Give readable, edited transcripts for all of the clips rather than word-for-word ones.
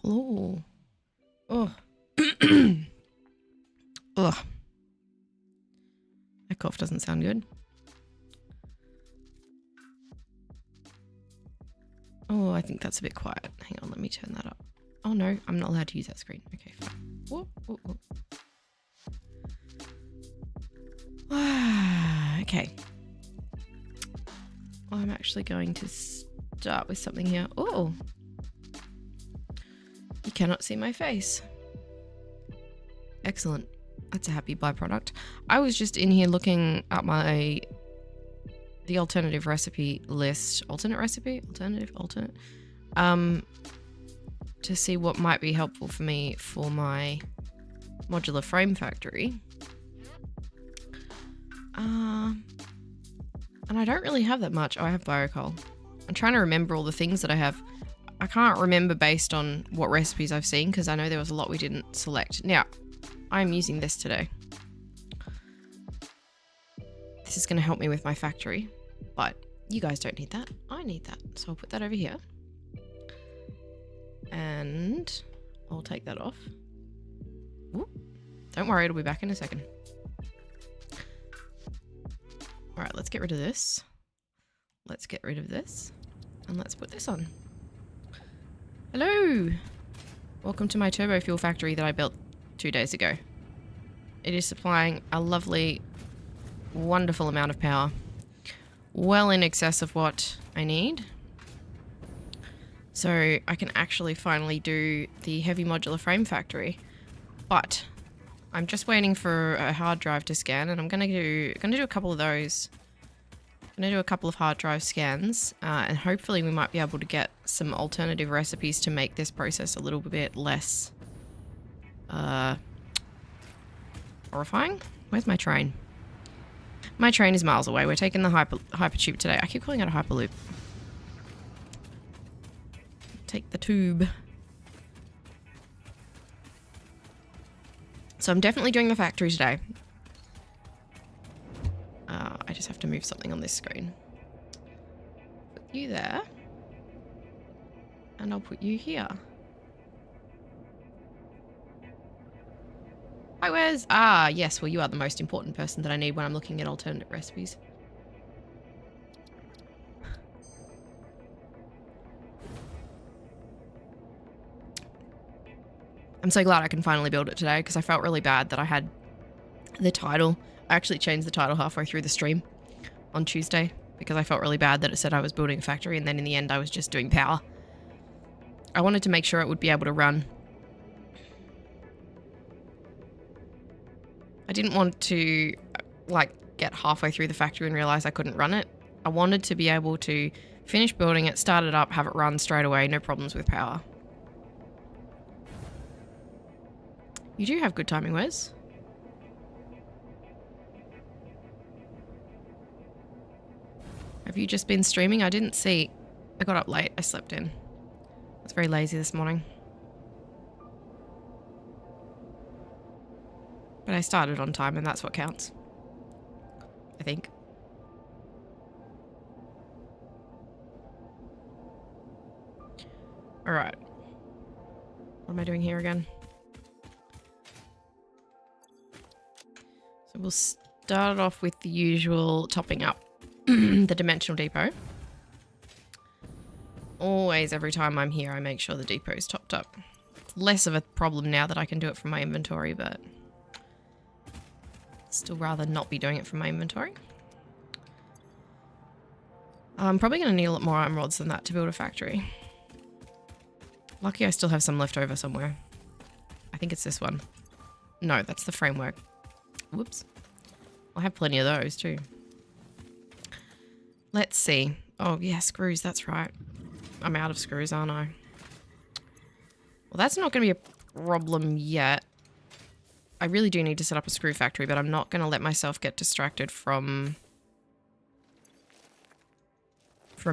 Hello. Oh. Ugh. That cough doesn't sound good. Oh, I think that's a bit quiet. Hang on, let me turn that up. Oh no, I'm not allowed to use that screen. Okay, fine. Whoa, whoa, whoa. Okay. I'm actually going to start with something here. Oh. You cannot see my face. Excellent. That's a happy byproduct. I was just in here looking at the alternative recipe list. Alternate. To see what might be helpful for me for my modular frame factory. And I don't really have that much. Oh, I have biocoal. I'm trying to remember all the things that I have. I can't remember based on what recipes I've seen because I know there was a lot we didn't select. Now, I'm using this today. This is going to help me with my factory, but you guys don't need that. I need that. So I'll put that over here. And I'll take that off. Ooh, don't worry, it'll be back in a second. All right, let's get rid of this. Let's get rid of this. And let's put this on. Hello! Welcome to my turbo fuel factory that I built 2 days ago. It is supplying a lovely, wonderful amount of power. Well in excess of what I need. So I can actually finally do the heavy modular frame factory. But I'm just waiting for a hard drive to scan, and I'm gonna do a couple of those. I'm gonna do a couple of hard drive scans, and hopefully we might be able to get some alternative recipes to make this process a little bit less horrifying. Where's my train? My train is miles away. We're taking the hypertube today. I keep calling it a hyperloop. Take the tube. So I'm definitely doing the factory today. I just have to move something on this screen. Put you there. And I'll put you here. Hi, Wes. Ah, yes. Well, you are the most important person that I need when I'm looking at alternate recipes. I'm so glad I can finally build it today because I felt really bad that I had the title. I actually changed the title halfway through the stream on Tuesday because I felt really bad that it said I was building a factory and then in the end I was just doing power. I wanted to make sure it would be able to run. I didn't want to like get halfway through the factory and realize I couldn't run it. I wanted to be able to finish building it, start it up, have it run straight away, no problems with power. You do have good timing, Wes. Have you just been streaming? I didn't see. I got up late. I slept in. I was very lazy this morning. But I started on time and that's what counts. I think. Alright. What am I doing here again? So we'll start off with the usual topping up the dimensional depot. Always, every time I'm here, I make sure the depot is topped up. It's less of a problem now that I can do it from my inventory, but still rather not be doing it from my inventory. I'm probably going to need a lot more iron rods than that to build a factory. Lucky I still have some left over somewhere. I think it's this one. No, that's the framework. Whoops. I have plenty of those too. Let's see. Oh yeah, screws, that's right. I'm out of screws, aren't I? Well, that's not going to be a problem yet. I really do need to set up a screw factory, but I'm not going to let myself get distracted from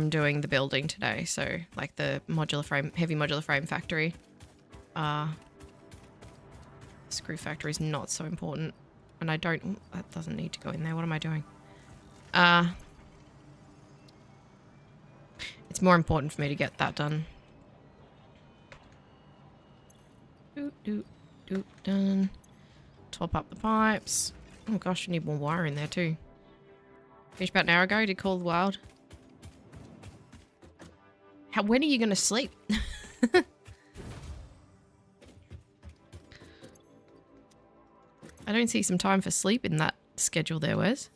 doing the building today. So, like the modular frame, heavy modular frame factory. Screw factory is not so important. And I don't... that doesn't need to go in there. What am I doing? It's more important for me to get that done. Done. Top up the pipes. Oh gosh, I need more wire in there too. Finished about an hour ago. Did call the wild. When are you going to sleep? I don't see some time for sleep in that schedule there, Wes.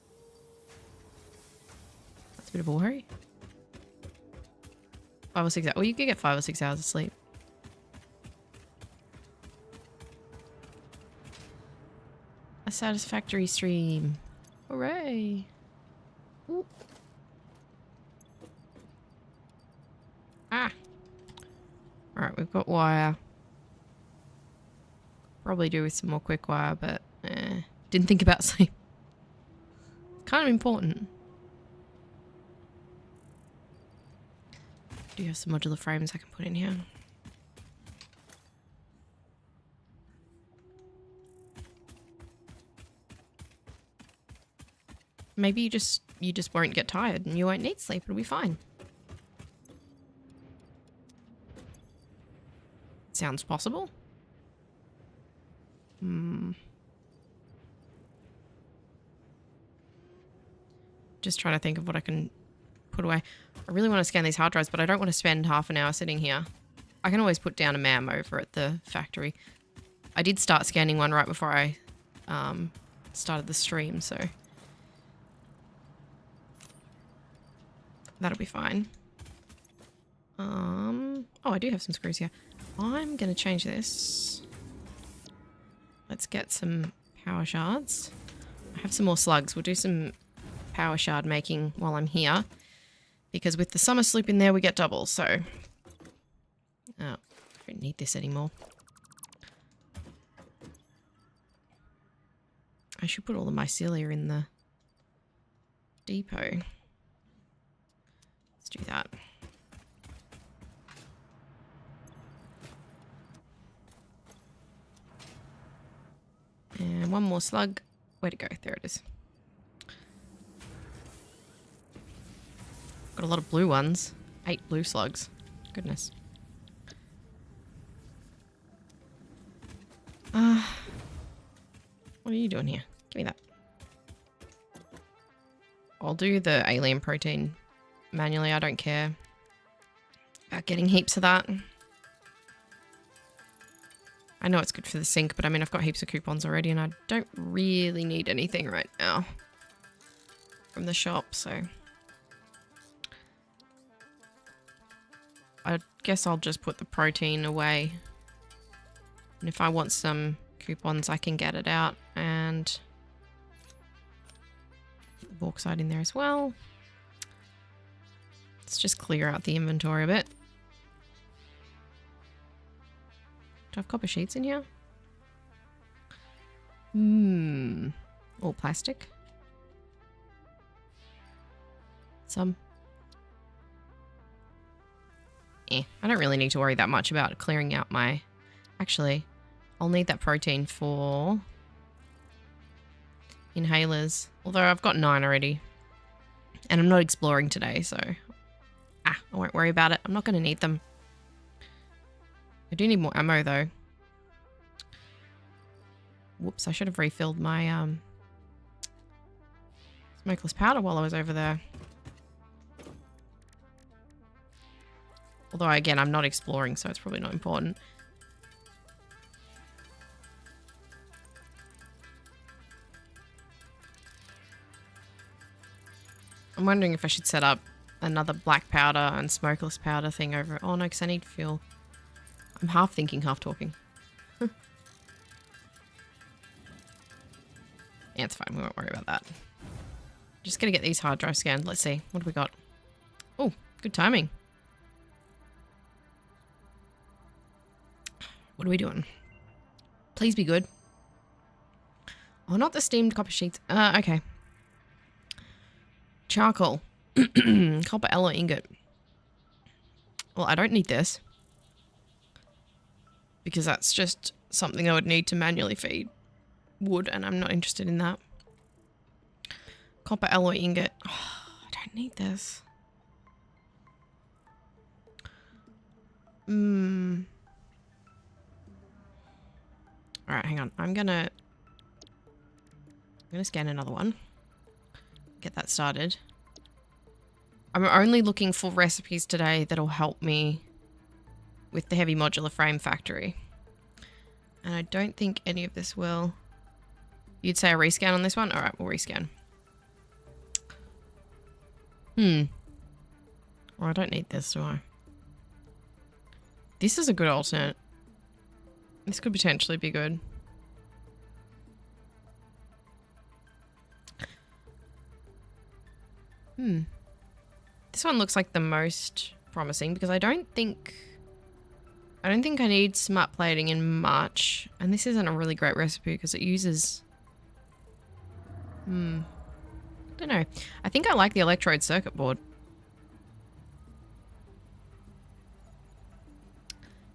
That's a bit of a worry. 5 or 6 hours. Well, you could get 5 or 6 hours of sleep. A satisfactory stream. Hooray. Ooh. Ah. Alright, we've got wire. Probably do with some more quick wire, but didn't think about sleep. Kind of important. Do you have some modular frames I can put in here? Maybe you just won't get tired and you won't need sleep. It'll be fine. Sounds possible. Just trying to think of what I can put away. I really want to scan these hard drives, but I don't want to spend half an hour sitting here. I can always put down a MAM over at the factory. I did start scanning one right before I started the stream, so that'll be fine. Oh, I do have some screws here. I'm going to change this. Let's get some power shards. I have some more slugs. We'll do some power shard making while I'm here. Because with the summer sloop in there, we get double, so... Oh, I don't need this anymore. I should put all the mycelia in the depot. Let's do that. And one more slug. Where'd it go? There it is. Got a lot of blue ones. 8 blue slugs. Goodness. What are you doing here? Give me that. I'll do the alien protein manually. I don't care about getting heaps of that. I know it's good for the sink, but I mean, I've got heaps of coupons already and I don't really need anything right now from the shop, so... I guess I'll just put the protein away. And if I want some coupons, I can get it out. And bauxite in there as well. Let's just clear out the inventory a bit. Do I have copper sheets in here? All plastic. Some. I don't really need to worry that much about clearing out my... Actually, I'll need that protein for inhalers. Although I've got 9 already. And I'm not exploring today, so... I won't worry about it. I'm not going to need them. I do need more ammo, though. Whoops, I should have refilled my smokeless powder while I was over there. Although, again, I'm not exploring, so it's probably not important. I'm wondering if I should set up another black powder and smokeless powder thing over... Oh, no, because I need fuel. I'm half thinking, half talking. Yeah, it's fine. We won't worry about that. Just going to get these hard drives scanned. Let's see. What do we got? Oh, good timing. What are we doing? Please be good. Oh, not the steamed copper sheets. Okay. Charcoal. Copper alloy ingot. Well, I don't need this. Because that's just something I would need to manually feed wood, and I'm not interested in that. Copper alloy ingot. Oh, I don't need this. All right, hang on. I'm gonna scan another one. Get that started. I'm only looking for recipes today that'll help me with the Heavy Modular Frame Factory. And I don't think any of this will. You'd say a rescan on this one? All right, we'll rescan. Well, I don't need this, do I? This is a good alternate. This could potentially be good. This one looks like the most promising because I don't think I need smart plating in much. And this isn't a really great recipe because it uses... I don't know. I think I like the electrode circuit board.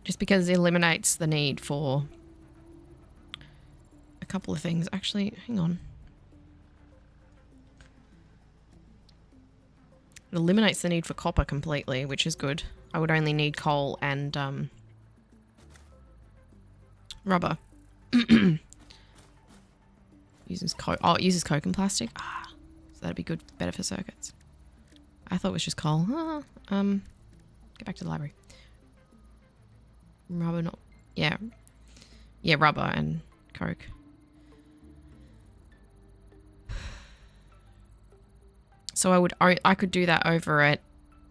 Just because it eliminates the need for a couple of things. Actually, hang on. It eliminates the need for copper completely, which is good. I would only need coal and rubber. Uses coke. Oh, it uses coke and plastic. Ah, so that'd be good, better for circuits. I thought it was just coal. Get back to the library. Rubber, not... Yeah. Yeah, rubber and coke. So I could do that over at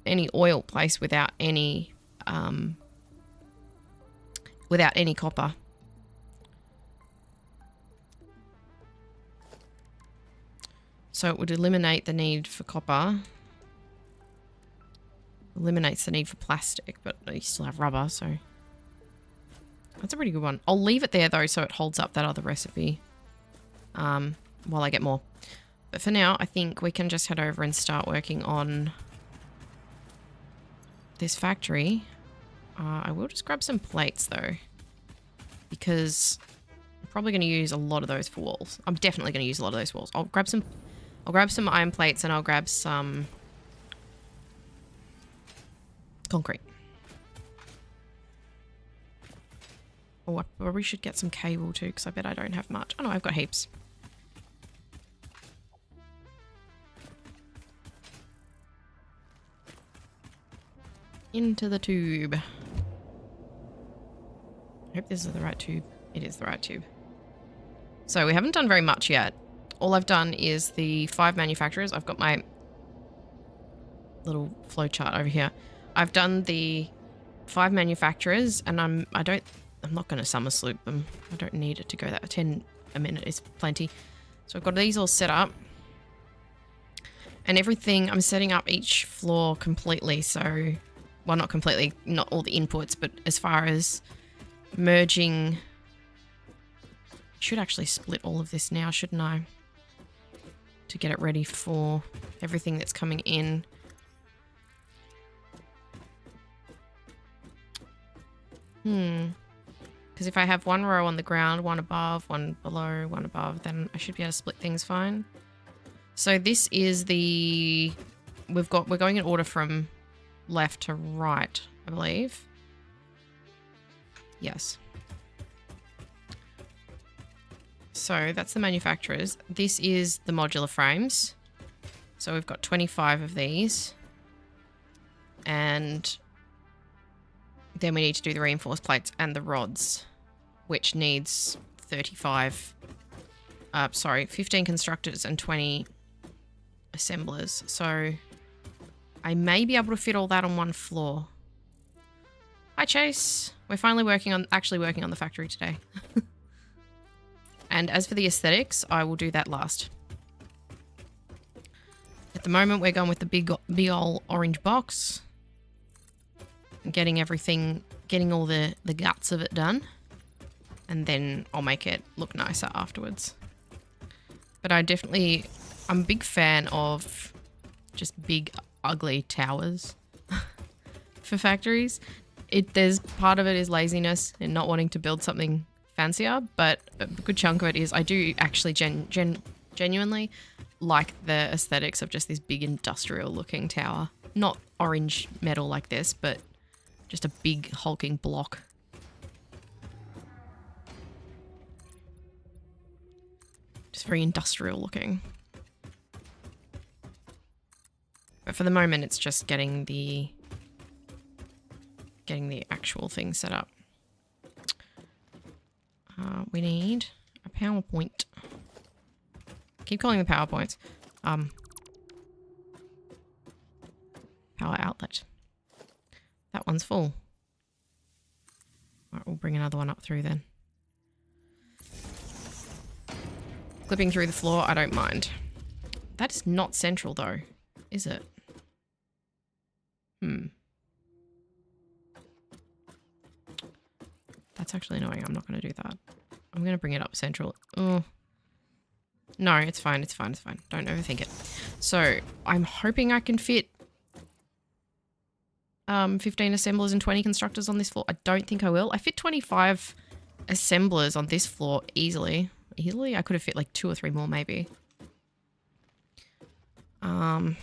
any oil place without any copper. So it would eliminate the need for copper. Eliminates the need for plastic, but you still have rubber, so that's a pretty good one. I'll leave it there though, so it holds up that other recipe while I get more. But for now, I think we can just head over and start working on this factory. I will just grab some plates though, because I'm probably going to use a lot of those for walls. I'm definitely going to use a lot of those walls. I'll grab some iron plates and I'll grab some concrete. Oh, I probably should get some cable too, because I bet I don't have much. Oh no, I've got heaps. Into the tube. I hope this is the right tube. It is the right tube. So we haven't done very much yet. All I've done is the 5 manufacturers. I've got my little flow chart over here. I've done the 5 manufacturers, and I'm not going to summer sloop them. I don't need it to go that 10 a minute is plenty. So I've got these all set up. And everything, I'm setting up each floor completely. So, well, not completely, not all the inputs, but as far as merging, I should actually split all of this now, shouldn't I? To get it ready for everything that's coming in. Because if I have one row on the ground, one above, one below, one above, then I should be able to split things fine. So this is the... we're going in order from left to right, I believe. Yes. So that's the manufacturers. This is the modular frames. So we've got 25 of these. And then we need to do the reinforced plates and the rods, which needs 15 constructors and 20 assemblers. So I may be able to fit all that on one floor. Hi, Chase. We're finally actually working on the factory today. And as for the aesthetics, I will do that last. At the moment, we're going with the big ol' orange box. Getting all the guts of it done. And then I'll make it look nicer afterwards. But I'm a big fan of just big, ugly towers for factories. There's part of it is laziness and not wanting to build something fancier, but a good chunk of it is I do actually genuinely like the aesthetics of just this big industrial looking tower. Not orange metal like this, but Just a big hulking block. Just very industrial looking. But for the moment, it's just getting the actual thing set up. We need a PowerPoint. Keep calling them PowerPoints. Power outlet. That one's full. Alright, we'll bring another one up through then. Clipping through the floor, I don't mind. That is not central though, is it? That's actually annoying. I'm not going to do that. I'm going to bring it up central. Oh. No, it's fine. It's fine. It's fine. Don't overthink it. So I'm hoping I can fit 15 assemblers and 20 constructors on this floor. I don't think I will. I fit 25 assemblers on this floor easily. Easily? I could have fit like 2 or 3 more maybe. Oh,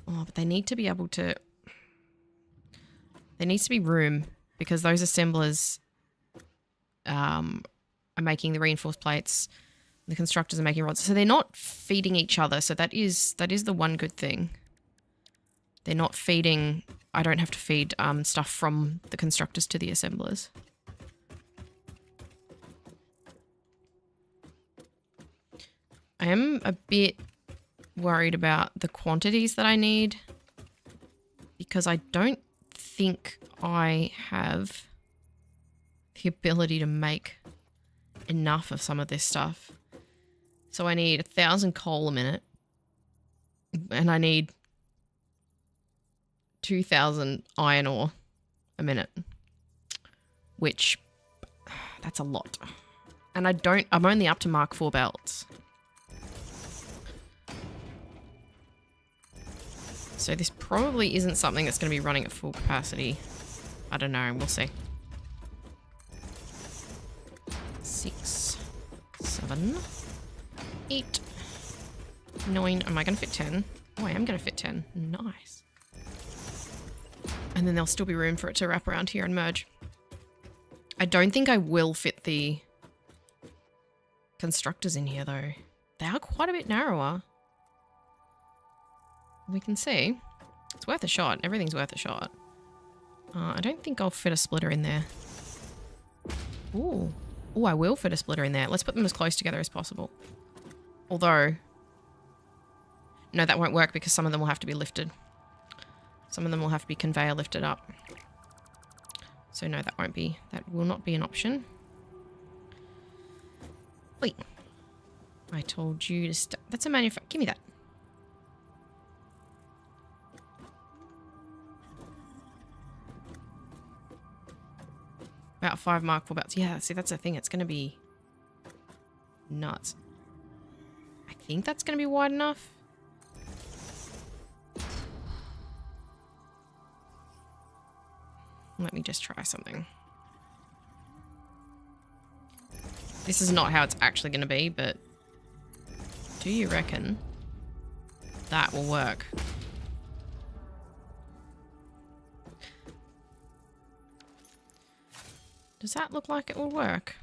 but they need to be able to... There needs to be room because those assemblers are making the reinforced plates. The constructors are making rods. So they're not feeding each other. So that is the one good thing. They're not feeding... I don't have to feed stuff from the constructors to the assemblers. I am a bit worried about the quantities that I need because I don't think I have the ability to make enough of some of this stuff. So I need 1,000 coal a minute and I need 2,000 iron ore a minute, which that's a lot. And I'm only up to Mark 4 belts. So this probably isn't something that's going to be running at full capacity. I don't know. We'll see. 6, 7, 8, 9. Am I going to fit 10? Oh, I am going to fit 10. Nice. And then there'll still be room for it to wrap around here and merge. I don't think I will fit the constructors in here, though. They are quite a bit narrower. We can see. It's worth a shot. Everything's worth a shot. I don't think I'll fit a splitter in there. Ooh. Ooh, I will fit a splitter in there. Let's put them as close together as possible. Although... No, that won't work because some of them will have to be lifted. Some of them will have to be conveyor lifted up. So no, that will not be an option. Wait. I told you to that's a manufacturer. Give me that. About 5 Mark 4 belts. Yeah, see, that's the thing. It's going to be nuts. I think that's going to be wide enough. Let me just try something. This is not how it's actually going to be, but do you reckon that will work? Does that look like it will work?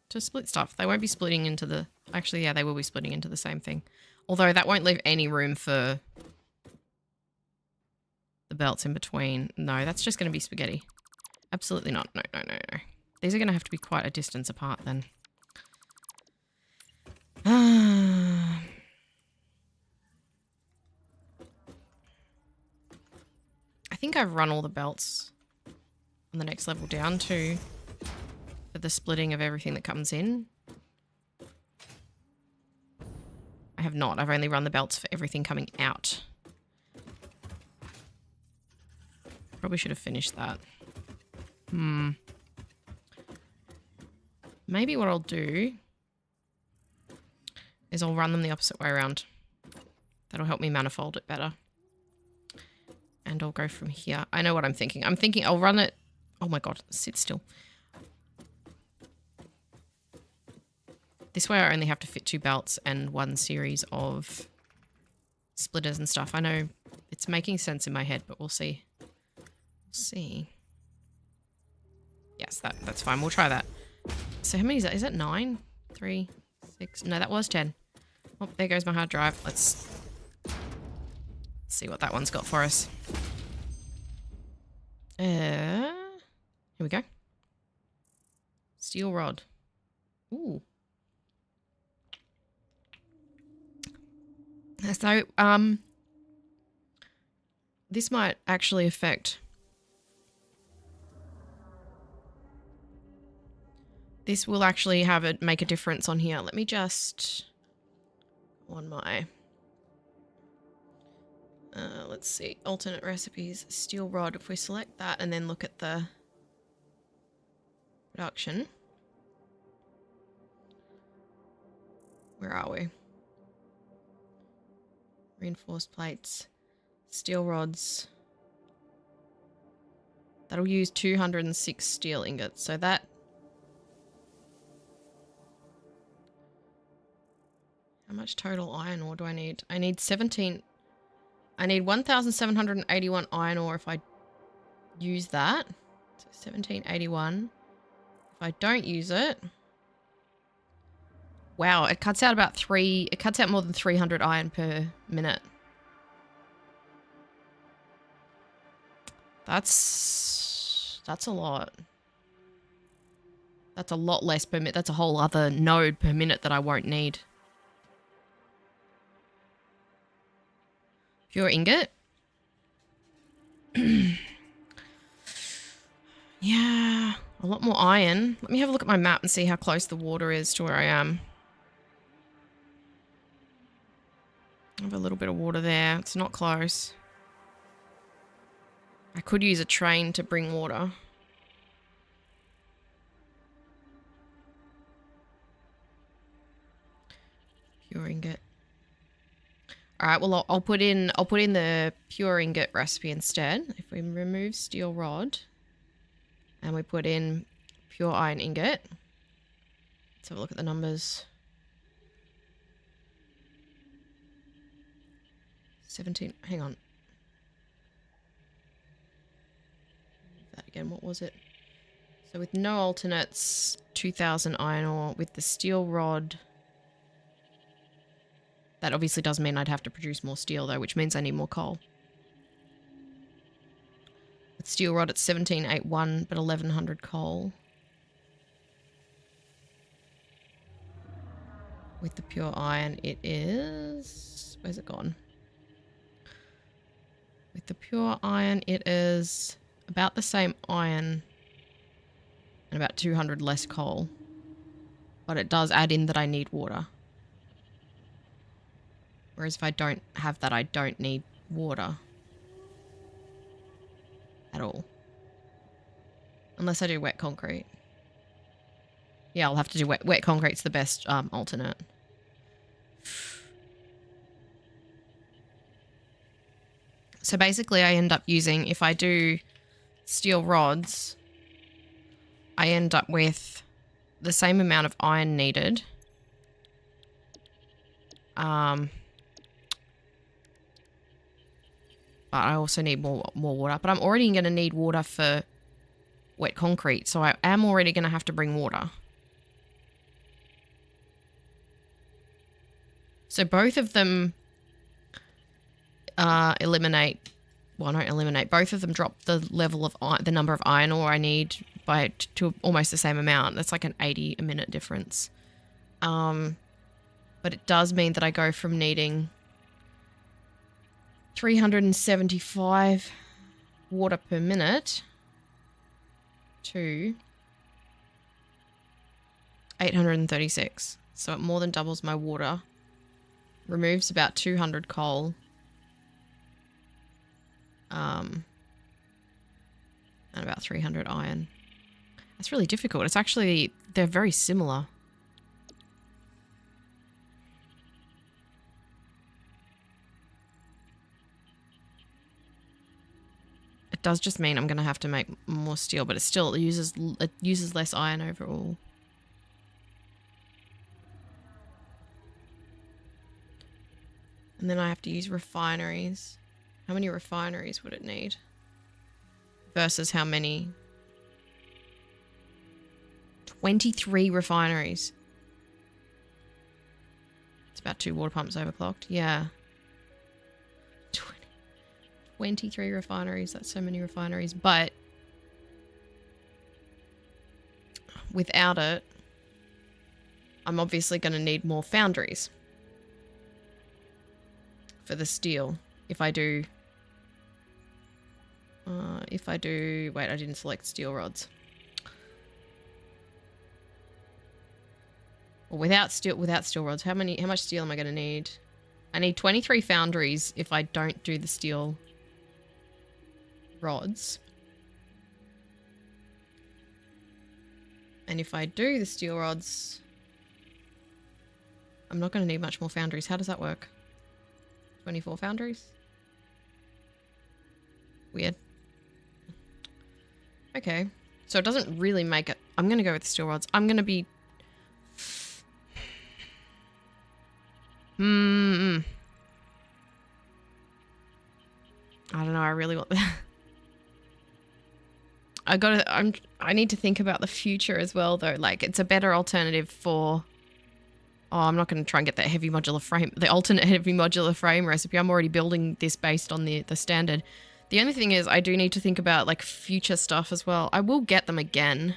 To split stuff. They won't be splitting into the... Actually, yeah, they will be splitting into the same thing. Although that won't leave any room for the belts in between. No, that's just going to be spaghetti. Absolutely not. No, no, no, no. These are going to have to be quite a distance apart then. I think I've run all the belts on the next level down to for the splitting of everything that comes in. I have not. I've only run the belts for everything coming out. Probably should have finished that. Maybe what I'll do is I'll run them the opposite way around. That'll help me manifold it better. And I'll go from here. I know what I'm thinking. I'm thinking I'll run it... Oh my god, sit still. This way I only have to fit 2 belts and 1 series of splitters and stuff. I know It's making sense in my head, but we'll see. We'll see. Yes, that's fine. We'll try that. So how many is that? Is that 9? 3, 6? No, that was 10. Oh, there goes my hard drive. Let's see what that one's got for us. Here we go. Steel rod. Ooh. So, this might actually affect... This will actually have it make a difference on here. Let me just... On my... let's see. Alternate recipes. Steel rod. If we select that and then look at the production. Where are we? Reinforced plates. Steel rods. That'll use 206 steel ingots. So that... How much total iron ore do I need? I need 17... I need 1,781 iron ore if I use that. So 1781. If I don't use it... Wow, it cuts out about 3... It cuts out more than 300 iron per minute. That's a lot. That's a lot less per minute. That's a whole other node per minute that I won't need. Pure ingot. Yeah, a lot more iron. Let me have a look at my map and see how close the water is to where I am. I have a little bit of water there. It's not close. I could use a train to bring water. Pure ingot. All right, well, I'll put in the pure ingot recipe instead. If we remove steel rod and we put in pure iron ingot, let's have a look at the numbers. 17. Hang on. That again. What was it? So with no alternates, 2,000 iron ore. With the steel rod. That obviously does mean I'd have to produce more steel though, which means I need more coal. With steel rod it's 1781, but 1,100 coal. With the pure iron it is... Where's it gone? With the pure iron it is about the same iron and about 200 less coal. But it does add in that I need water. Whereas if I don't have that, I don't need water. At all. Unless I do wet concrete. Yeah, I'll have to do wet concrete's the best alternate. So basically I end up using, if I do steel rods, I end up with the same amount of iron needed. But I also need more water. But I'm already going to need water for wet concrete. So I am already going to have to bring water. So both of them eliminate... Well, not eliminate. Both of them drop the level of the number of iron ore I need to almost the same amount. That's like an 80 a minute difference. But it does mean that I go from needing 375 water per minute to 836. So it more than doubles my water. Removes about 200 coal. And about 300 iron. That's really difficult. It's actually, they're very similar. It does just mean I'm going to have to make more steel, but it still uses less iron overall. And then I have to use refineries. How many refineries would it need? Versus how many? 23 refineries. It's about 2 water pumps overclocked. Yeah. 23 refineries. That's so many refineries. But without it, I'm obviously going to need more foundries for the steel. If I do... Wait, I didn't select steel rods. Well, without steel rods, how much steel am I going to need? I need 23 foundries if I don't do the steel rods. And if I do the steel rods, I'm not going to need much more foundries. How does that work? 24 foundries? Weird. Okay. So it doesn't really make it. I'm going to go with the steel rods. I'm going to be... I don't know. I really want that. I need to think about the future as well, though. Like, it's a better alternative for... Oh, I'm not going to try and get that heavy modular frame, the alternate heavy modular frame recipe. I'm already building this based on the standard. The only thing is I do need to think about, like, future stuff as well. I will get them again.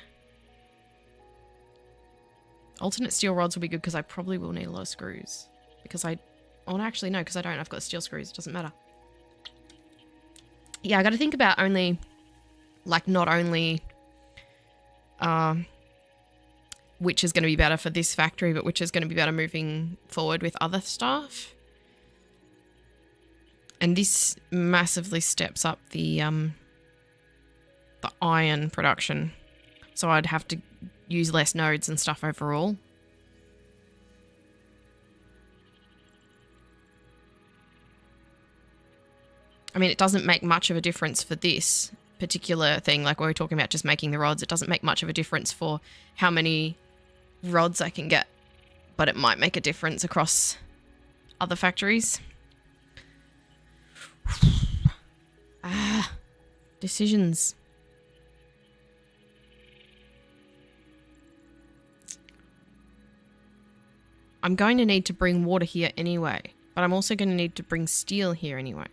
Alternate steel rods will be good because I probably will need a lot of screws. Because I... Oh, actually, no, because I don't. I've got steel screws. It doesn't matter. Yeah, I got to think about only... Like, not only... which is going to be better for this factory, but which is going to be better moving forward with other stuff. And this massively steps up the iron production. So I'd have to use less nodes and stuff overall. I mean, it doesn't make much of a difference for this particular thing. Like, we were talking about just making the rods. It doesn't make much of a difference for how many rods I can get, but it might make a difference across other factories. Decisions. I'm going to need to bring water here anyway, but I'm also going to need to bring steel here anyway.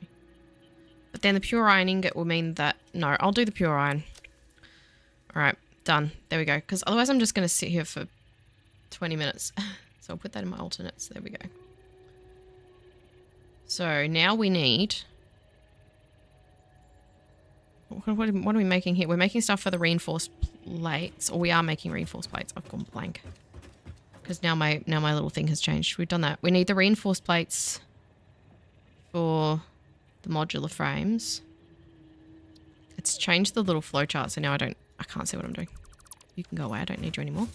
But then the pure iron ingot will mean that... No, I'll do the pure iron. Alright, done. There we go. Because otherwise I'm just going to sit here for 20 minutes. So I'll put that in my alternates. There we go. So now we need... What are we making here? We're making stuff for the reinforced plates. Or we are making reinforced plates. I've gone blank. Because now my little thing has changed. We've done that. We need the reinforced plates for the modular frames. It's changed the little flowchart, so now I can't see what I'm doing. You can go away. I don't need you anymore.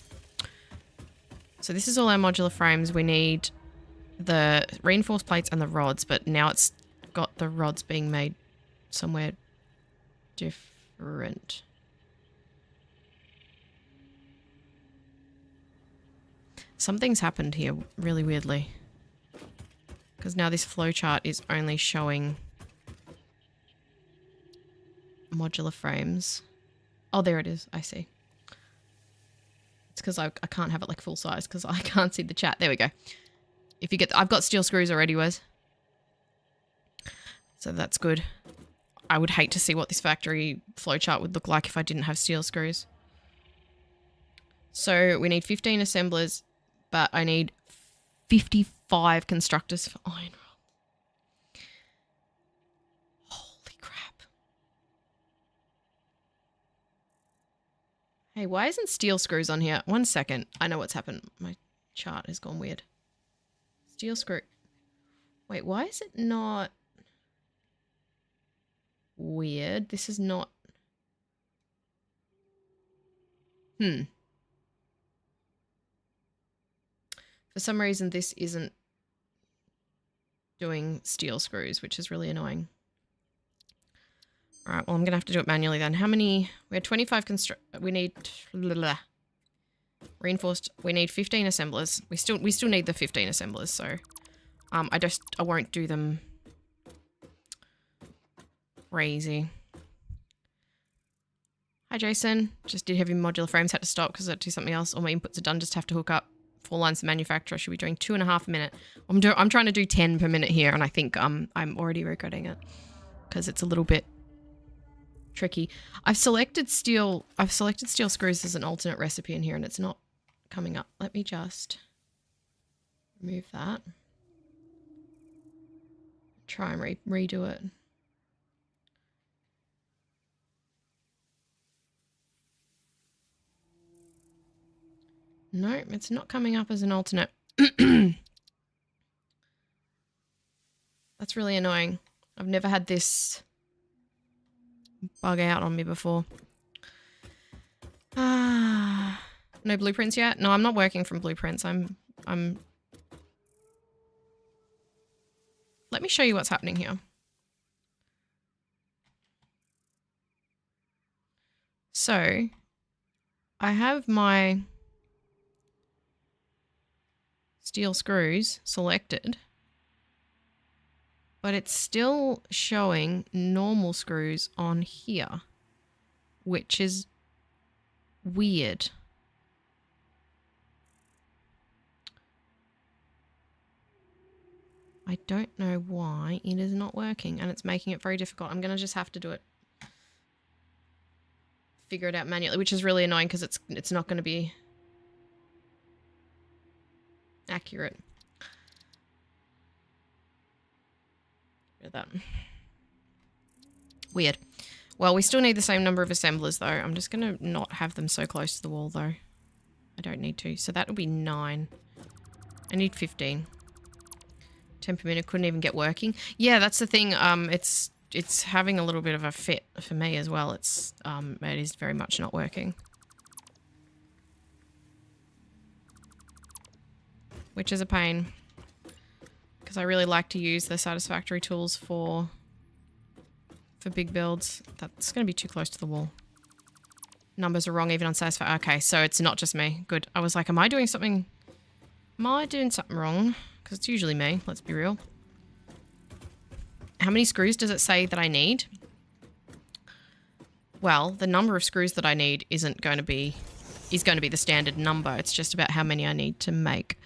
So this is all our modular frames. We need the reinforced plates and the rods, but now it's got the rods being made somewhere different. Something's happened here really weirdly. Because now this flowchart is only showing modular frames. Oh, there it is. I see. It's because I can't have it like full size because I can't see the chat. There we go. If you get... I've got steel screws already, Wes. So that's good. I would hate to see what this factory flowchart would look like if I didn't have steel screws. So we need 15 assemblers, but I need 55 constructors for iron roll. Holy crap. Hey, why isn't steel screws on here? 1 second. I know what's happened. My chart has gone weird. Steel screw. Wait, why is it not... Weird. This is not... For some reason, this isn't doing steel screws, which is really annoying. All right, well, I'm going to have to do it manually then. How many? We had 25 we need... Reinforced. We need 15 assemblers. We still need the 15 assemblers, so... I won't do them... crazy. Hi, Jason. Just did Heavy Modular Frames. Had to stop because I had to do something else. All my inputs are done. Just have to hook up 4 lines to manufacturer. I should be doing 2.5 a minute. I'm trying to do 10 per minute here, and I think I'm already regretting it because it's a little bit tricky. I've selected steel screws as an alternate recipe in here, and it's not coming up. Let me just remove that. Try and redo it. No, it's not coming up as an alternate. That's really annoying. I've never had this bug out on me before. No blueprints yet? No, I'm not working from blueprints. I'm Let me show you what's happening here. So, I have my steel screws selected, but it's still showing normal screws on here, which is weird. I don't know why it is not working, and it's making it very difficult. I'm going to just have to do it. Figure it out manually, which is really annoying because it's not going to be accurate. Look at that. Weird. Well, we still need the same number of assemblers, though. I'm just going to not have them so close to the wall, though. I don't need to. So that would be 9. I need 15. 10 per minute, couldn't even get working. Yeah, that's the thing. It's having a little bit of a fit for me as well. It is very much not working. Which is a pain. Because I really like to use the Satisfactory tools for big builds. That's going to be too close to the wall. Numbers are wrong even on Satisfactory. Okay, so it's not just me. Good. I was like, am I doing something wrong? Because it's usually me, let's be real. How many screws does it say that I need? Well, the number of screws that I need is going to be the standard number. It's just about how many I need to make.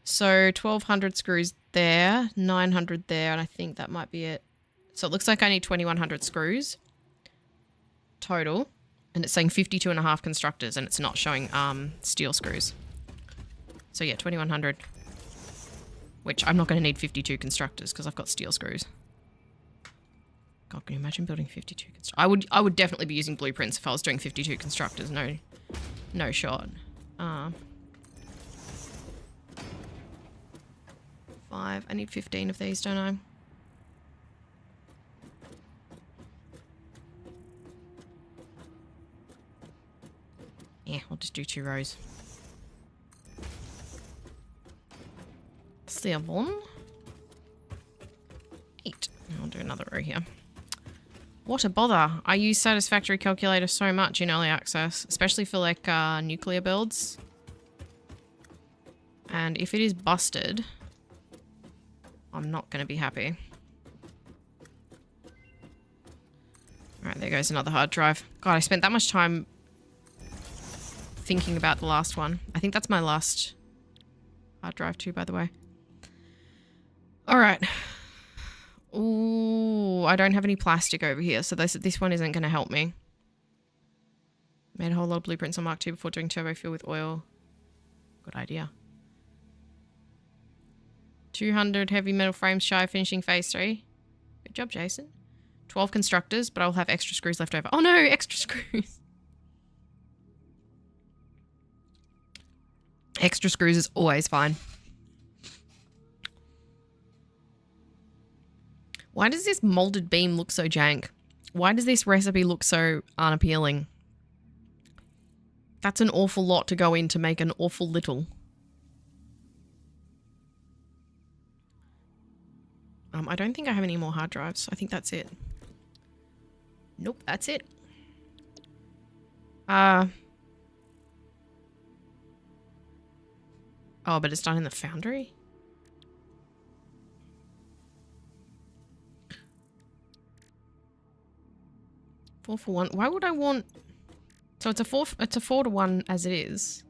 So 1,200 screws there, 900 there, and I think that might be it. So it looks like I need 2,100 screws total, and it's saying 52.5 constructors, and it's not showing steel screws. So yeah, 2,100. Which I'm not going to need 52 constructors because I've got steel screws. God, can you imagine building 52 constructors? I would definitely be using blueprints if I was doing 52 constructors. No shot. 5. I need 15 of these, don't I? Yeah, I'll just do 2 rows. 7. 8. I'll do another row here. What a bother. I use Satisfactory Calculator so much in early access, especially for like nuclear builds. And if it is busted, I'm not going to be happy. Alright, there goes another hard drive. God, I spent that much time thinking about the last one. I think that's my last hard drive too, by the way. Alright. Ooh, I don't have any plastic over here, so this one isn't going to help me. Made a whole lot of blueprints on Mark II before doing turbo fuel with oil. Good idea. 200 heavy metal frames shy of finishing phase 3. Good job, Jason. 12 constructors, but I'll have extra screws left over. Oh no, extra screws. Extra screws is always fine. Why does this molded beam look so jank? Why does this recipe look so unappealing? That's an awful lot to go in to make an awful little. I don't think I have any more hard drives. I think that's it. Nope, that's it. Oh, but it's done in the foundry? 4-for-1. Why would I want... So it's a 4-to-1 as it is.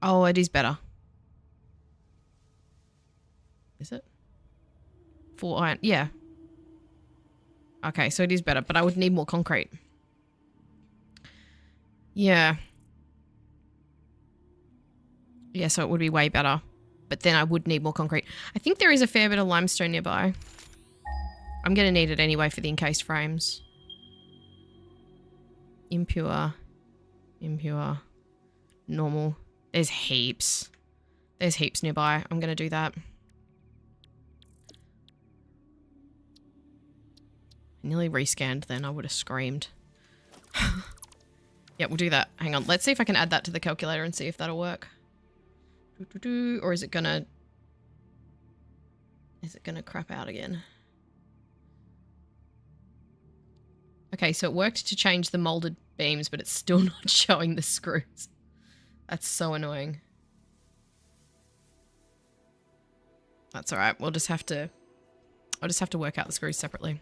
Oh, it is better. Is it? 4 iron. Yeah. Okay, so it is better, but I would need more concrete. Yeah. Yeah, so it would be way better. But then I would need more concrete. I think there is a fair bit of limestone nearby. I'm going to need it anyway for the encased frames. Impure. Impure. Normal. There's heaps. There's heaps nearby. I'm going to do that. I nearly rescanned then. I would have screamed. Yeah, we'll do that. Hang on. Let's see if I can add that to the calculator and see if that'll work. Or is it gonna crap out again? Okay, so it worked to change the molded beams, but it's still not showing the screws. That's so annoying. That's all right. I'll just have to work out the screws separately.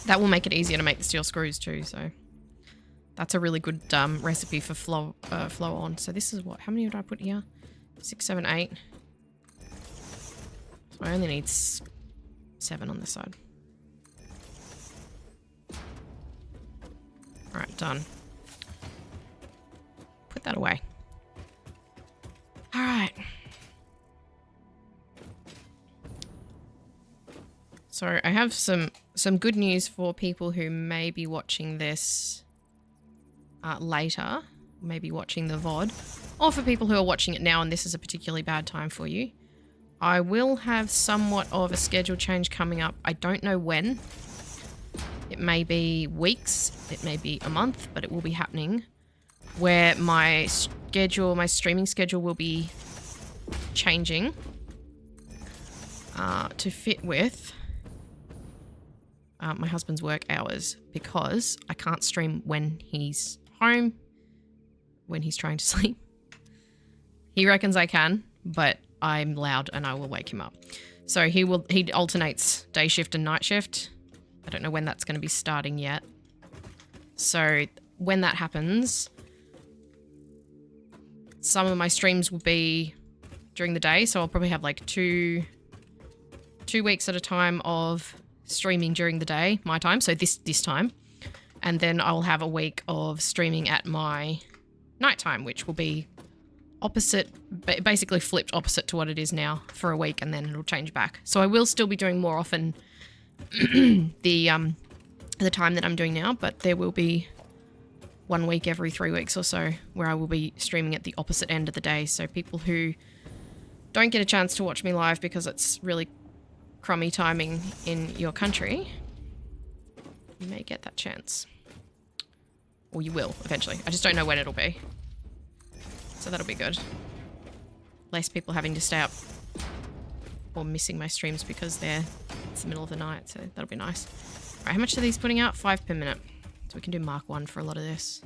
That will make it easier to make the steel screws too, so that's a really good recipe for flow on. So this is what? How many would I put here? 6, 7, 8. So I only need 7 on this side. All right, done. Put that away. All right. So I have some good news for people who may be watching this later, maybe watching the VOD, or for people who are watching it now and this is a particularly bad time for you. I will have somewhat of a schedule change coming up. I don't know when. It may be weeks, it may be a month, but it will be happening, where my streaming schedule will be changing to fit with my husband's work hours, because I can't stream when he's home, when he's trying to sleep. He reckons I can, but I'm loud and I will wake him up. So he alternates day shift and night shift. I don't know when that's going to be starting yet. So when that happens, some of my streams will be during the day. So I'll probably have like two weeks at a time of streaming during the day, my time. So this time. And then I'll have a week of streaming at my nighttime, which will be opposite, basically flipped opposite to what it is now for a week, and then it'll change back. So I will still be doing more often the time that I'm doing now, but there will be 1 week every 3 weeks or so where I will be streaming at the opposite end of the day. So people who don't get a chance to watch me live because it's really crummy timing in your country, you may get that chance. Or you will eventually. I just don't know when it'll be. So that'll be good. Less people having to stay up or missing my streams because it's the middle of the night, so that'll be nice. Alright, how much are these putting out? 5 per minute. So we can do Mark 1 for a lot of this.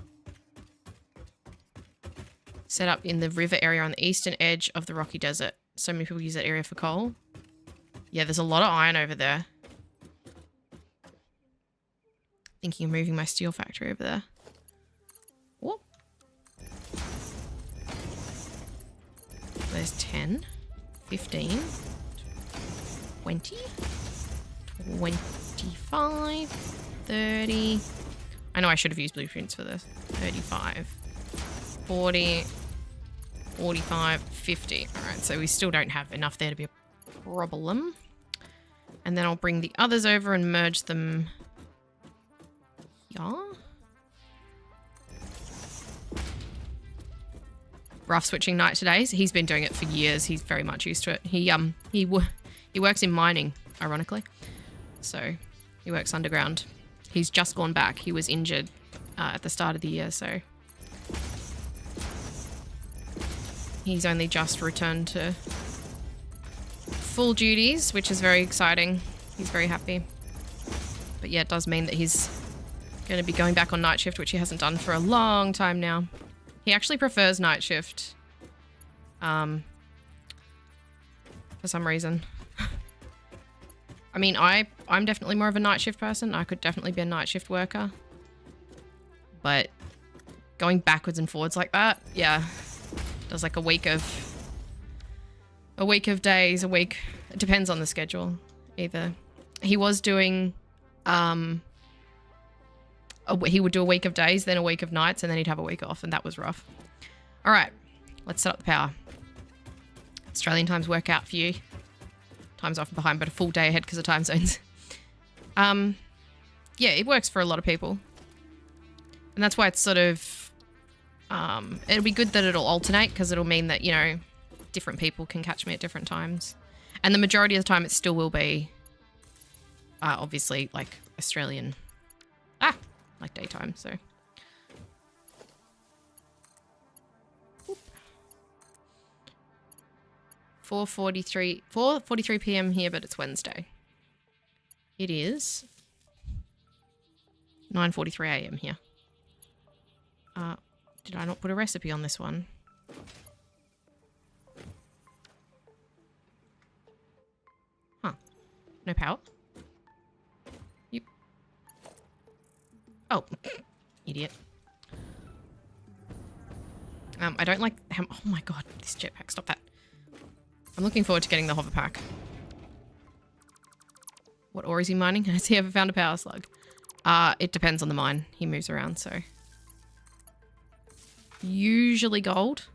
Set up in the river area on the eastern edge of the rocky desert. So many people use that area for coal. Yeah, there's a lot of iron over there. Thinking of moving my steel factory over there. Whoop. There's 10, 15, 20, 25, 30. I know I should have used blueprints for this. 35, 40, 45, 50. All right, so we still don't have enough there to be a problem. And then I'll bring the others over and merge them. Yeah. Rough switching night today. So he's been doing it for years. He's very much used to it. He works in mining, ironically. So he works underground. He's just gone back. He was injured at the start of the year, so he's only just returned to full duties, which is very exciting. He's very happy. But yeah, it does mean that he's going to be going back on night shift, which he hasn't done for a long time now. He actually prefers night shift. For some reason. I mean, I'm definitely more of a night shift person. I could definitely be a night shift worker. But going backwards and forwards like that, yeah. Does like a week of days, a week. It depends on the schedule. Either he was doing he would do a week of days, then a week of nights, and then he'd have a week off, and that was rough. All right, let's set up the power. Australian times work out for you. Time's off and behind, but a full day ahead because of time zones. Yeah, it works for a lot of people. And that's why it's sort of, it'll be good that it'll alternate because it'll mean that, you know, different people can catch me at different times. And the majority of the time it still will be, obviously, like Australian, like daytime, so. 4:43 p.m. here, but it's Wednesday. It is 9:43 a.m. here. Did I not put a recipe on this one? Huh. No power? Yep. Oh, idiot. I don't like how... Oh my god, this jetpack, stop that. I'm looking forward to getting the hover pack. What ore is he mining? Has he ever found a power slug? It depends on the mine. He moves around, so... Usually gold.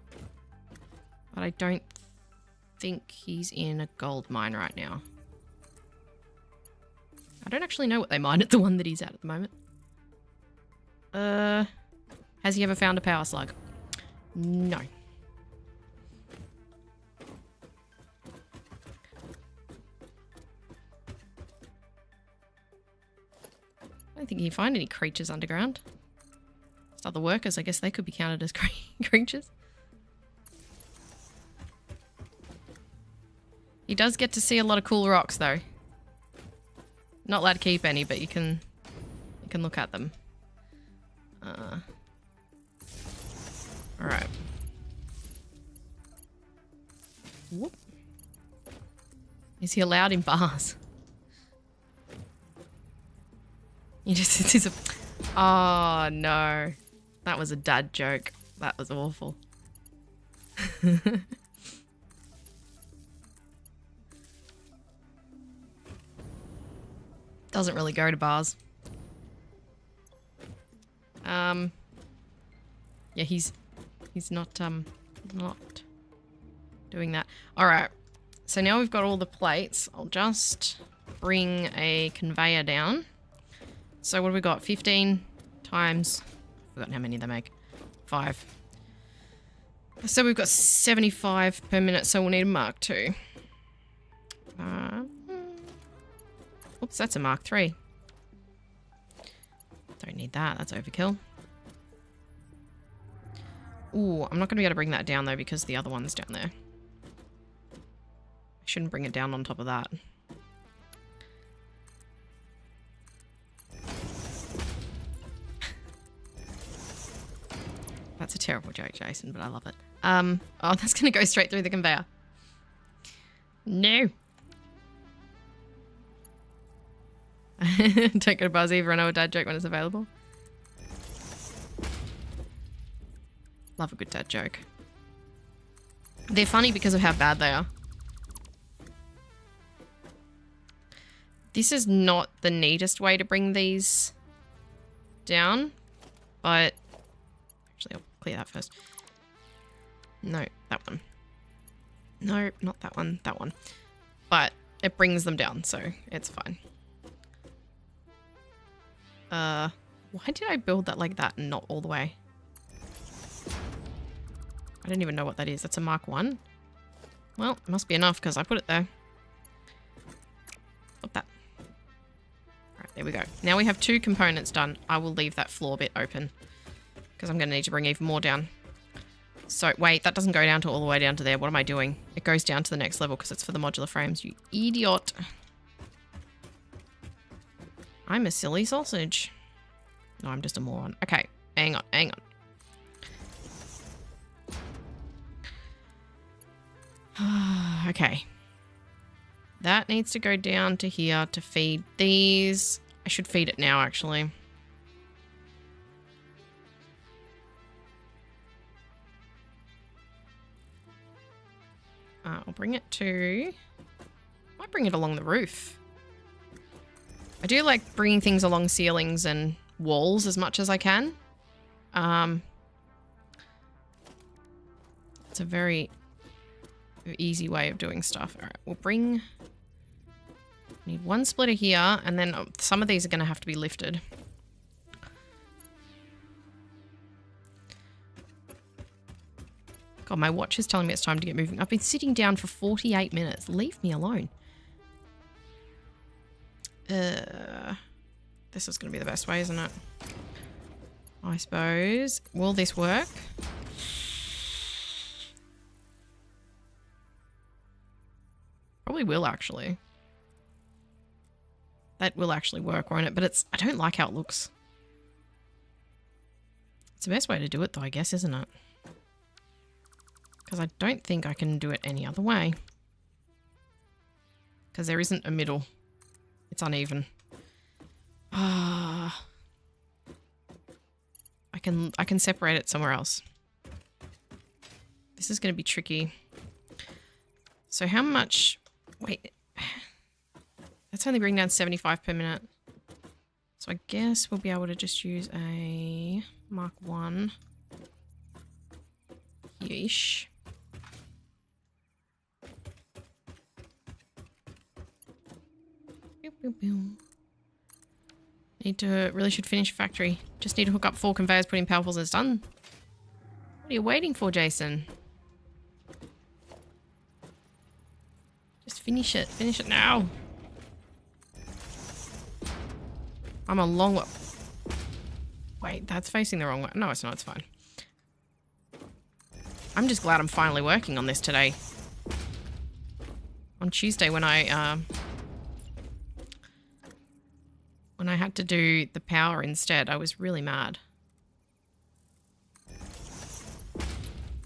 But I don't think he's in a gold mine right now. I don't actually know what they mine at the one that he's at the moment. Has he ever found a power slug? No. I don't think you find any creatures underground. Just other workers, I guess they could be counted as creatures. He does get to see a lot of cool rocks though. Not allowed to keep any, but you can look at them. Alright. Whoop. Is he allowed in bars? You just it's a... Oh no. That was a dad joke. That was awful. Doesn't really go to bars. Yeah, he's not doing that. All right. So now we've got all the plates. I'll just bring a conveyor down. So what have we got? 15 times... I've forgotten how many they make. 5. So we've got 75 per minute, so we'll need a Mark 2. Oops, that's a Mark 3. Don't need that, that's overkill. Ooh, I'm not going to be able to bring that down though because the other one's down there. I shouldn't bring it down on top of that. That's a terrible joke, Jason, but I love it. Oh, that's going to go straight through the conveyor. No. Don't go to bars either. I know a dad joke when it's available. Love a good dad joke. They're funny because of how bad they are. This is not the neatest way to bring these down, but actually I'll clear that first. No, that one. No, not that one, that one. But it brings them down, so it's fine. Why did I build that like that and not all the way? I don't even know what that is. That's a Mark 1. Well, it must be enough because I put it there. Flip that. Alright, there we go. Now we have 2 components done. I will leave that floor bit open because I'm going to need to bring even more down. So, wait, that doesn't go down to all the way down to there. What am I doing? It goes down to the next level because it's for the modular frames, you idiot. I'm a silly sausage. No, I'm just a moron. Okay, hang on, hang on. Okay. that needs to go down to here to feed these. I should feed it now, actually. I'll bring it to... I might bring it along the roof. I do like bringing things along ceilings and walls as much as I can. It's a very easy way of doing stuff. All right, we'll bring... Need one splitter here, and then some of these are going to have to be lifted. God, my watch is telling me it's time to get moving. I've been sitting down for 48 minutes. Leave me alone. This is going to be the best way, isn't it? I suppose. Will this work? Probably will, actually. That will actually work, won't it? But it's... I don't like how it looks. It's the best way to do it, though, I guess, isn't it? Because I don't think I can do it any other way. Because there isn't a middle. It's uneven. I can separate it somewhere else. This is going to be tricky. So how much... Wait. That's only bringing down 75 per minute. So I guess we'll be able to just use a Mark 1. Yeesh. Really should finish factory. Just need to hook up 4 conveyors, put in power pulls, and it's done. What are you waiting for, Jason? Just finish it. Finish it now. I'm a long way. Wait, that's facing the wrong way. No, it's not. It's fine. I'm just glad I'm finally working on this today. On Tuesday when I had to do the power instead, I was really mad.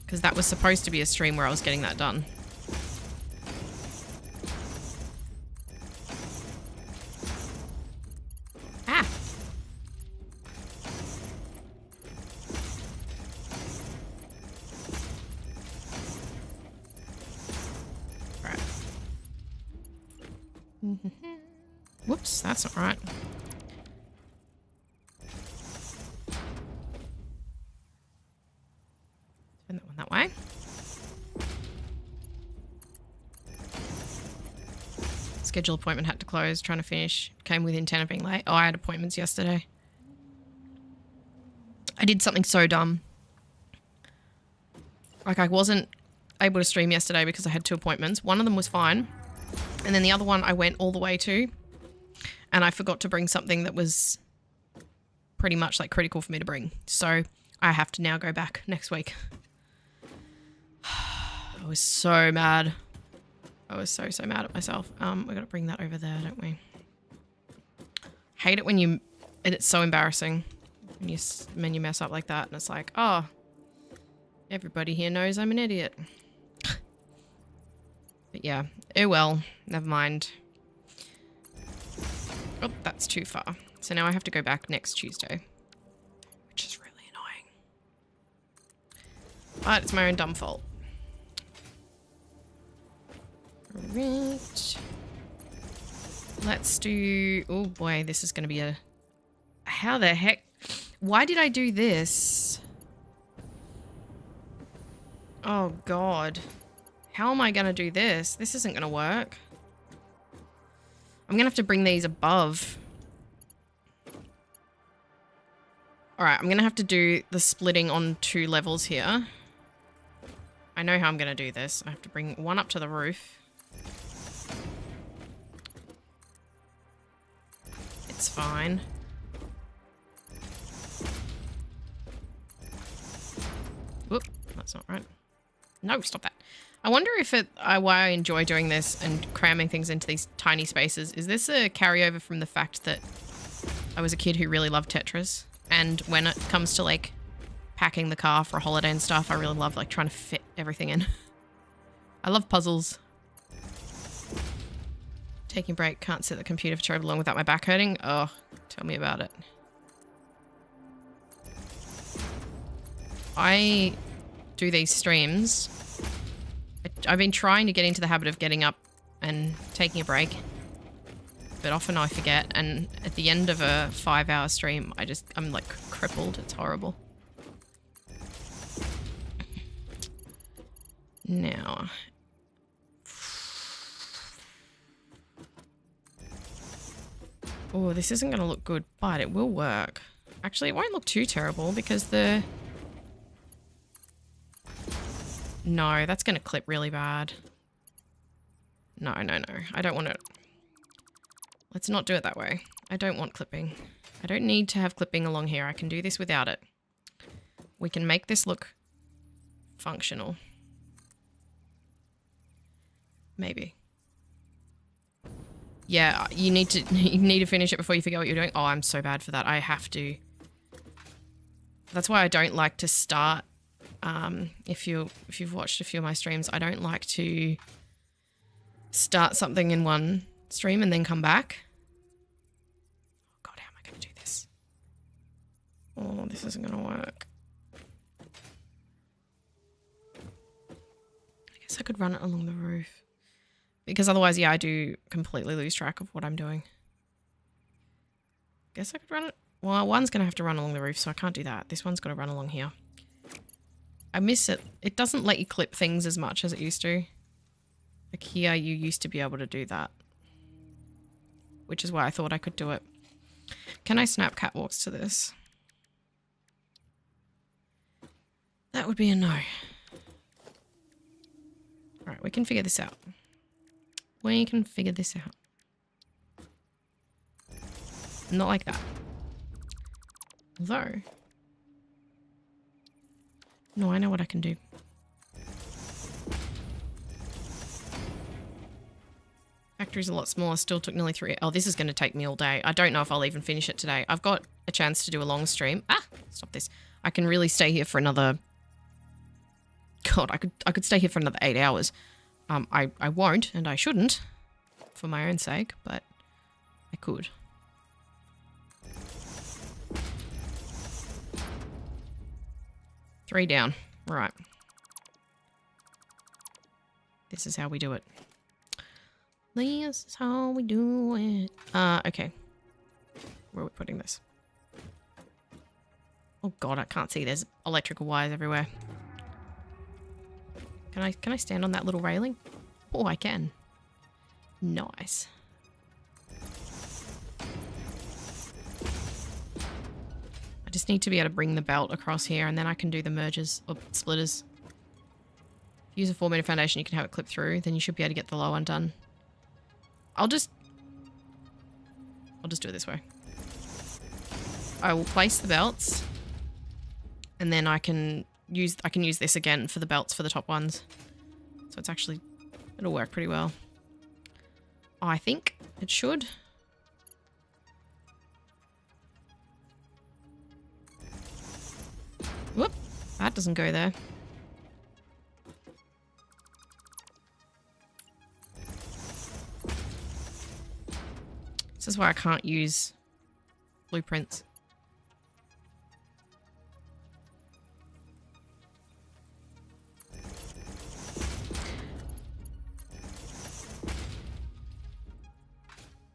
Because that was supposed to be a stream where I was getting that done. Ah! Right. Whoops, that's not right. Turn that one that way. Schedule appointment had to close, trying to finish. Came within 10 of being late. Oh, I had appointments yesterday. I did something so dumb. Like, I wasn't able to stream yesterday because I had 2 appointments. One of them was fine. And then the other one I went all the way to. And I forgot to bring something that was pretty much like critical for me to bring. So I have to now go back next week. I was so mad. I was so mad at myself. We got to bring that over there, don't we? Hate it when you... It's so embarrassing when you mess up like that. And it's like, oh, everybody here knows I'm an idiot. But yeah. Oh well. Never mind. Oh, that's too far. So now I have to go back next Tuesday. Which is really annoying. But it's my own dumb fault. Right. Let's do... Oh boy, this is going to be a... How the heck... Why did I do this? Oh god. How am I going to do this? This isn't going to work. I'm going to have to bring these above. Alright, I'm going to have to do the splitting on 2 levels here. I know how I'm going to do this. I have to bring one up to the roof. It's fine. Whoop, that's not right. No, stop that. I wonder if why I enjoy doing this and cramming things into these tiny spaces. Is this a carryover from the fact that I was a kid who really loved Tetris? And when it comes to like packing the car for a holiday and stuff, I really love like trying to fit everything in. I love puzzles. Taking a break. Can't sit at the computer for too long without my back hurting. Oh, tell me about it. I do these streams. I've been trying to get into the habit of getting up and taking a break, but often I forget, and at the end of a 5-hour stream, I'm like crippled. It's horrible. Now, oh, this isn't going to look good, but it will work. Actually, it won't look too terrible because no, that's going to clip really bad. No. I don't want it. Let's not do it that way. I don't want clipping. I don't need to have clipping along here. I can do this without it. We can make this look functional. Maybe. Yeah, you need to finish it before you forget what you're doing. Oh, I'm so bad for that. I have to. That's why I don't like to start. If you've watched a few of my streams, I don't like to start something in one stream and then come back. Oh God, how am I going to do this? Oh, this isn't going to work. I guess I could run it along the roof. Because otherwise, yeah, I do completely lose track of what I'm doing. Guess I could run it. Well, one's going to have to run along the roof, so I can't do that. This one's got to run along here. I miss it. It doesn't let you clip things as much as it used to. Like here, you used to be able to do that. Which is why I thought I could do it. Can I snap catwalks to this? That would be a no. Alright, we can figure this out. We can figure this out. Not like that. Though. No, I know what I can do. Factory's a lot smaller, still took nearly 3. Oh, this is going to take me all day. I don't know if I'll even finish it today. I've got a chance to do a long stream. Ah, stop this. I can really stay here for another... God, I could stay here for another 8 hours. I won't, and I shouldn't, for my own sake, but I could. Three down. Right. This is how we do it. This is how we do it. Okay. Where are we putting this? Oh God, I can't see. There's electrical wires everywhere. Can I stand on that little railing? Oh, I can. Nice. I just need to be able to bring the belt across here, and then I can do the mergers or splitters. If you use a 4-meter foundation, you can have it clip through. Then you should be able to get the low one done. I'll just do it this way. I will place the belts, and then I can use this again for the belts for the top ones. So it's actually, it'll work pretty well. I think it should. Whoop, that doesn't go there. This is why I can't use blueprints.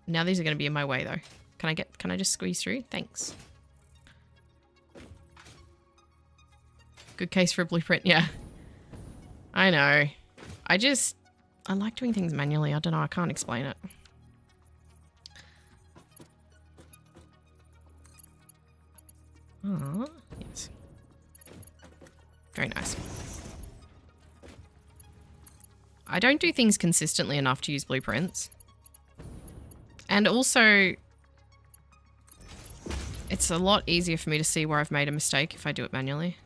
Now these are going to be in my way though. Can I just squeeze through? Thanks. Good case for a blueprint, yeah. I know. I like doing things manually. I don't know, I can't explain it. Oh, yes. Very nice. I don't do things consistently enough to use blueprints. And also, it's a lot easier for me to see where I've made a mistake if I do it manually.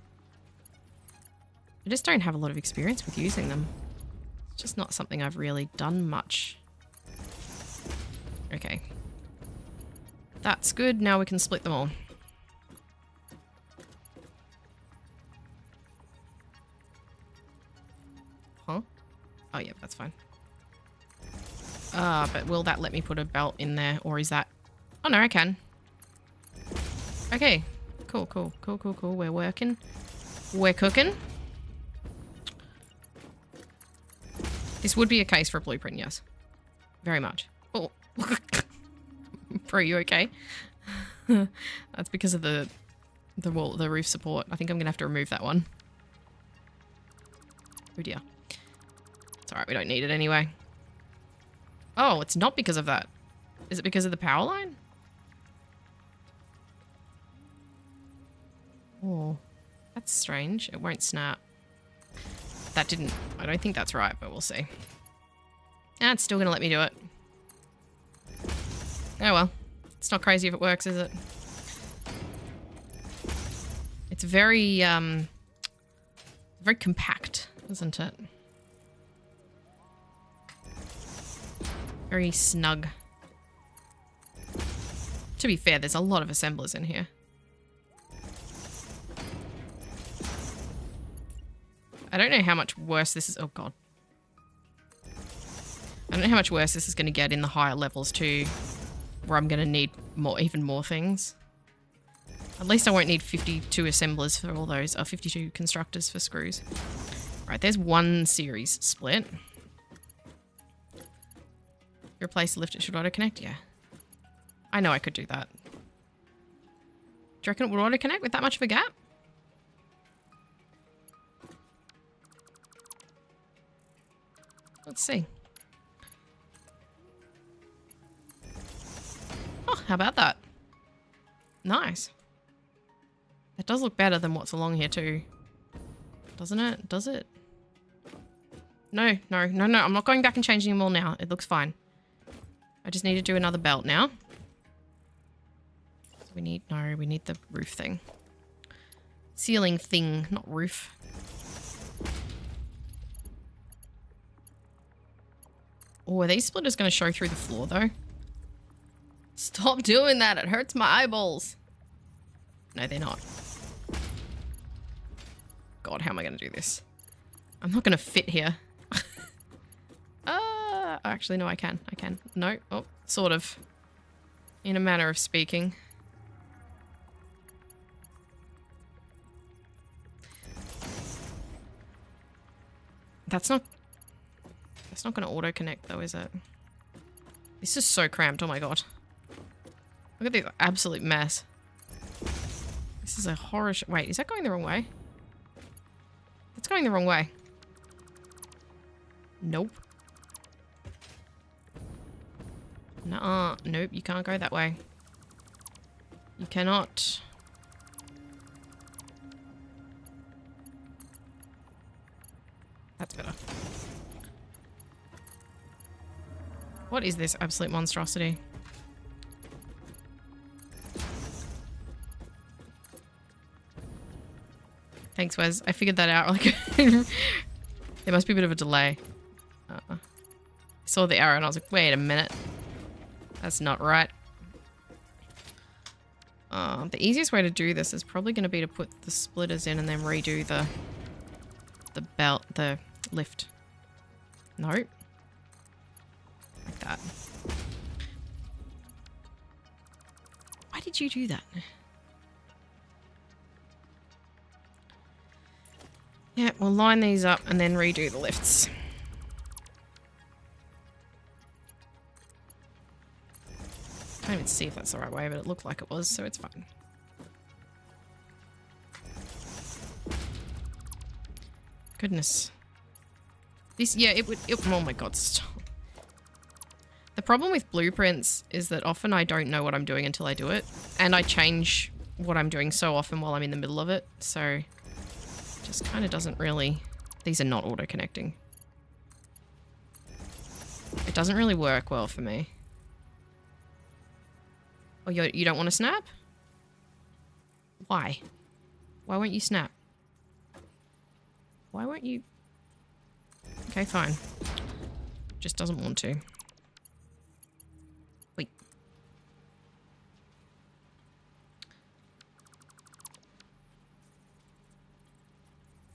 I just don't have a lot of experience with using them. It's just not something I've really done much. Okay. That's good. Now we can split them all. Huh? Oh, yeah, that's fine. But will that let me put a belt in there? Or is that... Oh, no, I can. Okay. Cool. We're working. We're cooking. This would be a case for a blueprint, yes. Very much. Oh. Bro, you okay? That's because of the wall, the roof support. I think I'm going to have to remove that one. Oh, dear. It's alright, we don't need it anyway. Oh, it's not because of that. Is it because of the power line? Oh, that's strange. It won't snap. That didn't... I don't think that's right, but we'll see. Ah, it's still going to let me do it. Oh well. It's not crazy if it works, is it? It's very, very compact, isn't it? Very snug. To be fair, there's a lot of assemblers in here. I don't know how much worse this is. Oh, God. I don't know how much worse this is going to get in the higher levels, too. Where I'm going to need even more things. At least I won't need 52 assemblers for all those. 52 constructors for screws. Right, there's one series split. Replace the lift, it should auto-connect? Yeah. I know I could do that. Do you reckon it would auto-connect with that much of a gap? Let's see. Oh, how about that? Nice. That does look better than what's along here too. Doesn't it? Does it? No. I'm not going back and changing them all now. It looks fine. I just need to do another belt now. We need the roof thing. Ceiling thing, not roof. Oh, are these splitters going to show through the floor though? Stop doing that. It hurts my eyeballs. No, they're not. God, how am I going to do this? I'm not going to fit here. Actually, no, I can. No. Oh, sort of. In a manner of speaking. That's not going to auto-connect though, is it? This is so cramped. Oh my God. Look at this absolute mess. This is a horror wait, is that going the wrong way? It's going the wrong way. Nope. Nuh-uh. Nope, you can't go that way. You cannot. That's better. What is this absolute monstrosity? Thanks, Wes. I figured that out. Like, there must be a bit of a delay. I saw the arrow and I was like, wait a minute. That's not right. The easiest way to do this is probably going to be to put the splitters in and then redo the belt, the lift. No. Like that. Why did you do that? Yeah, we'll line these up and then redo the lifts. I can't even see if that's the right way, but it looked like it was, so it's fine. Goodness. This, yeah, it would, oh my God, stop. The problem with blueprints is that often I don't know what I'm doing until I do it. And I change what I'm doing so often while I'm in the middle of it, so it just kind of doesn't really, these are not auto-connecting. It doesn't really work well for me. Oh, you don't want to snap? Why? Why won't you snap? Why won't you? Okay, fine. Just doesn't want to. Wait.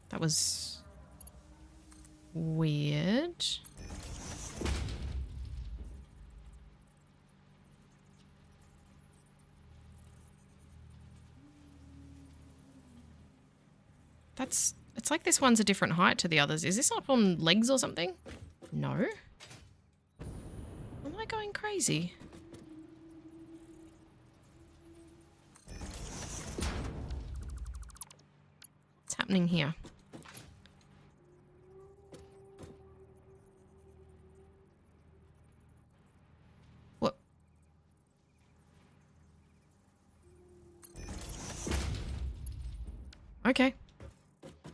That was weird. It's like this one's a different height to the others. Is this up on legs or something? No. Am I going crazy? What's happening here? What? Okay.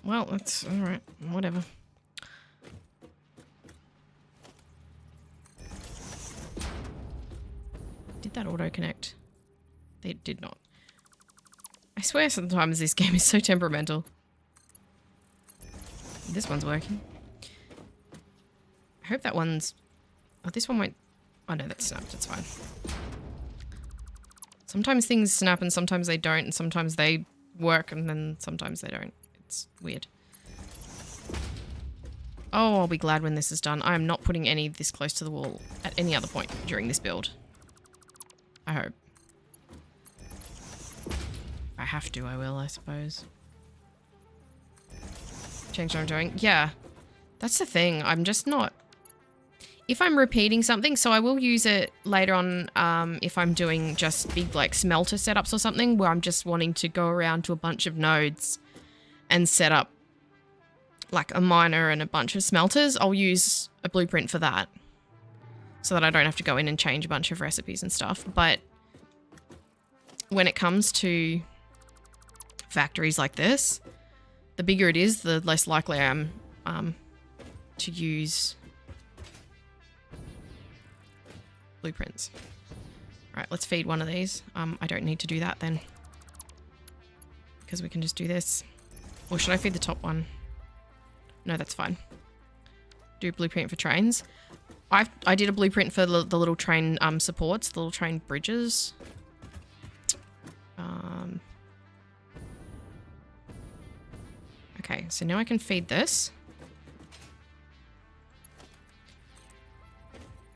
Well, that's alright. Whatever. Did that auto-connect? They did not. I swear sometimes this game is so temperamental. This one's working. I hope that one's... Oh, this one won't... Oh no, that snapped. It's fine. Sometimes things snap and sometimes they don't, and sometimes they work and then sometimes they don't. It's weird. Oh, I'll be glad when this is done. I am not putting any this close to the wall at any other point during this build. I hope. If I have to, I will, I suppose. Change what I'm doing. Yeah, that's the thing. I'm just not... If I'm repeating something, so I will use it later on if I'm doing just big like smelter setups or something where I'm just wanting to go around to a bunch of nodes and set up like a miner and a bunch of smelters. I'll use a blueprint for that so that I don't have to go in and change a bunch of recipes and stuff. But when it comes to factories like this, the bigger it is, the less likely I am to use blueprints. All right, let's feed one of these. I don't need to do that then, because we can just do this. Or should I feed the top one? No, that's fine. Do a blueprint for trains. I did a blueprint for the little train supports, the little train bridges. Okay, so now I can feed this.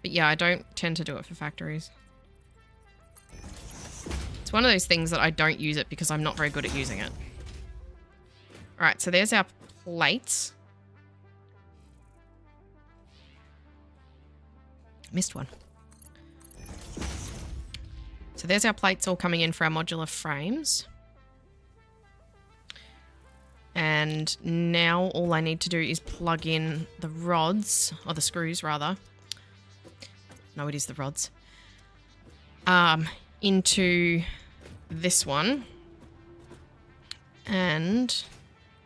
But yeah, I don't tend to do it for factories. It's one of those things that I don't use it because I'm not very good at using it. Alright, so there's our plates. Missed one. So there's our plates all coming in for our modular frames. And now all I need to do is plug in the rods, or the screws rather. No, it is the rods. Into this one. And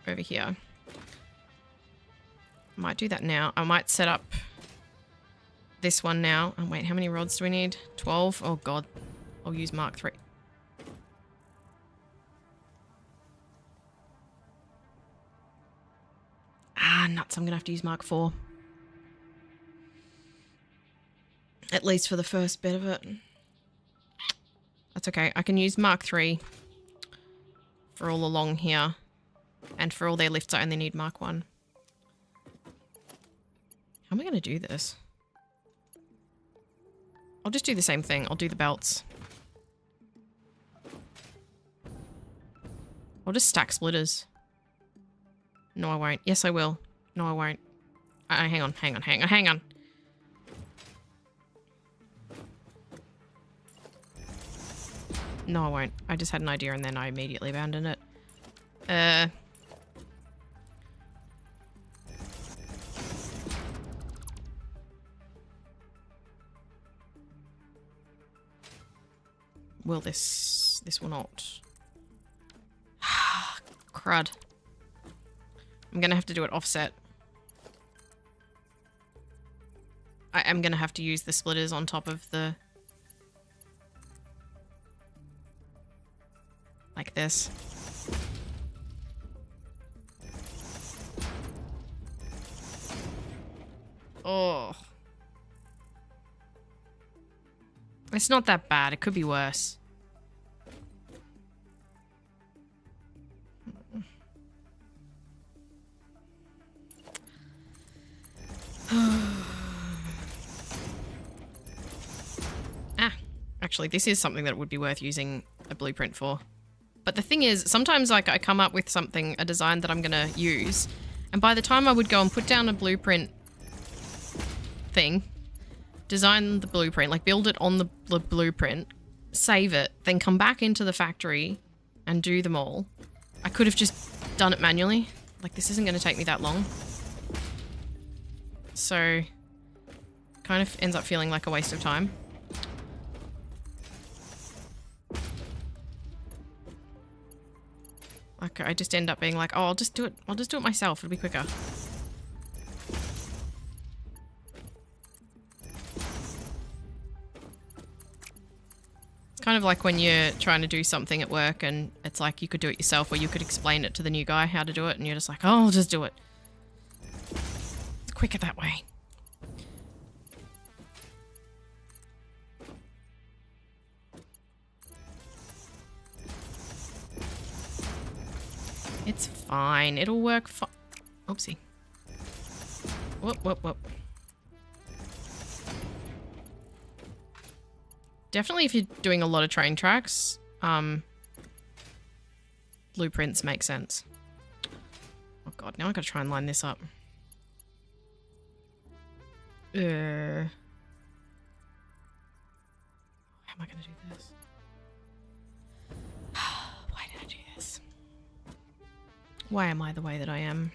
over here. I might do that now. I might set up this one now. Oh wait, how many rods do we need? 12? Oh god. I'll use Mark 3. Ah, nuts. I'm going to have to use Mark 4. At least for the first bit of it. That's okay. I can use Mark 3 for all along here. And for all their lifts, I only need Mark 1. How am I going to do this? I'll just do the same thing. I'll do the belts. I'll just stack splitters. No, I won't. Yes, I will. No, I won't. Hang on. No, I won't. I just had an idea and then I immediately abandoned it. Will this will not. Crud. I'm gonna have to do it offset. I am gonna have to use the splitters on top of the... like this. Oh. It's not that bad. It could be worse. Actually, this is something that would be worth using a blueprint for. But the thing is, sometimes like I come up with something, a design that I'm going to use, and by the time I would go and put down a blueprint thing, design the blueprint, like build it on the blueprint, save it, then come back into the factory and do them all. I could have just done it manually. Like, this isn't going to take me that long. So, kind of ends up feeling like a waste of time. Like, I just end up being like, oh, I'll just do it. I'll just do it myself. It'll be quicker. It's kind of like when you're trying to do something at work and it's like you could do it yourself, or you could explain it to the new guy how to do it, and you're just like, oh, I'll just do it. It's quicker that way. It's fine. It'll work fine. Oopsie. Whoop, whoop, whoop. Definitely if you're doing a lot of train tracks, blueprints make sense. Oh god, now I gotta try and line this up. How am I gonna do this? Why did I do this? Why am I the way that I am?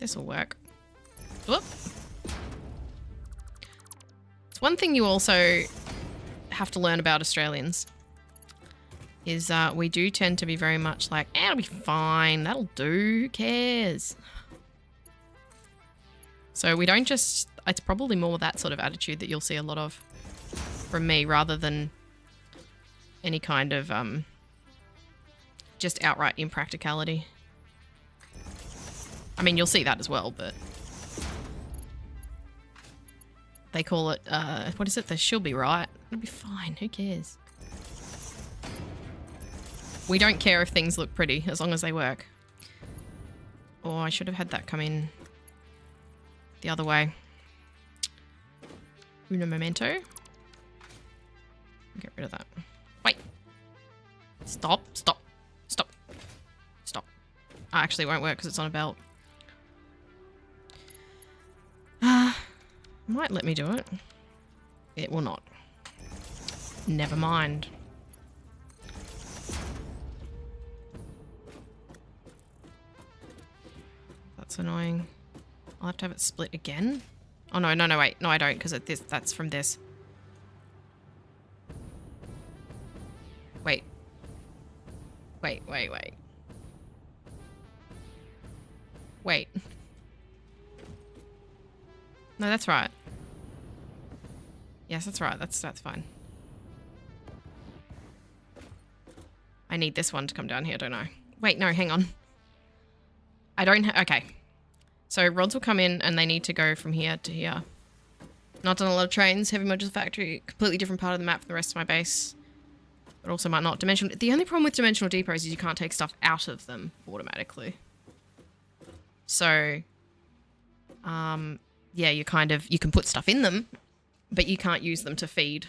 This'll work. Whoop. It's one thing you also have to learn about Australians is we do tend to be very much like, it'll be fine, that'll do, who cares? So we don't just, it's probably more that sort of attitude that you'll see a lot of from me, rather than any kind of just outright impracticality. I mean, you'll see that as well, but they call it, what is it? The she'll be right. It'll be fine. Who cares? We don't care if things look pretty as long as they work. Oh, I should have had that come in the other way. Uno momento. Get rid of that. Wait. Stop. Stop. Stop. Stop. Actually, it won't work because it's on a belt. Might let me do it. It will not. Never mind. That's annoying. I'll have to have it split again. Oh no, no, no, wait. No, I don't, because that's from this. Wait. Wait, wait, wait. Wait. No, that's right. Yes, that's right. That's fine. I need this one to come down here, don't I? Wait, no, hang on. I don't okay. So rods will come in and they need to go from here to here. Not done a lot of trains. Heavy Modular Factory, completely different part of the map from the rest of my base. But also might not. The only problem with dimensional depots is you can't take stuff out of them automatically. So, yeah, you can put stuff in them, but you can't use them to feed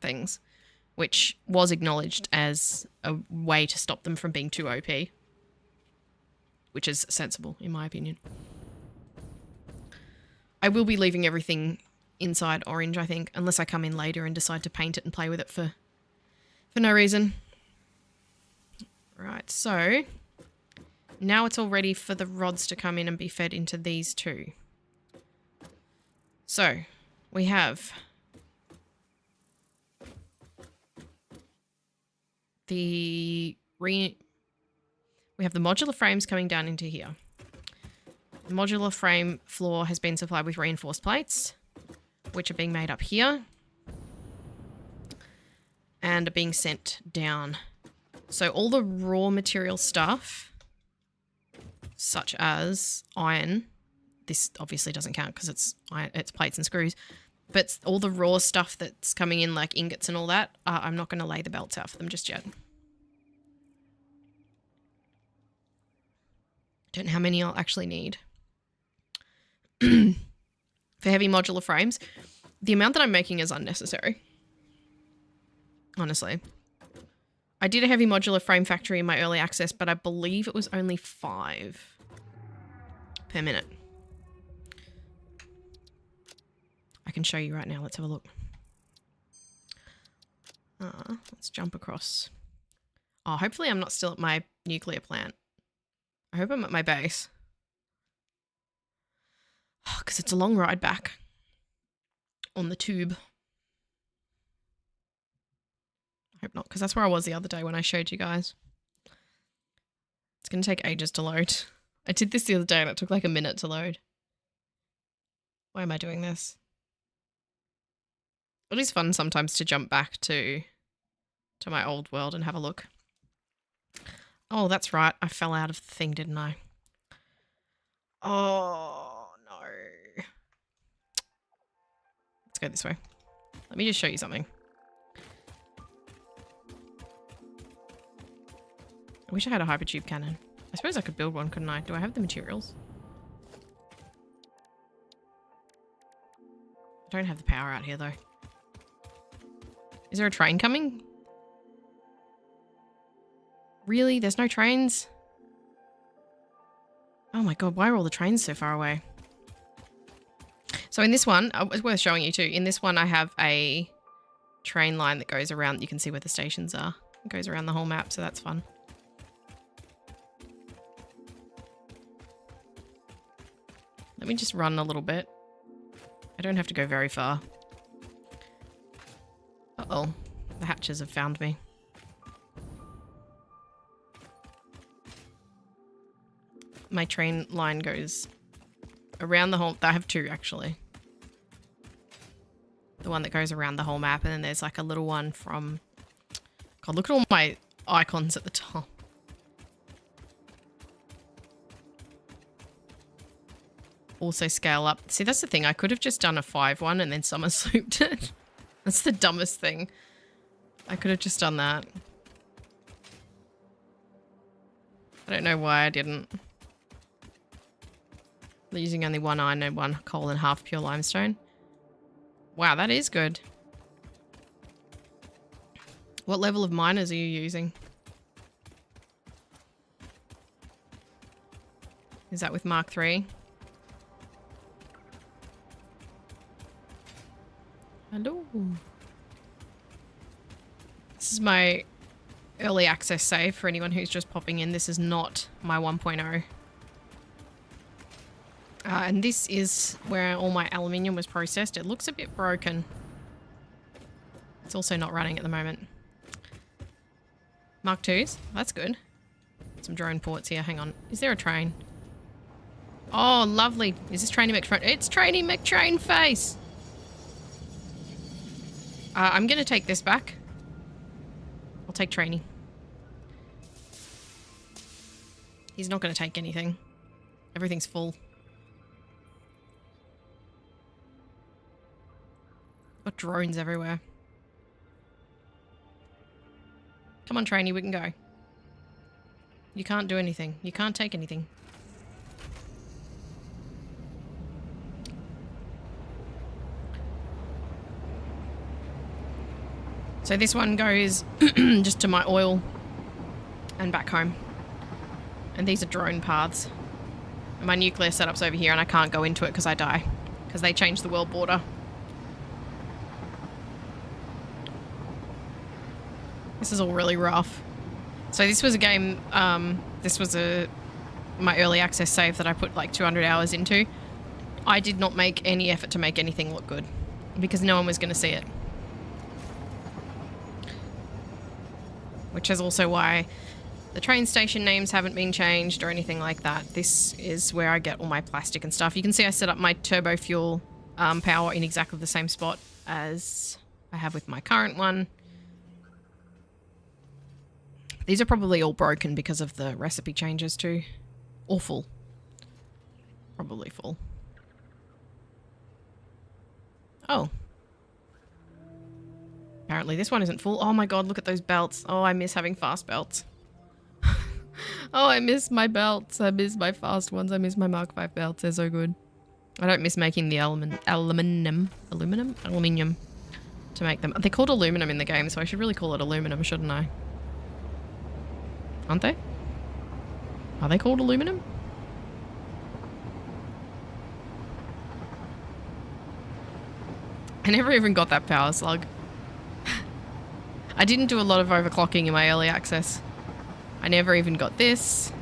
things, which was acknowledged as a way to stop them from being too OP, which is sensible in my opinion. I will be leaving everything inside orange, I think, unless I come in later and decide to paint it and play with it for no reason. Right, so now it's all ready for the rods to come in and be fed into these two. So we have the modular frames coming down into here. The modular frame floor has been supplied with reinforced plates, which are being made up here and are being sent down. So all the raw material stuff, such as iron, this obviously doesn't count because it's plates and screws, but all the raw stuff that's coming in, like ingots and all that, I'm not going to lay the belts out for them just yet. Don't know how many I'll actually need. For heavy modular frames, The amount that I'm making is unnecessary. Honestly. I did a heavy modular frame factory in my early access, but I believe it was only 5 per minute. I can show you right now. Let's have a look. Let's jump across. Oh, hopefully I'm not still at my nuclear plant. I hope I'm at my base. Because it's a long ride back on the tube. I hope not, because that's where I was the other day when I showed you guys. It's going to take ages to load. I did this the other day and it took like a minute to load. Why am I doing this? It is fun sometimes to jump back to my old world and have a look. Oh, that's right. I fell out of the thing, didn't I? Oh, no. Let's go this way. Let me just show you something. I wish I had a hypertube cannon. I suppose I could build one, couldn't I? Do I have the materials? I don't have the power out here, though. Is there a train coming? Really? There's no trains? Oh my god, why are all the trains so far away? So in this one, it's worth showing you too. In this one, I have a train line that goes around. You can see where the stations are. It goes around the whole map, so that's fun. Let me just run a little bit. I don't have to go very far. Uh-oh. The hatches have found me. My train line goes around the whole... I have 2, actually. The one that goes around the whole map, and then there's like a little one from... God, look at all my icons at the top. Also scale up. See, that's the thing. I could have just done a 5 one and then summer souped it. That's the dumbest thing. I could have just done that. I don't know why I didn't. They're using only 1 iron and 1 coal and half pure limestone. Wow, that is good. What level of miners are you using? Is that with Mark 3? Hello. This is my early access save for anyone who's just popping in. This is not my 1.0. And this is where all my aluminium was processed. It looks a bit broken. It's also not running at the moment. Mark 2s. That's good. Some drone ports here. Hang on. Is there a train? Oh, lovely. Is this Trainy McTrain? It's Trainy McTrain face! I'm going to take this back. I'll take Trainy. He's not going to take anything. Everything's full. Got drones everywhere. Come on, Trainy, we can go. You can't do anything. You can't take anything. So this one goes just to my oil and back home. And these are drone paths. And my nuclear setup's over here and I can't go into it because I die. Because they changed the world border. This is all really rough. So this was a game, this was my early access save that I put like 200 hours into. I did not make any effort to make anything look good. Because no one was going to see it. Which is also why the train station names haven't been changed or anything like that. This is where I get all my plastic and stuff. You can see I set up my turbo fuel power in exactly the same spot as I have with my current one. These are probably all broken because of the recipe changes too. Or full. Probably full. Oh. Apparently this one isn't full. Oh my god, look at those belts. Oh, I miss having fast belts. Oh, I miss my belts. I miss my fast ones. I miss my Mark 5 belts. They're so good. I don't miss making the aluminium to make them. They're called aluminum in the game, so I should really call it aluminum, shouldn't I? Aren't they? Are they called aluminum? I never even got that power slug. I didn't do a lot of overclocking in my early access. I never even got this.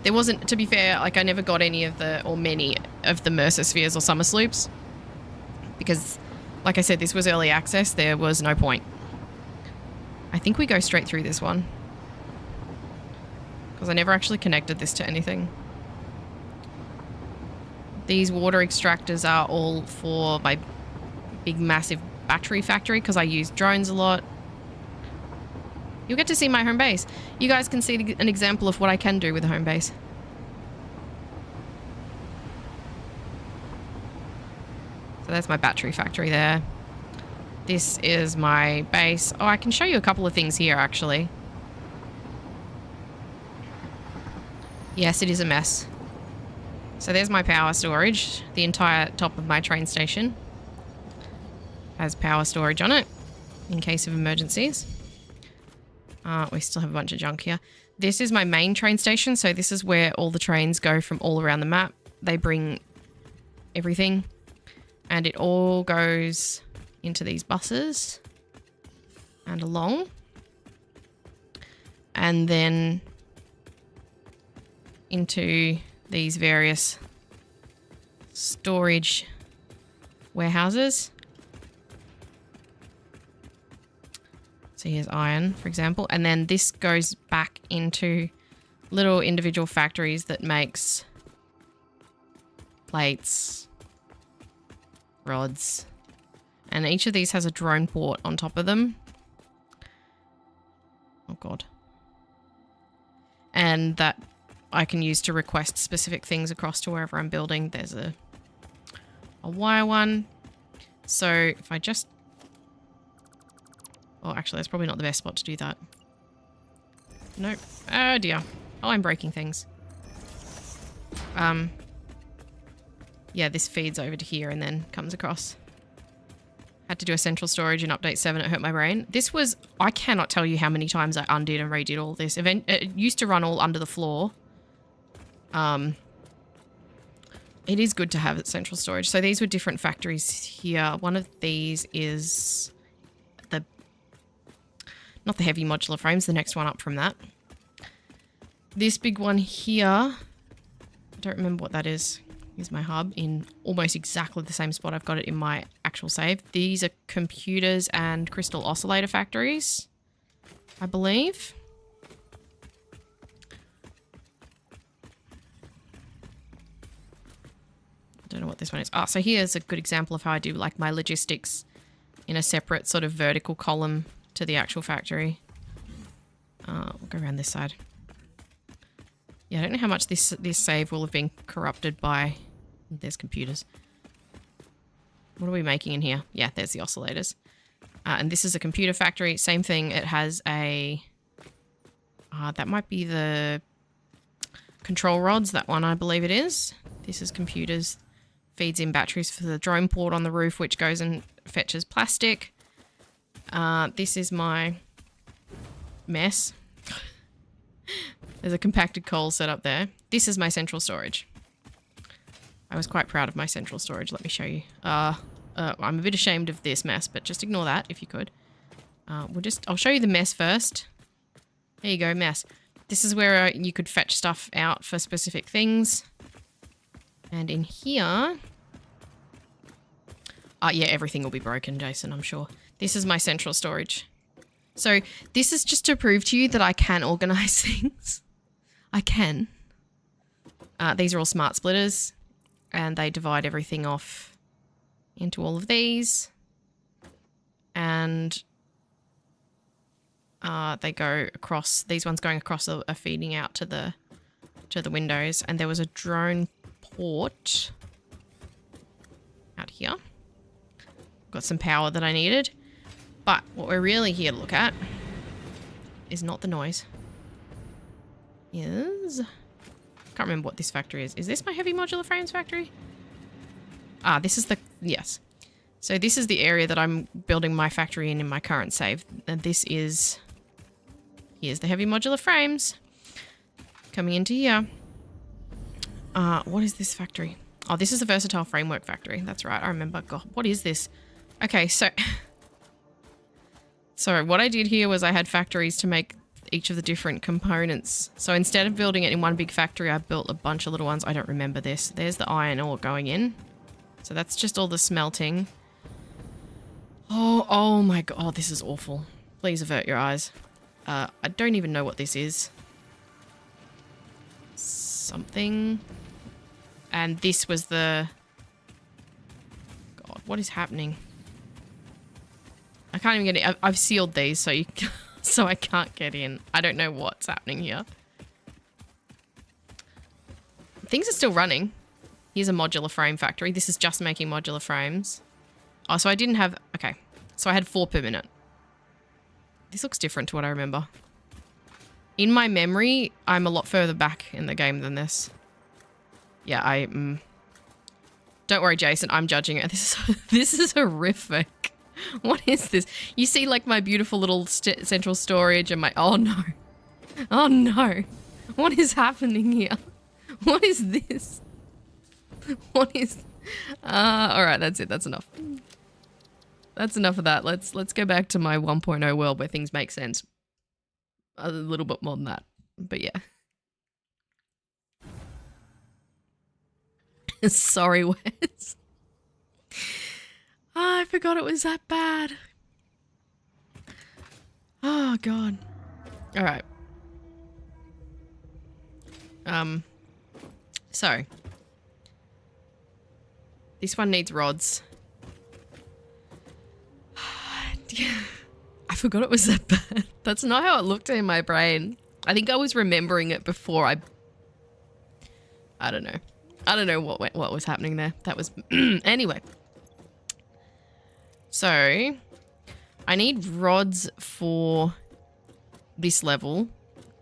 There wasn't, to be fair, like I never got any of the, or many of the Mercer spheres or summer sloops. Because, like I said, this was early access. There was no point. I think we go straight through this one. Because I never actually connected this to anything. These water extractors are all for my big massive battery factory because I use drones a lot. You'll get to see my home base. You guys can see an example of what I can do with a home base. So that's my battery factory there. This is my base. Oh, I can show you a couple of things here, actually. Yes, it is a mess. So there's my power storage. The entire top of my train station has power storage on it in case of emergencies. We still have a bunch of junk here. This is my main train station. So this is where all the trains go from all around the map. They bring everything and it all goes into these buses and along. And then into these various storage warehouses. So here's iron, for example. And then this goes back into little individual factories that makes plates, rods. And each of these has a drone port on top of them. Oh, God. And that I can use to request specific things across to wherever I'm building. There's a wire one. So if I just... Oh, actually, that's probably not the best spot to do that. Nope. Oh, dear. Oh, I'm breaking things. Yeah, this feeds over to here and then comes across. Had to do a central storage in update 7. It hurt my brain. This was... I cannot tell you how many times I undid and redid all this. It used to run all under the floor. It is good to have central storage. So these were different factories here. One of these is the... Not the heavy modular frames. The next one up from that. This big one here... I don't remember what that is. Here's my hub in almost exactly the same spot I've got it in my actual save. These are computers and crystal oscillator factories, I believe. I don't know what this one is. Oh, so here's a good example of how I do like my logistics in a separate sort of vertical column to the actual factory. We'll go around this side. Yeah, I don't know how much this save will have been corrupted by... There's computers. What are we making in here? Yeah, there's the oscillators. And this is a computer factory. Same thing. It has a... that might be the control rods. That one, I believe it is. This is computers. Feeds in batteries for the drone port on the roof, which goes and fetches plastic. This is my mess. There's a compacted coal set up there. This is my central storage. I was quite proud of my central storage. Let me show you. I'm a bit ashamed of this mess, but just ignore that if you could. I'll show you the mess first. There you go, mess. This is where you could fetch stuff out for specific things. And in here... yeah, everything will be broken, Jason, I'm sure. This is my central storage. So this is just to prove to you that I can organize things. I can. These are all smart splitters and they divide everything off into all of these. And they go across, these ones going across are feeding out to the windows. And there was a drone port out here. Got some power that I needed. But what we're really here to look at is not the noise. Is Can't remember what this factory is. Is this my Heavy Modular Frames factory? Ah, this is the... Yes. So this is the area that I'm building my factory in my current save. And this is... Here's the Heavy Modular Frames. Coming into here. What is this factory? Oh, this is a Versatile Framework factory. That's right, I remember. God, what is this? Okay, so... So what I did here was I had factories to make each of the different components. So instead of building it in one big factory, I built a bunch of little ones. I don't remember this. There's the iron ore going in. So that's just all the smelting. Oh my god. Oh, this is awful. Please avert your eyes. I don't even know what this is. Something. And this was the... God, what is happening? I can't even get it. I've sealed these so you... so I can't get in. I don't know what's happening here. Things are still running. Here's a modular frame factory. This is just making modular frames. Oh, so I didn't have... Okay. So I had 4 per minute. This looks different to what I remember. In my memory, I'm a lot further back in the game than this. Yeah, don't worry, Jason. I'm judging it. This is horrific. What is this? You see, like, my beautiful little central storage and my... Oh, no. Oh, no. What is happening here? What is this? What is... Alright, that's it. That's enough. That's enough of that. Let's go back to my 1.0 world where things make sense. A little bit more than that. But, yeah. Sorry, Wes. Oh, I forgot it was that bad. Oh, God. All right. So. This one needs rods. I forgot it was that bad. That's not how it looked in my brain. I think I was remembering it before I don't know. I don't know what was happening there. That was... Anyway. So, I need rods for this level.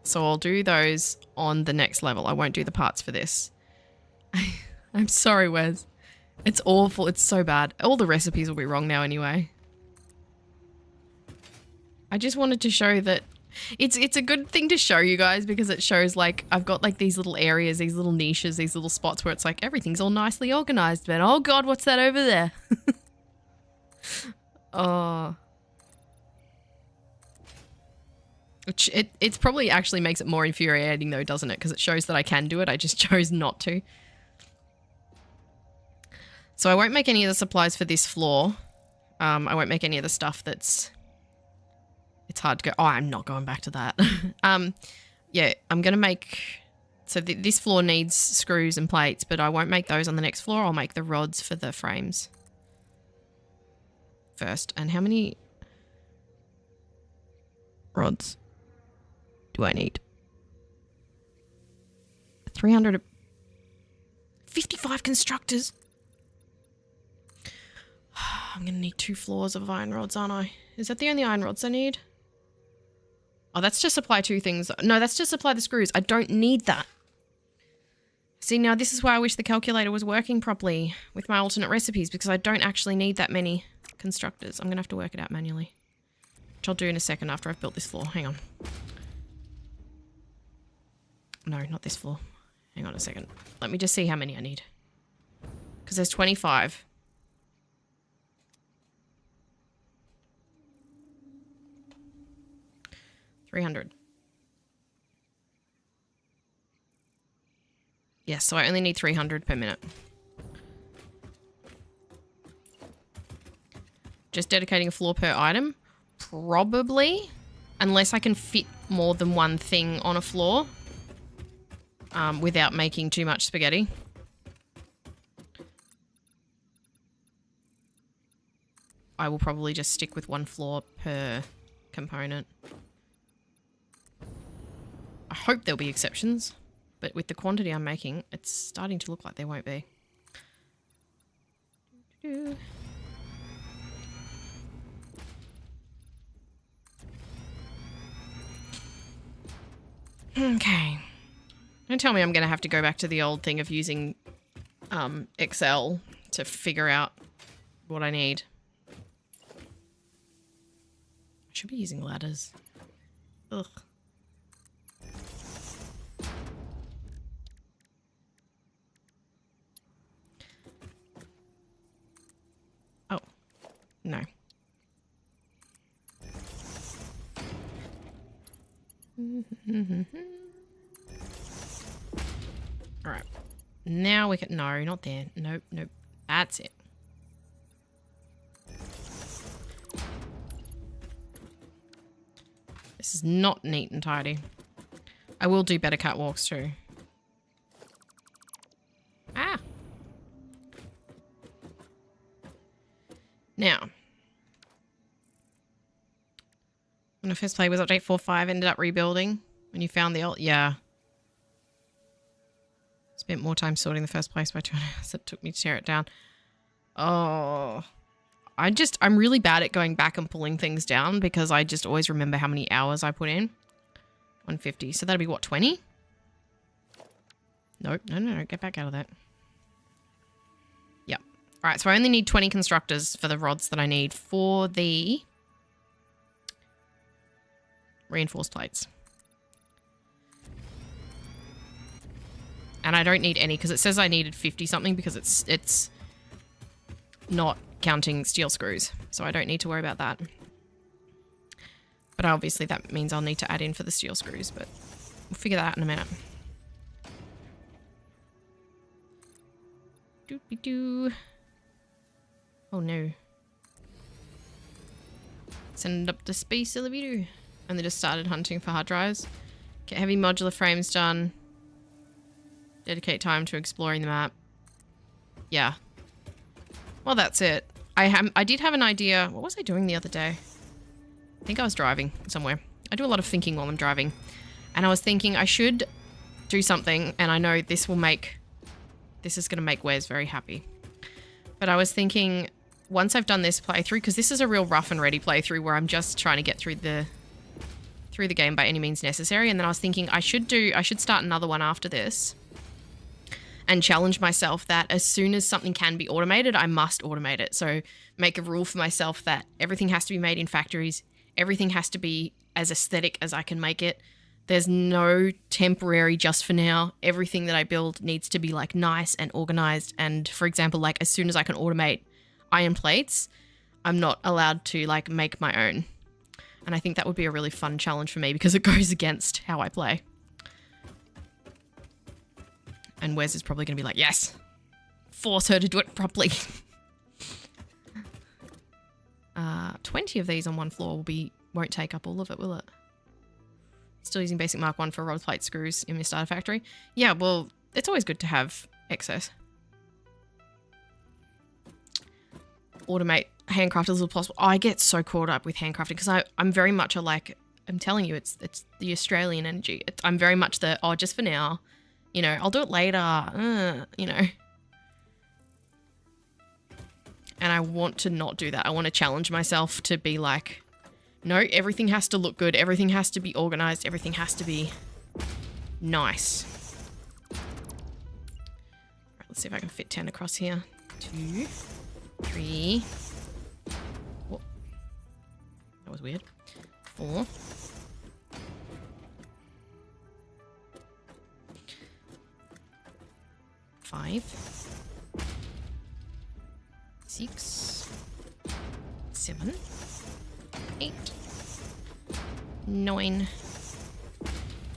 So I'll do those on the next level. I won't do the parts for this. I'm sorry, Wes. It's awful. It's so bad. All the recipes will be wrong now anyway. I just wanted to show that it's a good thing to show you guys because it shows, like, I've got, like, these little areas, these little niches, these little spots where it's like everything's all nicely organized. But oh god, what's that over there? Oh. Which it's probably actually makes it more infuriating though, doesn't it? Because it shows that I can do it. I just chose not to. So I won't make any of the supplies for this floor. I won't make any of the stuff that's... It's hard to go... Oh, I'm not going back to that. Yeah, I'm going to make... So this floor needs screws and plates, but I won't make those on the next floor. I'll make the rods for the frames first. And how many rods do I need? 355 constructors. I'm going to need 2 floors of iron rods, aren't I? Is that the only iron rods I need? Oh, that's to supply 2 things. No, that's to supply the screws. I don't need that. See, now this is why I wish the calculator was working properly with my alternate recipes, because I don't actually need that many constructors. I'm going to have to work it out manually, which I'll do in a second after I've built this floor. Hang on. No, not this floor. Hang on a second. Let me just see how many I need. Because there's 25. $300. Yes, so I only need 300 per minute. Just dedicating a floor per item? Probably. Unless I can fit more than one thing on a floor. Without making too much spaghetti. I will probably just stick with 1 floor per component. I hope there'll be exceptions, but with the quantity I'm making, it's starting to look like there won't be. Okay. Don't tell me I'm going to have to go back to the old thing of using Excel to figure out what I need. I should be using ladders. Ugh. Oh, no. All right. Now we can... No, not there. Nope, nope. That's it. This is not neat and tidy. I will do better catwalks too. Ah! Now. When I first played was update 4.5, ended up rebuilding. When you found the old... Yeah. Spent more time sorting the first place by 2 hours. It took me to tear it down. Oh... I'm really bad at going back and pulling things down because I just always remember how many hours I put in. 150. So that'll be what, 20? Nope. No. Get back out of that. Yep. All right. So I only need 20 constructors for the rods that I need for the reinforced plates. And I don't need any because it says I needed 50 something because it's not counting steel screws, so I don't need to worry about that. But obviously that means I'll need to add in for the steel screws, but we'll figure that out in a minute. Doopy-doo. Oh no. Send it up to space, elevator. And they just started hunting for hard drives. Get heavy modular frames done. Dedicate time to exploring the map. Yeah. Well, that's it. I did have an idea. What was I doing the other day? I think I was driving somewhere. I do a lot of thinking while I'm driving. And I was thinking I should do something, and I know this is going to make Wes very happy. But I was thinking, once I've done this playthrough, because this is a real rough and ready playthrough where I'm just trying to get through the game by any means necessary, and then I was thinking I should start another one after this. And challenge myself that as soon as something can be automated, I must automate it. So make a rule for myself that everything has to be made in factories. Everything has to be as aesthetic as I can make it. There's no temporary just for now. Everything that I build needs to be like nice and organized. And for example, like as soon as I can automate iron plates, I'm not allowed to like make my own. And I think that would be a really fun challenge for me because it goes against how I play. And Wes is probably going to be like, yes, force her to do it properly. 20 of these on one floor won't take up all of it, will it? Still using basic Mark 1 for rod plate screws in my starter factory. Yeah, well, it's always good to have excess. Automate handcraft as little as possible. Oh, I get so caught up with handcrafting because I'm very much I'm telling you, it's the Australian energy. I'm very much just for now. You know, I'll do it later, you know. And I want to not do that. I want to challenge myself to be like, no, everything has to look good. Everything has to be organized. Everything has to be nice. All right, let's see if I can fit 10 across here. 2, 3. Whoa. That was weird. 4. 5, 6, 7, 8, 9,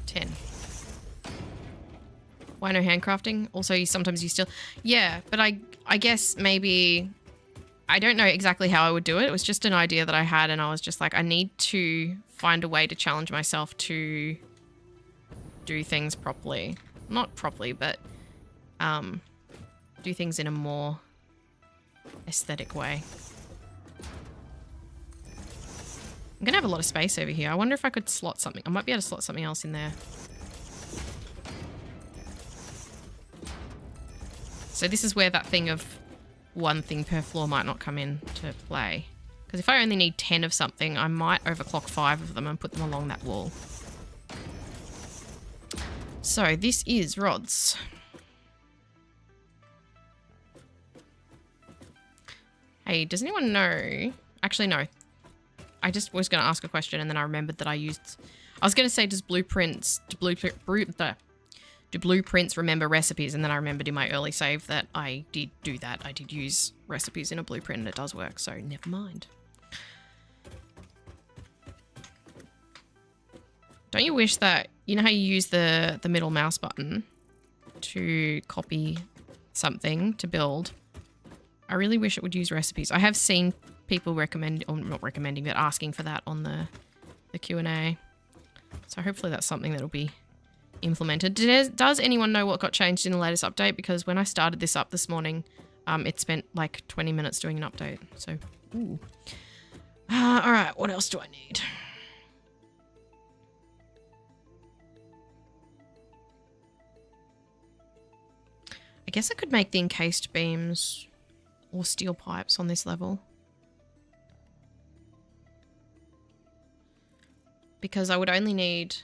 10. Why no handcrafting? Also, sometimes you still... Yeah, but I guess maybe... I don't know exactly how I would do it. It was just an idea that I had, and I was just like, I need to find a way to challenge myself to do things properly. Not properly, but... do things in a more aesthetic way. I'm gonna have a lot of space over here. I wonder if I could slot something. I might be able to slot something else in there. So this is where that thing of one thing per floor might not come in to play. Because if I only need 10 of something, I might overclock 5 of them and put them along that wall. So this is rods. Hey, does anyone know? Actually, no. I just was going to ask a question and then I remembered that I was going to say, do blueprints remember recipes? And then I remembered in my early save that I did do that. I did use recipes in a blueprint and it does work, so never mind. Don't you wish that, you know how you use the middle mouse button to copy something to build? I really wish it would use recipes. I have seen people recommend, or not recommending, but asking for that on the Q&A. So hopefully that's something that'll be implemented. Does anyone know what got changed in the latest update? Because when I started this up this morning, it spent like 20 minutes doing an update. So, ooh. All right, what else do I need? I guess I could make the encased beams or steel pipes on this level. Because I would only need...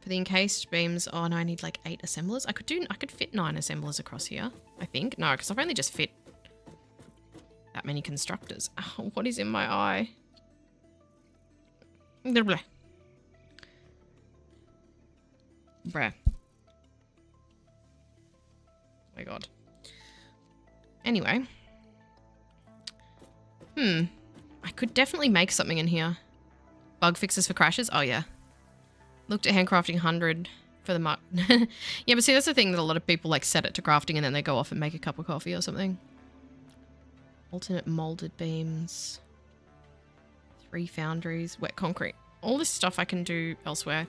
For the encased beams, oh no, I need like 8 assemblers. I could fit 9 assemblers across here, I think. No, because I've only just fit that many constructors. Oh, what is in my eye? Bruh. Bruh. Oh my god. Anyway. I could definitely make something in here. Bug fixes for crashes? Oh yeah. Looked at handcrafting 100 for the mark. Yeah, but see, that's the thing that a lot of people like set it to crafting and then they go off and make a cup of coffee or something. Alternate molded beams. 3 foundries. Wet concrete. All this stuff I can do elsewhere.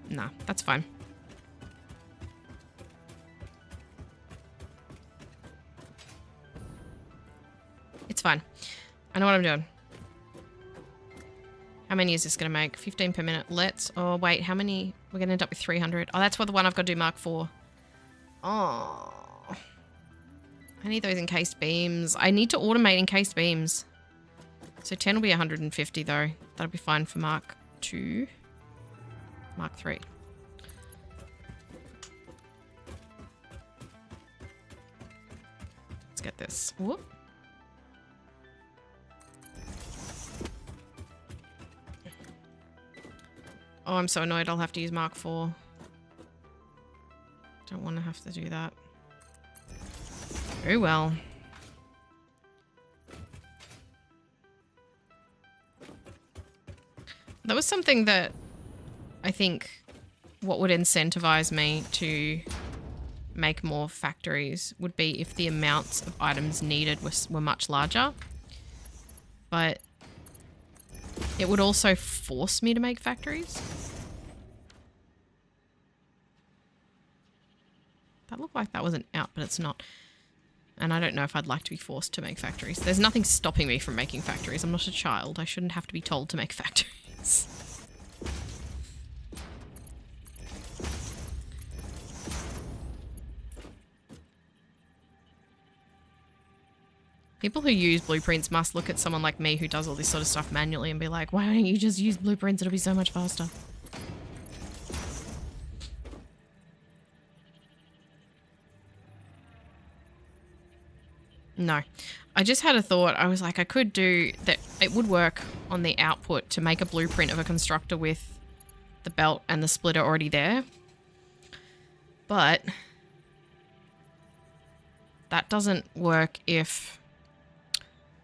Nah, that's fine. It's fine. I know what I'm doing. How many is this going to make? 15 per minute. Let's... Oh, wait. How many? We're going to end up with 300. Oh, that's what the one I've got to do Mark 4. Oh. I need those encased beams. I need to automate encased beams. So 10 will be 150 though. That'll be fine for Mark 2. Mark 3. Let's get this. Whoop. Oh, I'm so annoyed I'll have to use Mark 4. Don't want to have to do that. Very well. That was something that I think what would incentivize me to make more factories would be if the amounts of items needed were much larger. But it would also force me to make factories. That looked like that wasn't out, but it's not. And I don't know if I'd like to be forced to make factories. There's nothing stopping me from making factories. I'm not a child. I shouldn't have to be told to make factories. People who use blueprints must look at someone like me who does all this sort of stuff manually and be like, why don't you just use blueprints? It'll be so much faster. No. I just had a thought. I was like, I could do that. It would work on the output to make a blueprint of a constructor with the belt and the splitter already there. But that doesn't work if...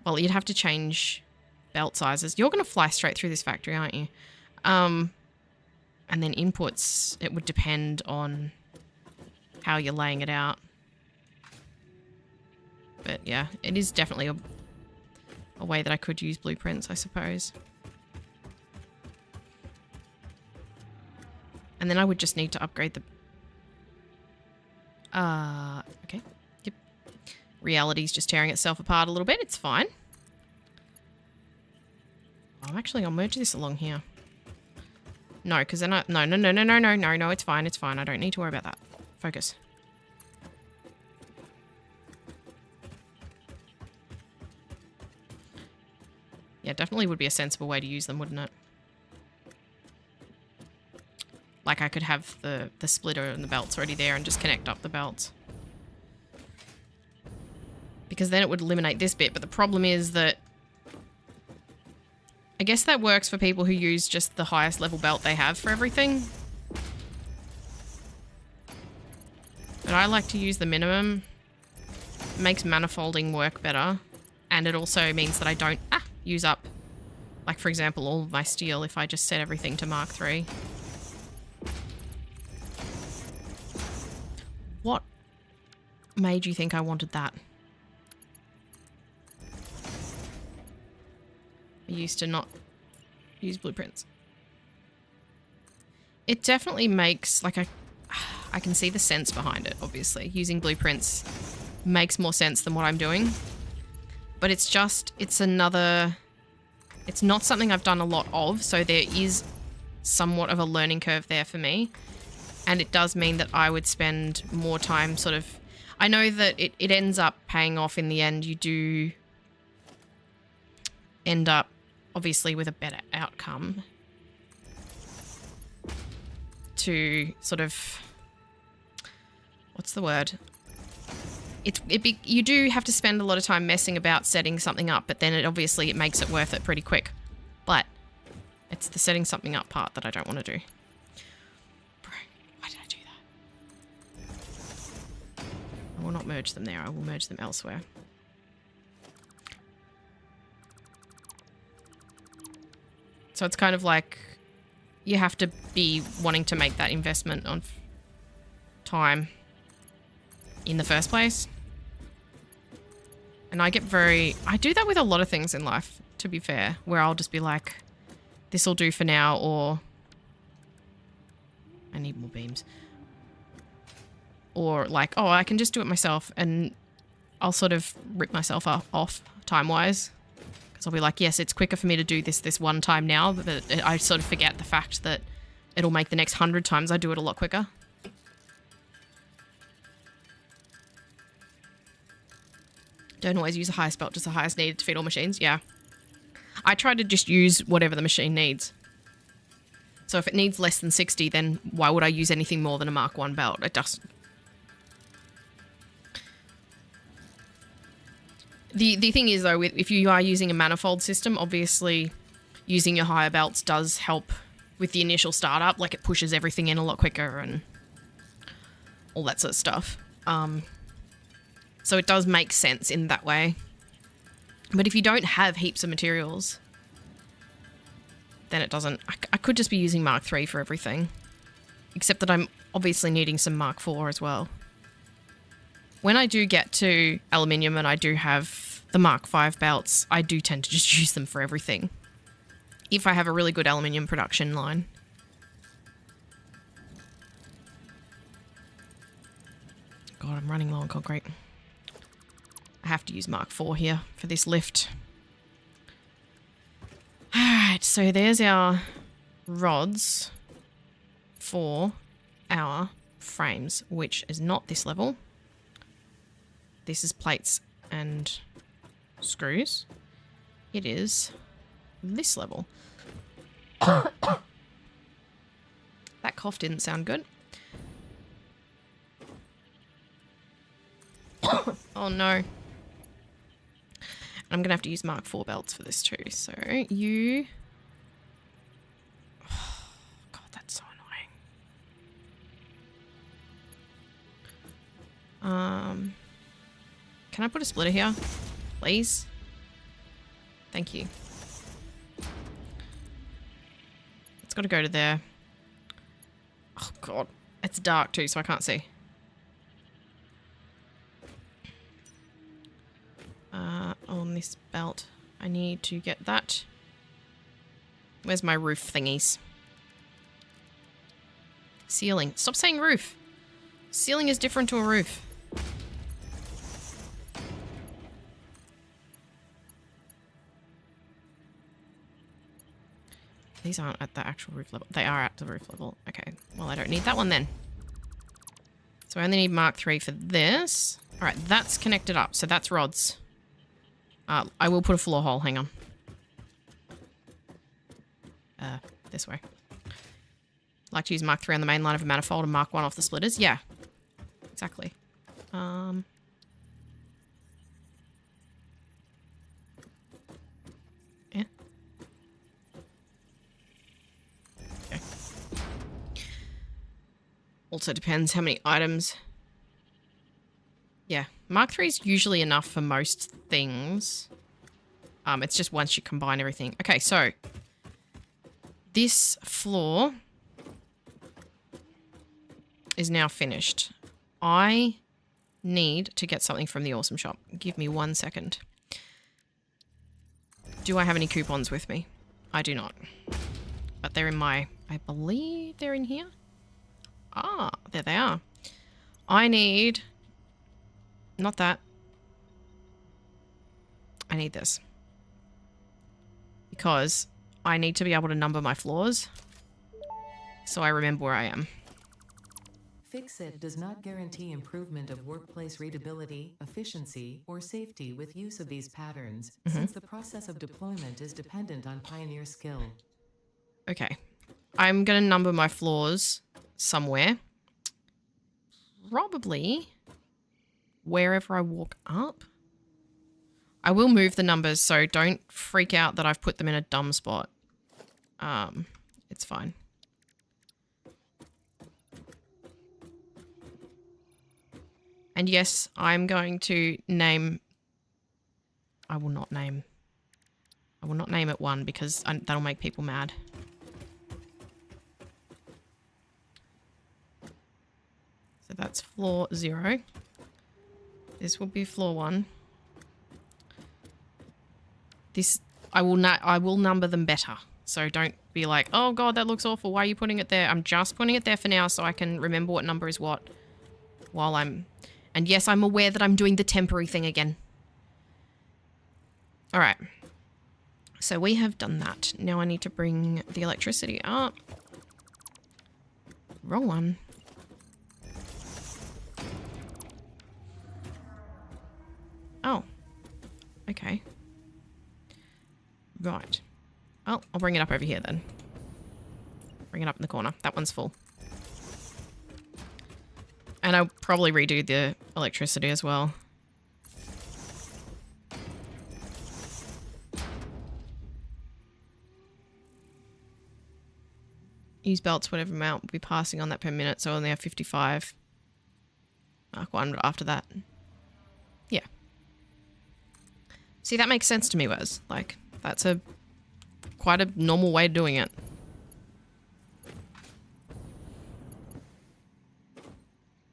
Well, you'd have to change belt sizes. You're going to fly straight through this factory, aren't you? And then inputs, it would depend on how you're laying it out. But yeah, it is definitely a way that I could use blueprints, I suppose. And then I would just need to upgrade the... okay. Yep. Reality's just tearing itself apart a little bit. It's fine. I'll merge this along here. No, because then no, it's fine, it's fine. I don't need to worry about that. Focus. Yeah, definitely would be a sensible way to use them, wouldn't it? Like I could have the splitter and the belts already there and just connect up the belts. Because then it would eliminate this bit, but the problem is that I guess that works for people who use just the highest level belt they have for everything. But I like to use the minimum. It makes manifolding work better. And it also means that I don't use up, like for example, all of my steel if I just set everything to Mark III. What made you think I wanted that? I used to not use blueprints. It definitely makes, like, I can see the sense behind it, obviously. Using blueprints makes more sense than what I'm doing. But it's just, it's not something I've done a lot of, so there is somewhat of a learning curve there for me. And it does mean that I would spend more time sort of... I know that it ends up paying off in the end. You do end up, obviously, with a better outcome to sort of... What's the word? You do have to spend a lot of time messing about setting something up, but then it makes it worth it pretty quick. But it's the setting something up part that I don't want to do. Bro, why did I do that? I will not merge them there. I will merge them elsewhere. So it's kind of like you have to be wanting to make that investment on time in the first place. And I do that with a lot of things in life, to be fair, where I'll just be like, this will do for now, or I need more beams. Or like, oh, I can just do it myself, and I'll sort of rip myself off time-wise. Because I'll be like, yes, it's quicker for me to do this one time now, but I sort of forget the fact that it'll make the next 100 times I do it a lot quicker. Don't always use the highest belt, just the highest needed to feed all machines. Yeah. I try to just use whatever the machine needs. So if it needs less than 60, then why would I use anything more than a Mark 1 belt? It doesn't. The thing is, though, if you are using a manifold system, obviously using your higher belts does help with the initial startup. Like, it pushes everything in a lot quicker and all that sort of stuff. So it does make sense in that way. But if you don't have heaps of materials, then it doesn't... I could just be using Mark III for everything. Except that I'm obviously needing some Mark IV as well. When I do get to aluminium and I do have the Mark V belts, I do tend to just use them for everything. If I have a really good aluminium production line. God, I'm running low on concrete. I have to use Mark IV here for this lift. Alright, so there's our rods for our frames, which is not this level. This is plates and screws. It is this level. That cough didn't sound good. Oh no. I'm going to have to use Mark IV belts for this too. So you... Oh, God, that's so annoying. Can I put a splitter here? Please? Thank you. It's got to go to there. Oh, God. It's dark too, so I can't see. On this belt, I need to get that. Where's my roof thingies? Ceiling. Stop saying roof. Ceiling is different to a roof. These aren't at the actual roof level. They are at the roof level. Okay. Well, I don't need that one then. So I only need Mark III for this. All right, that's connected up. So that's rods. I will put a floor hole. Hang on. This way. Like to use Mark 3 on the main line of a manifold and Mark 1 off the splitters. Yeah, exactly. Yeah. Okay. Also depends how many items. Yeah, Mark 3 is usually enough for most things. It's just once you combine everything. Okay, so this floor is now finished. I need to get something from the awesome shop. Give me 1 second. Do I have any coupons with me? I do not. But they're in my... I believe they're in here. Ah, there they are. I need... Not that. I need this. Because I need to be able to number my floors so I remember where I am. Fix-It does not guarantee improvement of workplace readability, efficiency, or safety with use of these patterns, since the process of deployment is dependent on pioneer skill. Okay. I'm going to number my floors somewhere. Probably wherever I walk up. I will move the numbers, so don't freak out that I've put them in a dumb spot. It's fine. And yes, I'm going to name... I will not name it 1 because that'll make people mad. So that's floor 0. This will be floor 1. This, I will number them better. So don't be like, oh god, that looks awful. Why are you putting it there? I'm just putting it there for now so I can remember what number is what while I'm... And yes, I'm aware that I'm doing the temporary thing again. All right. So we have done that. Now I need to bring the electricity up. Wrong one. Oh. Okay. Right. Oh, I'll bring it up over here then. Bring it up in the corner. That one's full. And I'll probably redo the electricity as well. Use belts, whatever amount will be passing on that per minute, so I only have 55. Mark 1 after that. Yeah. See, that makes sense to me, Wes. Like, that's quite a normal way of doing it.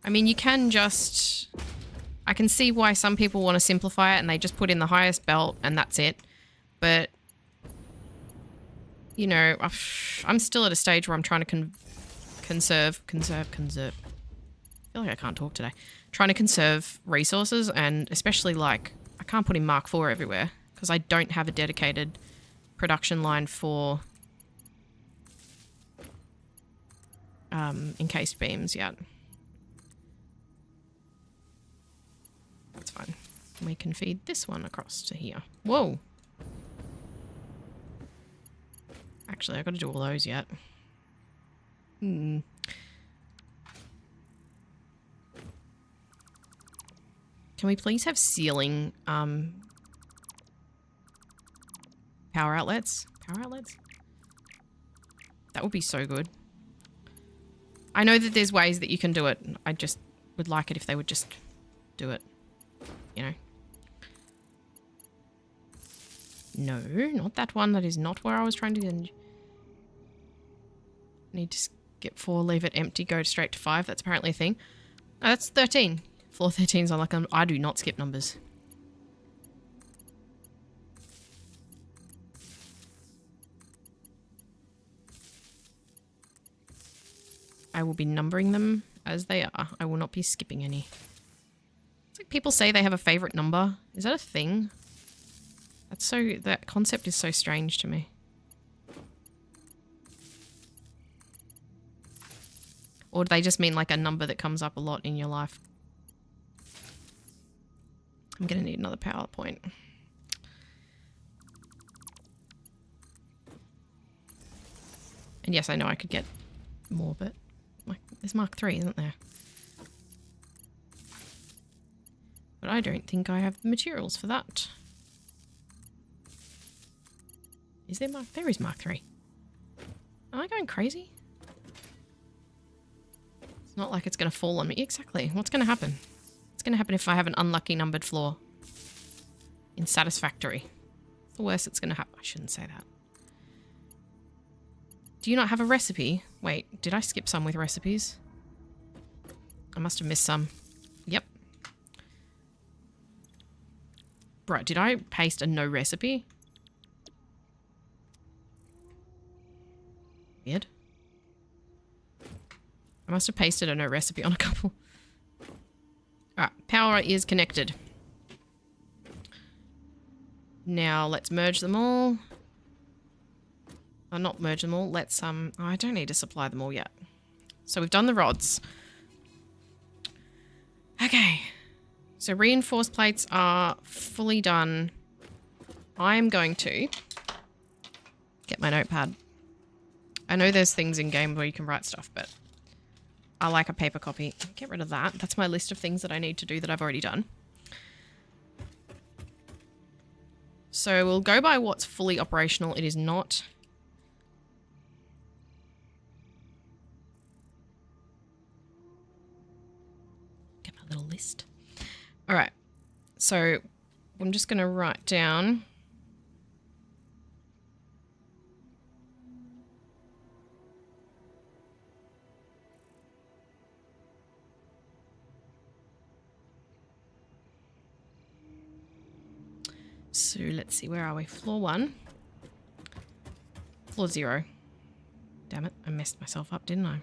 I mean, you can just... I can see why some people want to simplify it and they just put in the highest belt and that's it. But, you know, I'm still at a stage where I'm trying to conserve. I feel like I can't talk today. Trying to conserve resources, and especially, like, I can't put in Mark 4 everywhere because I don't have a dedicated production line for encased beams yet. That's fine. We can feed this one across to here. Whoa. Actually, I've got to do all those yet. Can we please have ceiling power outlets? Power outlets? That would be so good. I know that there's ways that you can do it. I just would like it if they would just do it. You know. No, not that one. That is not where I was trying to end. Need to skip 4, leave it empty, go straight to 5. That's apparently a thing. Oh, that's 13. Floor 13's on like I do not skip numbers. I will be numbering them as they are. I will not be skipping any. It's like people say they have a favorite number. Is that a thing? That concept is so strange to me. Or do they just mean like a number that comes up a lot in your life? I'm gonna need another PowerPoint. And yes, I know I could get more, but there's Mark 3, isn't there? But I don't think I have the materials for that. Is there Mark? There is Mark 3. Am I going crazy? It's not like it's going to fall on me. Exactly. What's going to happen? What's going to happen if I have an unlucky numbered floor? In Satisfactory. It's the worst that's going to happen. I shouldn't say that. Do you not have a recipe? Wait, did I skip some with recipes? I must have missed some. Yep. Right, did I paste a no recipe? Weird. I must have pasted a no recipe on a couple. Alright, power is connected. Now let's merge them all. Not merge them all. Let's oh, I don't need to supply them all yet. So we've done the rods. Okay. So reinforced plates are fully done. I'm going to get my notepad. I know there's things in game where you can write stuff, but I like a paper copy. Get rid of that. That's my list of things that I need to do that I've already done. So we'll go by what's fully operational. It is not. Get my little list. All right. So I'm just going to write down. So let's see, where are we? Floor 1. Floor 0. Damn it, I messed myself up, didn't I?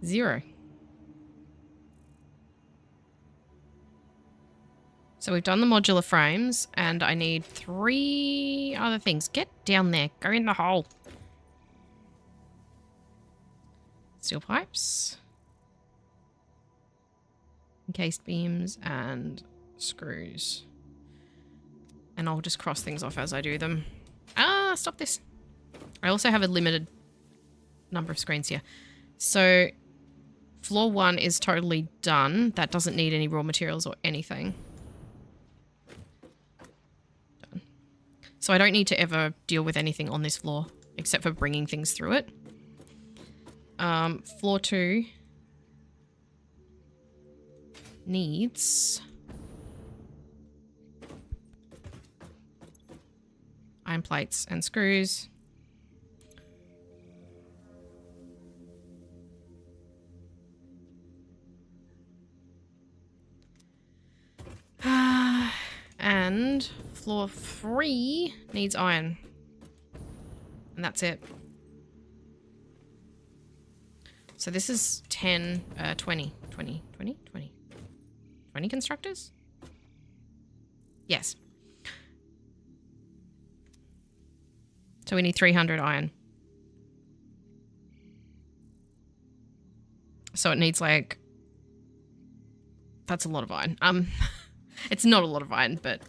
0. So we've done the modular frames, and I need 3 other things. Get down there. Go in the hole. Steel pipes. Encased beams and screws. And I'll just cross things off as I do them. Ah, stop this. I also have a limited number of screens here. So floor 1 is totally done. That doesn't need any raw materials or anything. Done. So I don't need to ever deal with anything on this floor except for bringing things through it. Floor 2 needs iron plates and screws. And floor 3 needs iron. And that's it. So this is 10, 20 constructors? Yes. So we need 300 iron. So it needs like... That's a lot of iron. It's not a lot of iron, but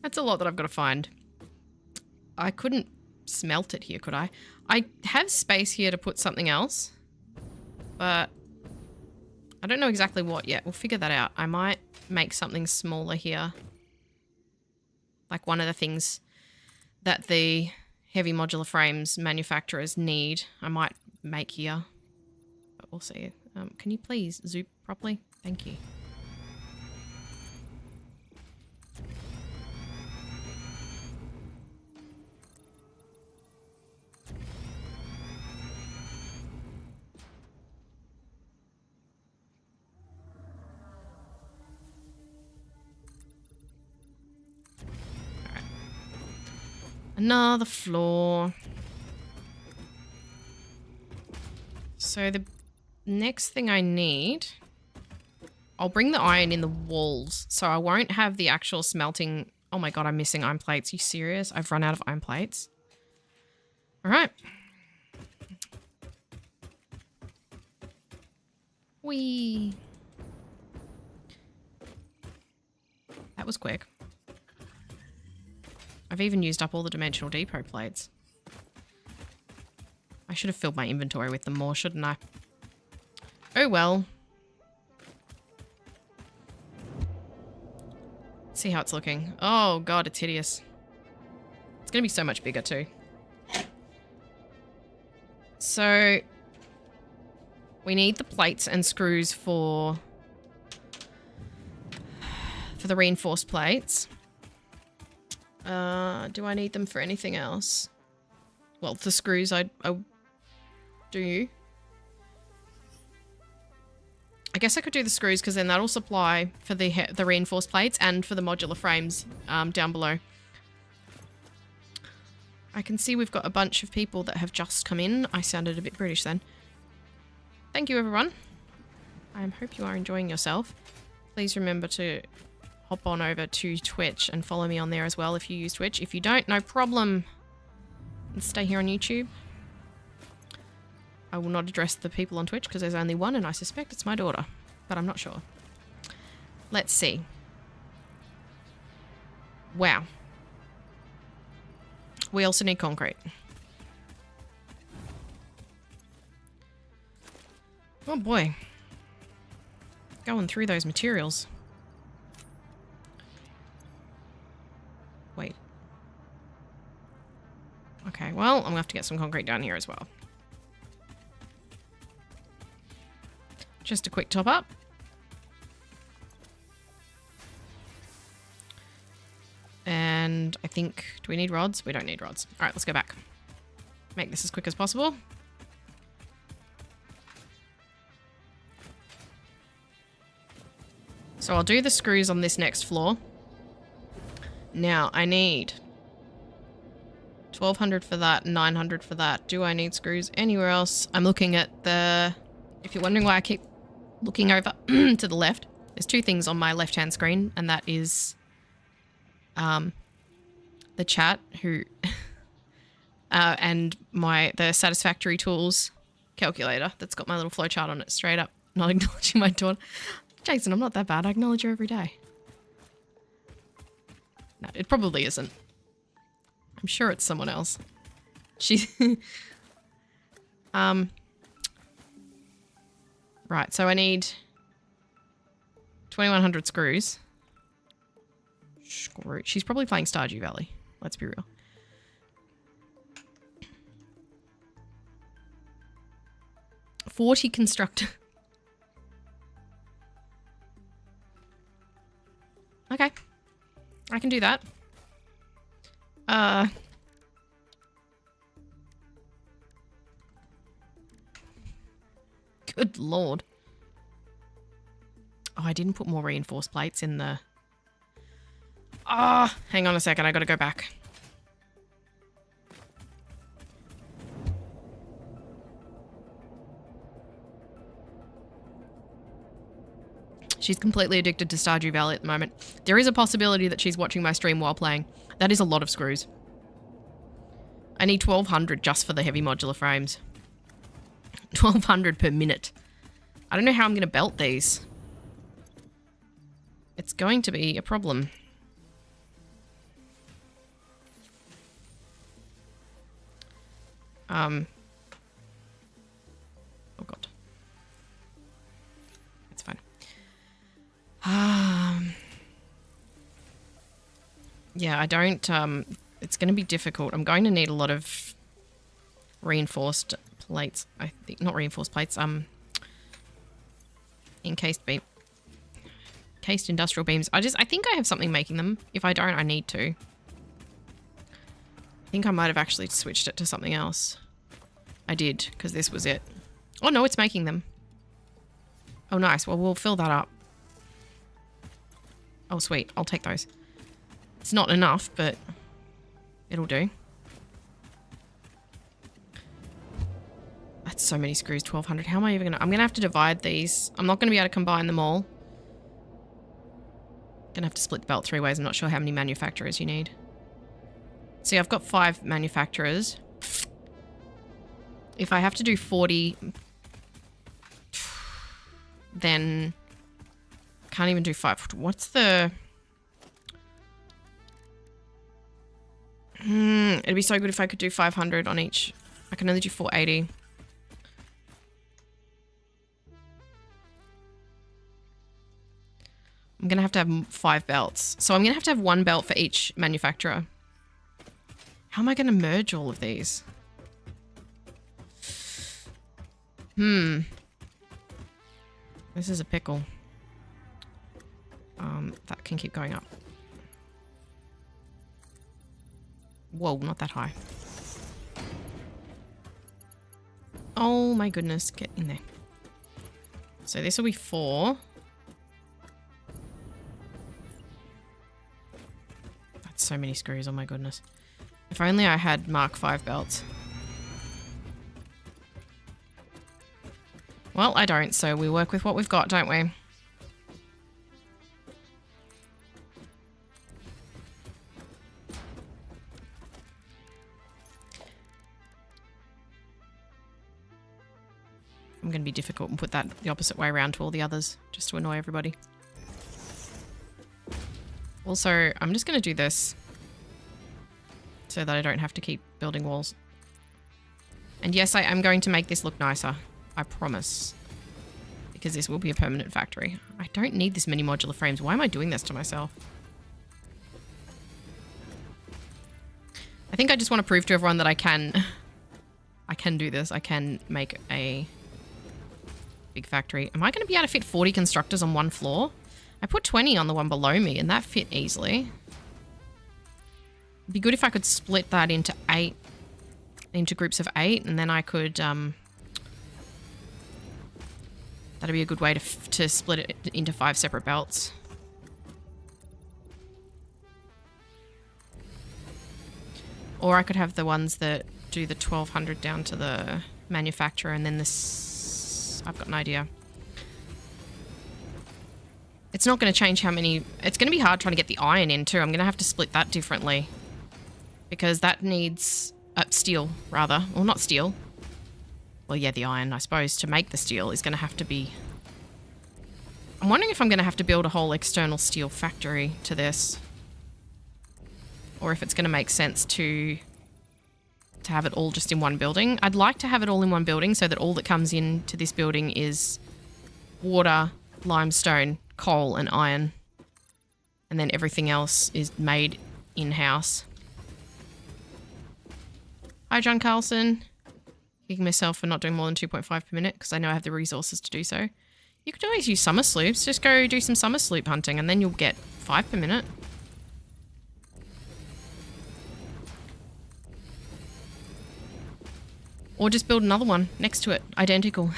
that's a lot that I've got to find. I couldn't smelt it here, could I? I have space here to put something else, but I don't know exactly what yet. We'll figure that out. I might make something smaller here. Like one of the things that the Heavy Modular Frames manufacturers need, I might make here. But we'll see. Can you please zoom properly? Thank you. Another floor. So the next thing I need... I'll bring the iron in the walls, so I won't have the actual smelting... Oh my god, I'm missing iron plates. Are you serious? I've run out of iron plates. Alright. Whee! That was quick. I've even used up all the dimensional depot plates. should have filled my inventory with them more, shouldn't I? Oh well. Let's see how it's looking. Oh god, it's hideous. It's gonna be so much bigger too. So we need the plates and screws for the reinforced plates. Do I need them for anything else? Well, the screws I do. I guess I could do the screws because then that'll supply for the reinforced plates and for the modular frames down below. I can see we've got a bunch of people that have just come in. I sounded a bit British then. Thank you, everyone. I hope you are enjoying yourself. Please remember to hop on over to Twitch and follow me on there as well if you use Twitch. If you don't, no problem. And stay here on YouTube. I will not address the people on Twitch because there's only one and I suspect it's my daughter, but I'm not sure. Let's see. Wow. We also need concrete. Oh boy. Going through those materials. Wait. Okay, well, I'm gonna have to get some concrete down here as well. Just a quick top up. And I think, do we need rods? We don't need rods. All right, let's go back. Make this as quick as possible. So I'll do the screws on this next floor. Now I need 1,200 for that, 900 for that. Do I need screws anywhere else? I'm looking at the... If you're wondering why I keep looking over to the left, there's two things on my left-hand screen, and that is the chat who and the Satisfactory tools calculator that's got my little flowchart on it straight up, not acknowledging my daughter. Jason, I'm not that bad. I acknowledge her every day. No, it probably isn't. I'm sure it's someone else. She's... Right, so I need 2,100 screws. She's probably playing Stardew Valley. Let's be real. $40 constructor. Okay. I can do that. Good lord. Oh, I didn't put more reinforced plates in the... Ah, hang on a second. I gotta go back. She's completely addicted to Stardew Valley at the moment. There is a possibility that she's watching my stream while playing. That is a lot of screws. I need 1,200 just for the heavy modular frames. 1,200 per minute. I don't know how I'm going to belt these. It's going to be a problem. Oh god. It's fine. Yeah, I don't, it's going to be difficult. I'm going to need a lot of reinforced plates. I think, not reinforced plates, encased beam. Encased industrial beams. I think I have something making them. If I don't, I need to. I think I might have actually switched it to something else. I did, because this was it. Oh no, it's making them. Oh nice, well we'll fill that up. Oh sweet, I'll take those. It's not enough, but it'll do. That's so many screws, 1,200. How am I even gonna... I'm gonna have to divide these. I'm not gonna be able to combine them all. Gonna have to split the belt 3 ways. I'm not sure how many manufacturers you need. See, I've got 5 manufacturers. If I have to do 40, then can't even do 5. What's the... it'd be so good if I could do 500 on each I can only do 480. I'm going to have 5 belts. So I'm going to have 1 belt for each manufacturer. How am I going to merge all of these? This is a pickle. That can keep going up. Whoa, not that high. Oh my goodness, get in there. So this will be 4. That's so many screws, oh my goodness. If only I had Mark 5 belts. Well, I don't, so we work with what we've got, don't we? I'm going to be difficult and put that the opposite way around to all the others, just to annoy everybody. Also, I'm just going to do this so that I don't have to keep building walls. And yes, I am going to make this look nicer. I promise. Because this will be a permanent factory. I don't need this many modular frames. Why am I doing this to myself? I think I just want to prove to everyone that I can do this. I can make a big factory. Am I going to be able to fit 40 constructors on one floor? I put 20 on the one below me and that fit easily. It'd be good if I could split that into groups of 8, and then I could, that'd be a good way to split it into 5 separate belts. Or I could have the ones that do the 1200 down to the manufacturer, and then this, I've got an idea. It's not going to change how many, it's going to be hard trying to get the iron in too. I'm going to have to split that differently because that needs steel rather, well not steel. Well, yeah, the iron, I suppose, to make the steel is going to have to be... I'm wondering if I'm going to have to build a whole external steel factory to this. Or if it's going to make sense to have it all just in one building. I'd like to have it all in one building so that all that comes into this building is water, limestone, coal, and iron. And then everything else is made in-house. Hi, John Carlson. Kicking myself for not doing more than 2.5 per minute because I know I have the resources to do so. You could always use summer sloops. Just go do some summer sloop hunting and then you'll get 5 per minute. Or just build another one next to it. Identical.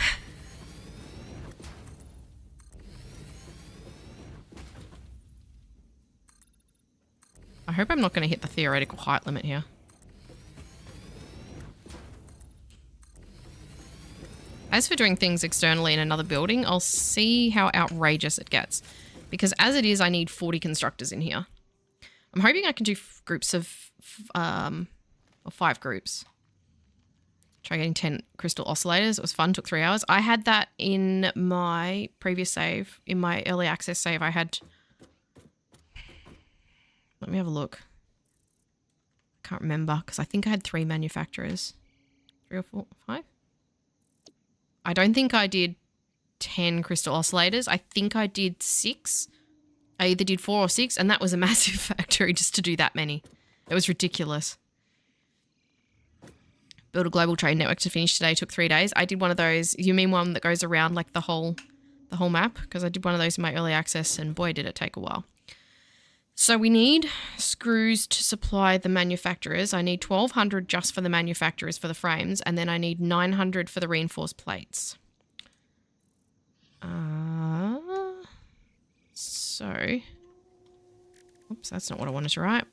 I hope I'm not going to hit the theoretical height limit here. As for doing things externally in another building, I'll see how outrageous it gets. Because as it is, I need 40 constructors in here. I'm hoping I can do groups of... or 5 groups. Try getting 10 crystal oscillators. It was fun, took 3 hours. I had that in my previous save. In my early access save, I had... Let me have a look. I can't remember, because I think I had 3 manufacturers. 3 or 4, 5? I don't think I did 10 crystal oscillators. I think I did 6. I either did 4 or 6, and that was a massive factory just to do that many. It was ridiculous. Build a global trade network to finish today took 3 days. I did one of those. You mean one that goes around like the whole map? Because I did one of those in my early access, and boy, did it take a while. So we need screws to supply the manufacturers. I need 1,200 just for the manufacturers for the frames, and then I need 900 for the reinforced plates. Oops, that's not what I wanted to write.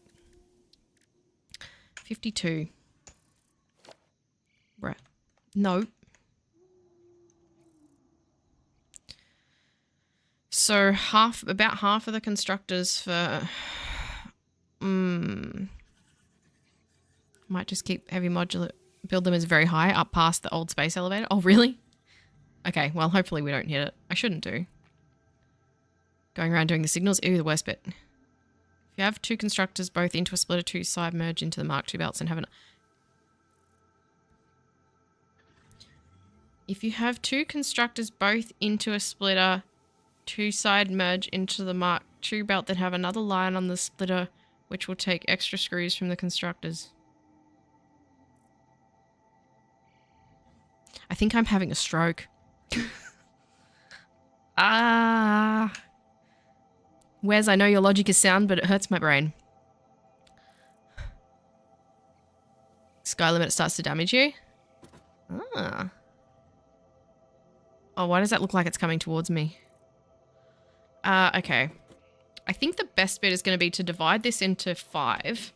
52. Right. No. So about half of the constructors for... might just keep heavy modular... Build them as very high, up past the old space elevator. Oh, really? Okay, well, hopefully we don't hit it. I shouldn't do. Going around doing the signals. Ew, the worst bit. If you have 2 constructors both into a splitter 2 side merge into the Mark II belts and have an... If you have two constructors both into a splitter, two side merge into the Mark II belt, then have another line on the splitter, which will take extra screws from the constructors. I think I'm having a stroke. Wes, I know your logic is sound, but it hurts my brain. Sky limit starts to damage you. Ah. Oh, why does that look like it's coming towards me? Okay. I think the best bit is going to be to divide this into 5.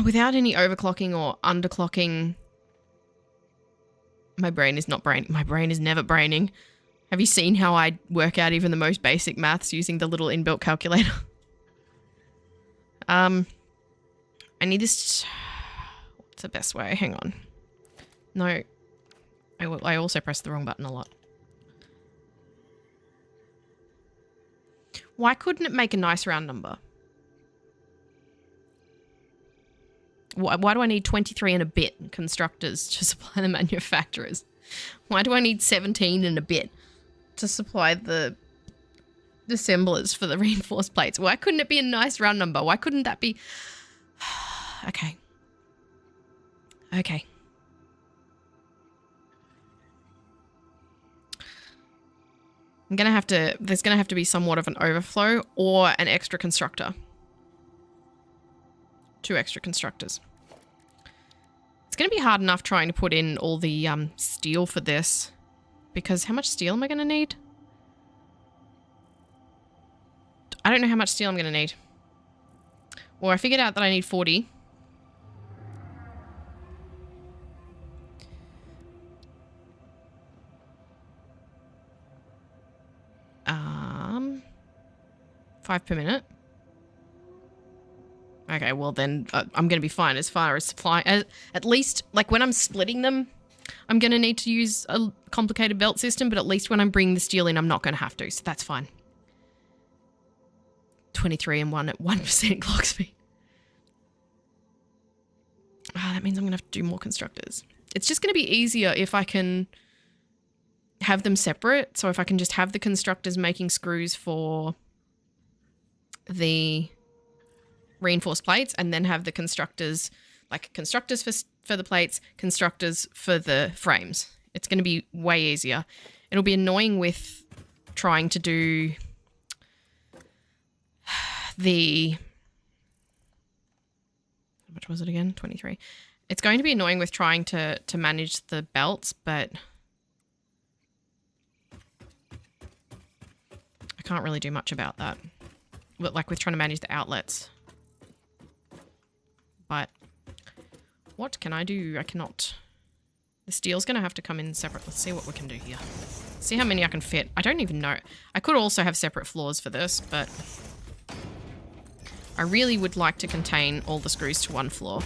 Without any overclocking or underclocking. My brain is not braining. My brain is never braining. Have you seen how I work out even the most basic maths using the little inbuilt calculator? I need this. What's the best way? Hang on. No. I also pressed the wrong button a lot. Why couldn't it make a nice round number? Why do I need 23 and a bit constructors to supply the manufacturers? Why do I need 17 and a bit to supply the assemblers for the reinforced plates? Why couldn't it be a nice round number? Why couldn't that be... Okay. Okay. There's gonna have to be somewhat of an overflow or an extra constructor. 2 extra constructors. It's gonna be hard enough trying to put in all the steel for this, because how much steel am I gonna need? I don't know how much steel I'm gonna need. Well, I figured out that I need 40. Five per minute. Okay, well then I'm going to be fine as far as supply. At least, like when I'm splitting them, I'm going to need to use a complicated belt system, but at least when I'm bringing the steel in, I'm not going to have to, so that's fine. 23 and 1 at 1% clock speed. That means I'm going to have to do more constructors. It's just going to be easier if I can have them separate. So if I can just have the constructors making screws for the reinforced plates and then have the constructors, like constructors for the plates, constructors for the frames. It's going to be way easier. It'll be annoying with trying to do the... How much was it again? 23. It's going to be annoying with trying to manage the belts, but I can't really do much about that. But like with trying to manage the outlets. But what can I do? I cannot. The steel's going to have to come in separate. Let's see what we can do here. See how many I can fit. I don't even know. I could also have separate floors for this, but I really would like to contain all the screws to one floor.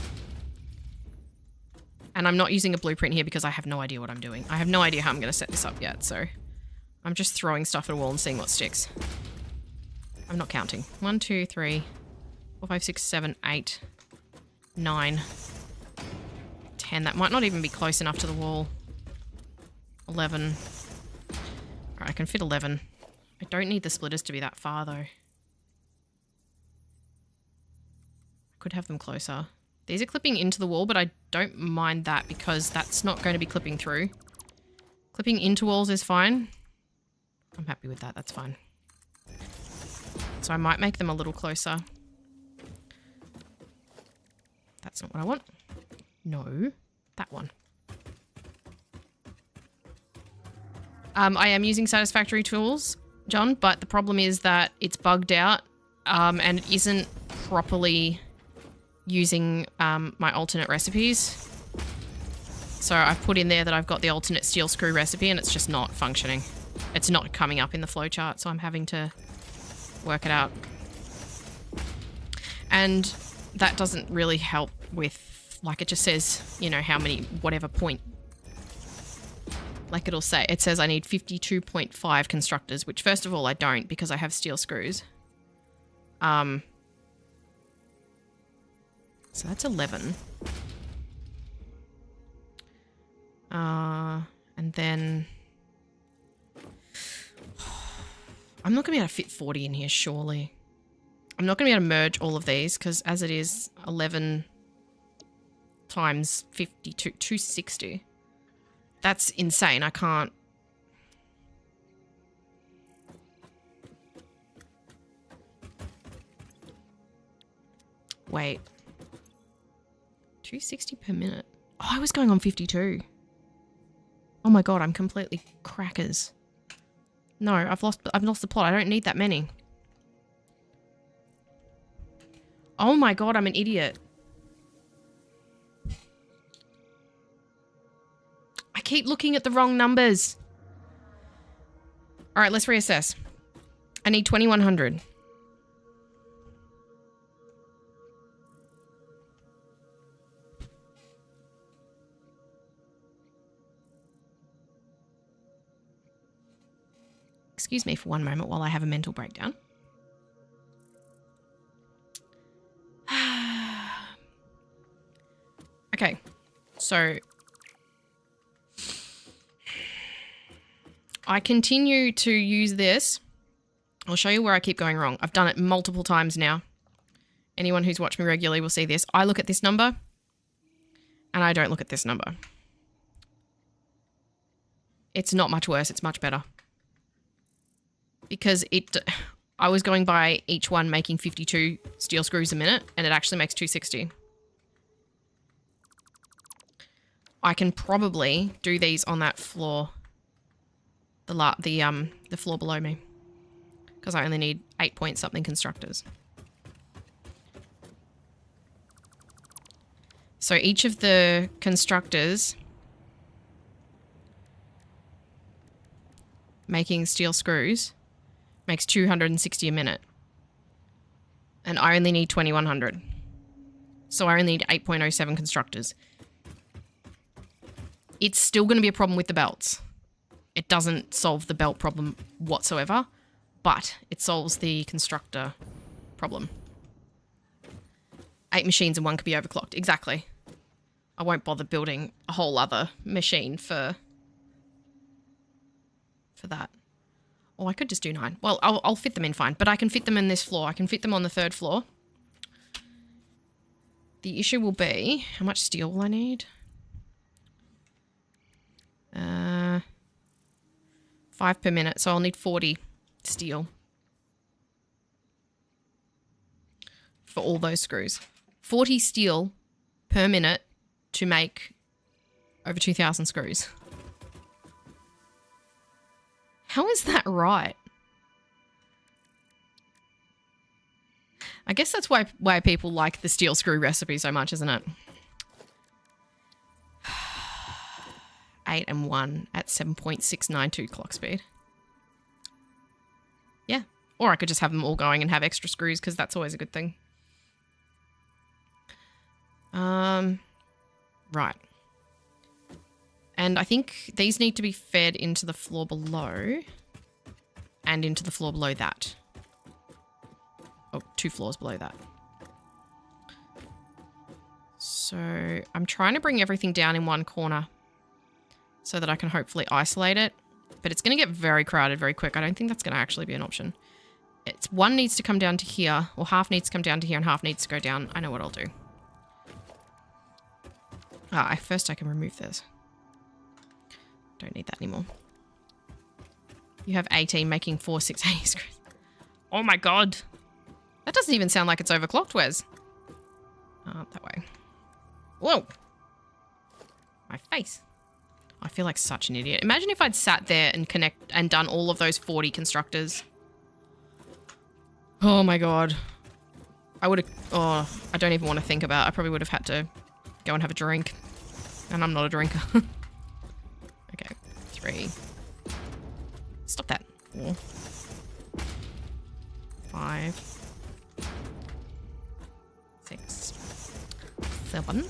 And I'm not using a blueprint here because I have no idea what I'm doing. I have no idea how I'm going to set this up yet, so I'm just throwing stuff at a wall and seeing what sticks. I'm not counting. 1, 2, 3, 4, 5, 6, 7, 8, 9, 10. That might not even be close enough to the wall. 11. Alright, I can fit 11. I don't need the splitters to be that far, though. I could have them closer. These are clipping into the wall, but I don't mind that because that's not going to be clipping through. Clipping into walls is fine. I'm happy with that. That's fine. So I might make them a little closer. That's not what I want. No, that one. I am using Satisfactory tools, John, but the problem is that it's bugged out and it isn't properly using my alternate recipes. So I've put in there that I've got the alternate steel screw recipe and it's just not functioning. It's not coming up in the flowchart, so I'm having to work it out. And that doesn't really help with, like, it just says, you know, how many, whatever point. Like it'll say, it says I need 52.5 constructors, which first of all I don't because I have steel screws. So that's 11. And then... I'm not going to be able to fit 40 in here, surely. I'm not going to be able to merge all of these, because as it is, 11 times 52, 260. That's insane. I can't... Wait. 260 per minute. Oh, I was going on 52. Oh my god, I'm completely crackers. No, I've lost the plot. I don't need that many. Oh my god, I'm an idiot. I keep looking at the wrong numbers. All right, let's reassess. I need 2100. Excuse me for one moment while I have a mental breakdown. Okay, so I continue to use this. I'll show you where I keep going wrong. I've done it multiple times now. Anyone who's watched me regularly will see this. I look at this number and I don't look at this number. It's not much worse. It's much better. Because I was going by each one making 52 steel screws a minute, and it actually makes 260. I can probably do these on that floor, the floor below me, because I only need 8 point something constructors. So each of the constructors making steel screws makes 260 a minute. And I only need 2100. So I only need 8.07 constructors. It's still going to be a problem with the belts. It doesn't solve the belt problem whatsoever, but it solves the constructor problem. 8 machines and one could be overclocked. Exactly. I won't bother building a whole other machine for that. Or I could just do 9. Well, I'll fit them in fine, but I can fit them in this floor. I can fit them on the 3rd floor. The issue will be, how much steel will I need? 5 per minute, so I'll need 40 steel for all those screws. 40 steel per minute to make over 2,000 screws. How is that right? I guess that's why people like the steel screw recipe so much, isn't it? 8 and 1 at 7.692 clock speed. Yeah. Or I could just have them all going and have extra screws, because that's always a good thing. Right. And I think these need to be fed into the floor below and into the floor below that. Oh, 2 floors below that. So I'm trying to bring everything down in one corner so that I can hopefully isolate it. But it's going to get very crowded very quick. I don't think that's going to actually be an option. One needs to come down to here, or half needs to come down to here and half needs to go down. I know what I'll do. First I can remove this. Don't need that anymore. You have 18 making 4 680 screws. Oh my god. That doesn't even sound like it's overclocked, Wes. That way. Whoa. My face. I feel like such an idiot. Imagine if I'd sat there and done all of those 40 constructors. Oh my god. I would have... Oh, I don't even want to think about it. I probably would have had to go and have a drink. And I'm not a drinker. Okay. 3. Stop that. 4. 5. 6. 7.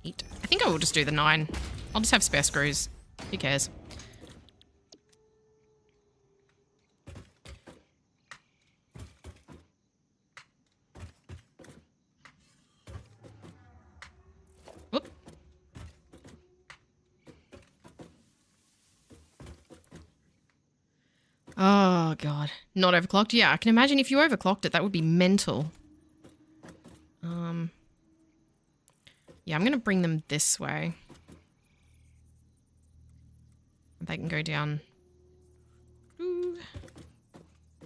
8. I think I will just do the 9. I'll just have spare screws. Who cares? Whoop. Oh, God. Not overclocked? Yeah, I can imagine if you overclocked it, that would be mental. Yeah, I'm going to bring them this way. They can go down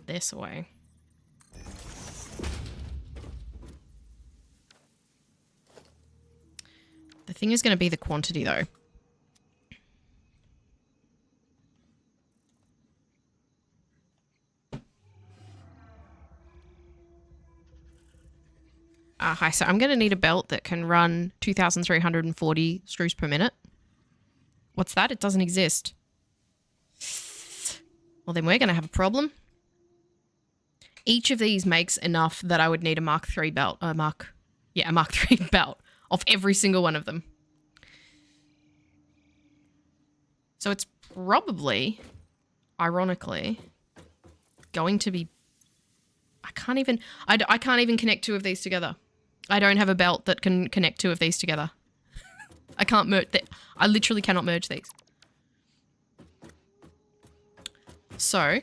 this way. The thing is going to be the quantity, though. Hi, so I'm going to need a belt that can run 2,340 screws per minute. What's that? It doesn't exist. Well, then we're going to have a problem. Each of these makes enough that I would need a Mark III belt. A Mark III belt of every single one of them. So it's probably, ironically, going to be... I can't even connect two of these together. I don't have a belt that can connect two of these together. I can't merge... I literally cannot merge these. So...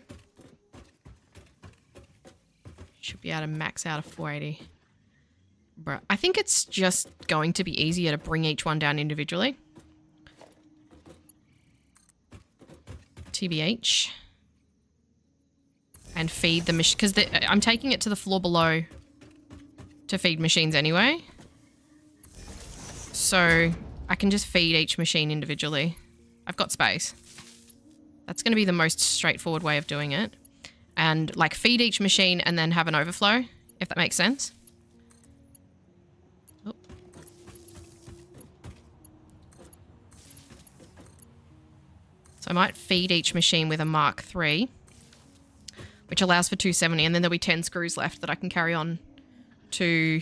should be able to max out a 480. Bruh. I think it's just going to be easier to bring each one down individually. TBH. And feed the machine. Because I'm taking it to the floor below to feed machines anyway. So I can just feed each machine individually. I've got space. That's going to be the most straightforward way of doing it. And like feed each machine and then have an overflow, if that makes sense. Oh. So I might feed each machine with a Mark III, which allows for 270, and then there'll be 10 screws left that I can carry on to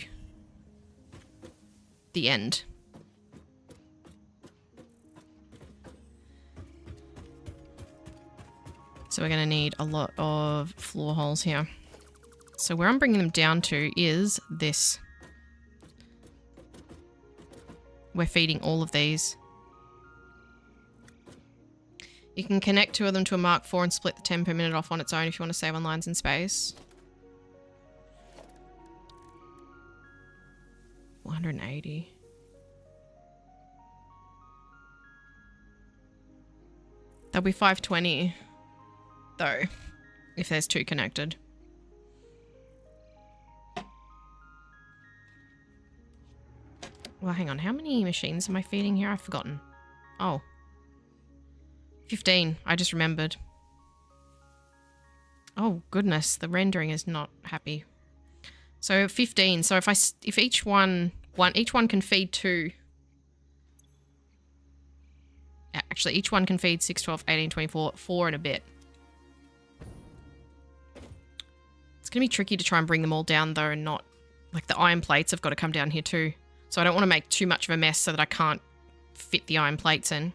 the end. So we're going to need a lot of floor holes here. So where I'm bringing them down to is this. We're feeding all of these. You can connect two of them to a Mark IV and split the 10 per minute off on its own if you want to save on lines and space. 480. That'll be 520. Though, if there's two connected. Well, hang on. How many machines am I feeding here? I've forgotten. Oh. 15. I just remembered. Oh, goodness. The rendering is not happy. So 15. So if each one can feed two. Actually, each one can feed 6, 12, 18, 24, 4 and a bit. It's going to be tricky to try and bring them all down, though, and not... Like, the iron plates have got to come down here, too. So I don't want to make too much of a mess so that I can't fit the iron plates in.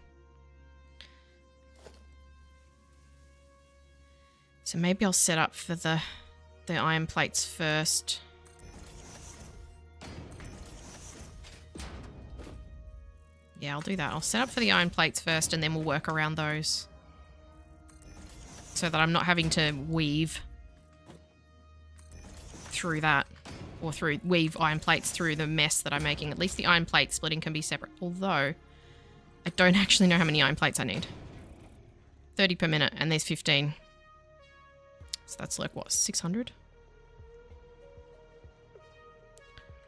So maybe I'll set up for the iron plates first. Yeah, I'll do that. I'll set up for the iron plates first, and then we'll work around those. So that I'm not having to weave through that, or weave iron plates through the mess that I'm making. At least the iron plate splitting can be separate, although I don't actually know how many iron plates I need. 30 per minute, and there's 15. So that's like, what, 600?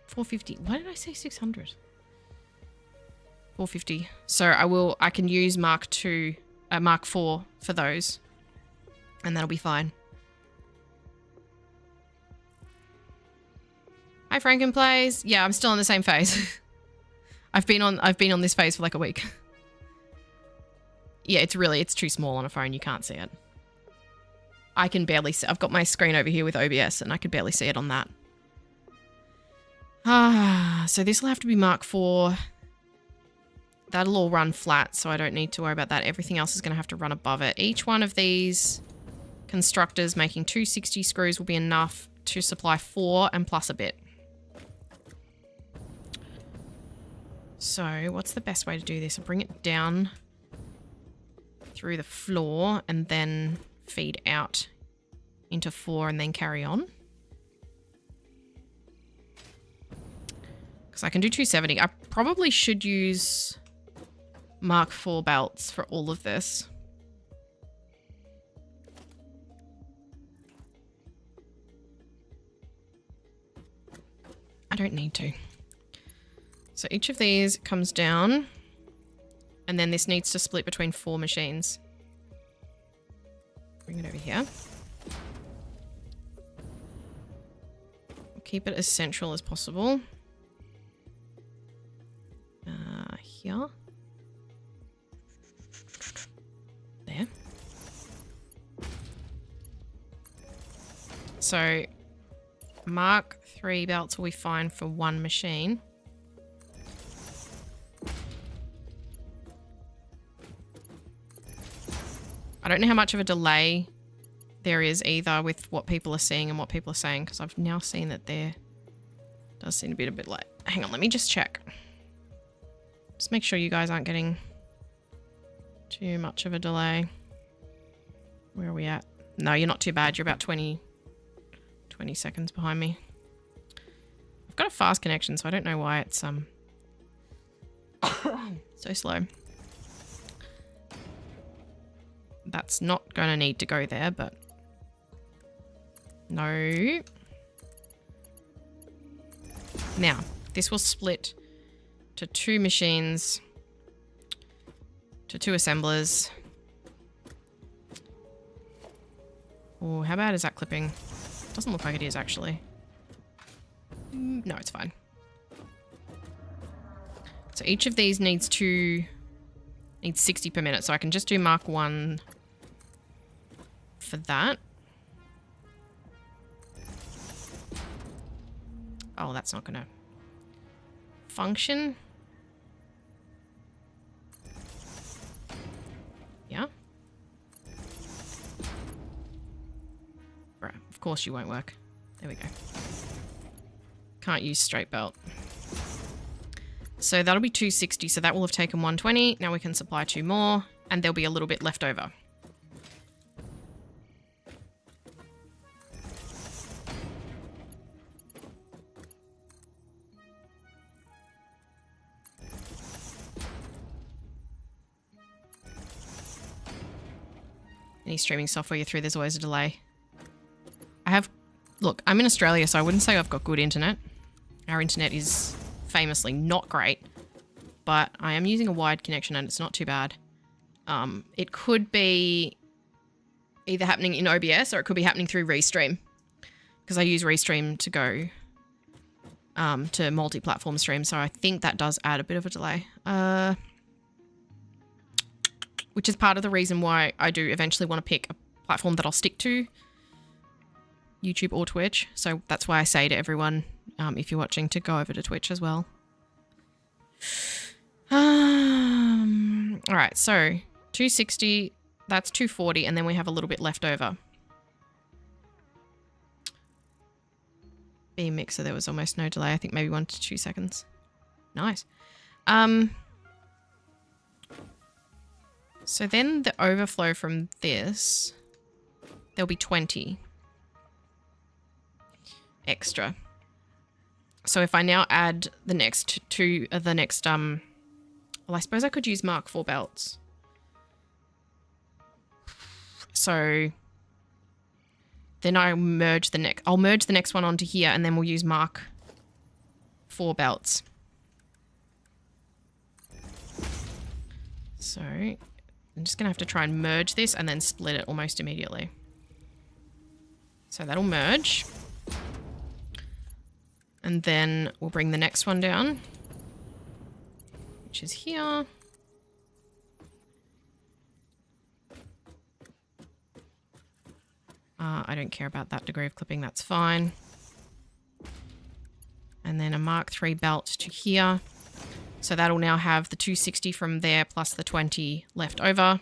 450. Why did I say 600? 450. So I can use Mark IV for those, and that'll be fine. Hi, Frankenplays. Yeah, I'm still on the same phase. I've been on this phase for like a week. Yeah, it's too small on a phone. You can't see it. I can barely see. I've got my screen over here with OBS, and I could barely see it on that. So this will have to be Mark IV. That'll all run flat, so I don't need to worry about that. Everything else is going to have to run above it. Each one of these constructors making 260 screws will be enough to supply 4 and plus a bit. So what's the best way to do this? I'll bring it down through the floor and then feed out into 4 and then carry on. Because I can do 270. I probably should use Mark IV belts for all of this. I don't need to. So each of these comes down, and then this needs to split between 4 machines. Bring it over here. Keep it as central as possible. Here. There. So Mark III belts will be fine for 1 machine. I don't know how much of a delay there is either with what people are seeing and what people are saying, because I've now seen that there does seem to be a bit late. Hang on, let me just check. Just make sure you guys aren't getting too much of a delay. Where are we at? No, you're not too bad. You're about 20 seconds behind me. I've got a fast connection, so I don't know why it's so slow. That's not going to need to go there, but no. Now, this will split to 2 machines, to 2 assemblers. Oh, how bad is that clipping? Doesn't look like it is, actually. No, it's fine. So each of these needs 60 per minute, so I can just do Mark 1 for that. Oh, that's not gonna function. Yeah. Right, of course you won't work. There we go. Can't use straight belt. So that'll be 260, so that will have taken 120. Now we can supply 2 more, and there'll be a little bit left over. Any streaming software you through, there's always a delay. Look, I'm in Australia, so I wouldn't say I've got good internet. Our internet is famously not great, but I am using a wired connection and it's not too bad. It could be either happening in OBS or it could be happening through Restream, because I use Restream to go to multi-platform stream, so I think that does add a bit of a delay. Which is part of the reason why I do eventually want to pick a platform that I'll stick to, YouTube or Twitch. So that's why I say to everyone, if you're watching, to go over to Twitch as well. All right, so 260, that's 240, and then we have a little bit left over. Beam mixer, there was almost no delay. I think maybe 1 to 2 seconds. Nice. So then the overflow from this, there'll be 20 extra. So if I now add the next well, I suppose I could use Mark IV belts. So then I'll merge the next one onto here, and then we'll use Mark IV belts. So I'm just gonna have to try and merge this and then split it almost immediately. So that'll merge. And then we'll bring the next one down, which is here. I don't care about that degree of clipping, that's fine. And then a Mark III belt to here. So that'll now have the 260 from there plus the 20 left over.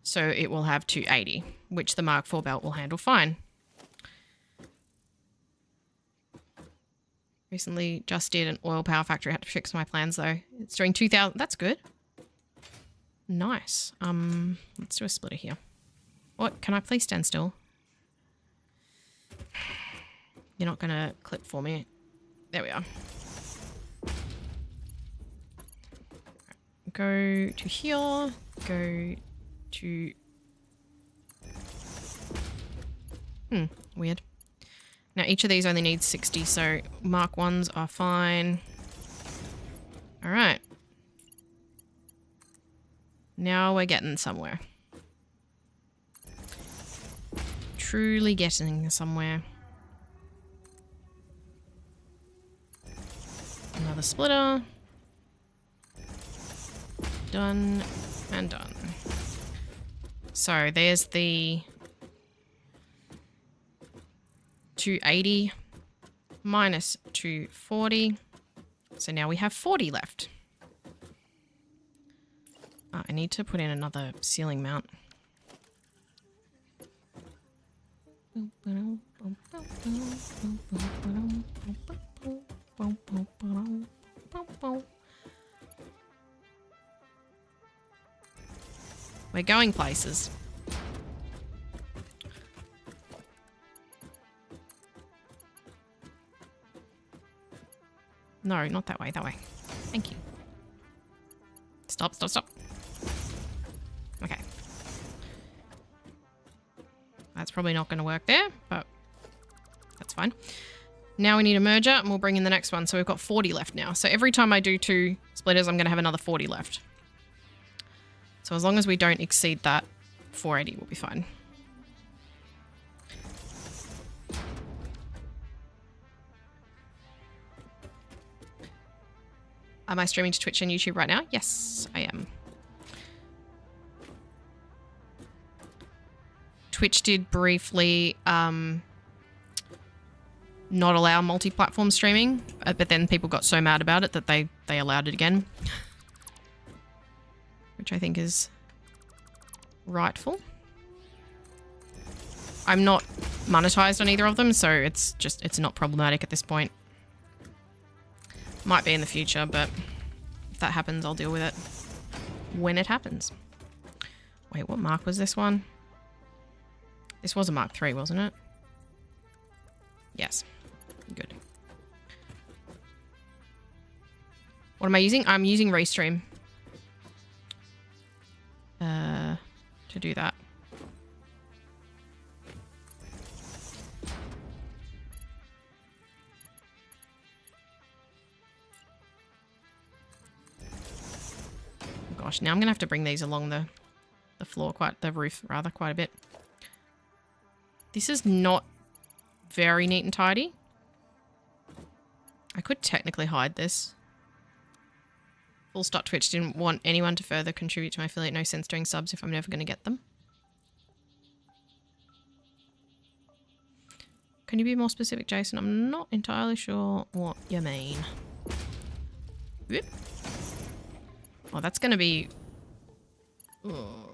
So it will have 280, which the Mark IV belt will handle fine. Recently just did an oil power factory. I had to fix my plans though. It's doing 2,000. That's good. Nice. Let's do a splitter here. What? Can I please stand still? You're not going to clip for me. There we are. Go to here. Go to... weird. Now each of these only needs 60, so Mark 1s are fine. Alright. Now we're getting somewhere. Truly getting somewhere. Another splitter. Done and done. So there's the 280 minus 240. So now we have 40 left. I need to put in another ceiling mount. We're going places. No, not that way, that way. Thank you. Stop, stop, stop. Okay. That's probably not going to work there, but that's fine. Now we need a merger, and we'll bring in the next one. So we've got 40 left now. So every time I do 2 splitters, I'm going to have another 40 left. So as long as we don't exceed that, 480 will be fine. Am I streaming to Twitch and YouTube right now? Yes, I am. Twitch did briefly not allow multi-platform streaming, but then people got so mad about it that they allowed it again. Which I think is rightful. I'm not monetized on either of them, so it's not problematic at this point. Might be in the future, but if that happens, I'll deal with it when it happens. Wait, what mark was this one? This was a Mark 3, wasn't it? Yes. Good. What am I using? I'm using Restream. To do that. Gosh, now I'm gonna have to bring these along the floor, the roof rather, quite a bit. This is not very neat and tidy. I could technically hide this. Full stop Twitch didn't want anyone to further contribute to my affiliate. No sense doing subs if I'm never going to get them. Can you be more specific, Jason? I'm not entirely sure what you mean. Whoop. Oh, that's going to be... Oh,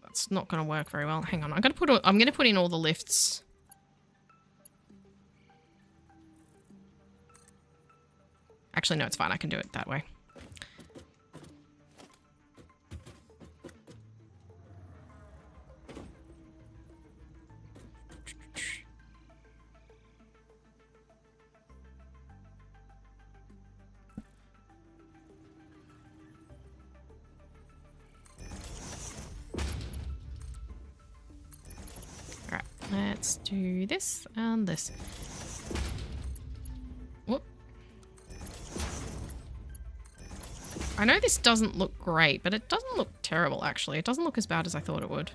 that's not going to work very well. Hang on. I'm going to put in all the lifts. Actually, no, it's fine. I can do it that way. Alright, let's do this and this. Whoop. I know this doesn't look great, but it doesn't look terrible, actually. It doesn't look as bad as I thought it would.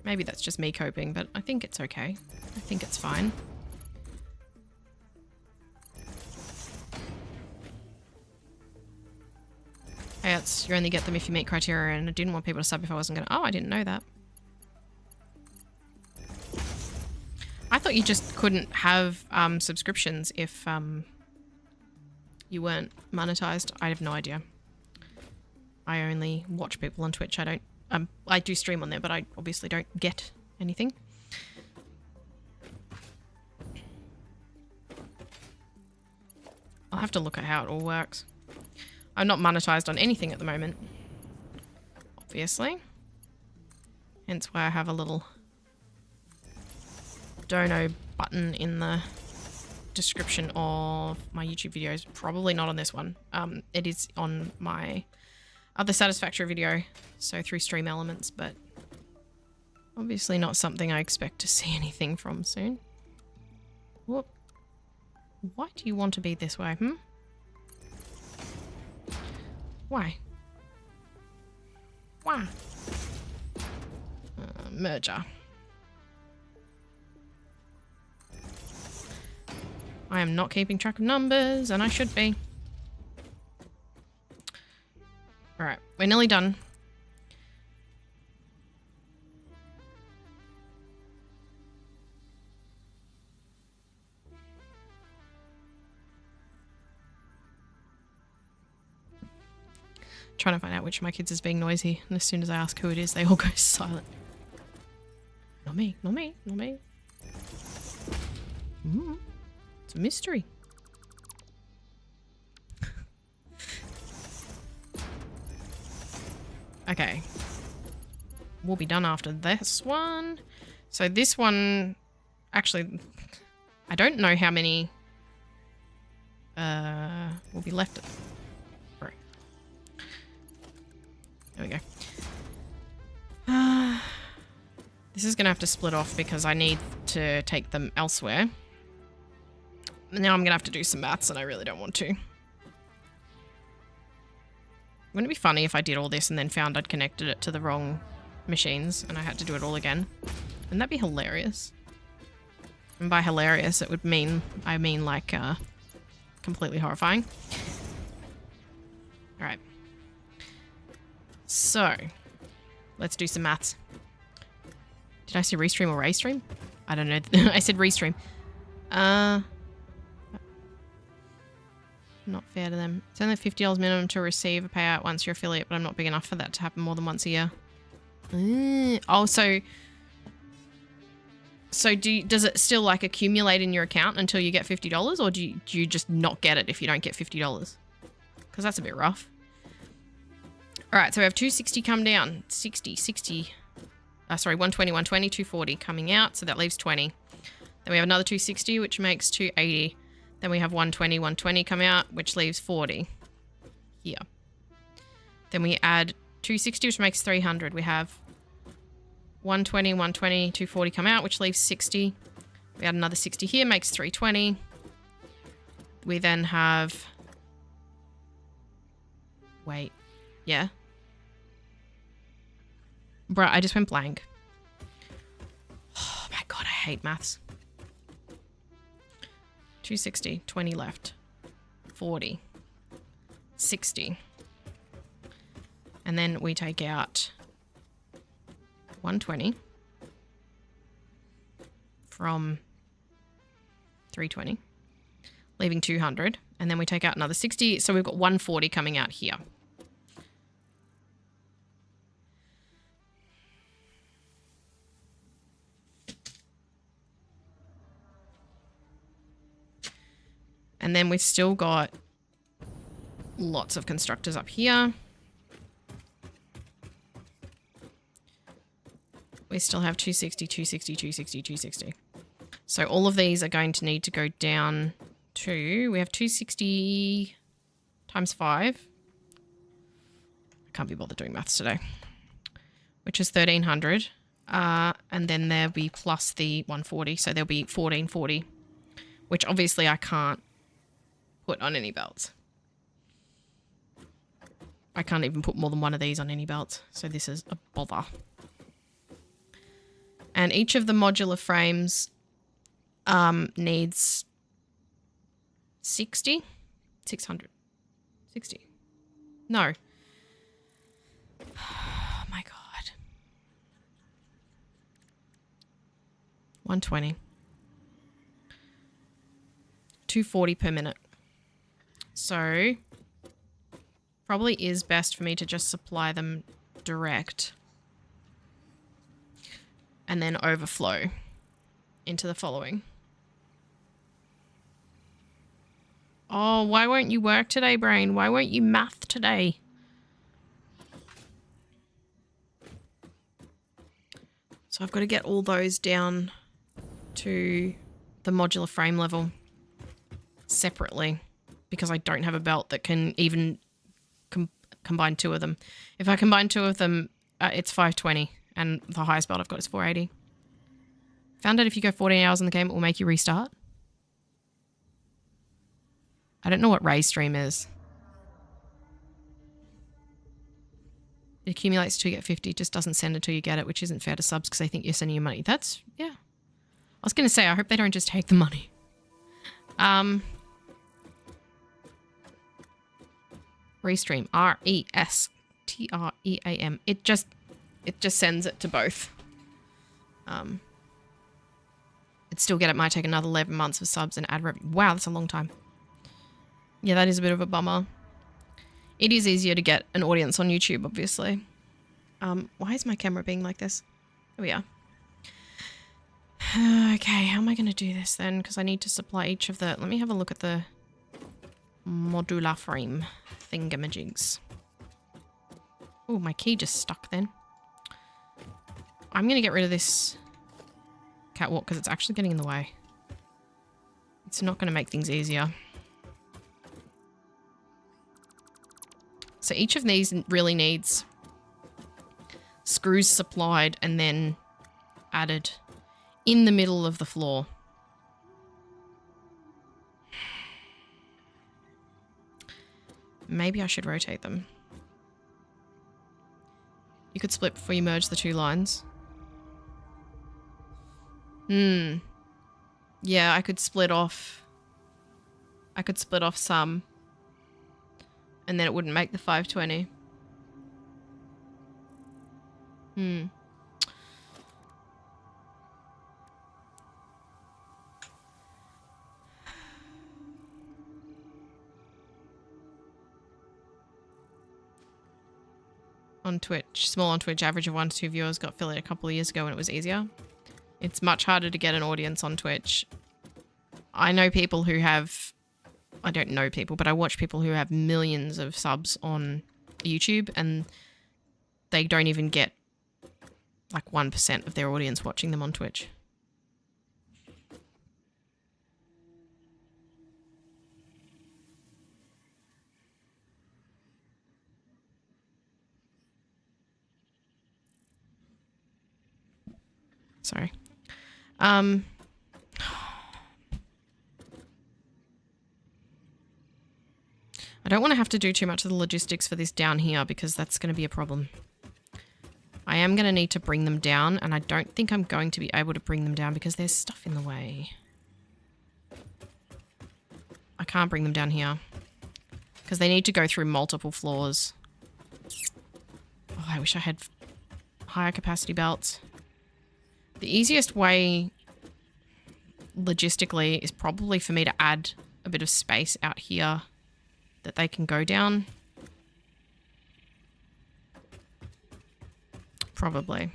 Maybe that's just me coping, but I think it's okay. I think it's fine. Hey, you only get them if you meet criteria, and I didn't want people to sub if I wasn't gonna... Oh, I didn't know that. I thought you just couldn't have subscriptions if you weren't monetized. I have no idea. I only watch people on Twitch. I don't... I do stream on there, but I obviously don't get anything. I'll have to look at how it all works. I'm not monetized on anything at the moment. Obviously. Hence why I have a little dono button in the description of my YouTube videos. Probably not on this one. It is on my other Satisfactory video, so through Stream Elements, but obviously not something I expect to see anything from soon. Whoop. Why do you want to be this way, Why? Why? Merger. I am not keeping track of numbers, and I should be. Alright, we're nearly done. Trying to find out which of my kids is being noisy, and as soon as I ask who it is, they all go silent. Not me, not me, not me. It's a mystery. Okay. We'll be done after this one. So this one, actually, I don't know how many will be left. Sorry. There we go. This is going to have to split off because I need to take them elsewhere. Now I'm going to have to do some maths and I really don't want to. Wouldn't it be funny if I did all this and then found I'd connected it to the wrong machines and I had to do it all again? Wouldn't that be hilarious? And by hilarious, it would mean, I mean like, completely horrifying. Alright. So, let's do some maths. Did I say restream or restream? I don't know. I said restream. Not fair to them. It's only $50 minimum to receive a payout once you're affiliate, but I'm not big enough for that to happen more than once a year. Oh, so does it still like accumulate in your account until you get $50, or do you just not get it if you don't get $50? Because that's a bit rough. All right, so we have 260 come down, 60, 60. Sorry, 120, 120, 240 coming out, so that leaves 20. Then we have another 260, which makes 280. Then we have 120, 120 come out, which leaves 40 here. Then we add 260, which makes 300. We have 120, 120, 240 come out, which leaves 60. We add another 60 here, makes 320. We then have... Wait. Yeah. Bruh, I just went blank. Oh my god, I hate maths. 260, 20 left. 40. 60. And then we take out 120 from 320, leaving 200. And then we take out another 60. So we've got 140 coming out here. And then we've still got lots of constructors up here. We still have 260, 260, 260, 260. So all of these are going to need to go down to... We have 260 times 5. I can't be bothered doing maths today. Which is 1,300. And then there'll be plus the 140. So there'll be 1,440. Which obviously I can't put on any belts. I can't even put more than one of these on any belts, so this is a bother. And each of the modular frames needs 600. 60. No. Oh my god. 120. 240 per minute. So, probably is best for me to just supply them direct and then overflow into the following. Oh, why won't you work today, brain? Why won't you math today? So I've got to get all those down to the modular frame level separately because I don't have a belt that can even combine two of them. If I combine two of them, it's 520 and the highest belt I've got is 480. Found out if you go 14 hours in the game, it will make you restart. I don't know what Ray stream is. It accumulates till you get 50, just doesn't send until you get it, which isn't fair to subs because they think you're sending your money. That's, yeah. I was going to say, I hope they don't just take the money. Restream, R-E-S-T-R-E-A-M. It just sends it to both. It'd still get it, might take another 11 months of subs and ad revenue. Wow, that's a long time. Yeah, that is a bit of a bummer. It is easier to get an audience on YouTube, obviously. Why is my camera being like this? Here we are. Okay, how am I going to do this then? Because I need to supply each of the... Let me have a look at the modular frame thingamajigs. Oh, my key just stuck then. I'm going to get rid of this catwalk because it's actually getting in the way. It's not going to make things easier. So each of these really needs screws supplied and then added in the middle of the floor. Maybe I should rotate them. You could split before you merge the two lines. Yeah, I could split off. I could split off some. And then it wouldn't make the 520. On Twitch, small on Twitch, average of 1 to 2 viewers, got affiliate a couple of years ago when it was easier. It's much harder to get an audience on Twitch. I know people who have... I don't know people, but I watch people who have millions of subs on YouTube and they don't even get like 1% of their audience watching them on Twitch. Sorry. I don't want to have to do too much of the logistics for this down here because that's going to be a problem. I am going to need to bring them down, and I don't think I'm going to be able to bring them down because there's stuff in the way. I can't bring them down here because they need to go through multiple floors. Oh, I wish I had higher capacity belts. The easiest way logistically is probably for me to add a bit of space out here that they can go down. Probably.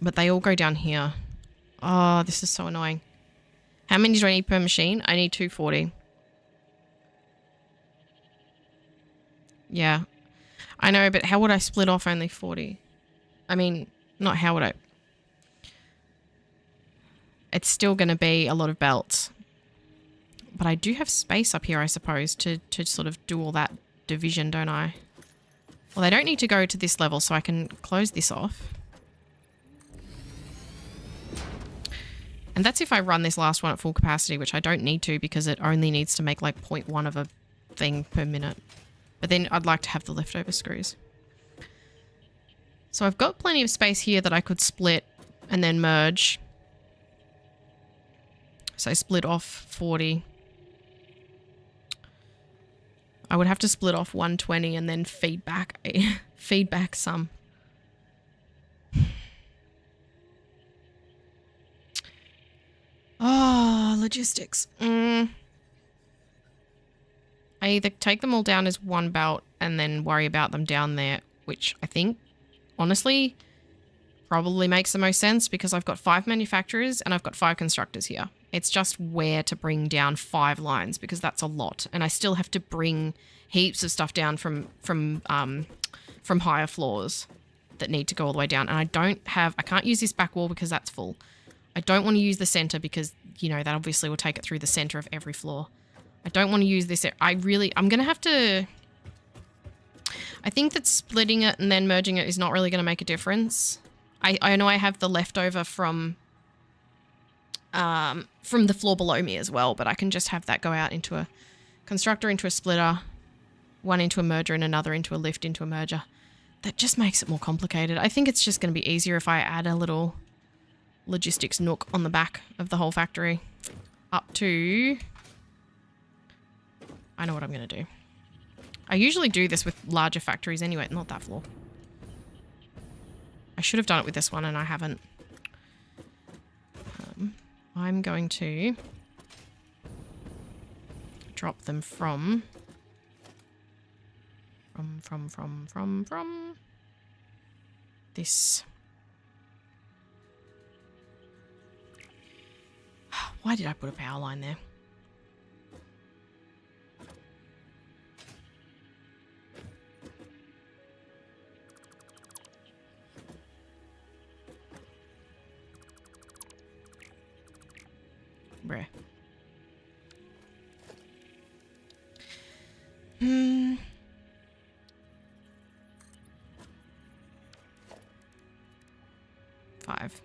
But they all go down here. Oh, this is so annoying. How many do I need per machine? I need 240. Yeah. I know, but how would I split off only 40? I mean, not how would I... It's still going to be a lot of belts. But I do have space up here, I suppose, to sort of do all that division, don't I? Well, they don't need to go to this level, so I can close this off. And that's if I run this last one at full capacity, which I don't need to because it only needs to make like 0.1 of a thing per minute. But then I'd like to have the leftover screws. So I've got plenty of space here that I could split and then merge. So split off 40. I would have to split off 120 and then feed back some. Oh, logistics. I either take them all down as one belt and then worry about them down there, which I think, honestly, probably makes the most sense because I've got 5 manufacturers and I've got 5 constructors here. It's just where to bring down 5 lines because that's a lot. And I still have to bring heaps of stuff down from higher floors that need to go all the way down. And I can't use this back wall because that's full. I don't want to use the center because, you know, that obviously will take it through the center of every floor. I don't want to use this. I'm going to have to... I think that splitting it and then merging it is not really going to make a difference. I know I have the leftover from the floor below me as well, but I can just have that go out into a constructor, into a splitter, one into a merger and another into a lift, into a merger. That just makes it more complicated. I think it's just going to be easier if I add a little logistics nook on the back of the whole factory up to... I know what I'm going to do. I usually do this with larger factories anyway, not that floor. I should have done it with this one and I haven't. I'm going to drop them from this. Why did I put a power line there? Bruh. 5.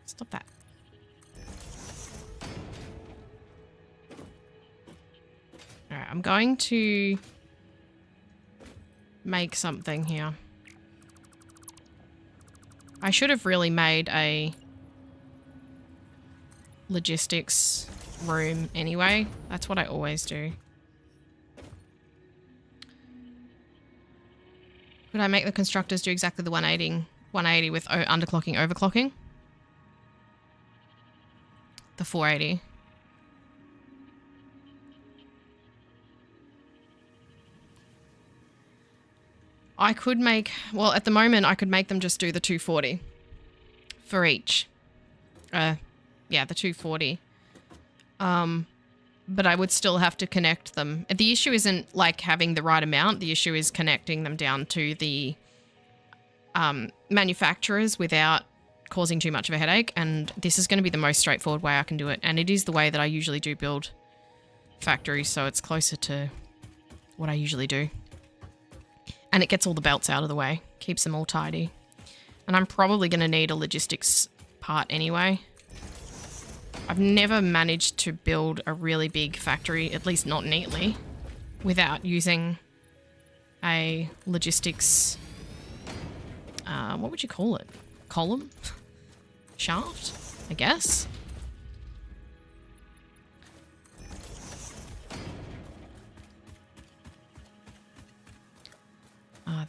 Stop that. Alright, I'm going to make something here. I should have really made a logistics room anyway. That's what I always do. Could I make the constructors do exactly the 180 with underclocking, overclocking? The 480. I could make, well, at the moment I could make them just do the 240 for each. Yeah, the 240. But I would still have to connect them. The issue isn't like having the right amount. The issue is connecting them down to the manufacturers without causing too much of a headache. And this is going to be the most straightforward way I can do it. And it is the way that I usually do build factories. So it's closer to what I usually do. And it gets all the belts out of the way. Keeps them all tidy. And I'm probably going to need a logistics part anyway. I've never managed to build a really big factory, at least not neatly, without using a logistics... what would you call it? Column? Shaft, I guess?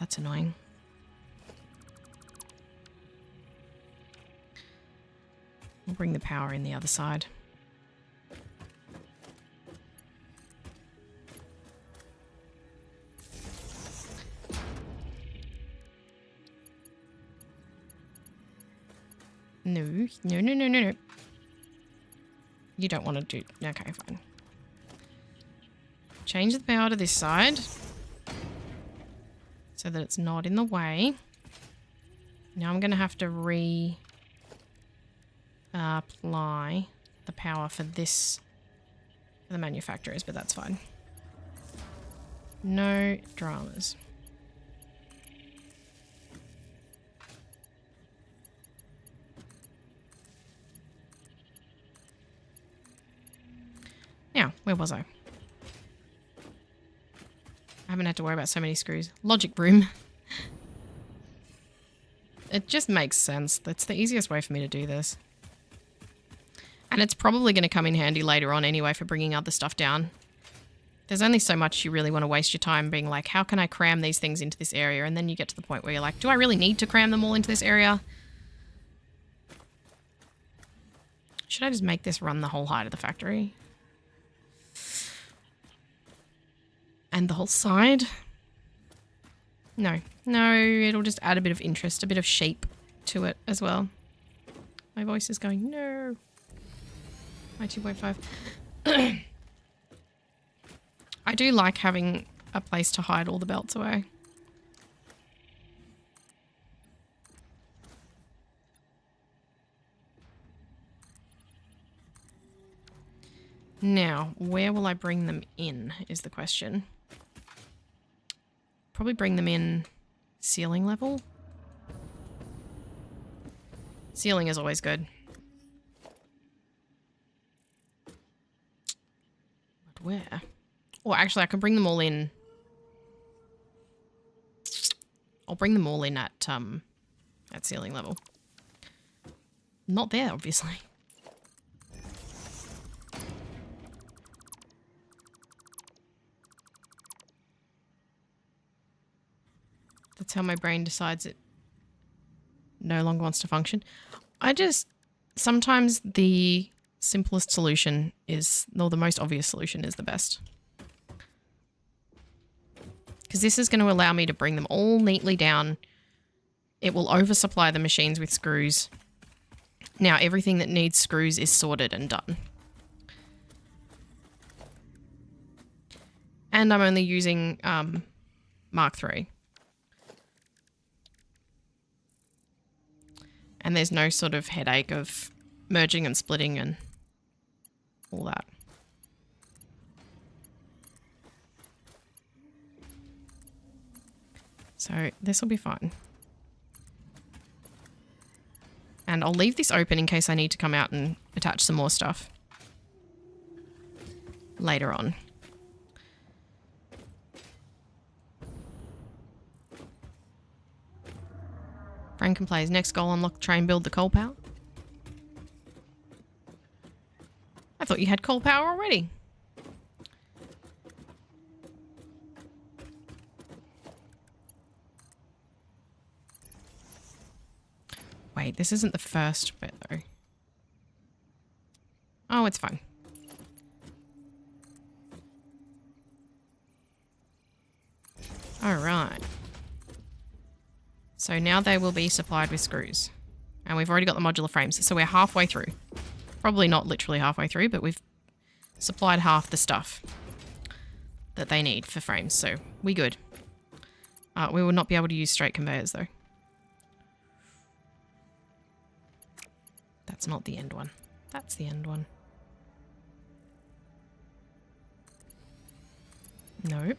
That's annoying. We'll bring the power in the other side. No. You don't want to do... Okay, fine. Change the power to this side. So that it's not in the way. Now I'm going to have to apply the power for this for the manufacturers, but that's fine. No dramas. Now, where was I? I haven't had to worry about so many screws. Logic broom. It just makes sense. That's the easiest way for me to do this. And it's probably going to come in handy later on anyway for bringing other stuff down. There's only so much you really want to waste your time being like, how can I cram these things into this area? And then you get to the point where you're like, do I really need to cram them all into this area? Should I just make this run the whole height of the factory? And the whole side. No. No, it'll just add a bit of interest, a bit of shape to it as well. My voice is going, no. My 2.5. I do like having a place to hide all the belts away. Now, where will I bring them in is the question. Probably bring them in ceiling level. Ceiling is always good. But where? Or actually, I can bring them all in. I'll bring them all in at ceiling level. Not there, obviously. That's how my brain decides it no longer wants to function. Sometimes the simplest solution is, or the most obvious solution is the best. Because this is going to allow me to bring them all neatly down. It will oversupply the machines with screws. Now everything that needs screws is sorted and done. And I'm only using Mark III. And there's no sort of headache of merging and splitting and all that. So this will be fine. And I'll leave this open in case I need to come out and attach some more stuff later on. Franken plays next goal, unlock, try and build the coal power. I thought you had coal power already. Wait, this isn't the first bit though. Oh, it's fine. All right. So now they will be supplied with screws. And we've already got the modular frames. So we're halfway through. Probably not literally halfway through, but we've supplied half the stuff that they need for frames. So we good. We will not be able to use straight conveyors though. That's not the end one. That's the end one. Nope.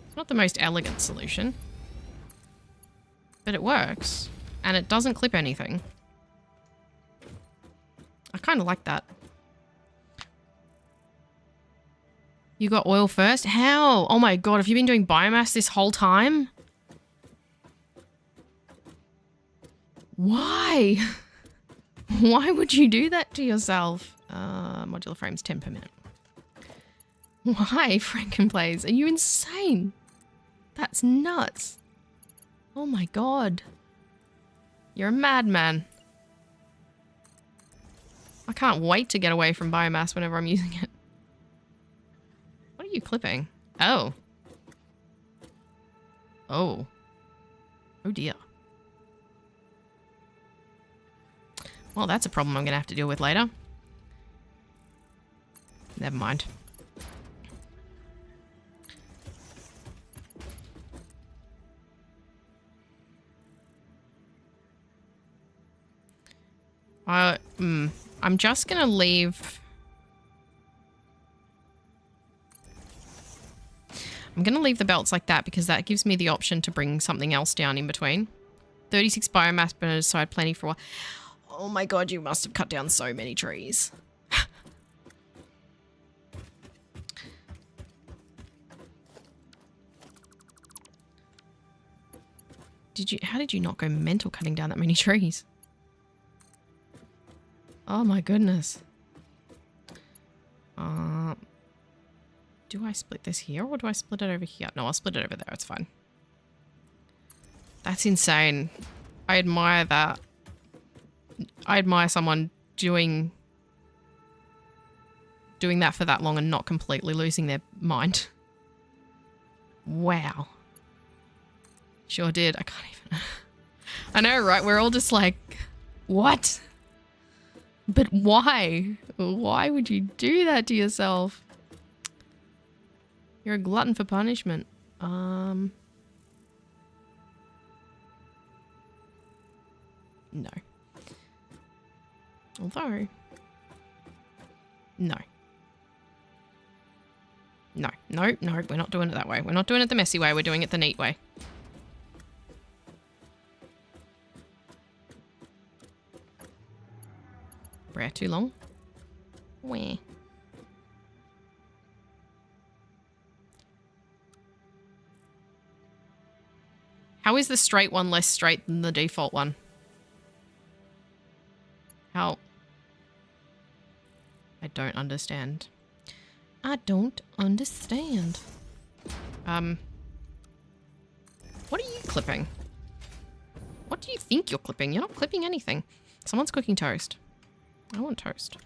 It's not the most elegant solution, but it works, and it doesn't clip anything. I kind of like that. You got oil first? How? Oh my god, have you been doing biomass this whole time? Why? Why would you do that to yourself? Modular frames 10 per minute. Why, Frankenplays? Are you insane? That's nuts. Oh my god. You're a madman. I can't wait to get away from biomass whenever I'm using it. What are you clipping? Oh. Oh. Oh dear. Well, that's a problem I'm going to have to deal with later. Never mind. I'm just going to leave... I'm going to leave the belts like that because that gives me the option to bring something else down in between. 36 biomass burners, so I had plenty for a while. Oh my god, you must have cut down so many trees. How did you not go mental cutting down that many trees? Oh my goodness. Do I split this here or do I split it over here? No, I'll split it over there. It's fine. That's insane. I admire that. I admire someone doing that for that long and not completely losing their mind. Wow. Sure did. I can't even... I know, right? We're all just like, what? But why? Why would you do that to yourself? You're a glutton for punishment. No. Although... No. No, no, no, we're not doing it that way. We're not doing it the messy way, we're doing it the neat way. Rare too long? Where? How is the straight one less straight than the default one? How? I don't understand. I don't understand. What are you clipping? What do you think you're clipping? You're not clipping anything. Someone's cooking toast. I want toast.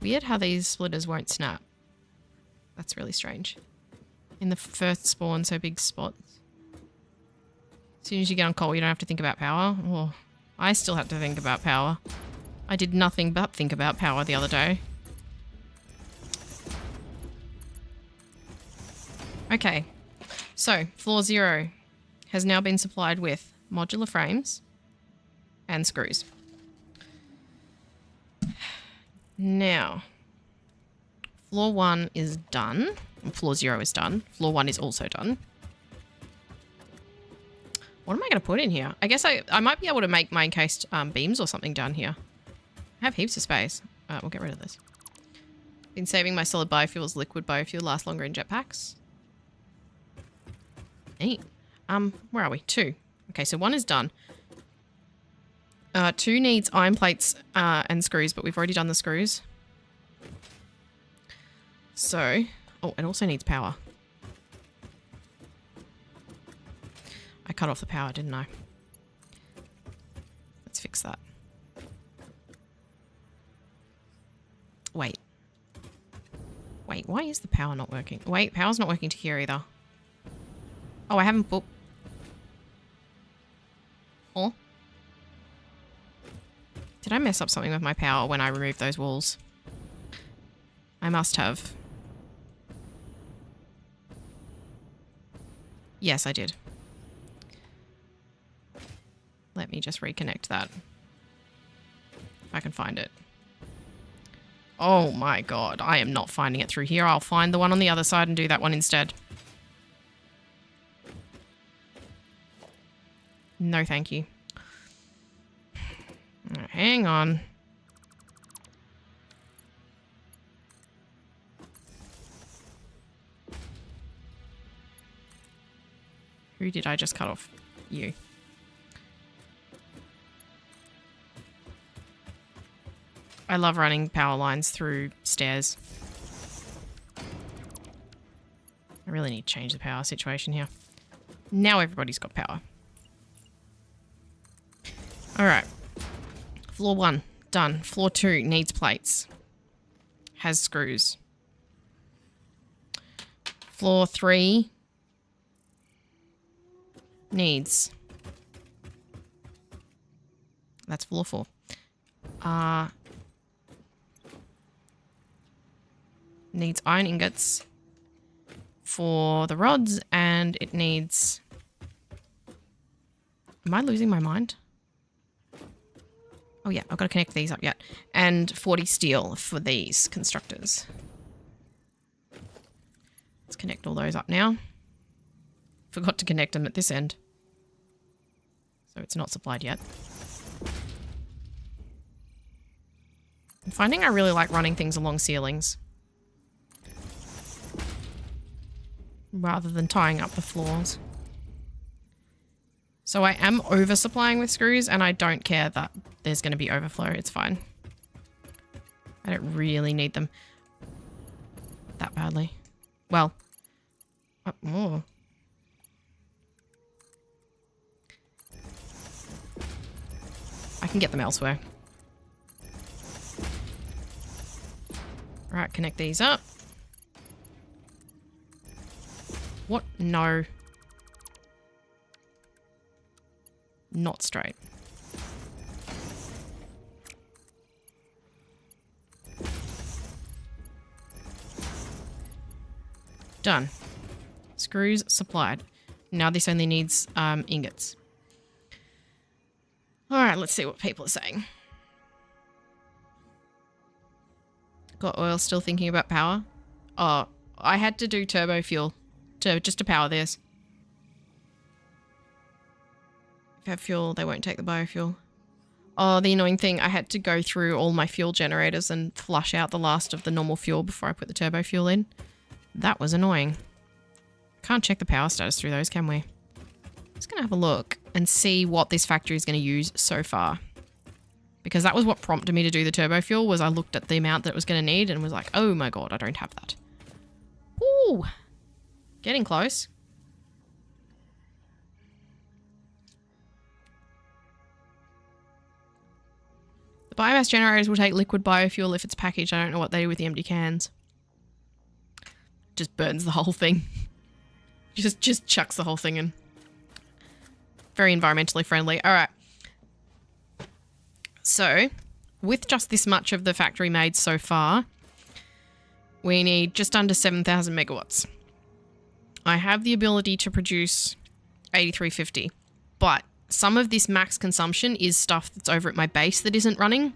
Weird how these splitters won't snap. That's really strange. In the first spawn, so big spots. As soon as you get on coal, you don't have to think about power. Oh, I still had to think about power. I did nothing but think about power the other day. Okay, so floor 0 has now been supplied with modular frames and screws. Now, floor 1 is done. Floor 0 is done. Floor 1 is also done. What am I going to put in here? I guess I might be able to make my encased beams or something down here. I have heaps of space. We'll get rid of this. Been saving my solid biofuels. Liquid biofuel lasts longer in jetpacks. Neat. Where are we? 2. Okay, so 1 is done. 2 needs iron plates and screws, but we've already done the screws. So, oh, it also needs power. I cut off the power, didn't I? Let's fix that. Wait. Wait, why is the power not working? Wait, power's not working to here either. Oh, I haven't put... Huh? Did I mess up something with my power when I removed those walls? I must have. Yes, I did. Let me just reconnect that. If I can find it. Oh my god, I am not finding it through here. I'll find the one on the other side and do that one instead. No, thank you. Hang on. Who did I just cut off? You. I love running power lines through stairs. I really need to change the power situation here. Now everybody's got power. Alright. Floor 1, done. Floor 2 needs plates. Has screws. Floor 3 needs. That's floor 4. Needs iron ingots for the rods, and it needs... Am I losing my mind? Oh yeah, I've got to connect these up yet. And 40 steel for these constructors. Let's connect all those up now. Forgot to connect them at this end. So it's not supplied yet. I'm finding I really like running things along ceilings. Rather than tying up the floors. So I am oversupplying with screws, and I don't care that there's going to be overflow. It's fine. I don't really need them. that badly. Well, oh. I can get them elsewhere. Right, connect these up. What? No. Not straight. Done. Screws supplied. Now this only needs ingots. Alright, let's see what people are saying. Got oil, still thinking about power? Oh, I had to do turbo fuel just to power this. If you have fuel, they won't take the biofuel. Oh, the annoying thing, I had to go through all my fuel generators and flush out the last of the normal fuel before I put the turbo fuel in. That was annoying. Can't check the power status through those, can we? Just gonna have a look and see what this factory is going to use so far. Because that was what prompted me to do the turbo fuel, was I looked at the amount that it was going to need and was like, oh my god, I don't have that. Ooh, getting close. The biomass generators will take liquid biofuel if it's packaged. I don't know what they do with the empty cans. Just burns the whole thing. just chucks the whole thing in. Very environmentally friendly. All right. So, with just this much of the factory made so far, we need just under 7,000 megawatts. I have the ability to produce 8350, but some of this max consumption is stuff that's over at my base that isn't running.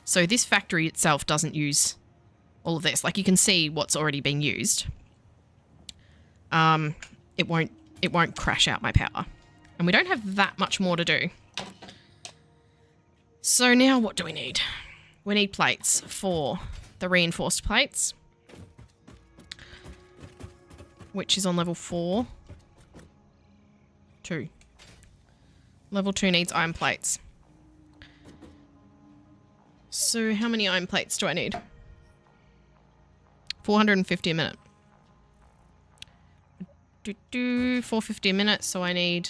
So this factory itself doesn't use all of this. Like, you can see what's already being used. It won't crash out my power. And we don't have that much more to do. So now what do we need? We need plates for the reinforced plates, which is on level 4. 2. Level 2 needs iron plates. So how many iron plates do I need? 450 a minute. 450 a minute, so I need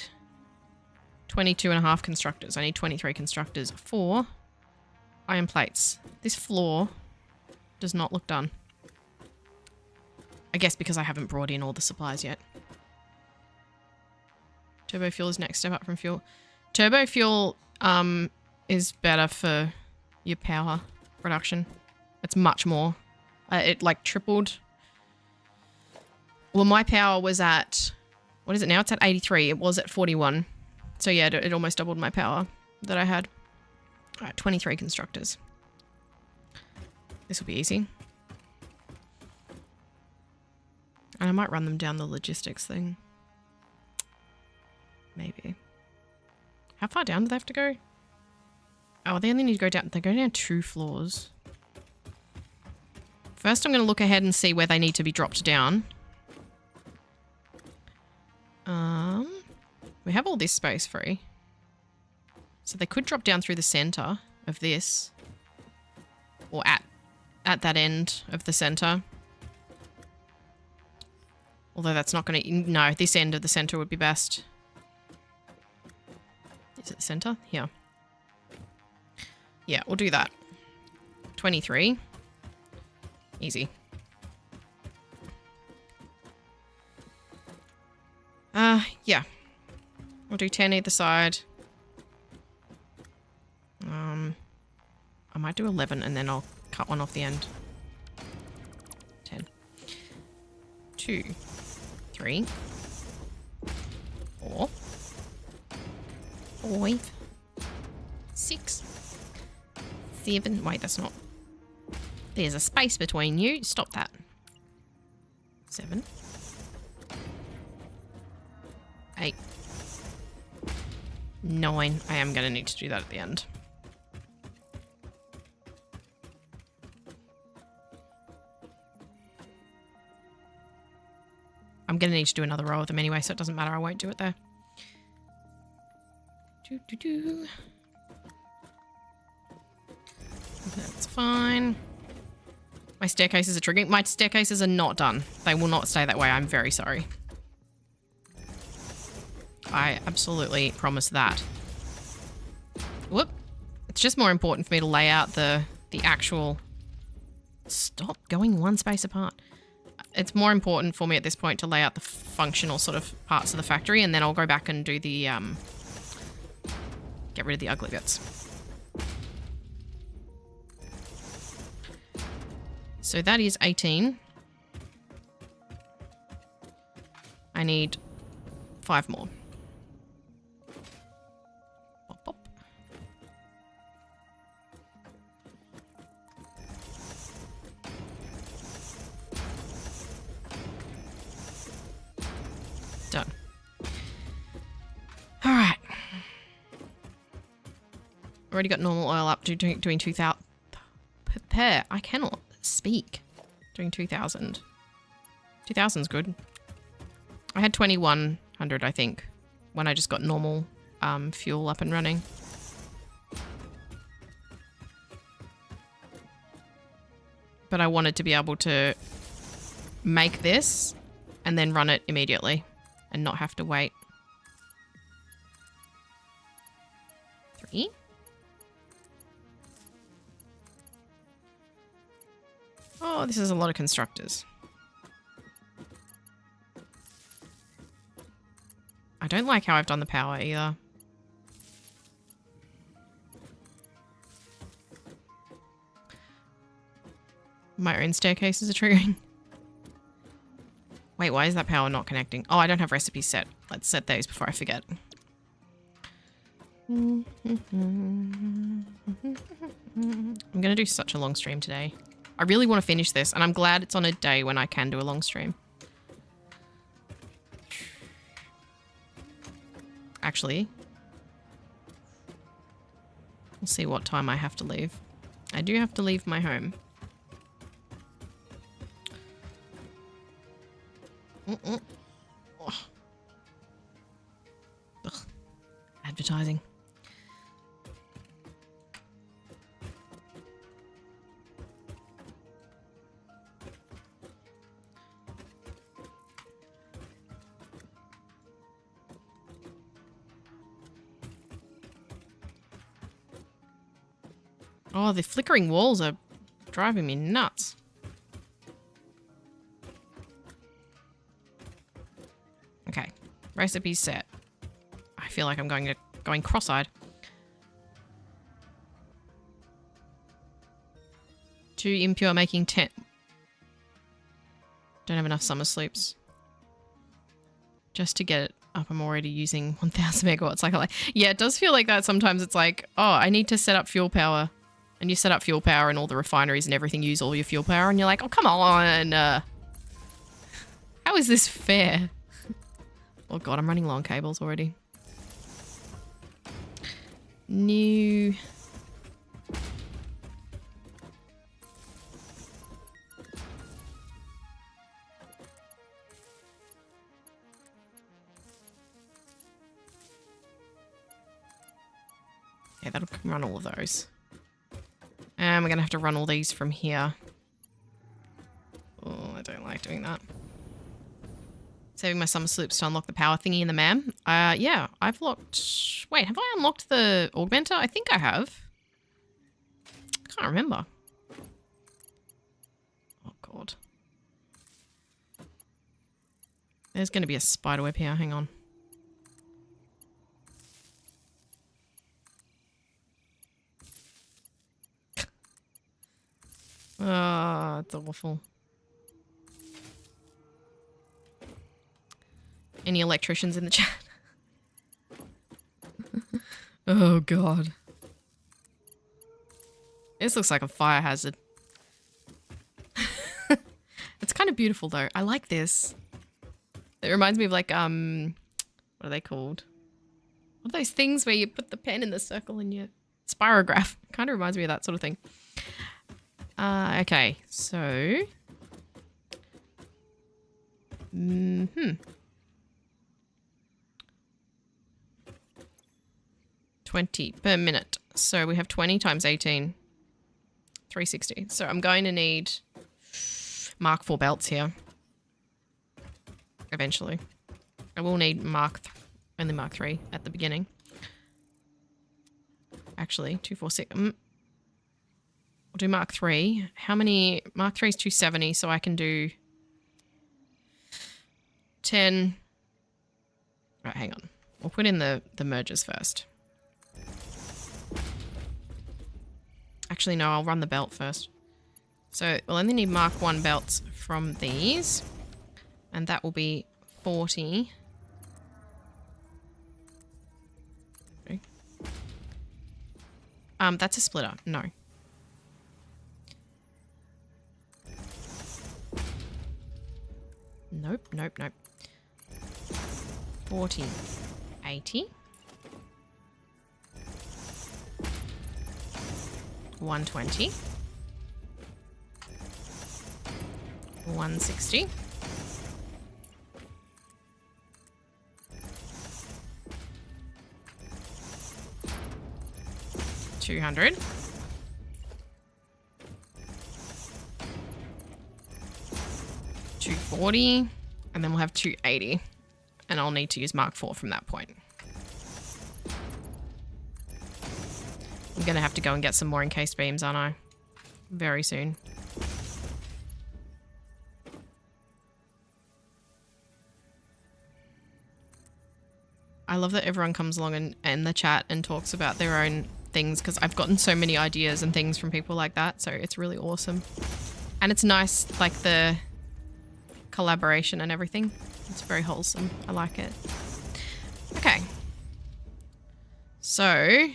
22.5 constructors. I need 23 constructors for iron plates. This floor does not look done. I guess because I haven't brought in all the supplies yet. Turbo fuel is next step up from fuel. Turbo fuel is better for your power production. It's much more. It like tripled. Well, my power was at, what is it now? It's at 83. It was at 41. So yeah, it almost doubled my power that I had. All right, 23 constructors. This will be easy. And I might run them down the logistics thing. Maybe. How far down do they have to go? Oh, they only need to go down. They go down 2 floors. First, I'm going to look ahead and see where they need to be dropped down. We have all this space free. So they could drop down through the center of this. Or at that end of the center. Although that's not going to... No, this end of the center would be best. Is it the center? Here. Yeah, we'll do that. 23. Easy. Yeah. We'll do 10 either side. I might do 11 and then I'll cut one off the end. 10. 2. 3. 4. 5. 6. 7. Wait, that's not... There's a space between you. Stop that. 7. 8. 9. I am going to need to do that at the end. I'm going to need to do another row of them anyway, so it doesn't matter. I won't do it there. That's fine. My staircases are triggering. My staircases are not done. They will not stay that way. I'm very sorry. I absolutely promise that. Whoop. It's just more important for me to lay out the actual... Stop going one space apart. It's more important for me at this point to lay out the functional sort of parts of the factory, and then I'll go back and do the... get rid of the ugly bits. So that is 18. I need 5 more. Pop, pop. Done. All right. Already got normal oil up to doing 2,000. Prepare. I cannot speak. Doing 2,000. 2,000's good. I had 2,100, I think, when I just got normal fuel up and running. But I wanted to be able to make this and then run it immediately and not have to wait. 3. Oh, this is a lot of constructors. I don't like how I've done the power either. My own staircases are triggering. Wait, why is that power not connecting? Oh, I don't have recipes set. Let's set those before I forget. I'm gonna do such a long stream today. I really want to finish this, and I'm glad it's on a day when I can do a long stream. Actually, we'll see what time I have to leave. I do have to leave my home. Oh. Ugh. Advertising. Oh, the flickering walls are driving me nuts. Okay, recipe set. I feel like I'm going cross-eyed. 2 impure, making 10. Don't have enough summer sloops. Just to get it up, I'm already using 1,000 megawatts. Like, yeah, it does feel like that sometimes. It's like, oh, I need to set up fuel power. And you set up fuel power and all the refineries and everything use all your fuel power. And you're like, oh, come on. How is this fair? Oh, God, I'm running long cables already. New. Yeah, that'll run all of those. And we're going to have to run all these from here. Oh, I don't like doing that. Saving my summer sloops to unlock the power thingy in the MAM. Yeah, I've locked... Wait, have I unlocked the augmenter? I think I have. I can't remember. Oh, God. There's going to be a spiderweb here. Hang on. Oh, it's awful. Any electricians in the chat? Oh, God. This looks like a fire hazard. It's kind of beautiful, though. I like this. It reminds me of, like, what are they called? What are those things where you put the pen in the circle and you... Spirograph. Kind of reminds me of that sort of thing. Okay, so... 20 per minute. So we have 20 times 18. 360. So I'm going to need Mark 4 belts here. Eventually. I will need only Mark 3 at the beginning. Actually, 246. We'll do Mark 3. How many? Mark 3 is 270, so I can do 10. Right, hang on. We'll put in the mergers first. Actually, no, I'll run the belt first. So we'll only need Mark 1 belts from these. And that will be 40. Okay. That's a splitter. No. Nope, nope, nope. 40. 80. 120. 160. 200. 240. And then we'll have 280. And I'll need to use Mark 4 from that point. I'm going to have to go and get some more encased beams, aren't I? Very soon. I love that everyone comes along in the chat and talks about their own things, because I've gotten so many ideas and things from people like that, so it's really awesome. And it's nice, like the collaboration and everything. It's very wholesome. I like it. Okay. So,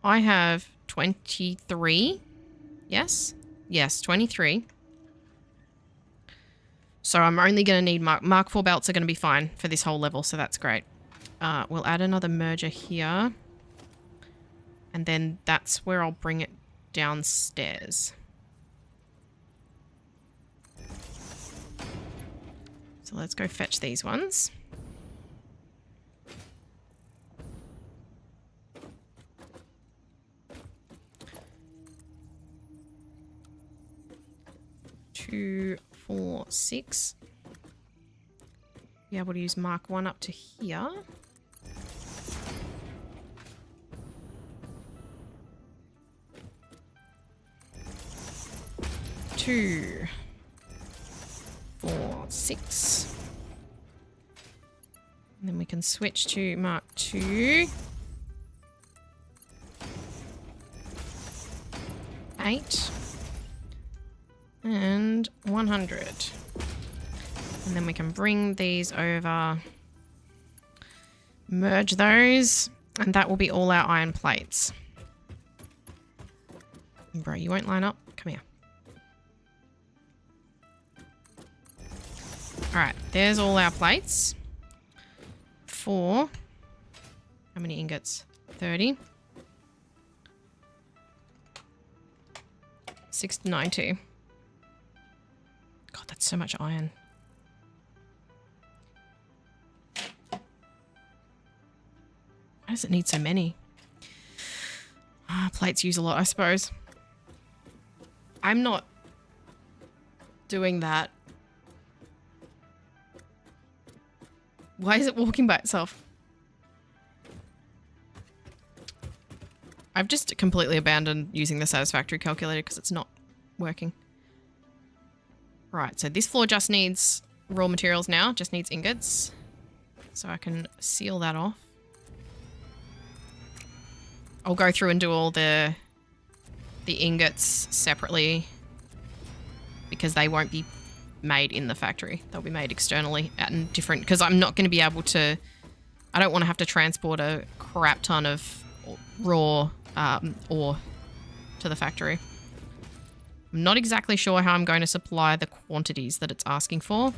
I have 23. Yes? Yes, 23. So I'm only going to need Mark 4 belts are going to be fine for this whole level, so that's great. We'll add another merger here. And then that's where I'll bring it downstairs. So let's go fetch these ones. Two, 4, 6. Be able to use Mark 1 up to here. Two, 4, 6. And then we can switch to Mark 2. 8. And 100. And then we can bring these over. Merge those. And that will be all our iron plates. Bro, you won't line up? Come here. Alright, there's all our plates. 4. How many ingots? 30. 692. God, that's so much iron. Why does it need so many? Plates use a lot, I suppose. I'm not doing that. Why is it walking by itself? I've just completely abandoned using the Satisfactory calculator because it's not working. Right, so this floor just needs raw materials now, just needs ingots. So I can seal that off. I'll go through and do all the ingots separately because they won't be made in the factory. They'll be made externally at different, because I'm not going to be able to, I don't want to have to transport a crap ton of raw ore to the factory. I'm not exactly sure how I'm going to supply the quantities that it's asking for.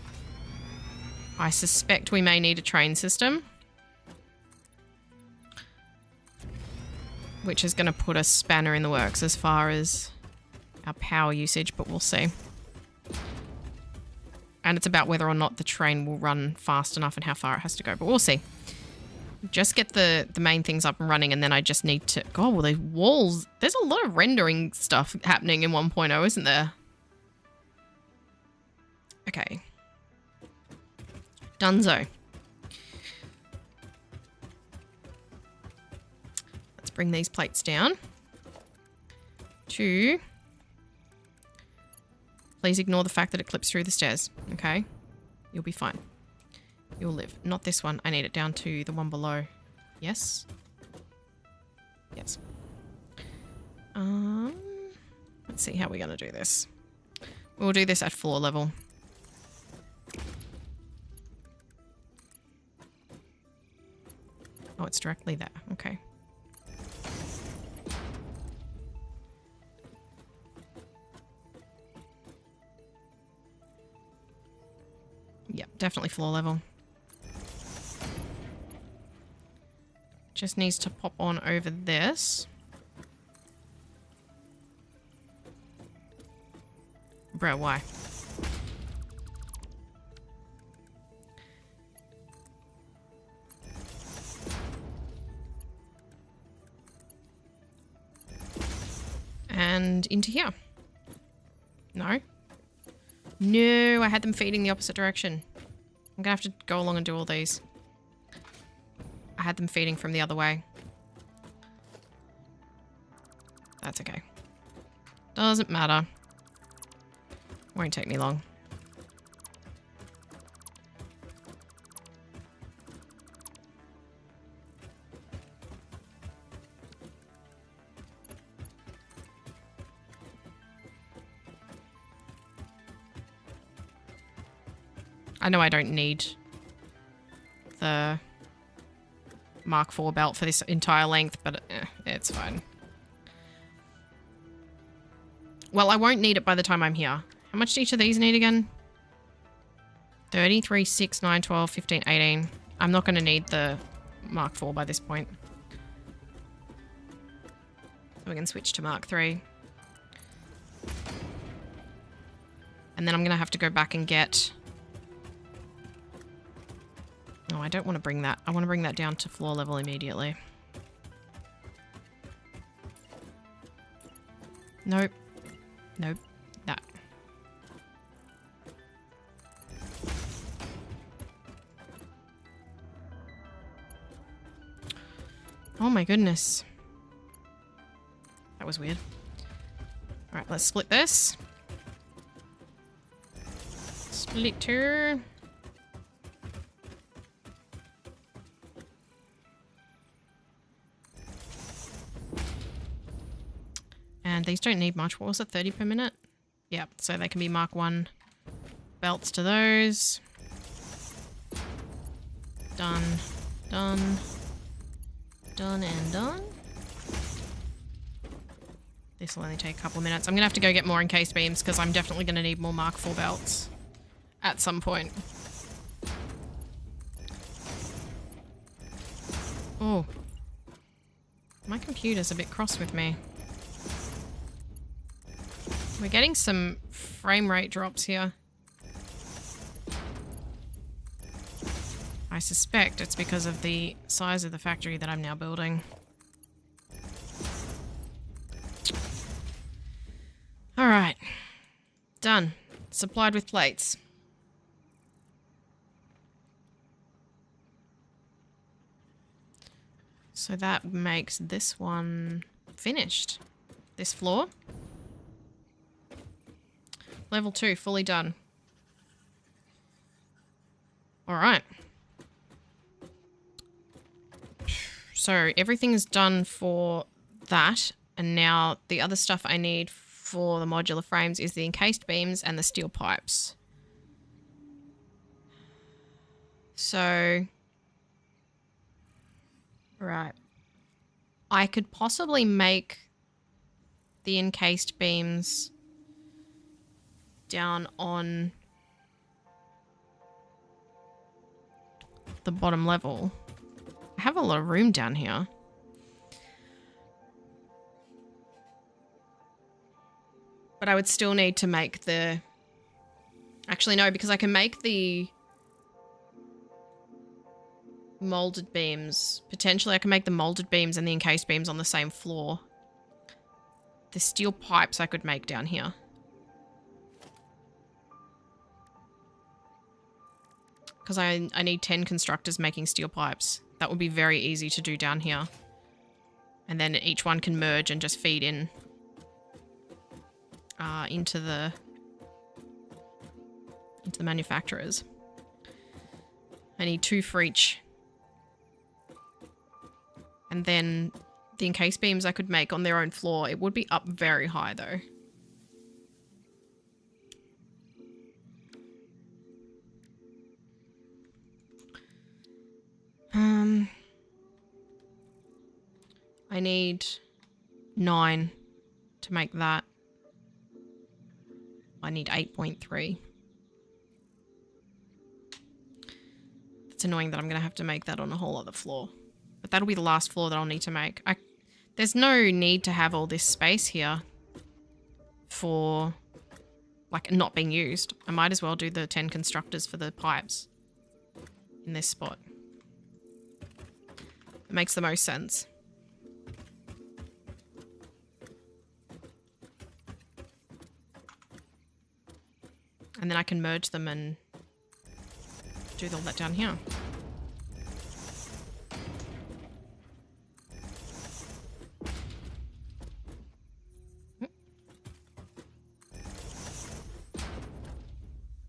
I suspect we may need a train system, which is going to put a spanner in the works as far as our power usage, but we'll see. And it's about whether or not the train will run fast enough and how far it has to go, but we'll see. Just get the main things up and running, and then I just need to... God, well, these walls... There's a lot of rendering stuff happening in 1.0, isn't there? Okay. Dunzo. Let's bring these plates down. 2. Please ignore the fact that it clips through the stairs. Okay. You'll be fine. You'll live. Not this one. I need it down to the one below. Yes? Yes. Let's see how we're going to do this. We'll do this at floor level. Oh, it's directly there. Okay. Yep, definitely floor level. Just needs to pop on over this. Bro, why? And into here. No. No, I had them feeding the opposite direction. I'm gonna have to go along and do all these. I had them feeding from the other way. That's okay. Doesn't matter. Won't take me long. I know I don't need the Mark IV belt for this entire length, but it's fine. Well, I won't need it by the time I'm here. How much do each of these need again? 30, 3, 6, 9, 12, 15, 18. I'm not going to need the Mark IV by this point. We can switch to Mark III. And then I'm going to have to go back and get... Oh, I don't want to bring that. I want to bring that down to floor level immediately. Nope. Nope. That. Oh my goodness. That was weird. Alright, let's split this. Splitter. And these don't need much. What was it? 30 per minute? Yeah, so they can be Mark 1 belts to those. Done. Done. Done and done. This will only take a couple of minutes. I'm going to have to go get more encased beams because I'm definitely going to need more Mark IV belts at some point. Oh. My computer's a bit cross with me. We're getting some frame rate drops here. I suspect it's because of the size of the factory that I'm now building. Alright. Done. Supplied with plates. So that makes this one finished. This floor. Level 2, fully done. Alright. So everything's done for that. And now the other stuff I need for the modular frames is the encased beams and the steel pipes. So... Right. I could possibly make the encased beams down on the bottom level. I have a lot of room down here. But I would still need to make the... Actually, no, because I can make the molded beams. Potentially, I can make the molded beams and the encased beams on the same floor. The steel pipes I could make down here. because I need 10 constructors making steel pipes. That would be very easy to do down here. And then each one can merge and just feed in into the manufacturers. I need 2 for each. And then the encased beams I could make on their own floor. It would be up very high though. I need 9 to make that. I need 8.3. It's annoying that I'm going to have to make that on a whole other floor. But that'll be the last floor that I'll need to make. There's no need to have all this space here for, like, not being used. I might as well do the 10 constructors for the pipes in this spot. It makes the most sense. And then I can merge them and do all that down here.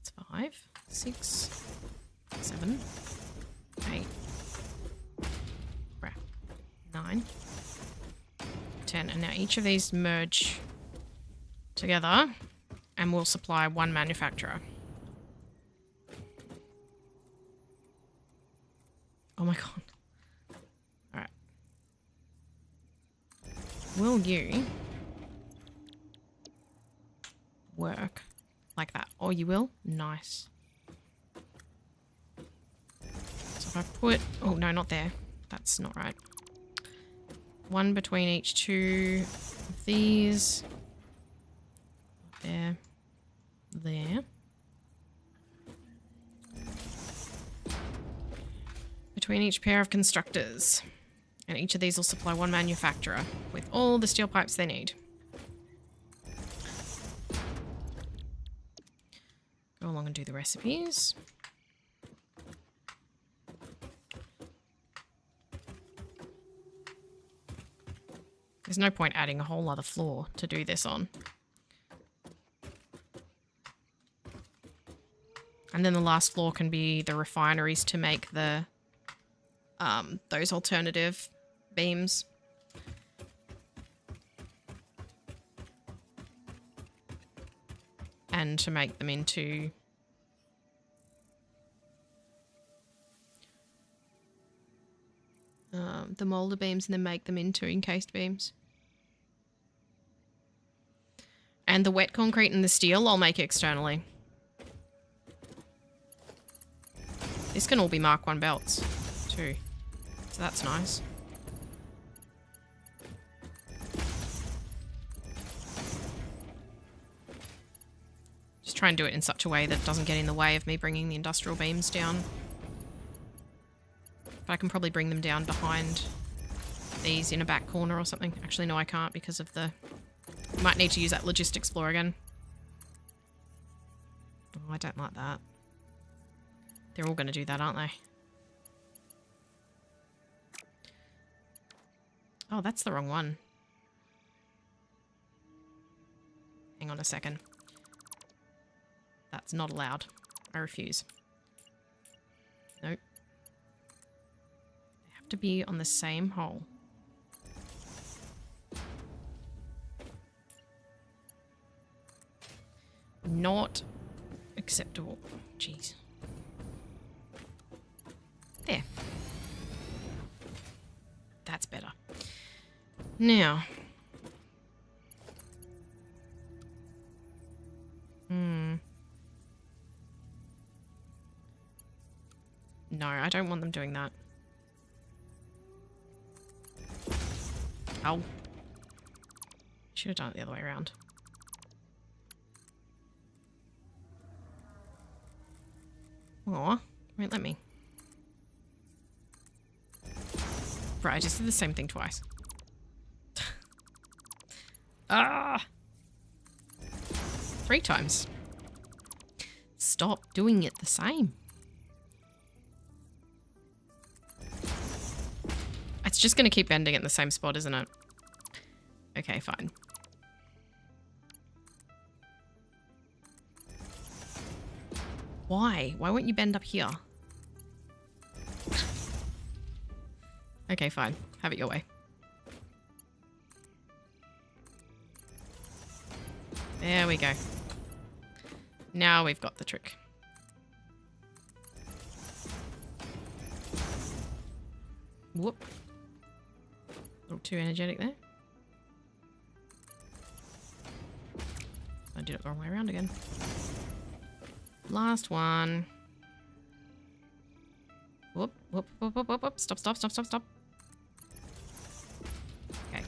It's 5, 6, 7, 8, 9, 10. And now each of these merge together. And we'll supply 1 manufacturer. Oh my god. Alright. Will you work like that? Oh, you will? Nice. So if I put... Oh, no, not there. That's not right. 1 between each 2 of these. There. There. Between each pair of constructors. And each of these will supply 1 manufacturer with all the steel pipes they need. Go along and do the recipes. There's no point adding a whole other floor to do this on. And then the last floor can be the refineries to make the those alternative beams. And to make them into the molder beams and then make them into encased beams. And the wet concrete and the steel I'll make externally. This can all be Mark 1 belts, too. So that's nice. Just try and do it in such a way that it doesn't get in the way of me bringing the industrial beams down. But I can probably bring them down behind these in a back corner or something. Actually, no, I can't because of the... Might need to use that logistics floor again. Oh, I don't like that. They're all going to do that, aren't they? Oh, that's the wrong one. Hang on a second. That's not allowed. I refuse. Nope. They have to be on the same hole. Not acceptable. Jeez. There. That's better. Now. No, I don't want them doing that. Oh. Should have done it the other way around. Aw, won't let me. Right, I just did the same thing twice. Ah! 3 times. Stop doing it the same. just going to keep bending in the same spot, isn't it? Okay, fine. Why? Why won't you bend up here? Okay, fine. Have it your way. There we go. Now we've got the trick. Whoop. A little too energetic there. I did it the wrong way around again. Last one. Whoop, whoop, whoop, whoop, whoop, whoop. Stop, stop, stop, stop, stop. Okay.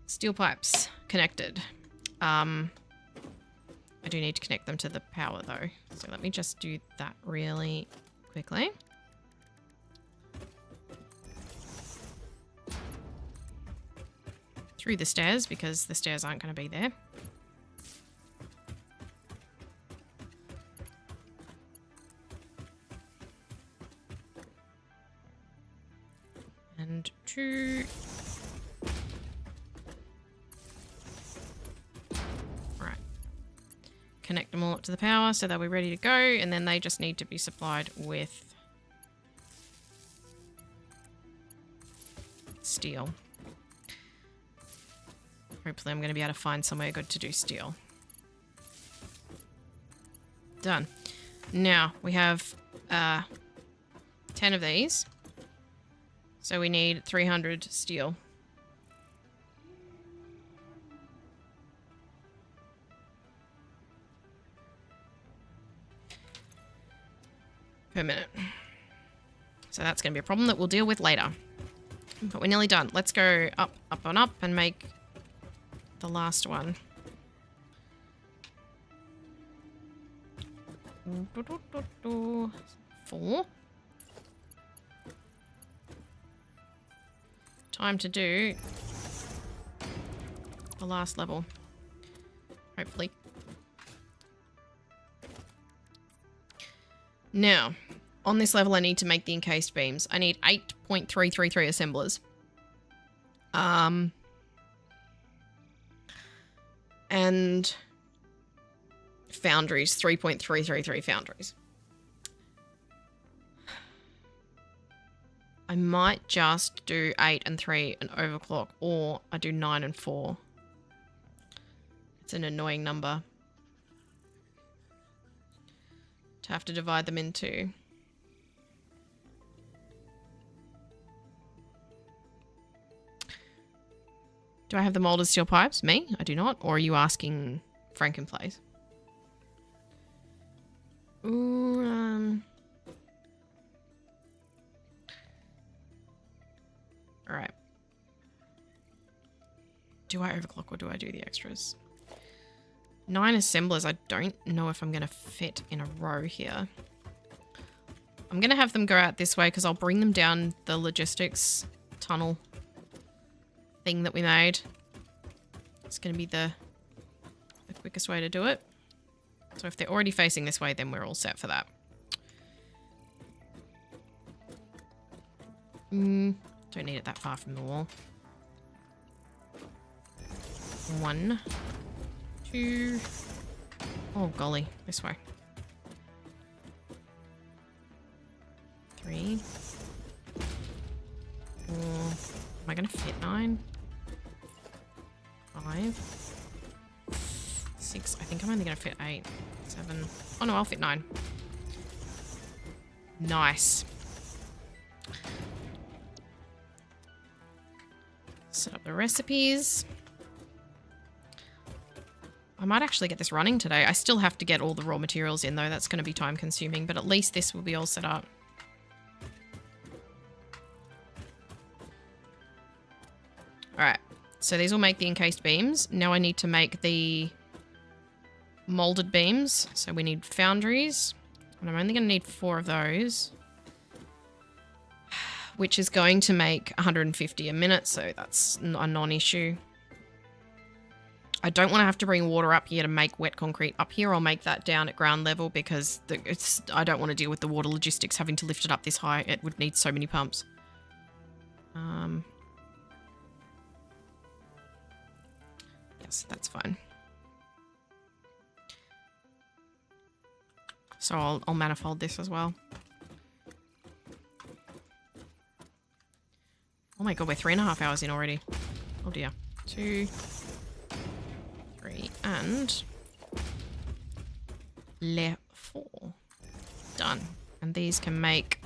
Steel pipes connected. I do need to connect them to the power though. So let me just do that really quickly. Through the stairs because the stairs aren't going to be there. And 2. Right. Connect them all up to the power so they'll be ready to go, and then they just need to be supplied with steel. Hopefully I'm going to be able to find somewhere good to do steel. Done. Now we have 10 of these. So we need 300 steel. Per minute. So that's going to be a problem that we'll deal with later. But we're nearly done. Let's go up, up, and up and make the last one. Four. Time to do the last level. Hopefully. Now, on this level I need to make the encased beams. I need 8.333 assemblers. And foundries, 3.333 foundries. I might just do 8 and 3 and overclock, or I do 9 and 4. It's an annoying number to have to divide them into. Do I have the molded steel pipes? Me? I do not. Or are you asking Frankenplace? Ooh, Alright. Do I overclock or do I do the extras? 9 assemblers. I don't know if I'm going to fit in a row here. I'm going to have them go out this way because I'll bring them down the logistics tunnel thing that we made. It's going to be the quickest way to do it. So if they're already facing this way, then we're all set for that. Don't need it that far from the wall. 1, 2. Oh, golly. This way. 3. 4. Am I going to fit 9? 5. 6. I think I'm only going to fit 8. 7. Oh, no, I'll fit 9. Nice. Set up the recipes. I might actually get this running today. I still have to get all the raw materials in, though. That's going to be time consuming, but at least this will be all set up. Alright, so these will make the encased beams. Now I need to make the molded beams. So we need foundries, and I'm only going to need 4 of those, which is going to make 150 a minute, so that's a non-issue. I don't want to have to bring water up here to make wet concrete up here. I'll make that down at ground level because I don't want to deal with the water logistics having to lift it up this high. It would need so many pumps. Yes, that's fine. So I'll manifold this as well. Oh my god, we're 3.5 hours in already. Oh dear. 2, 3, and 4. Done. And these can make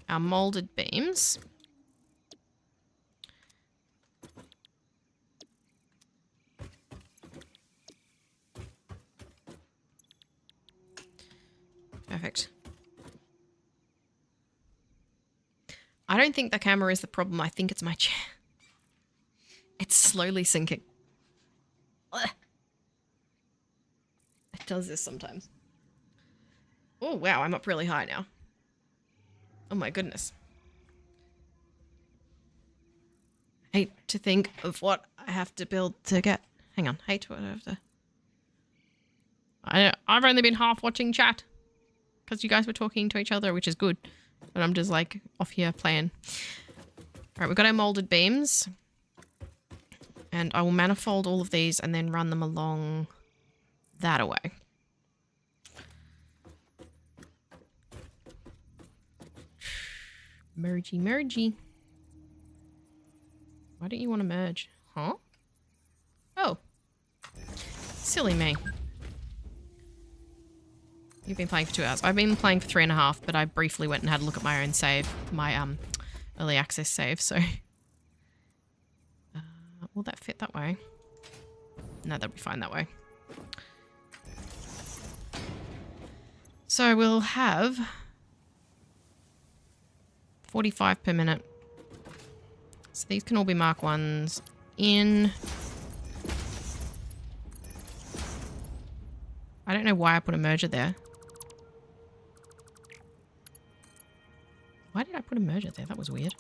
our molded beams. Perfect. I don't think the camera is the problem. I think it's my chair. It's slowly sinking. Ugh. It does this sometimes. Oh, wow. I'm up really high now. Oh, my goodness. Hate to think of what I have to build to get. Hang on. Hate what I have to... I've only been half watching chat. Because you guys were talking to each other, which is good. But I'm just like off here playing. Alright, we've got our molded beams. And I will manifold all of these and then run them along that away. Mergey, mergey. Why don't you want to merge? Huh? Oh. Silly me. You've been playing for 2 hours. I've been playing for 3.5, but I briefly went and had a look at my own save. My early access save, so... will that fit that way? No, that'll be fine that way. So we'll have 45 per minute. So these can all be Mark 1s in. I don't know why I put a merger there. Why did I put a merger there? That was weird.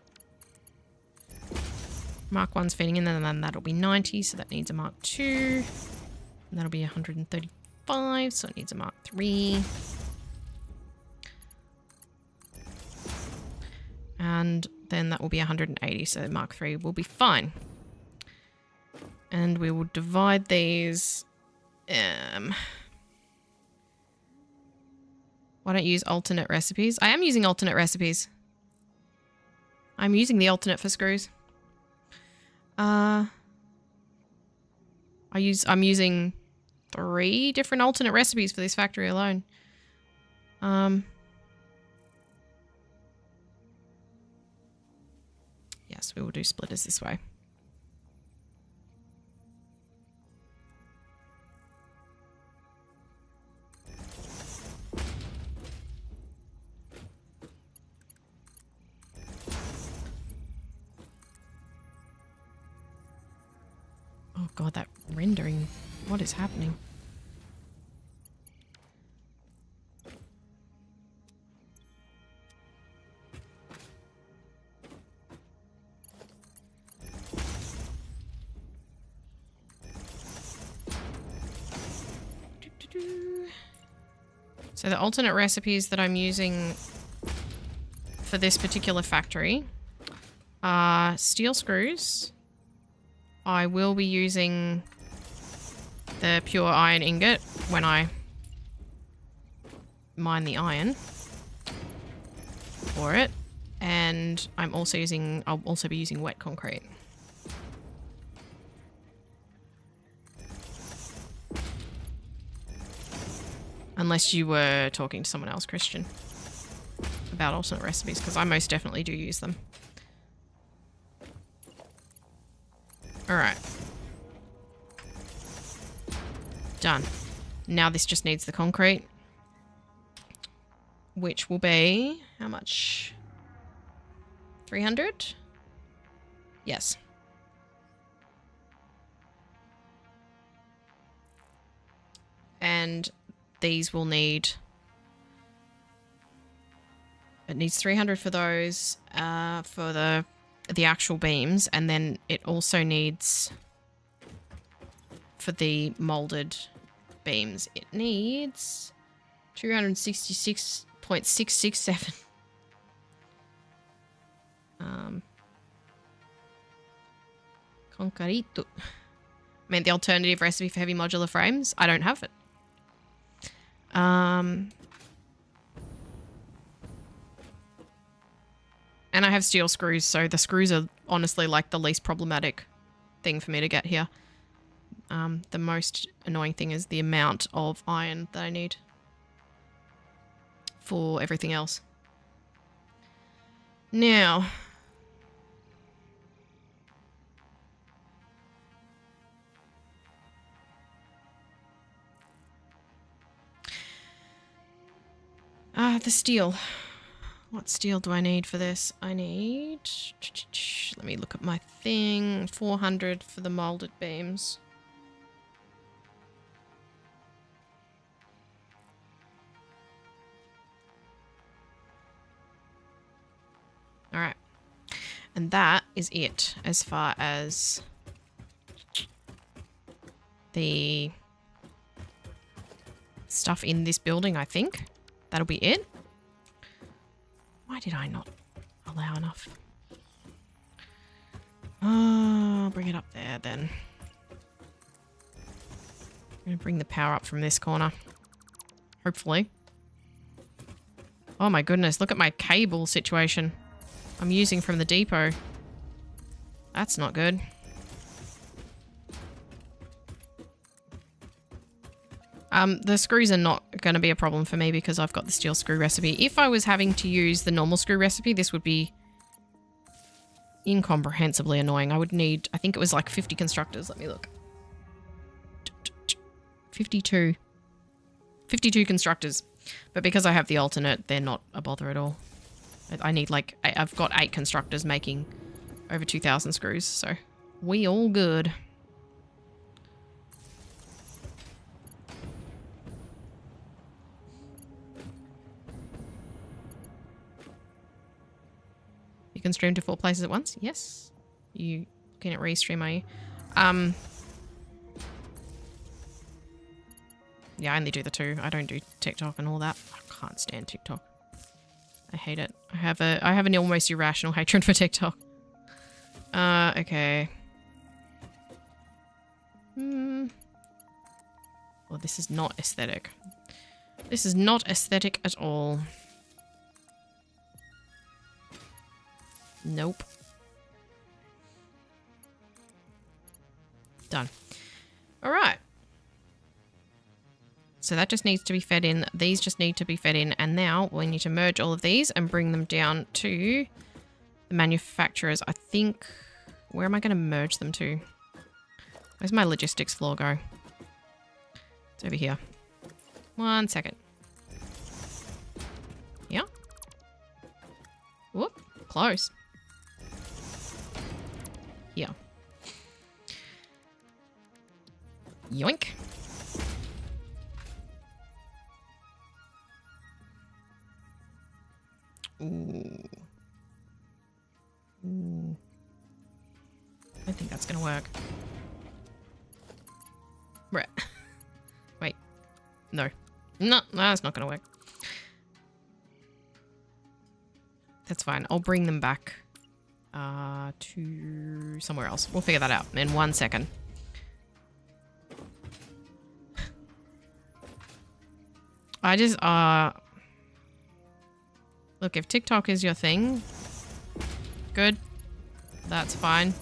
Mark 1's feeding in, and then that'll be 90, so that needs a Mark 2. And that'll be 135, so it needs a Mark 3. And then that will be 180, so Mark 3 will be fine. And we will divide these. Why don't you use alternate recipes? I am using alternate recipes. I'm using the alternate for screws. I'm using 3 different alternate recipes for this factory alone. Yes, we will do splitters this way. Oh god, that rendering. What is happening? So the alternate recipes that I'm using for this particular factory are steel screws. I will be using the pure iron ingot when I mine the iron for it. And I'll also be using wet concrete. Unless you were talking to someone else, Christian, about alternate recipes, because I most definitely do use them. Alright. Done. Now this just needs the concrete. Which will be... how much? 300? Yes. And these will need... it needs 300 for those, for the actual beams, and then it also needs, for the molded beams, it needs 266.667. Concarito. Meant the alternative recipe for heavy modular frames. I don't have it. And I have steel screws, so the screws are honestly like the least problematic thing for me to get here. The most annoying thing is the amount of iron that I need for everything else. Now, the steel. What steel do I need for this? I need... Let me look at my thing. 400 for the molded beams. Alright. And that is it as far as the stuff in this building, I think. That'll be it. Why did I not allow enough? I'll bring it up there then. I'm going to bring the power up from this corner. Hopefully. Oh my goodness, look at my cable situation I'm using from the depot. That's not good. The screws are not going to be a problem for me because I've got the steel screw recipe. If I was having to use the normal screw recipe, this would be incomprehensibly annoying. I would need, I think it was like 50 constructors. Let me look. 52. 52 constructors. But because I have the alternate, they're not a bother at all. I need like, I've got 8 constructors making over 2,000 screws, so we all good. You can stream to 4 places at once? Yes. You looking at restream, are you? Yeah, I only do the 2. I don't do TikTok and all that. I can't stand TikTok. I hate it. I have an almost irrational hatred for TikTok. Okay. Well, this is not aesthetic. This is not aesthetic at all. Nope. Done. All right. So that just needs to be fed in. These just need to be fed in. And now we need to merge all of these and bring them down to the manufacturers. I think... Where am I going to merge them to? Where's my logistics floor go? It's over here. 1 second. Yeah. Whoop. Close. Here. Yoink. Ooh. Ooh. I think that's gonna work. Right. Wait. No. No, that's not gonna work. That's fine. I'll bring them back to somewhere else. We'll figure that out in 1 second. I just, look, if TikTok is your thing, good. That's fine.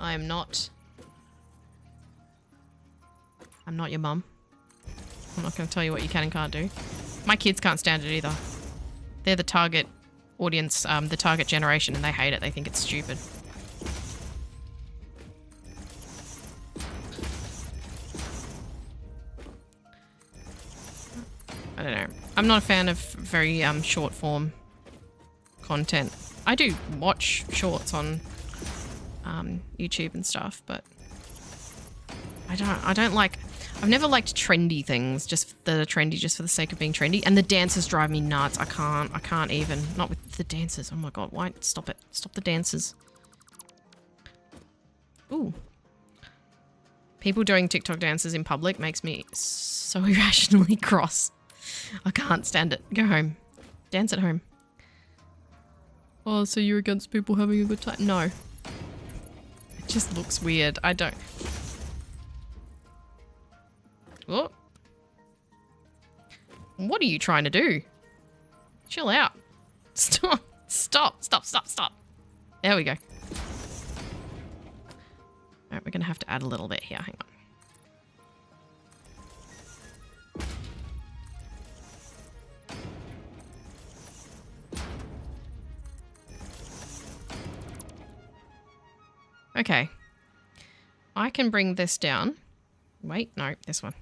I am not. I'm not your mum. I'm not going to tell you what you can and can't do. My kids can't stand it either. They're the target audience, the target generation, and they hate it. They think it's stupid. I don't know. I'm not a fan of very short form content. I do watch shorts on YouTube and stuff, but I don't like. I've never liked trendy things, just that are trendy just for the sake of being trendy. And the dances drive me nuts. I can't even. Not with the dances. Oh my god, why? Stop it. Stop the dances. Ooh. People doing TikTok dances in public makes me so irrationally cross. I can't stand it. Go home. Dance at home. Oh, so you're against people having a good time? No. just looks weird. I don't... Oh. What are you trying to do? Chill out. Stop. Stop. Stop. Stop. Stop. There we go. Alright, we're going to have to add a little bit here. Hang on. Okay. I can bring this down. Wait, no, this one.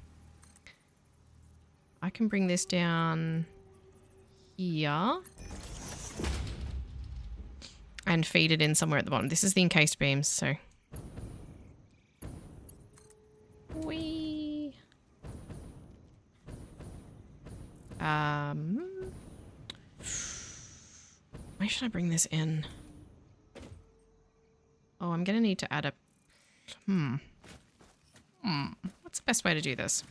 I can bring this down here. And feed it in somewhere at the bottom. This is the encased beams, so... Whee! Where should I bring this in? Oh, I'm gonna need to add a... What's the best way to do this?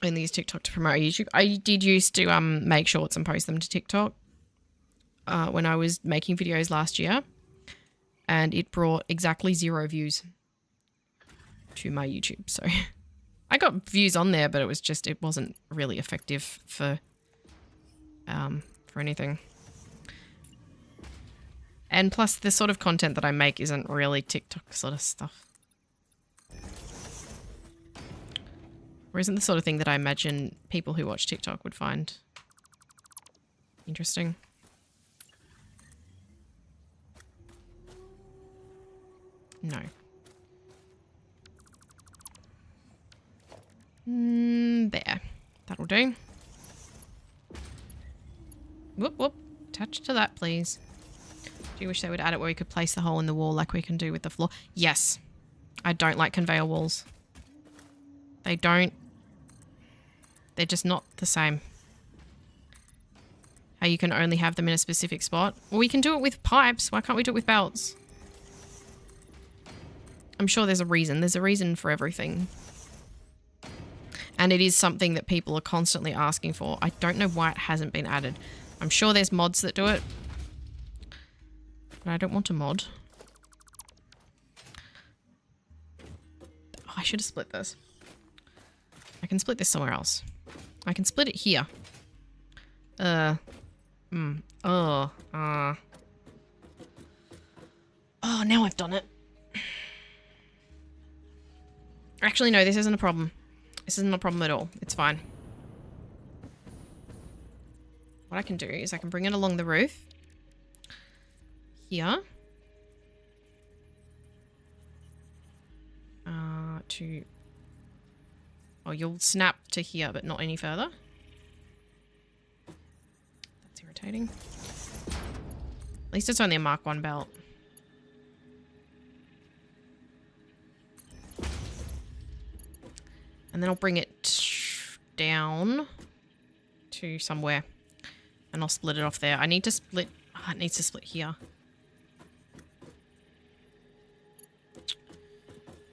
I only use TikTok to promote YouTube. I did used to make shorts and post them to TikTok when I was making videos last year. And it brought exactly 0 views to my YouTube. So I got views on there, but it was just, it wasn't really effective for anything. And plus the sort of content that I make isn't really TikTok sort of stuff. Or isn't the sort of thing that I imagine people who watch TikTok would find interesting. No. There. That'll do. Whoop, whoop. Attach to that, please. Do you wish they would add it where we could place the hole in the wall like we can do with the floor? Yes. I don't like conveyor walls. They don't... They're just not the same. How you can only have them in a specific spot. Well, we can do it with pipes. Why can't we do it with belts? I'm sure there's a reason. There's a reason for everything. And it is something that people are constantly asking for. I don't know why it hasn't been added. I'm sure there's mods that do it. But I don't want a mod. Oh, I should have split this. I can split this somewhere else. I can split it here. Oh, now I've done it. Actually, no, this isn't a problem. This isn't a problem at all. It's fine. What I can do is I can bring it along the roof. Here. Oh, you'll snap to here, but not any further. That's irritating. At least it's only a Mark 1 belt. And then I'll bring it down to somewhere. And I'll split it off there. I need to split... Oh, it needs to split here.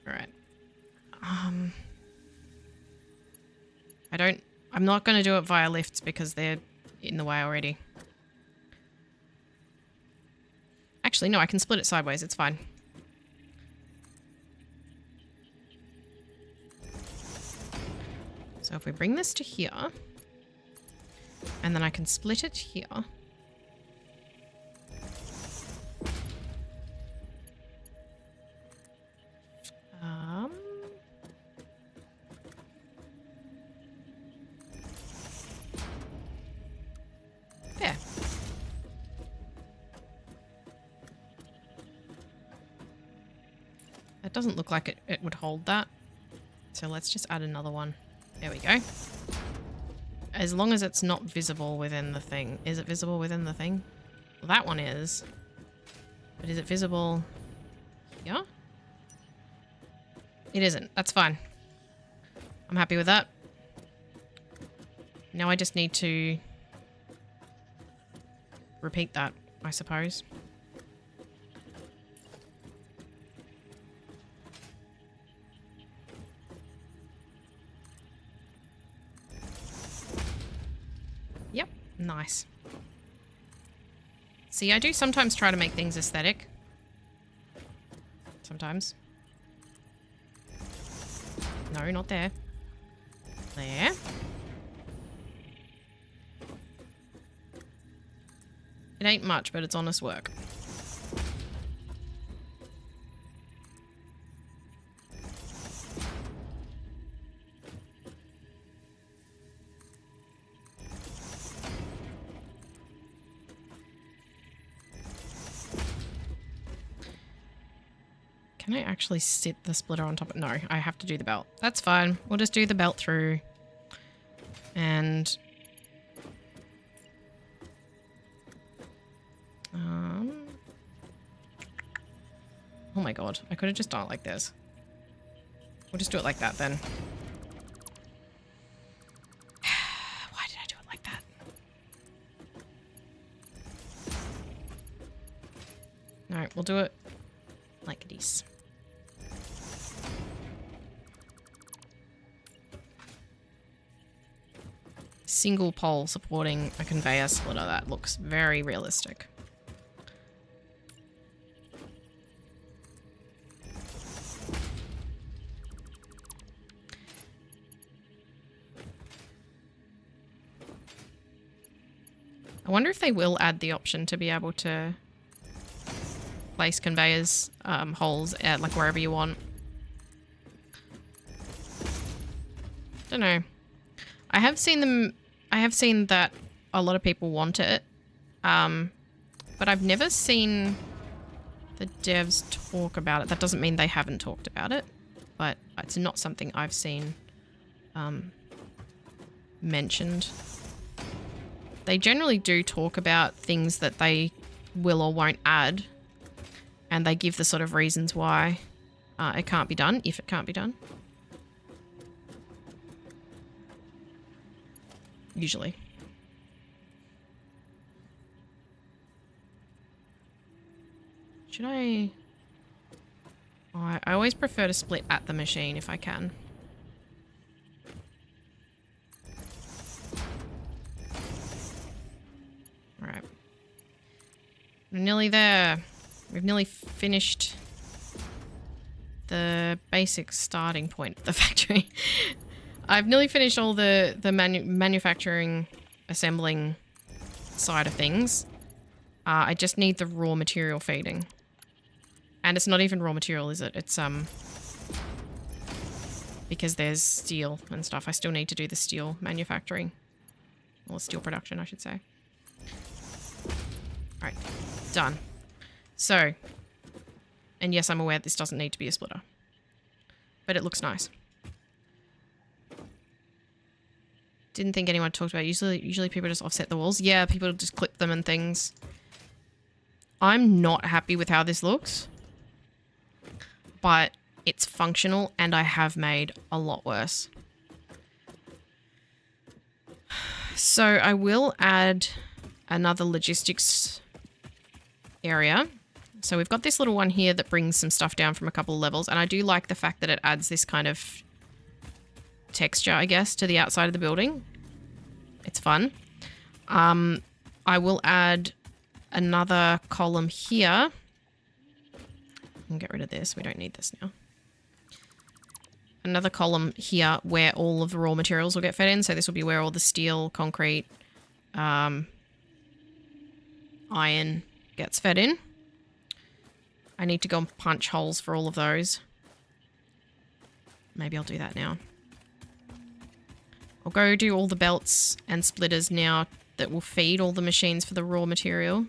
Alright. I'm not going to do it via lifts because they're in the way already. Actually, no, I can split it sideways. It's fine. So if we bring this to here, and then I can split it here. There. It doesn't look like it would hold that. So let's just add another one. There we go. As long as it's not visible within the thing. Is it visible within the thing? Well, that one is. But is it visible here? It isn't. That's fine. I'm happy with that. Now I just need to repeat that, I suppose. Yep, nice. See, I do sometimes try to make things aesthetic. Sometimes. No, not there. There. It ain't much, but it's honest work. Can I actually sit the splitter on top of it? No, I have to do the belt. That's fine. We'll just do the belt through. And... oh my god. I could have just done it like this. We'll just do it like that then. Why did I do it like that? No, we'll do it like this. Single pole supporting a conveyor splitter. That looks very realistic. I wonder if they will add the option to be able to place conveyors, holes at like wherever you want. Don't know. I have seen them. I have seen that a lot of people want it, but I've never seen the devs talk about it. That doesn't mean they haven't talked about it, but it's not something I've seen mentioned. They generally do talk about things that they will or won't add, and they give the sort of reasons why it can't be done, if it can't be done. Usually. Should I... oh, I always prefer to split at the machine if I can. Alright. We're nearly there. We've nearly finished the basic starting point of the factory. I've nearly finished all the manufacturing, assembling side of things. I just need the raw material feeding. And it's not even raw material, is it? It's, because there's steel and stuff. I still need to do the steel manufacturing. Or steel production, I should say. Alright, done. So, and yes, I'm aware this doesn't need to be a splitter. But it looks nice. Didn't think anyone talked about it. Usually people just offset the walls. Yeah, people just clip them and things. I'm not happy with how this looks. But it's functional and I have made a lot worse. So I will add another logistics area. So we've got this little one here that brings some stuff down from a couple of levels. And I do like the fact that it adds this kind of texture, I guess, to the outside of the building. It's fun. I will add another column here. I'll get rid of this. We don't need this now. Another column here where all of the raw materials will get fed in. So this will be where all the steel, concrete, iron gets fed in. I need to go and punch holes for all of those. Maybe I'll do that now. I'll go do all the belts and splitters now that will feed all the machines for the raw material.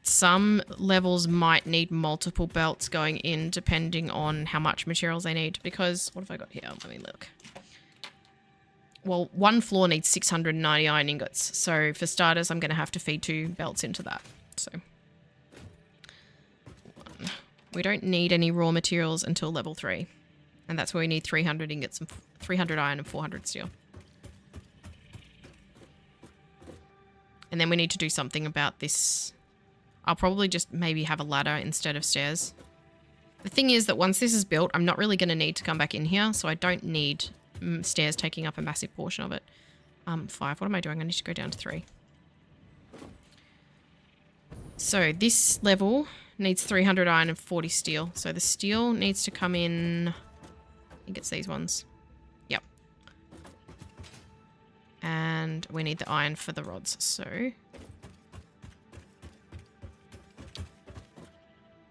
Some levels might need multiple belts going in depending on how much materials they need, because what have I got here? Let me look. Well, one floor needs 690 iron ingots. So for starters, I'm going to have to feed 2 belts into that. So we don't need any raw materials until level 3. And that's where we need 300 ingots and 300 iron and 400 steel. And then we need to do something about this. I'll probably just maybe have a ladder instead of stairs. The thing is that once this is built, I'm not really going to need to come back in here. So I don't need stairs taking up a massive portion of it. 5. What am I doing? I need to go down to 3. So this level needs 300 iron and 40 steel. So the steel needs to come in... I think it's these ones. Yep. And we need the iron for the rods. So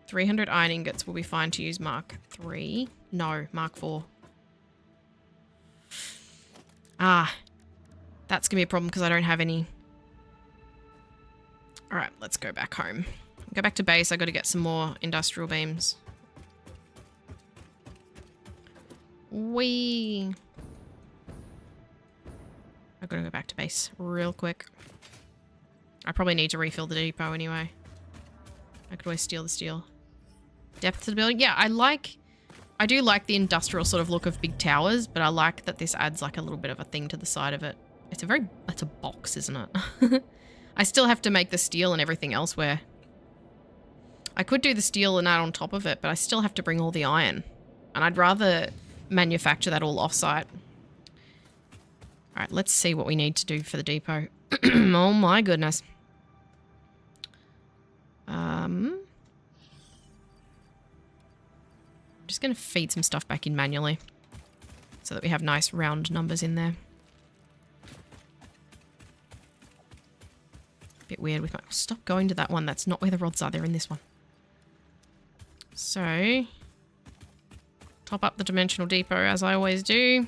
300 iron ingots will be fine to use Mark 3. No, Mark 4. Ah, that's going to be a problem because I don't have any. All right, let's go back home. Go back to base. I got to get some more industrial beams. Whee! I've got to go back to base real quick. I probably need to refill the depot anyway. I could always steal the steel. Depth to the building. Yeah, I do like the industrial sort of look of big towers, but I like that this adds like a little bit of a thing to the side of it. It's a box, isn't it? I still have to make the steel and everything elsewhere. I could do the steel and add on top of it, but I still have to bring all the iron. And I'd rather manufacture that all off-site. All right, let's see what we need to do for the depot. Oh my goodness. I'm just going to feed some stuff back in manually so that we have nice round numbers in there. Bit weird with my... Stop going to that one. That's not where the rods are. They're in this one. So, top up the dimensional depot as I always do.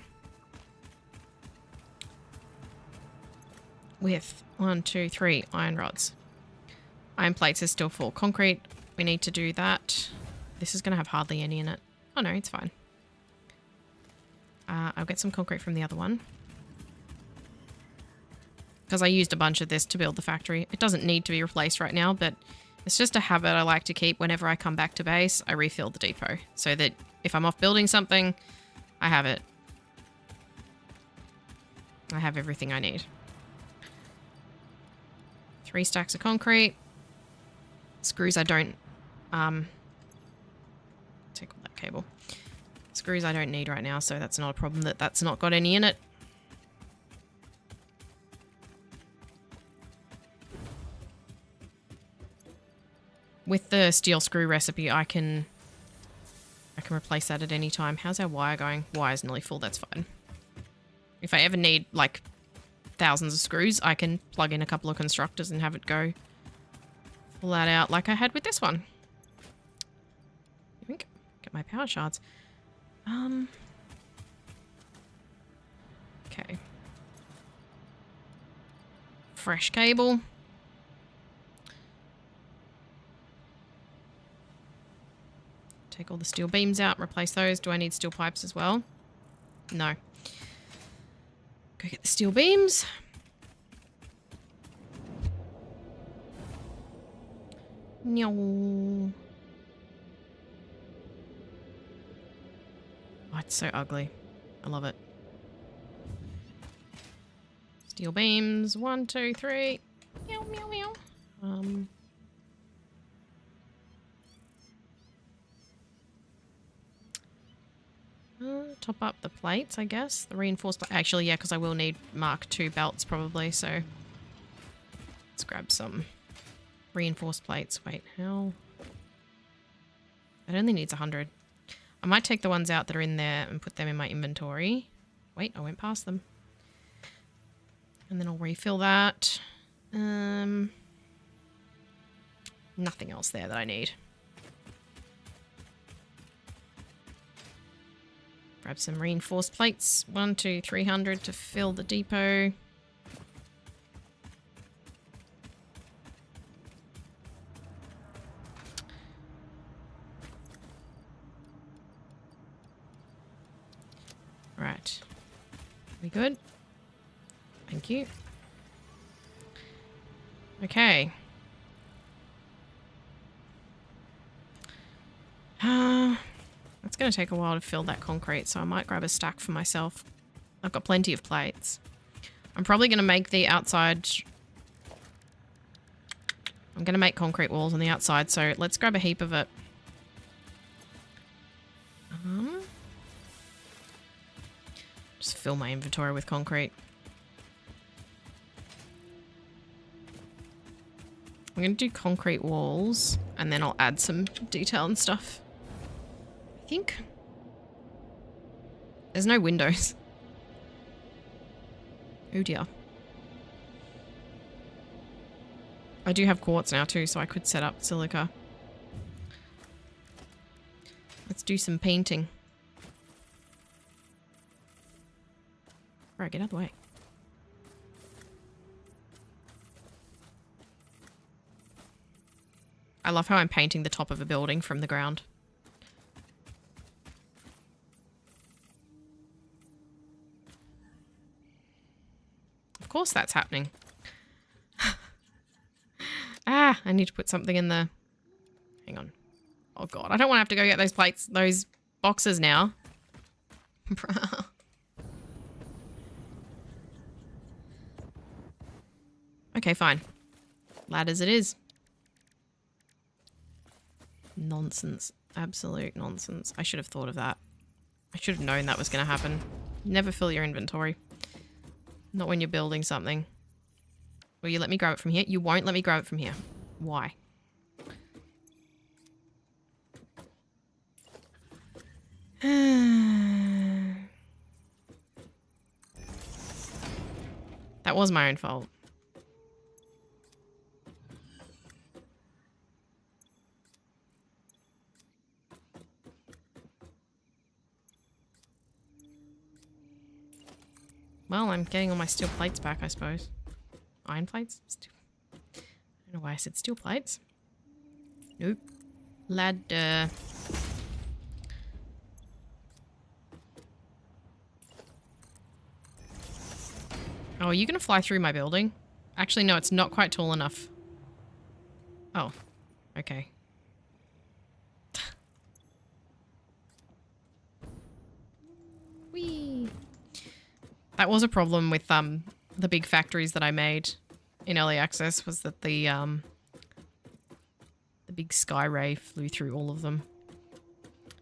With 1, 2, 3 iron rods. Iron plates is still full. Concrete, we need to do that. This is going to have hardly any in it. Oh no, it's fine. I'll get some concrete from the other one. Because I used a bunch of this to build the factory. It doesn't need to be replaced right now, but it's just a habit I like to keep. Whenever I come back to base, I refill the depot. So that if I'm off building something, I have it. I have everything I need. 3 stacks of concrete. Screws I don't... take all that cable. Screws I don't need right now, so that's not a problem that that's not got any in it. With the steel screw recipe, I can replace that at any time. How's our wire going? Wire's nearly full, that's fine. If I ever need, like, thousands of screws, I can plug in a couple of constructors and have it go pull that out like I had with this one. Get my power shards. Okay. Fresh cable. Take all the steel beams out, replace those. Do I need steel pipes as well? No. Go get the steel beams. No. Oh, it's so ugly. I love it. Steel beams. 1, 2, 3. Meow, meow, meow. Top up the plates, I guess. The reinforced... Actually, yeah, because I will need Mark II belts probably, so... Let's grab some reinforced plates. Wait, how... It only needs 100. I might take the ones out that are in there and put them in my inventory. Wait, I went past them. And then I'll refill that. Nothing else there that I need. Grab some reinforced plates. 1, 2, 300 to fill the depot. Right. We good? Thank you. Okay. It's going to take a while to fill that concrete, so I might grab a stack for myself. I've got plenty of plates. I'm probably going to make the outside... I'm going to make concrete walls on the outside, so let's grab a heap of it. Just fill my inventory with concrete. I'm going to do concrete walls and then I'll add some detail and stuff. I think there's no windows. Oh dear. I do have quartz now too, so I could set up silica. Let's do some painting. Right, get out of the way. I love how I'm painting the top of a building from the ground. Of course that's happening. Ah, I need to put something in the... Hang on. Oh god, I don't want to have to go get those plates, those boxes now. Okay, fine. Ladders it is. Nonsense. Absolute nonsense. I should have thought of that. I should have known that was going to happen. Never fill your inventory. Not when you're building something. Will you let me grab it from here? You won't let me grab it from here. Why? That was my own fault. Well, I'm getting all my steel plates back, I suppose. Iron plates? I don't know why I said steel plates. Nope. Ladder. Oh, are you going to fly through my building? Actually, no, it's not quite tall enough. Oh, okay. Whee! That was a problem with the big factories that I made in early access, was that the big sky ray flew through all of them.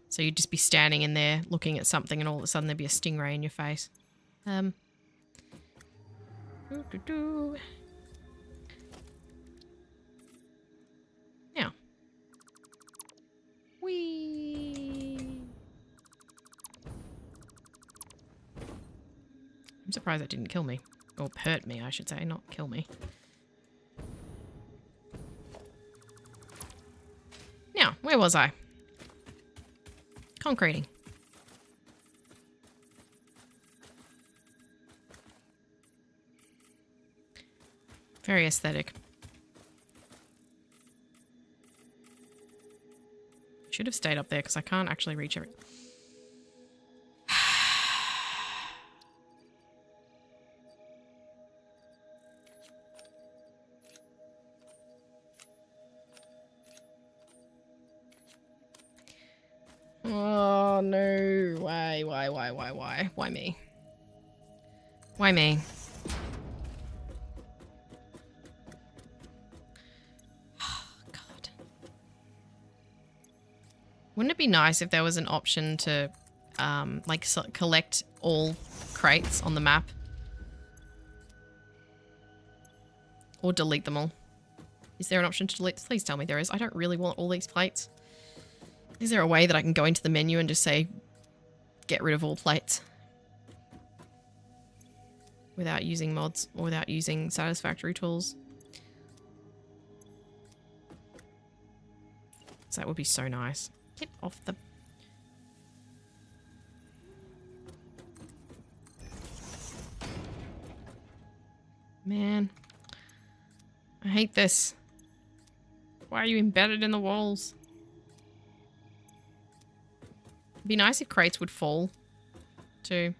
So you'd just be standing in there looking at something and all of a sudden there'd be a stingray in your face. Now. Whee! I'm surprised that didn't kill me. Or hurt me, I should say, not kill me. Now, where was I? Concreting. Very aesthetic. Should have stayed up there because I can't actually reach it. Oh no, why? Why me? Why me? God. Wouldn't it be nice if there was an option to collect all crates on the map? Or delete them all? Is there an option to delete? Please tell me there is. I don't really want all these plates. Is there a way that I can go into the menu and just say, get rid of all plates? Without using mods or without using Satisfactory tools? So that would be so nice. Get off the... Man. I hate this. Why are you embedded in the walls? It'd be nice if crates would fall, too.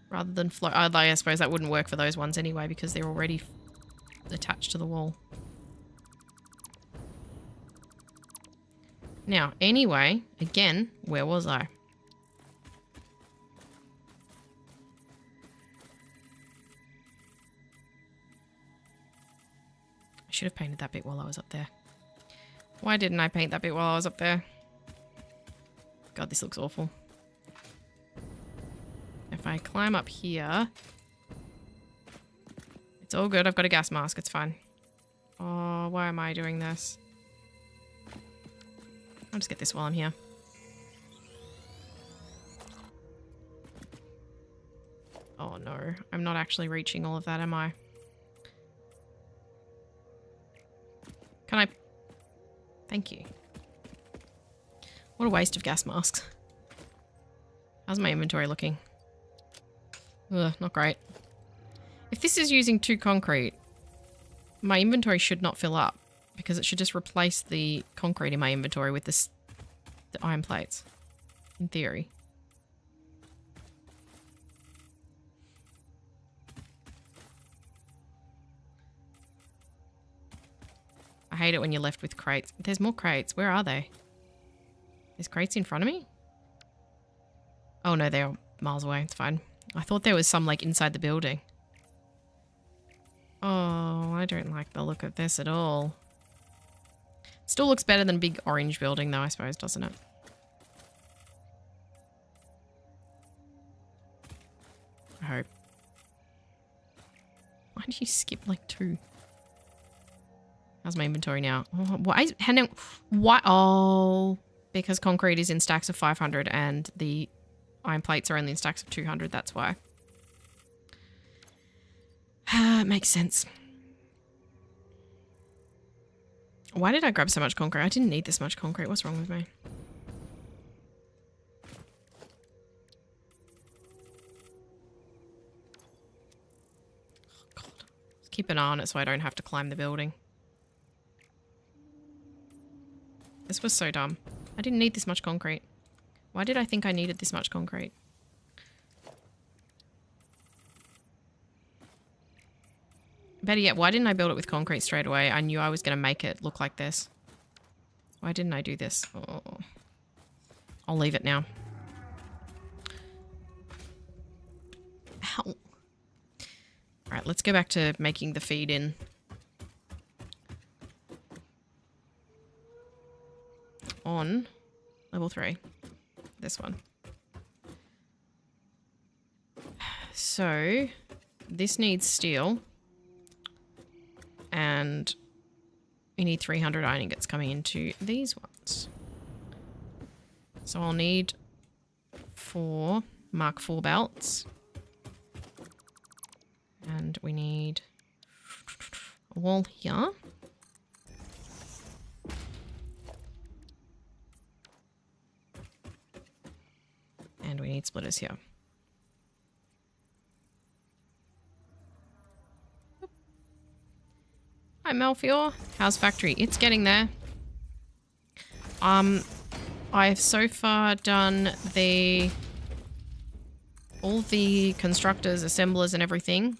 Rather than float. I suppose that wouldn't work for those ones anyway because they're already attached to the wall. Now, anyway, again, where was I? I should have painted that bit while I was up there. Why didn't I paint that bit while I was up there? God, this looks awful. If I climb up here... It's all good. I've got a gas mask. It's fine. Oh, why am I doing this? I'll just get this while I'm here. Oh no, I'm not actually reaching all of that, am I? Can I? Thank you. What a waste of gas masks. How's my inventory looking? Ugh, not great. If this is using 2 concrete, my inventory should not fill up because it should just replace the concrete in my inventory with the iron plates, in theory. I hate it when you're left with crates. There's more crates. Where are they? There's crates in front of me? Oh no, they're miles away. It's fine. I thought there was some like inside the building. Oh, I don't like the look of this at all. Still looks better than a big orange building though, I suppose, doesn't it? I hope. Why did you skip like 2? How's my inventory now? Oh, why? Why? Oh, because concrete is in stacks of 500 and the iron plates are only in stacks of 200. That's why. It makes sense. Why did I grab so much concrete? I didn't need this much concrete. What's wrong with me? Oh, God. Let's keep an eye on it so I don't have to climb the building. This was so dumb. I didn't need this much concrete. Why did I think I needed this much concrete? Better yet, why didn't I build it with concrete straight away? I knew I was going to make it look like this. Why didn't I do this? Oh. I'll leave it now. Ow. Alright, let's go back to making the feed in. On level 3. This one. So, this needs steel. And we need 300 iron ingots coming into these ones. So I'll need 4 Mark 4 belts. And we need a wall here. And we need splitters here. Hi Melfior, how's factory? It's getting there. I've so far done all the constructors, assemblers and everything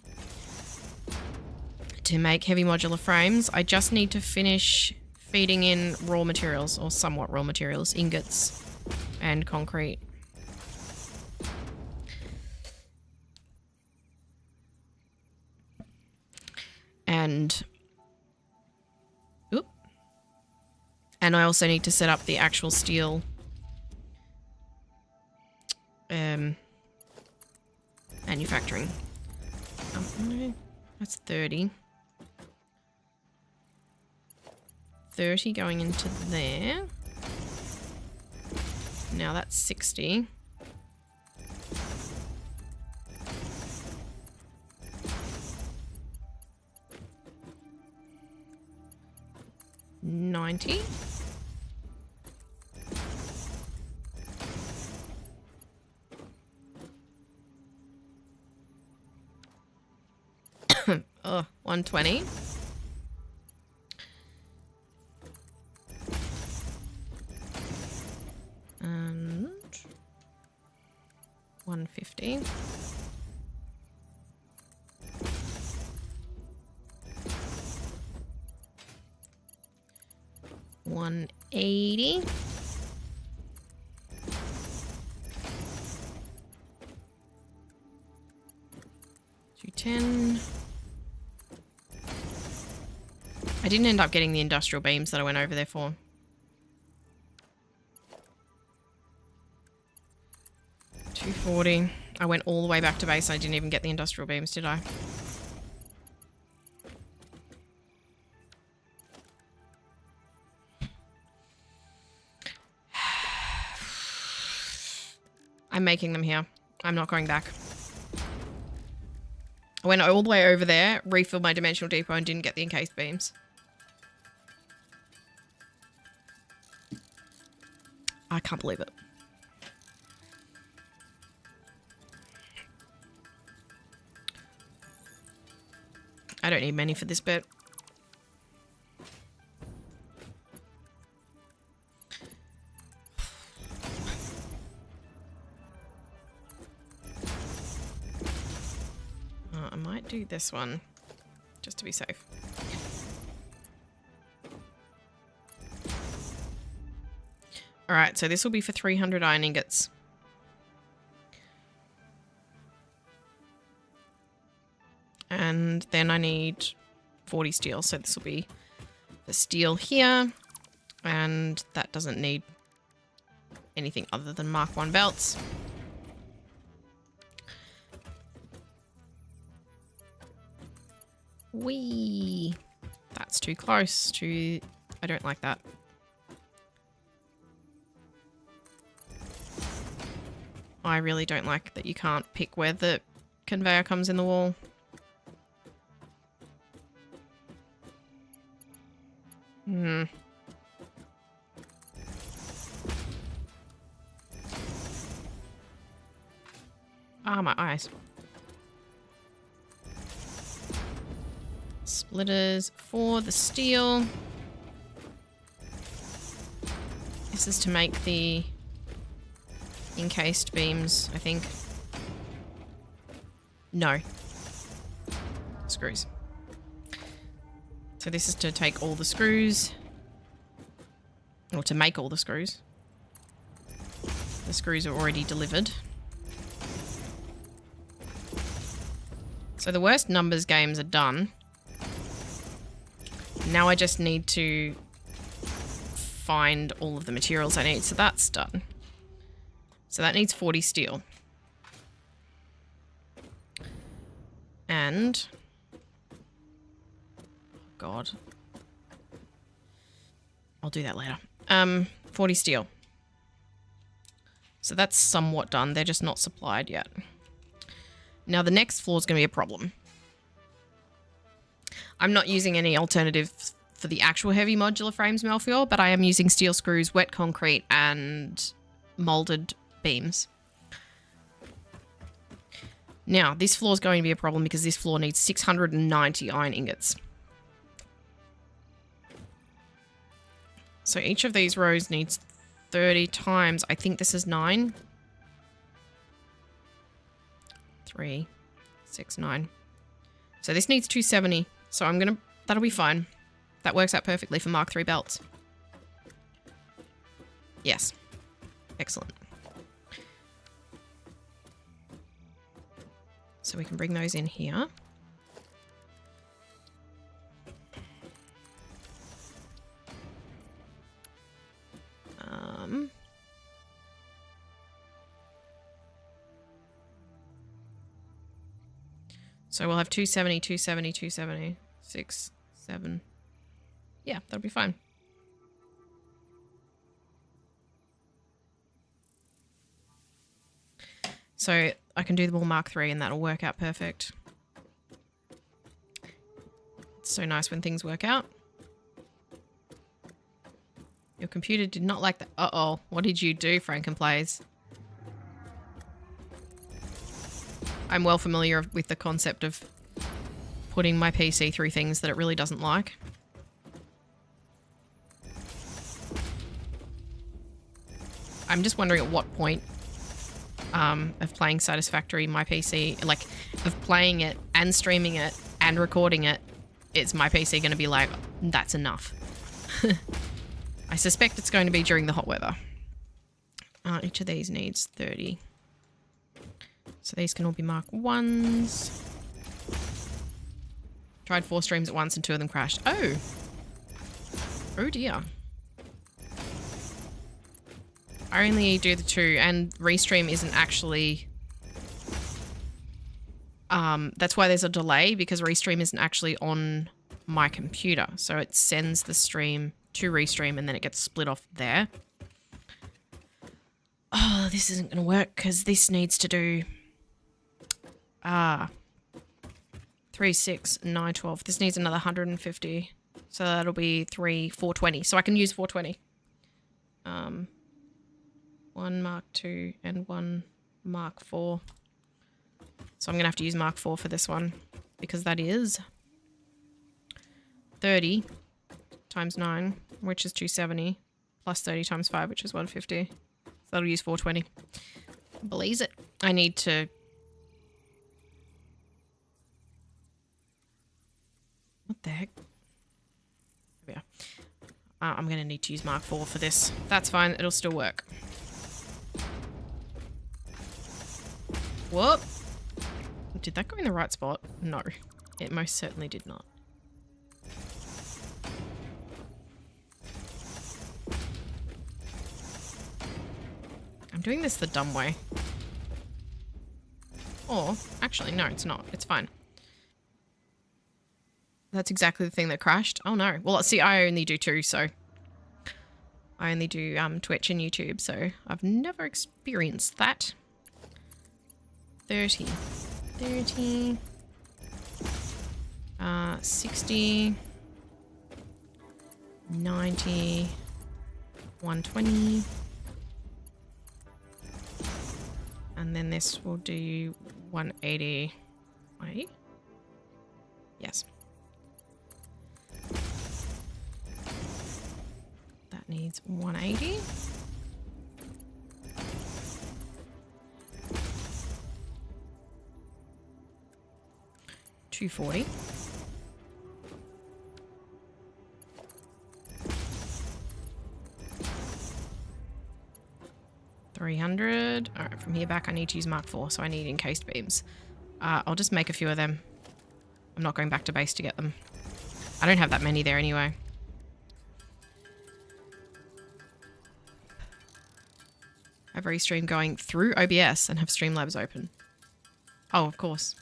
to make heavy modular frames. I just need to finish feeding in raw materials, or somewhat raw materials, ingots and concrete. And I also need to set up the actual steel manufacturing. No, that's 30. 30 going into there. Now that's 60. $90. Oh, 120. And 150. $180. 210. I didn't end up getting the industrial beams that I went over there for. $240. I went all the way back to base and I didn't even get the industrial beams, did I? I'm making them here. I'm not going back. I went all the way over there, refilled my dimensional depot, and didn't get the encased beams. I can't believe it. I don't need many for this bit. I might do this one, just to be safe. Alright, so this will be for 300 iron ingots. And then I need 40 steel, so this will be the steel here. And that doesn't need anything other than Mark 1 belts. Whee! That's too close to... I don't like that. I really don't like that you can't pick where the conveyor comes in the wall. Ah, my eyes. Splitters for the steel. This is to make the encased beams, I think. No. Screws. So this is to take all the screws. Or to make all the screws. The screws are already delivered. So the worst numbers games are done. Now I just need to find all of the materials I need. So that's done. So that needs 40 steel. And... God. I'll do that later. 40 steel. So that's somewhat done. They're just not supplied yet. Now the next floor is going to be a problem. I'm not using any alternative for the actual heavy modular frames Melfior, but I am using steel screws, wet concrete, and molded beams. Now, this floor is going to be a problem because this floor needs 690 iron ingots. So each of these rows needs 30 times, I think this is 9. 3, 6, 9. So this needs 270. So I'm going to... That'll be fine. That works out perfectly for Mark 3 belts. Yes. Excellent. So we can bring those in here. So we'll have 270, 270, 270, 6, 7. Yeah, that'll be fine. So I can do the ball Mark 3 and that'll work out perfect. It's so nice when things work out. Your computer did not like that. Uh-oh. What did you do, Frankenplays? I'm well familiar with the concept of putting my PC through things that it really doesn't like. I'm just wondering at what point of playing Satisfactory, my PC, like, of playing it and streaming it and recording it, is my PC going to be like, that's enough. I suspect it's going to be during the hot weather. Each of these needs 30. So these can all be Mark 1s. Tried 4 streams at once and 2 of them crashed. Oh! Oh dear. I only do the 2 and restream isn't actually... that's why there's a delay, because restream isn't actually on my computer. So it sends the stream to restream and then it gets split off there. Oh, this isn't going to work because this needs to do 3, 6, 9, 12. This needs another 150. So that'll be 420. So I can use 420. 1 Mark II and 1 Mark IV. So I'm going to have to use Mark IV for this one because that is 30 times 9, which is 270, plus 30 times 5, which is 150. So that'll use 420. Blaze it. I need to... What the heck? There we are. I'm going to need to use Mark IV for this. That's fine. It'll still work. Whoop. Did that go in the right spot? No. It most certainly did not. I'm doing this the dumb way. Or, actually, no, it's not. It's fine. That's exactly the thing that crashed. Oh no. Well, see, I only do 2, so... I only do Twitch and YouTube, so I've never experienced that. 30. 30. 60. 90. 120. And then this will do 180. 180? Yes. That needs 180. $240. $300. Alright, from here back I need to use Mark IV, so I need encased beams. I'll just make a few of them. I'm not going back to base to get them. I don't have that many there anyway. I have Restream going through OBS and have Streamlabs open. Oh, of course.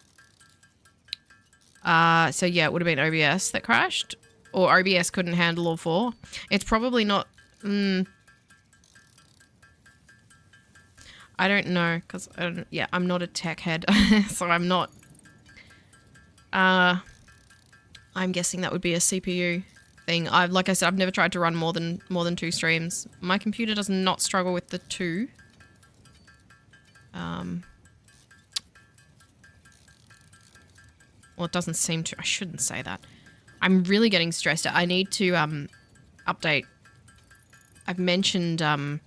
So yeah, it would have been OBS that crashed. Or OBS couldn't handle all 4. It's probably not... I don't know, because yeah, I'm not a tech head, so I'm not... I'm guessing that would be a CPU thing. Like I said, I've never tried to run more than 2 streams. My computer does not struggle with the 2. Well, it doesn't seem to. I shouldn't say that. I'm really getting stressed out. I need to update. I've mentioned in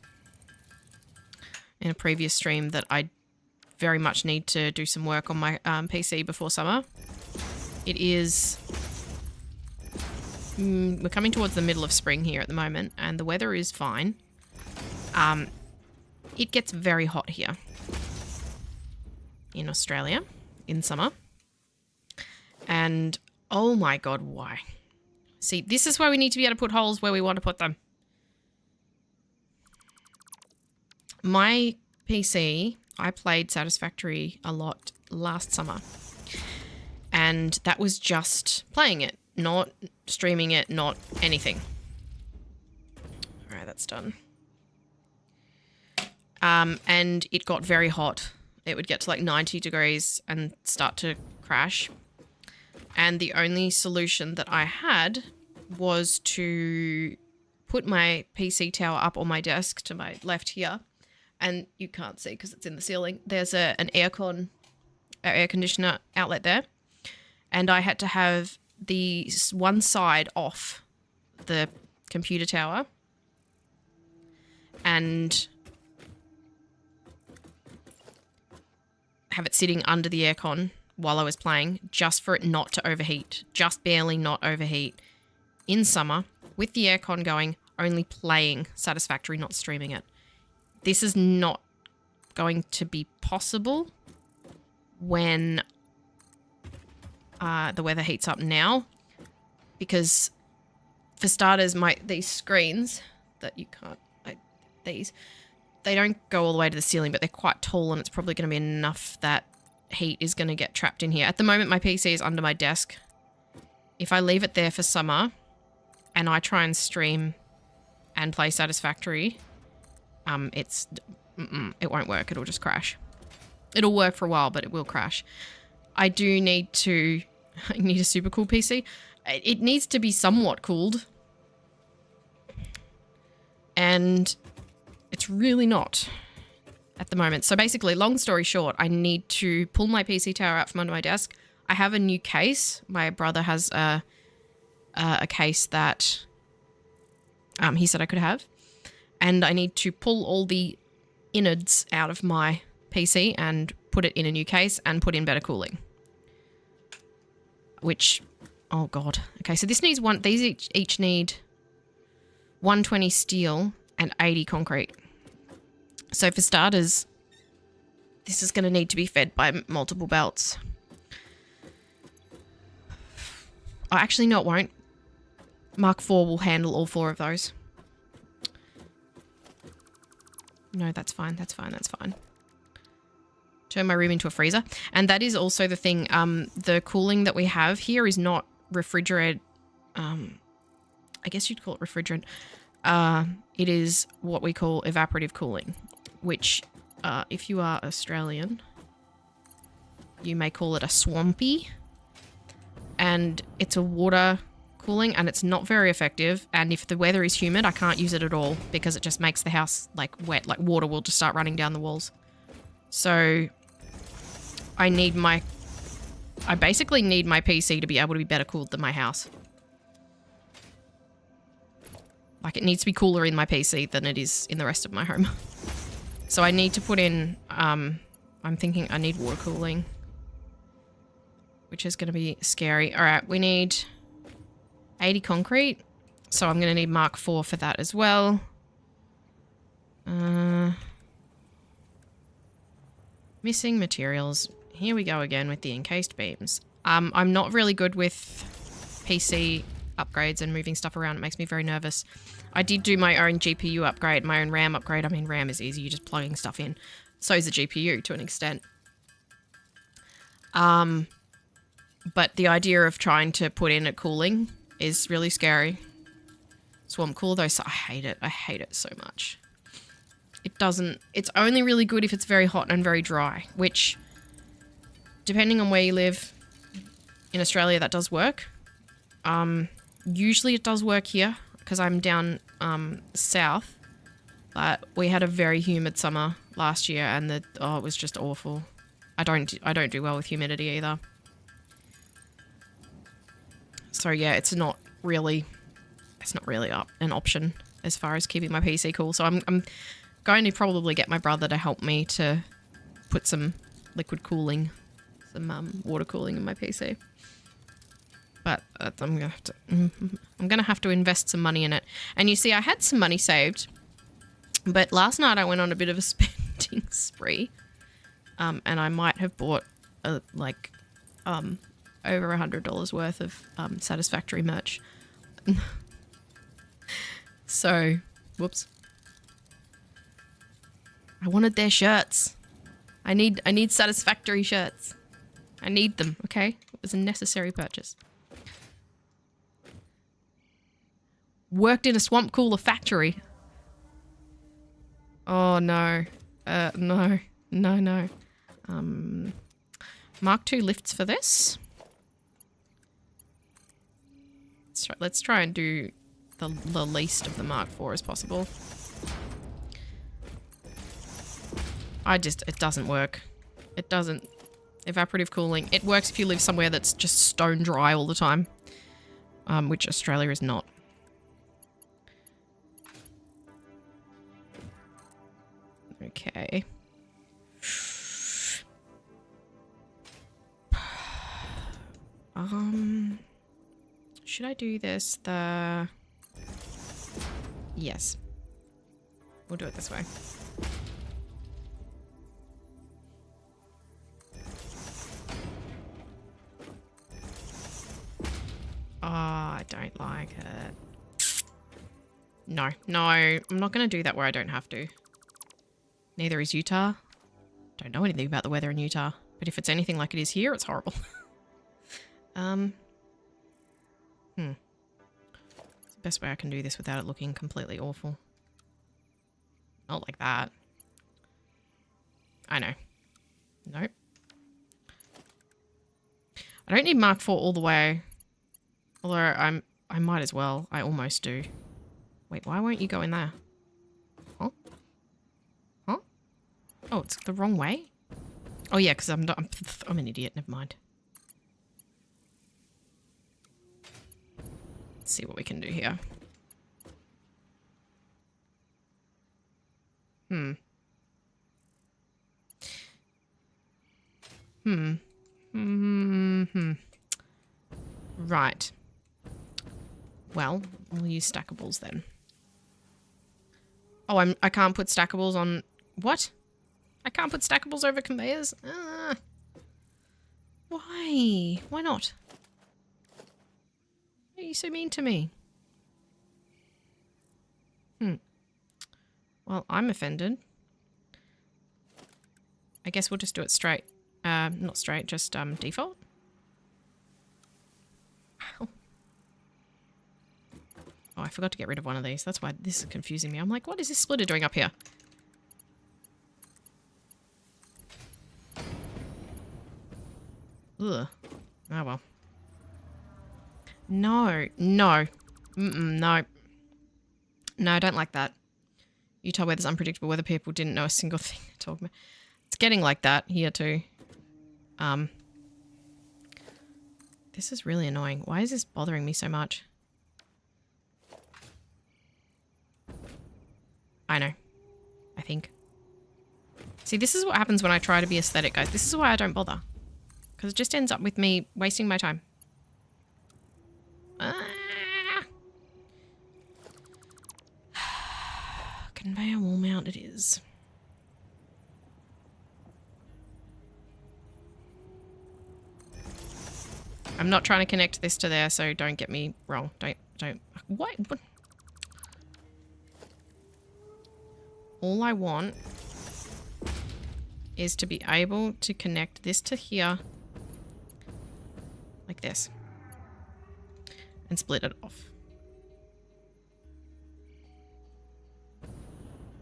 a previous stream that I very much need to do some work on my PC before summer. It is... we're coming towards the middle of spring here at the moment, and the weather is fine. It gets very hot here in Australia in summer. And, oh my god, why? See, this is why we need to be able to put holes where we want to put them. My PC, I played Satisfactory a lot last summer. And that was just playing it, not streaming it, not anything. Alright, that's done. And it got very hot. It would get to like 90 degrees and start to crash. And the only solution that I had was to put my PC tower up on my desk to my left here. And you can't see because it's in the ceiling. There's an air conditioner outlet there. And I had to have the one side off the computer tower. And have it sitting under the aircon while I was playing, just for it not to overheat. Just barely not overheat. In summer, with the aircon going, only playing Satisfactory, not streaming it. This is not going to be possible when the weather heats up now. Because, for starters, these screens that you can't... they don't go all the way to the ceiling, but they're quite tall, and it's probably going to be enough that heat is going to get trapped in here. At the moment, my PC is under my desk. If I leave it there for summer and I try and stream and play Satisfactory, it won't work. It'll just crash. It'll work for a while, but it will crash. I do need to... I need a super cool PC. It needs to be somewhat cooled. And it's really not at the moment. So basically, long story short, I need to pull my PC tower out from under my desk. I have a new case. My brother has a case that he said I could have. And I need to pull all the innards out of my PC and put it in a new case and put in better cooling. Which, oh god. Okay, so this needs one, these each need 120 steel and 80 concrete. So for starters, this is going to need to be fed by multiple belts. Oh, actually, no, it won't. Mark IV will handle all 4 of those. No, that's fine. That's fine. That's fine. Turn my room into a freezer. And that is also the thing. The cooling that we have here is not refrigerant. I guess you'd call it refrigerant. It is what we call evaporative cooling, which if you are Australian, you may call it a swampy. And it's a water cooling and it's not very effective. And if the weather is humid, I can't use it at all because it just makes the house like wet, like water will just start running down the walls. So I basically need my PC to be able to be better cooled than my house. Like it needs to be cooler in my PC than it is in the rest of my home. So I need to put in, I'm thinking I need water cooling, which is going to be scary. All right, we need 80 concrete. So I'm going to need Mark IV for that as well. Missing materials. Here we go again with the encased beams. I'm not really good with PC upgrades and moving stuff around. It makes me very nervous. I did do my own GPU upgrade, my own RAM upgrade. I mean, RAM is easy. You're just plugging stuff in. So is the GPU to an extent. But the idea of trying to put in a cooling is really scary. Swamp cool though, so I hate it. I hate it so much. It doesn't... It's only really good if it's very hot and very dry, which, depending on where you live in Australia, that does work. Usually it does work here, because I'm down south, but we had a very humid summer last year, and it was just awful. I don't do well with humidity either. So yeah, it's not really an option as far as keeping my PC cool. So I'm going to probably get my brother to help me to put some liquid cooling, some water cooling in my PC. But I'm gonna have to invest some money in it. And you see, I had some money saved, but last night I went on a bit of a spending spree, and I might have bought over $100 worth of Satisfactory merch. So, whoops. I wanted their shirts. I need Satisfactory shirts. I need them, okay? It was a necessary purchase. Worked in a swamp cooler factory. Oh no. No. Mark II lifts for this. Let's try and do the least of the Mark IV as possible. It doesn't work. It doesn't. Evaporative cooling. It works if you live somewhere that's just stone dry all the time. Which Australia is not. Okay. Should I do this Yes. We'll do it this way. Oh, I don't like it. No, I'm not going to do that where I don't have to. Neither is Utah. Don't know anything about the weather in Utah, but if it's anything like it is here, it's horrible. It's the best way I can do this without it looking completely awful. Not like that. I know. Nope. I don't need Mark 4 all the way. Although I might as well. I almost do. Wait, why won't you go in there? Huh? Huh? Oh, it's the wrong way? Oh yeah, because I'm an idiot. Never mind. Let's see what we can do here. Right. Well, we'll use stackables then. Oh, I can't put stackables on... What? I can't put stackables over conveyors? Why? Why not? Why are you so mean to me? Well, I'm offended. I guess we'll just do it straight. Not straight, just default. Ow. Oh, I forgot to get rid of one of these. That's why this is confusing me. I'm like, what is this splitter doing up here? Ugh. Oh, well. No. No. No. No, I don't like that. Utah weather's unpredictable. Weather people didn't know a single thing they're talking about. It's getting like that here too. This is really annoying. Why is this bothering me so much? I know. I think. See, this is what happens when I try to be aesthetic, guys. This is why I don't bother. Because it just ends up with me wasting my time. Conveyor wall mount it is. I'm not trying to connect this to there, so don't get me wrong. Don't. What? All I want is to be able to connect this to here. Like this. And split it off.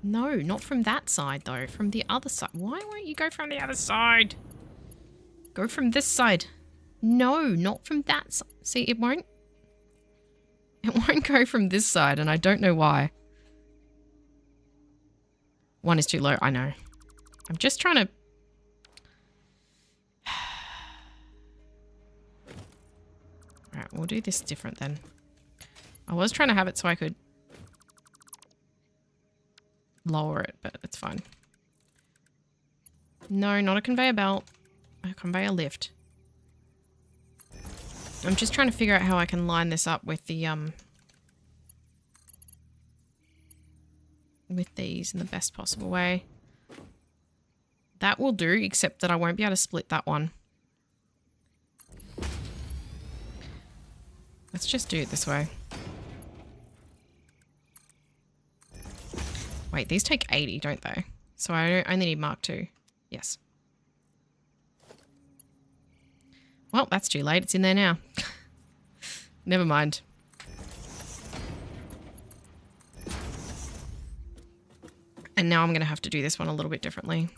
No, not from that side though. From the other side. Why won't you go from the other side? Go from this side. No, not from that side. See, it won't go from this side, and I don't know why. One is too low, I know. I'm just trying to... Alright, we'll do this different then. I was trying to have it so I could lower it, but it's fine. No, not a conveyor belt. A conveyor lift. I'm just trying to figure out how I can line this up with the, with these in the best possible way. That will do, except that I won't be able to split that one. Let's just do it this way. Wait, these take 80, don't they? So I only need Mark 2. Yes. Well, that's too late. It's in there now. Never mind. And now I'm going to have to do this one a little bit differently.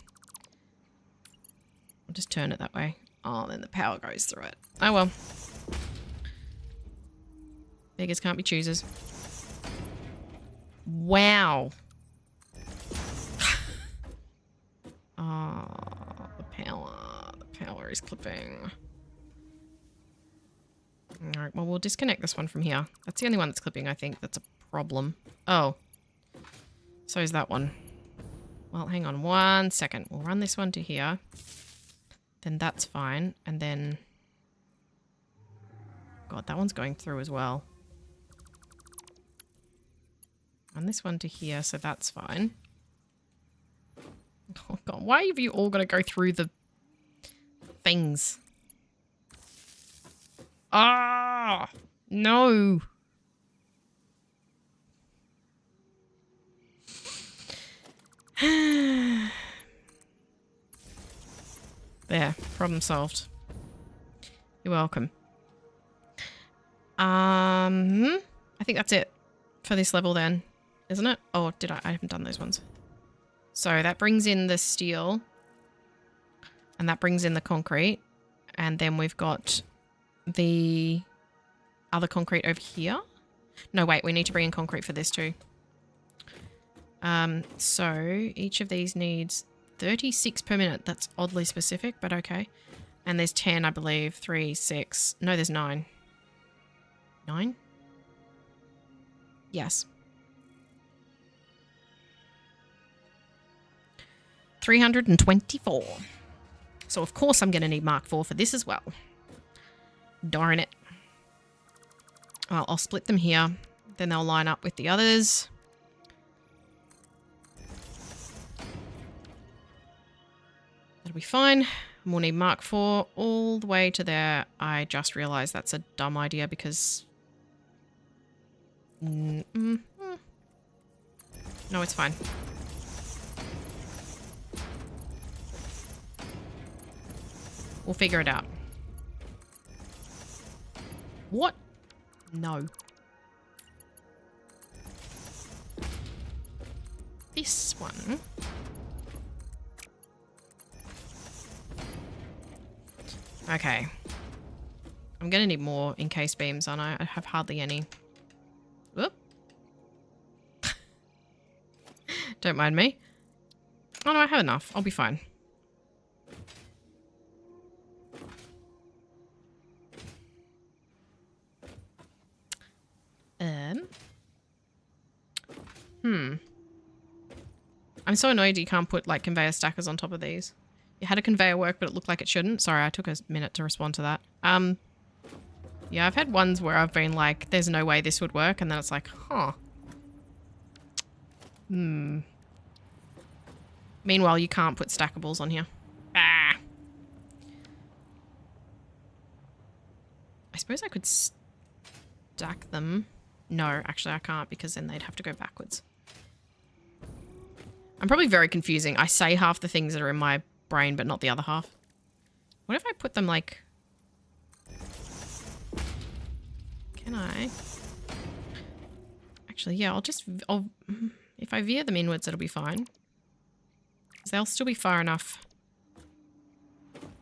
I'll just turn it that way. Oh, then the power goes through it. Oh, well. Beggars can't be choosers. Wow. Oh, the power. The power is clipping. Alright, well, we'll disconnect this one from here. That's the only one that's clipping, I think. That's a problem. Oh. So is that one. Well, hang on 1 second. We'll run this one to here. Then that's fine. And then... God, that one's going through as well. Run this one to here, so that's fine. Oh, God. Why have you all got to go through the things? Ah, no. There, problem solved. You're welcome. I think that's it for this level then, isn't it? Oh, did I? I haven't done those ones. So that brings in the steel. And that brings in the concrete. And then we've got the other concrete over here. No, wait, we need to bring in concrete for this too. So each of these needs 36 per minute. That's oddly specific, but okay. And there's 10, I believe. 3, 6. No, there's 9. 9? Yes. 324. So of course I'm going to need Mark IV for this as well. Darn it. Well, I'll split them here. Then they'll line up with the others. That'll be fine. We'll need Mark IV all the way to there. I just realized that's a dumb idea because... No, it's fine. We'll figure it out. What? No. This one. Okay. I'm gonna need more encased beams, aren't I? I have hardly any. Whoop. Don't mind me. Oh no, I have enough. I'll be fine. I'm so annoyed you can't put like conveyor stackers on top of these. You had a conveyor work, but it looked like it shouldn't. Sorry, I took a minute to respond to that. Yeah, I've had ones where I've been like, there's no way this would work, and then it's like, huh. Meanwhile, you can't put stackables on here. Ah. I suppose I could stack them. No, actually I can't because then they'd have to go backwards. I'm probably very confusing. I say half the things that are in my brain, but not the other half. What if I put them like... Can I? Actually, yeah, if I veer them inwards, it'll be fine. Because they'll still be far enough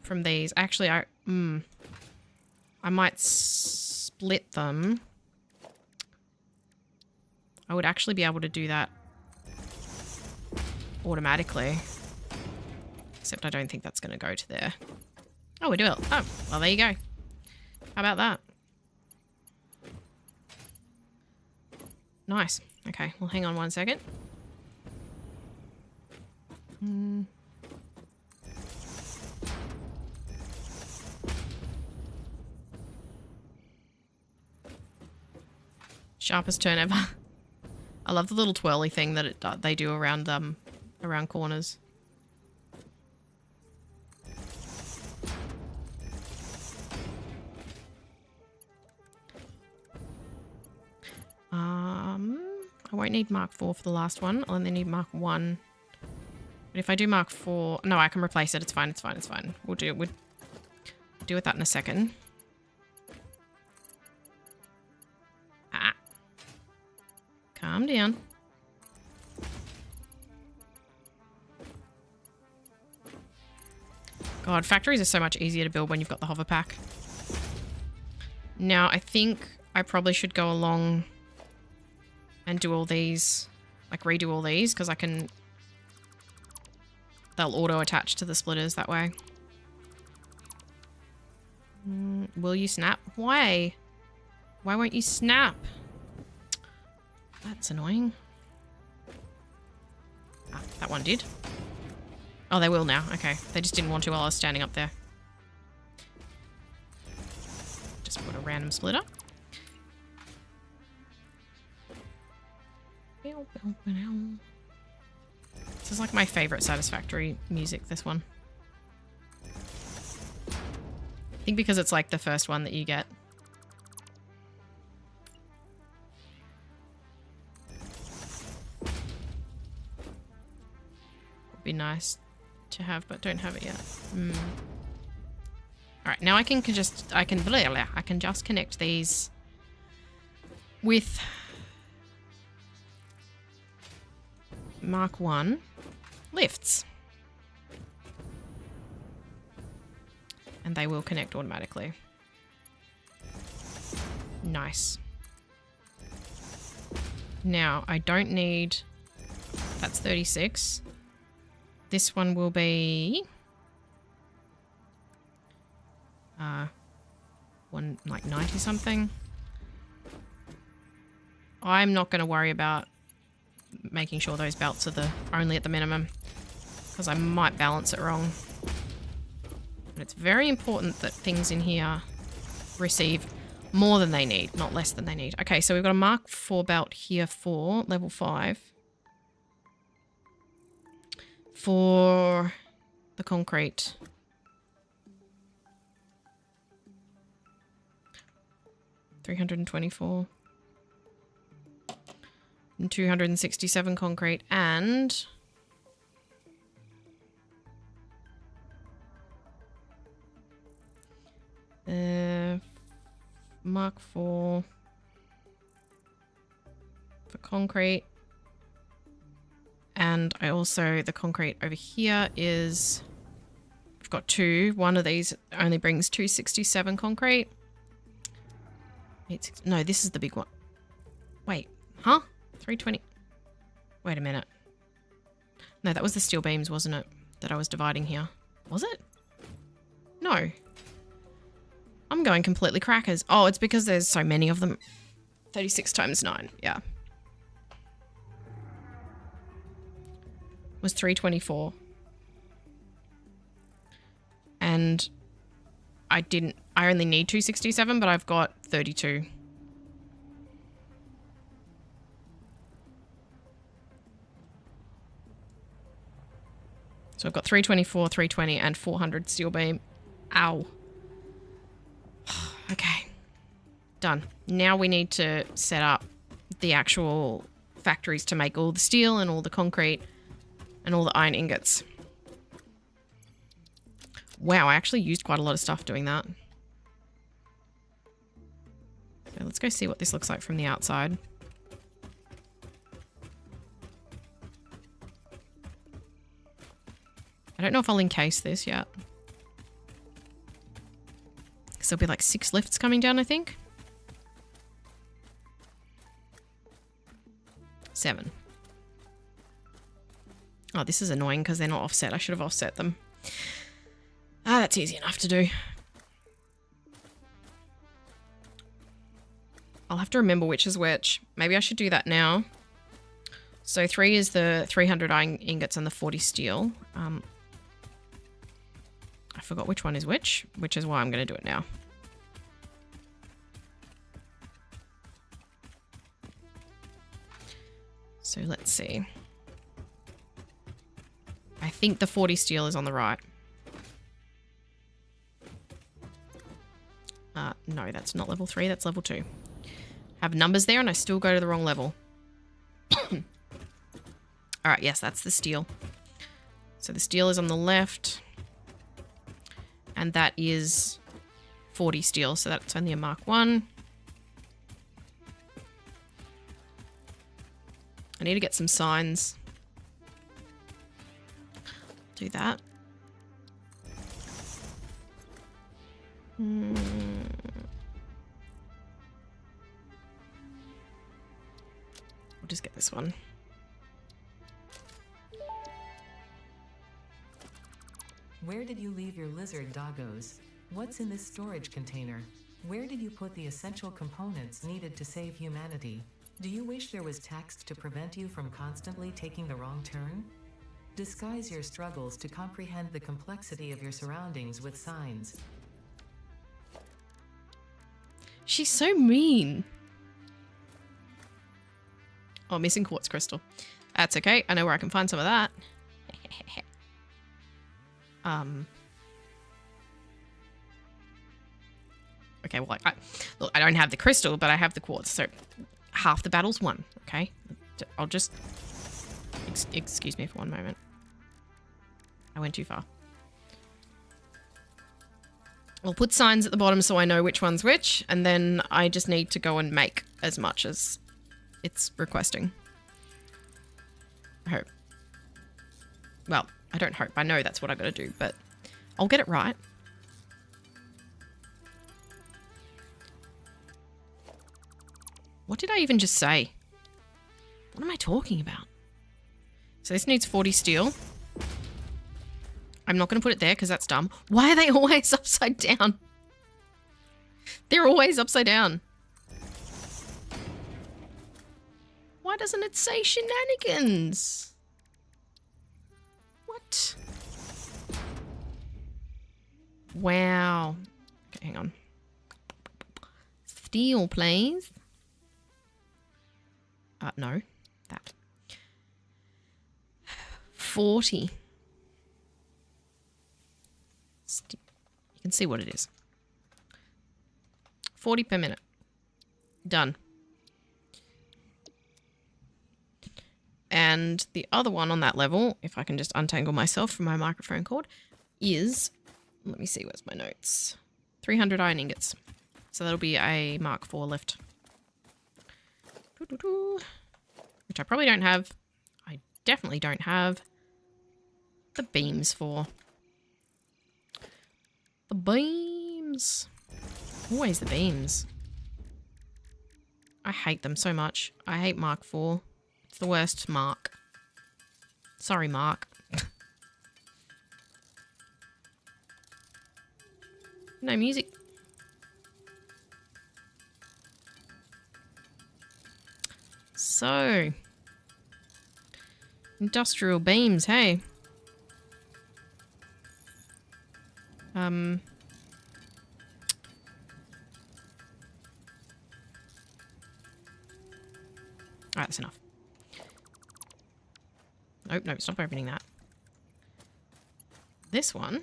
from these. Actually, I might split them. I would actually be able to do that automatically. Except I don't think that's going to go to there. Oh, we do it. Oh, well, there you go. How about that? Nice. Okay, well, hang on one second. Sharpest turn ever. I love the little twirly thing that they do around around corners. I won't need Mark IV for the last one. I'll only need Mark 1. But if I do Mark IV... No, I can replace it. It's fine, it's fine, it's fine. We'll deal with that in a second. Ah. Calm down. God, factories are so much easier to build when you've got the hover pack. Now, I think I probably should go along and do all these, like redo all these, because I can... They'll auto-attach to the splitters that way. Will you snap? Why? Why won't you snap? That's annoying. Ah, that one did. Oh, they will now. Okay. They just didn't want to while I was standing up there. Just put a random splitter. This is like my favorite Satisfactory music, this one. I think because it's like the first one that you get. Would be nice to have, but don't have it yet. Alright, now I can just connect these with Mark 1 lifts. And they will connect automatically. Nice. Now, I don't need... That's 36. This one will be... like 90 something. I'm not going to worry about making sure those belts are only at the minimum, because I might balance it wrong. But it's very important that things in here receive more than they need, not less than they need. Okay, so we've got a Mark 4 belt here for level 5. For the concrete. $324. And 267 concrete and... Mark 4 for concrete. And I also, the concrete over here is, I've got 2. One of these only brings 267 concrete. No, this is the big one. Wait, huh? 320. Wait a minute. No, that was the steel beams, wasn't it? That I was dividing here. Was it? No. I'm going completely crackers. Oh, it's because there's so many of them. 36 times 9. Yeah. Was 324. And I only need 267, but I've got 32. So I've got 324, 320, and 400 steel beam. Ow. Okay. Done. Now we need to set up the actual factories to make all the steel and all the concrete and all the iron ingots. Wow, I actually used quite a lot of stuff doing that. So let's go see what this looks like from the outside. I don't know if I'll encase this yet. Because there'll be like 6 lifts coming down, I think. 7. Oh, this is annoying because they're not offset. I should have offset them. Ah, that's easy enough to do. I'll have to remember which is which. Maybe I should do that now. So 3 is the 300 iron ingots and the 40 steel. I forgot which one is which is why I'm going to do it now. So let's see. I think the 40 steel is on the right. No, that's not level 3, that's level 2. Have numbers there and I still go to the wrong level. Alright, yes, that's the steel. So the steel is on the left. And that is 40 steel, so that's only a Mark 1. I need to get some signs. Do that. We'll just get this one. Where did you leave your lizard doggos? What's in this storage container? Where did you put the essential components needed to save humanity? Do you wish there was text to prevent you from constantly taking the wrong turn? Disguise your struggles to comprehend the complexity of your surroundings with signs. She's so mean. Oh, missing quartz crystal. That's okay. I know where I can find some of that. Okay, well, look, I don't have the crystal, but I have the quartz, so half the battle's won, okay? I'll just... excuse me for one moment. I went too far. I'll put signs at the bottom so I know which one's which, and then I just need to go and make as much as it's requesting. I hope. Well, I don't hope. I know that's what I gotta do, but I'll get it right. What did I even just say? What am I talking about? So this needs 40 steel. I'm not going to put it there because that's dumb. Why are they always upside down? They're always upside down. Why doesn't it say shenanigans? What? Wow. Okay, hang on. Steel, please. No. That. 40. You can see what it is. 40 per minute. Done. And the other one on that level, if I can just untangle myself from my microphone cord, is, let me see, where's my notes? 300 iron ingots. So that'll be a Mark IV lift. Which I probably don't have. I definitely don't have the beams for. The beams. Always the beams. I hate them so much. I hate Mark IV. It's the worst Mark. Sorry, Mark. No music. So. Industrial beams, hey. Alright, that's enough. Nope, nope, stop opening that. This one?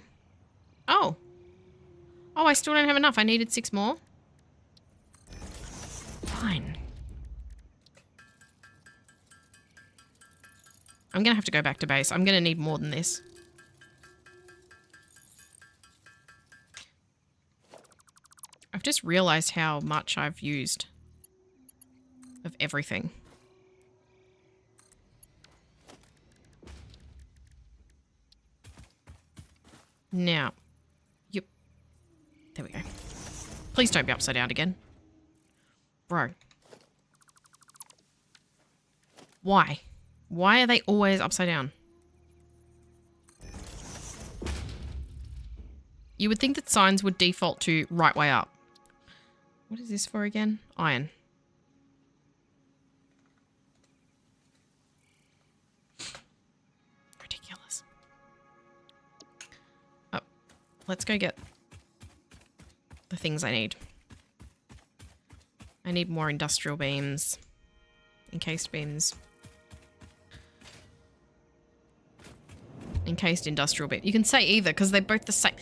Oh! Oh, I still don't have enough. I needed 6 more. Fine. I'm gonna have to go back to base. I'm gonna need more than this. I've just realized how much I've used of everything. Now, yep. There we go. Please don't be upside down again. Bro. Why? Why are they always upside down? You would think that signs would default to right way up. What is this for again? Iron. Ridiculous. Oh, let's go get the things I need. I need more industrial beams. Encased beams. Encased industrial beam. You can say either because they're both the same.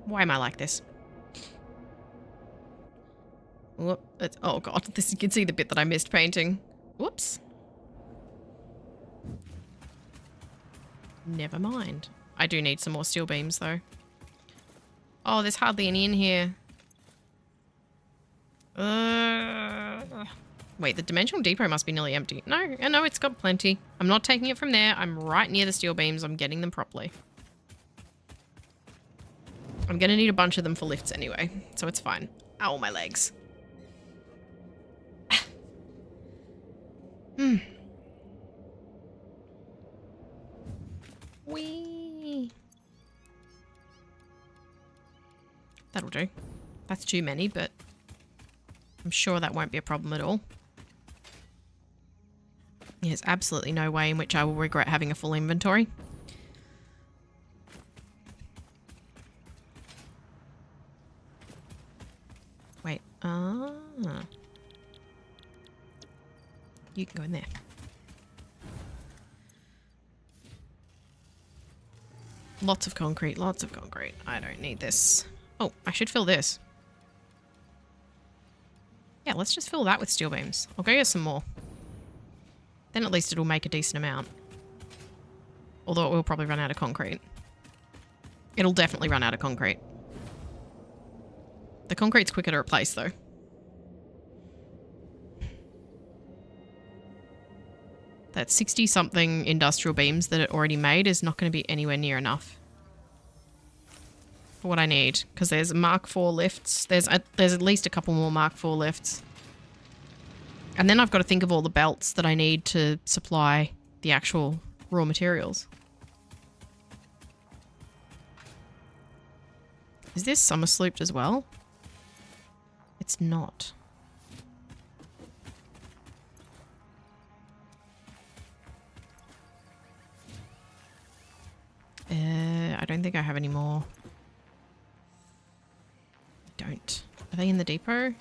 Why am I like this? Whoop, oh god, this, you can see the bit that I missed painting. Whoops. Never mind. I do need some more steel beams though. Oh, there's hardly any in here. Wait, the dimensional depot must be nearly empty. No, no, it's got plenty. I'm not taking it from there. I'm right near the steel beams. I'm getting them properly. I'm gonna need a bunch of them for lifts anyway, so it's fine. Ow, my legs. Whee! That'll do. That's too many, but I'm sure that won't be a problem at all. There's absolutely no way in which I will regret having a full inventory. Wait, you can go in there. Lots of concrete, lots of concrete. I don't need this. Oh, I should fill this. Yeah, let's just fill that with steel beams. I'll go get some more. Then at least it'll make a decent amount. Although it will probably run out of concrete. It'll definitely run out of concrete. The concrete's quicker to replace though. That 60-something industrial beams that it already made is not going to be anywhere near enough for what I need, because there's Mark IV lifts. There's at least a couple more Mark IV lifts. And then I've got to think of all the belts that I need to supply the actual raw materials. Is this summer slooped as well? It's not. I don't think I have any more. Don't. Are they in the depot?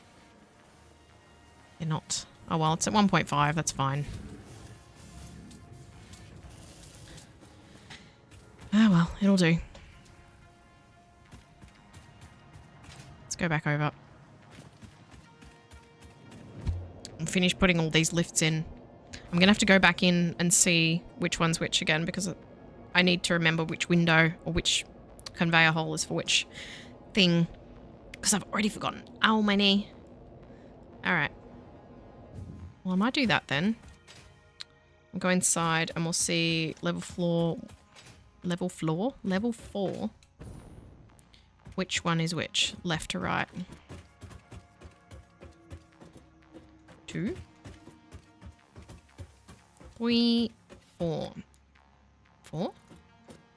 They're not. Oh well, it's at 1.5. That's fine. Oh well, it'll do. Let's go back over. And finish putting all these lifts in. I'm going to have to go back in and see which one's which again, because I need to remember which window or which conveyor hole is for which thing, because I've already forgotten. Ow, my knee. Alright. Well, I might do that then. We'll go inside and we'll see level 4. Which one is which? Left to right. 2, 3, 4. 4?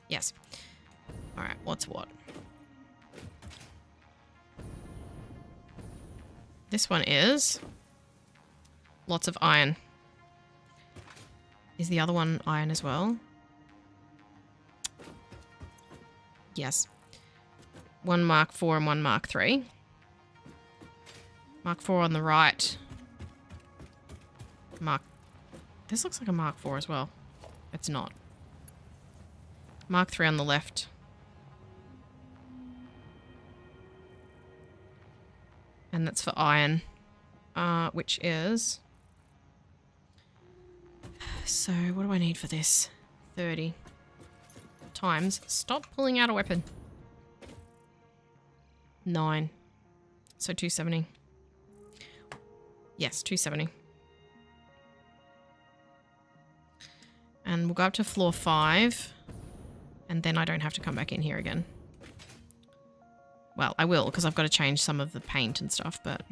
Yes. Alright, what's what? This one is lots of iron. Is the other one iron as well? Yes. One Mark IV and one Mark III. Mark IV on the right. This looks like a Mark IV as well. It's not. Mark III on the left. And that's for iron. Which is... So, what do I need for this? 30 times. Stop pulling out a weapon. 9. So 270. Yes, 270. And we'll go up to floor 5. And then I don't have to come back in here again. Well, I will, because I've got to change some of the paint and stuff, but...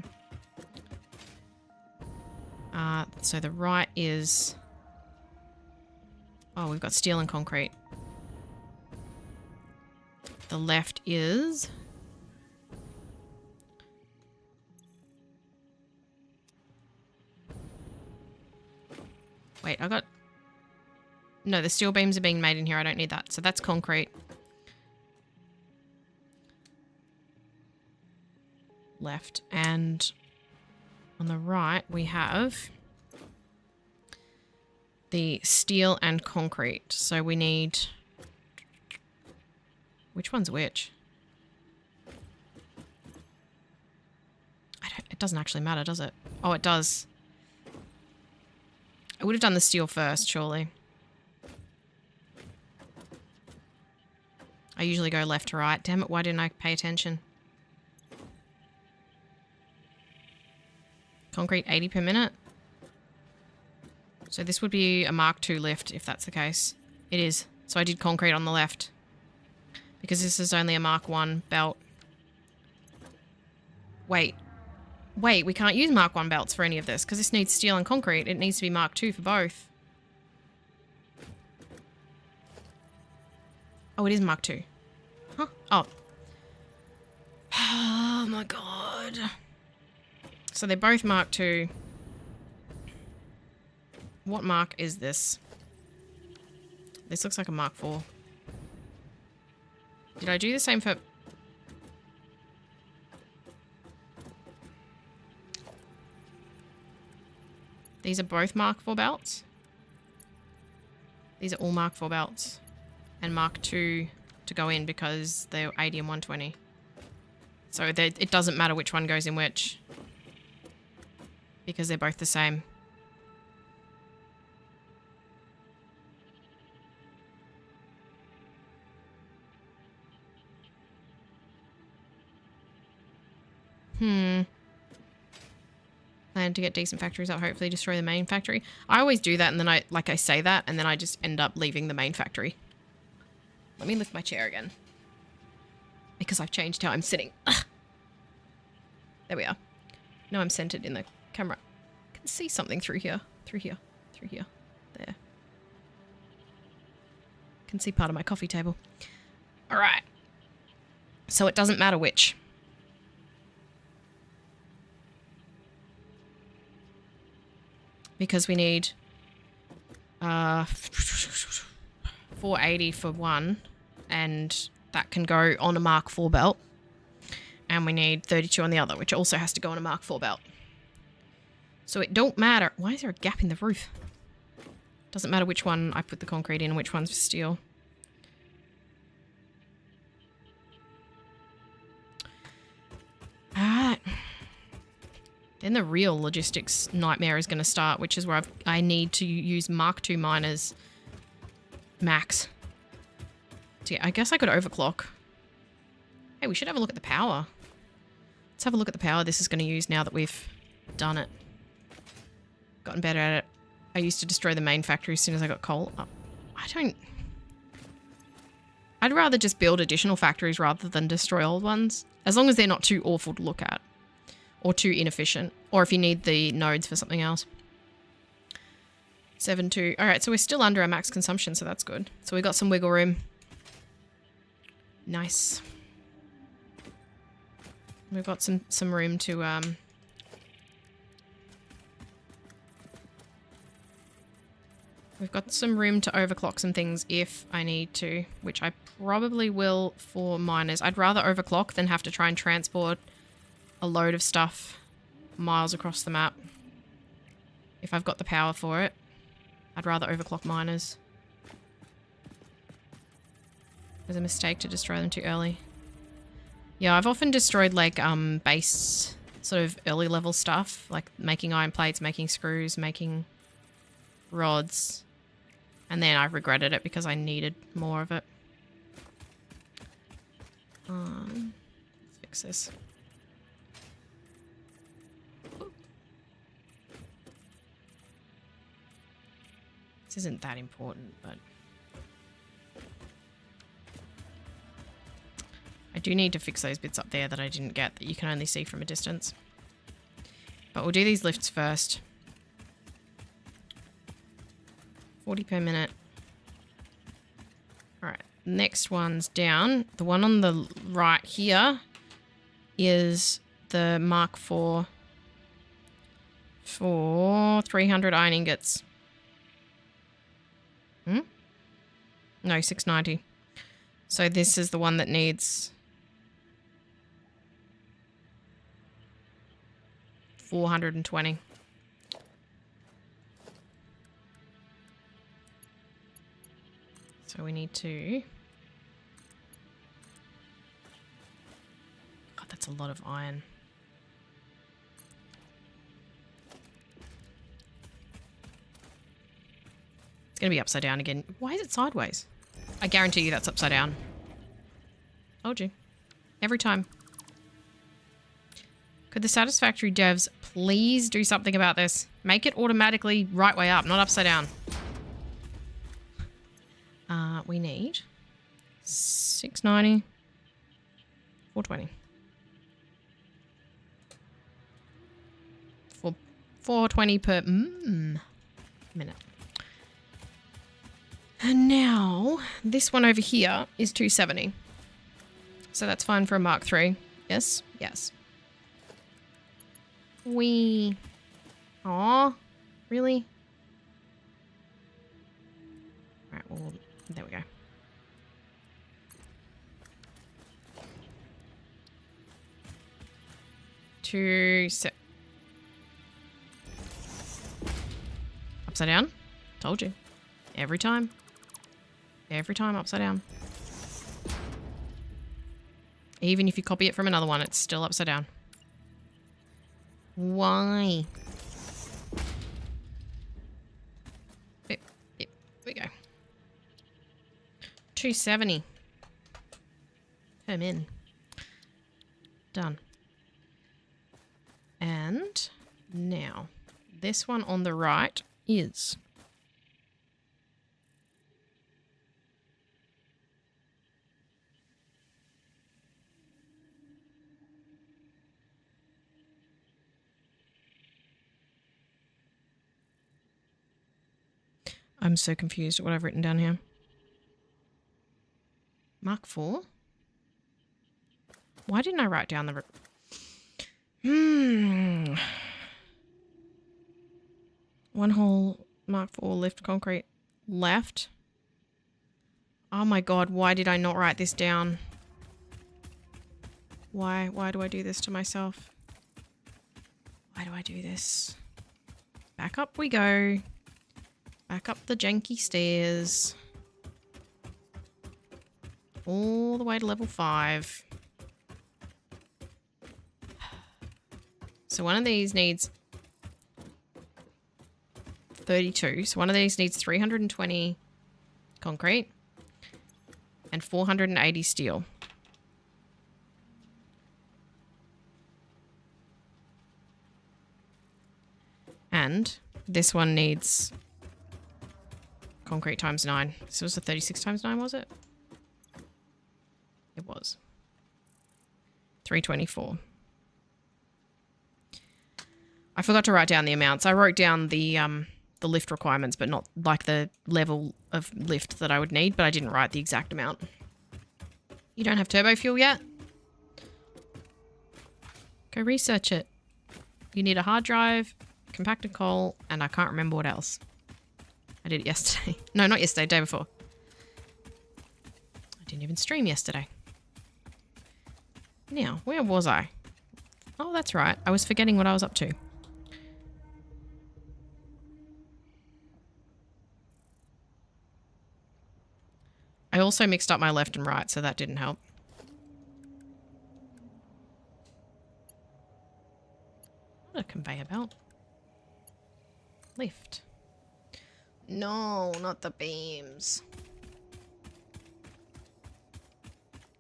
so the right is... Oh, we've got steel and concrete. The left is... Wait, I got... No, the steel beams are being made in here. I don't need that. So that's concrete. Left. And on the right, we have the steel and concrete. So we need... Which one's which? It doesn't actually matter, does it? Oh, it does. I would have done the steel first, surely. I usually go left to right. Damn it, why didn't I pay attention? Concrete 80 per minute. So this would be a Mark II lift, if that's the case. It is. So I did concrete on the left. Because this is only a Mark I belt. Wait, we can't use Mark I belts for any of this, because this needs steel and concrete. It needs to be Mark II for both. Oh, it is Mark II. Huh? Oh. Oh my god. So they're both Mark II. What mark is this? This looks like a Mark IV. Did I do the same for... These are both Mark IV belts? These are all Mark IV belts. And Mark II to go in because they're 80 and 120. So it doesn't matter which one goes in which. Because they're both the same. Plan to get decent factories up, hopefully destroy the main factory. I always do that and then I say that and then I just end up leaving the main factory. Let me lift my chair again. because I've changed how I'm sitting. Ugh. There we are. Now I'm centered in the camera. I can see something through here. Through here. Through here. There. Can see part of my coffee table. All right. So it doesn't matter which. Because we need 480 for one, and that can go on a Mark IV belt. And we need 32 on the other, which also has to go on a Mark IV belt. So it don't matter. Why is there a gap in the roof? Doesn't matter which one I put the concrete in and which one's for steel. Alright. Then the real logistics nightmare is going to start, which is where I need to use Mark II miners max. So yeah, I guess I could overclock. Hey, we should have a look at the power. Let's have a look at the power this is going to use now that we've done it. Gotten better at it. I used to destroy the main factory as soon as I got coal. Oh, I'd rather just build additional factories rather than destroy old ones. As long as they're not too awful to look at. Or too inefficient. Or if you need the nodes for something else. 7.2. Alright, so we're still under our max consumption, so that's good. So we got some wiggle room. Nice. We've got some room to we've got some room to overclock some things if I need to, which I probably will for miners. I'd rather overclock than have to try and transport a load of stuff miles across the map. If I've got the power for it, I'd rather overclock miners. It was a mistake to destroy them too early. Yeah, I've often destroyed like base sort of early level stuff, like making iron plates, making screws, making rods. And then I regretted it because I needed more of it. Let's fix this. This isn't that important, but I do need to fix those bits up there that I didn't get that you can only see from a distance. But we'll do these lifts first. 40 per minute. Alright, next one's down. The one on the right here is the Mark IV for 300 iron ingots. No, 690. So this is the one that needs 420. So we need to... God, that's a lot of iron. It's going to be upside down again. Why is it sideways? I guarantee you that's upside down. Told you. Every time. Could the Satisfactory devs please do something about this? Make it automatically right way up, not upside down. We need 690, 420. 420 per minute. And now, this one over here is 270. So that's fine for a Mark III. Yes? Yes. Aw. Really? Alright, well, there we go. Upside down? Told you. Every time. Every time upside down. Even if you copy it from another one, it's still upside down. Why? There we go. 270. Per min. Done. And now, this one on the right is... I'm so confused at what I've written down here. Mark 4? Why didn't I write down the... One hole, Mark 4, lift concrete, left. Oh my god, why did I not write this down? Why do I do this to myself? Why do I do this? Back up we go. Back up the janky stairs. All the way to level 5. So one of these needs 32. So one of these needs 320 concrete and 480 steel. And this one needs concrete times 9. This was a 36 times 9, was it? It was. 324. I forgot to write down the amounts. I wrote down the lift requirements, but not like the level of lift that I would need, but I didn't write the exact amount. You don't have turbo fuel yet? Go research it. You need a hard drive, compacted coal, and I can't remember what else. I did it yesterday. No, not yesterday, day before. I didn't even stream yesterday. Now, where was I? Oh, that's right. I was forgetting what I was up to. I also mixed up my left and right, so that didn't help. What a conveyor belt. Lift. No, not the beams.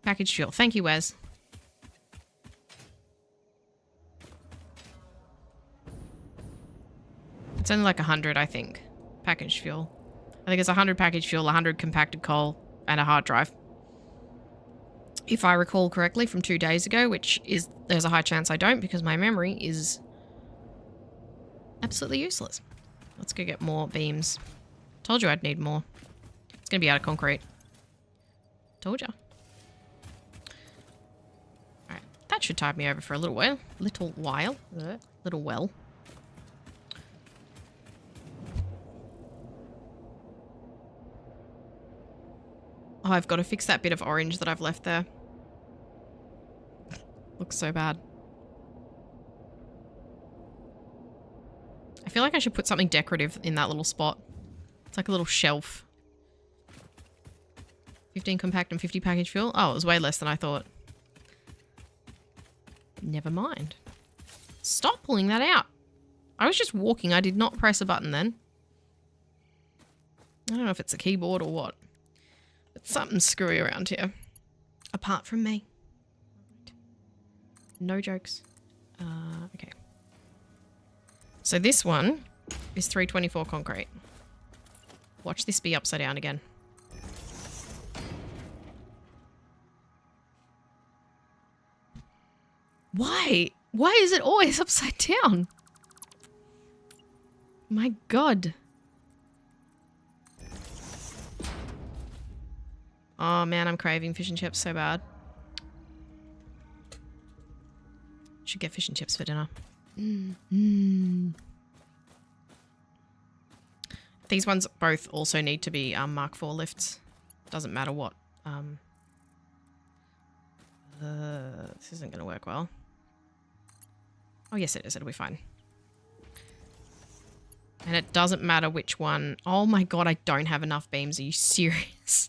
Packaged fuel. Thank you, Wes. It's only like 100, I think. Packaged fuel. I think it's 100 packaged fuel, 100 compacted coal, and a hard drive. If I recall correctly from 2 days ago, which is, there's a high chance I don't because my memory is absolutely useless. Let's go get more beams. Told you I'd need more. It's going to be out of concrete. Told ya. Alright, that should tide me over for a little while. Little well. Oh, I've got to fix that bit of orange that I've left there. Looks so bad. I feel like I should put something decorative in that little spot. It's like a little shelf. 15 compact and 50 package fuel. Oh, it was way less than I thought. Never mind. Stop pulling that out. I was just walking. I did not press a button then. I don't know if it's a keyboard or what. But something's screwy around here. Apart from me. No jokes. Okay. So this one is 324 concrete. Watch this be upside down again. Why? Why is it always upside down? My God. Oh man, I'm craving fish and chips so bad. Should get fish and chips for dinner. These ones both also need to be Mark 4 lifts. Doesn't matter what. This isn't going to work well. Oh yes it is, it'll be fine. And it doesn't matter which one. Oh my God, I don't have enough beams. Are you serious?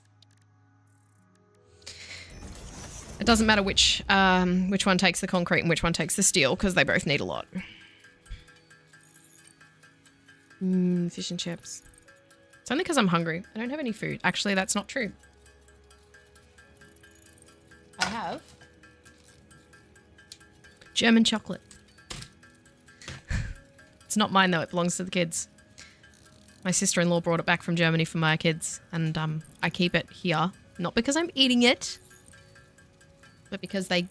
It doesn't matter which one takes the concrete and which one takes the steel, because they both need a lot. Fish and chips. It's only because I'm hungry. I don't have any food. Actually, that's not true. I have German chocolate. It's not mine though, it belongs to the kids. My sister-in-law brought it back from Germany for my kids, and I keep it here. Not because I'm eating it, but because I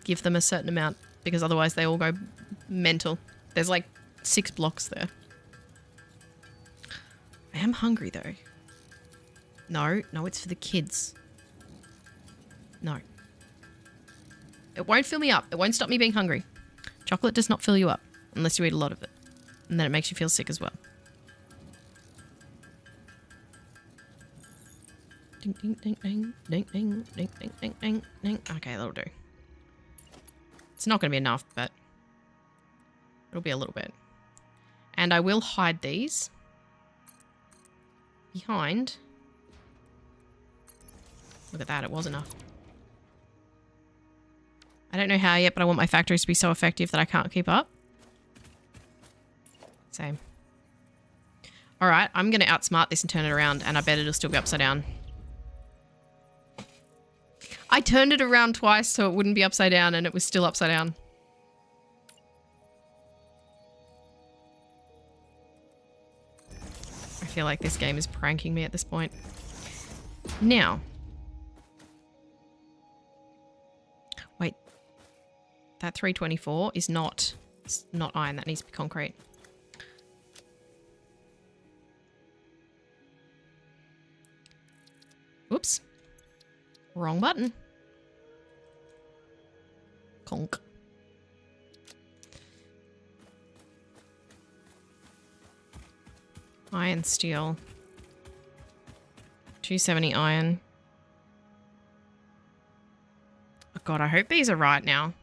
give them a certain amount, because otherwise they all go mental. There's like 6 blocks there. I am hungry though. No, it's for the kids. No. It won't fill me up. It won't stop me being hungry. Chocolate does not fill you up unless you eat a lot of it. And then it makes you feel sick as well. Ding, ding, ding, ding, ding, ding, ding, ding, ding, ding, ding. Okay, that'll do. It's not going to be enough, but it'll be a little bit. And I will hide these behind. Look at that, it was enough. I don't know how yet, but I want my factories to be so effective that I can't keep up. Same. Alright, I'm going to outsmart this and turn it around, and I bet it'll still be upside down. I turned it around twice so it wouldn't be upside down, and it was still upside down. I feel like this game is pranking me at this point. Now. Wait. That 324 is not iron. That needs to be concrete. Whoops. Wrong button. Conk. Iron, steel. 270 iron. Oh God, I hope these are right now.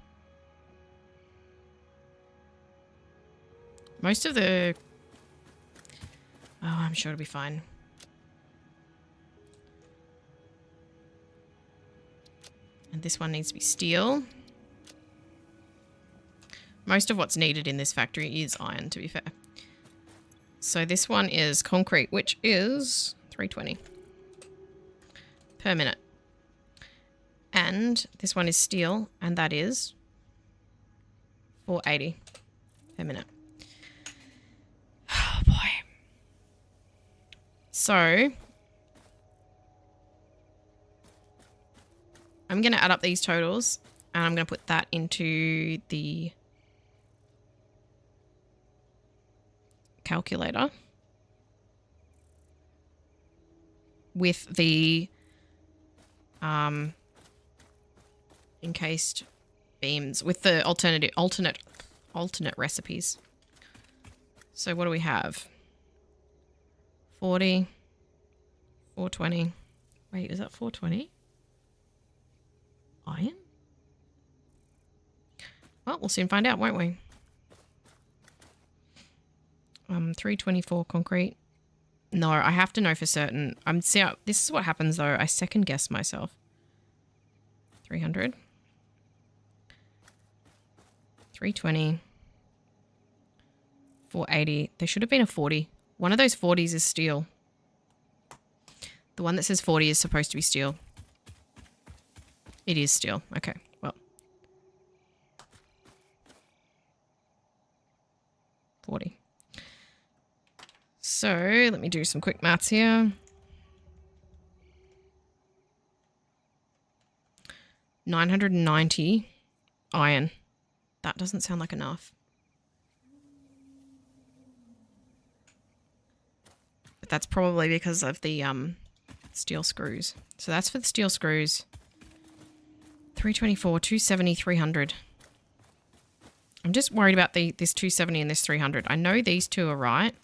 Most of the... Oh, I'm sure it'll be fine. And this one needs to be steel. Most of what's needed in this factory is iron, to be fair. So this one is concrete, which is 320 per minute. And this one is steel, and that is 480 per minute. Oh boy. So I'm going to add up these totals, and I'm going to put that into the calculator with the encased beams, with the alternate recipes. So what do we have? 40, 420. Wait, is that 420? Iron? Well, we'll soon find out, won't we? 324 concrete. No, I have to know for certain. This is what happens though. I second guess myself. 300. 320. 480. There should have been a 40. One of those 40s is steel. The one that says 40 is supposed to be steel. It is steel. Okay, well. 40. So, let me do some quick maths here. 990 iron. That doesn't sound like enough. But that's probably because of the steel screws. So that's for the steel screws. 324, 270, 300. I'm just worried about this 270 and this 300. I know these two are right.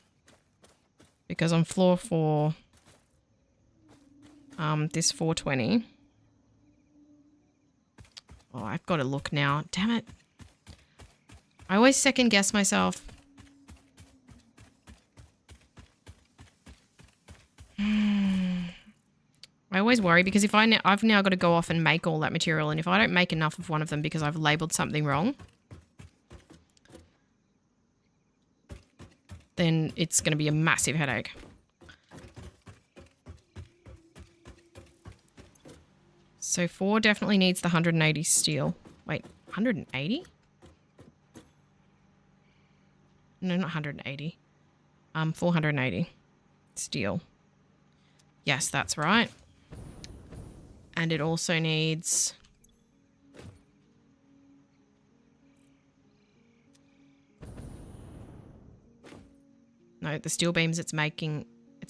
Because on floor 4, this 420. Oh, I've got to look now. Damn it. I always second guess myself. I always worry because if I've now got to go off and make all that material, and if I don't make enough of one of them because I've labeled something wrong, then it's going to be a massive headache. So 4 definitely needs the 180 steel. Wait, 180? No, not 180. 480 steel. Yes, that's right. And it also needs... No, the steel beams it's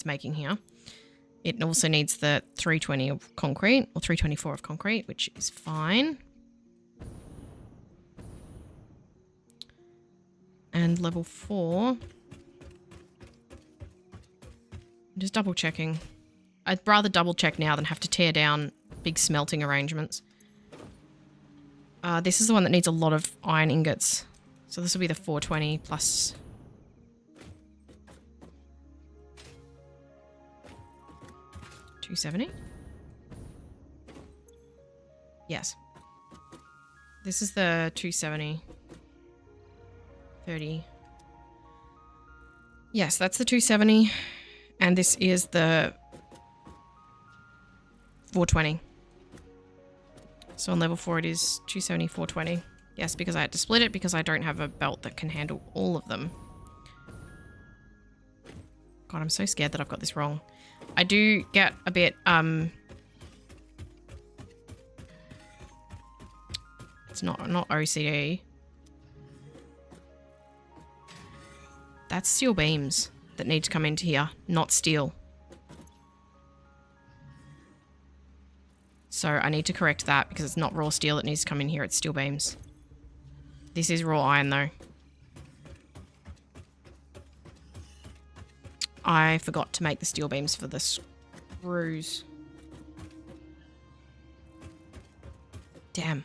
it's making here. It also needs the 320 of concrete, or 324 of concrete, which is fine. And level 4. I'm just double checking. I'd rather double check now than have to tear down big smelting arrangements. This is the one that needs a lot of iron ingots. So this will be the 420 plus... 270? Yes. This is the 270. 30. Yes, that's the 270. And this is the 420. So on level 4 it is 270, 420. Yes, because I had to split it because I don't have a belt that can handle all of them. God, I'm so scared that I've got this wrong. I do get a bit, it's not OCD. That's steel beams that need to come into here, not steel. So I need to correct that because it's not raw steel that needs to come in here, it's steel beams. This is raw iron though. I forgot to make the steel beams for the screws. Damn.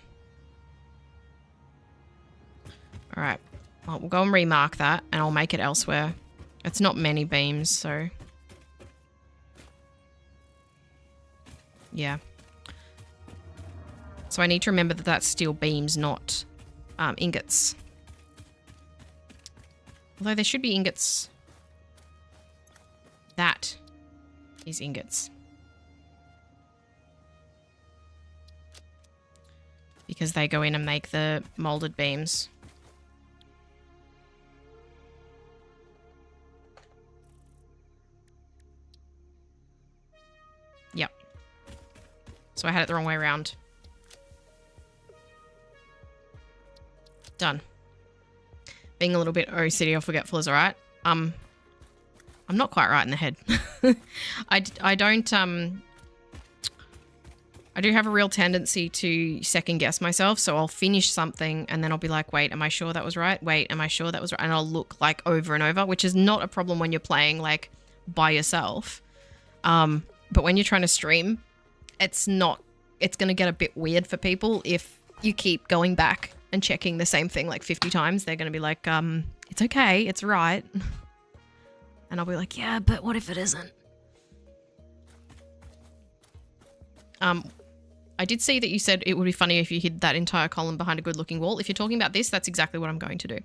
Alright. Well, we'll go and remark that and I'll make it elsewhere. It's not many beams, so... yeah. So I need to remember that that's steel beams, not ingots. Although there should be ingots... That is ingots. Because they go in and make the molded beams. Yep. So I had it the wrong way around. Done. Being a little bit OCD or forgetful is alright. I'm not quite right in the head. I do have a real tendency to second guess myself. So I'll finish something and then I'll be like, wait, am I sure that was right? Wait, am I sure that was right? And I'll look like over and over, which is not a problem when you're playing like by yourself. But when you're trying to stream, it's going to get a bit weird for people if you keep going back and checking the same thing like 50 times. They're going to be like, it's okay, it's right. And I'll be like, yeah, but what if it isn't? I did see that you said it would be funny if you hid that entire column behind a good-looking wall. If you're talking about this, that's exactly what I'm going to do.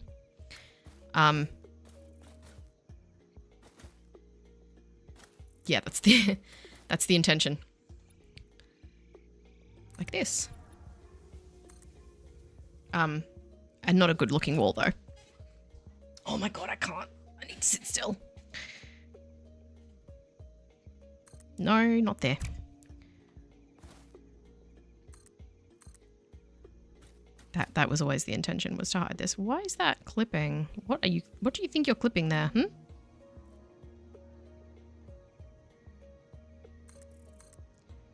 Yeah, that's the intention. Like this. And not a good-looking wall, though. Oh my god, I can't. I need to sit still. No, not there. That was always the intention, was to hide this. Why is that clipping? What do you think you're clipping there?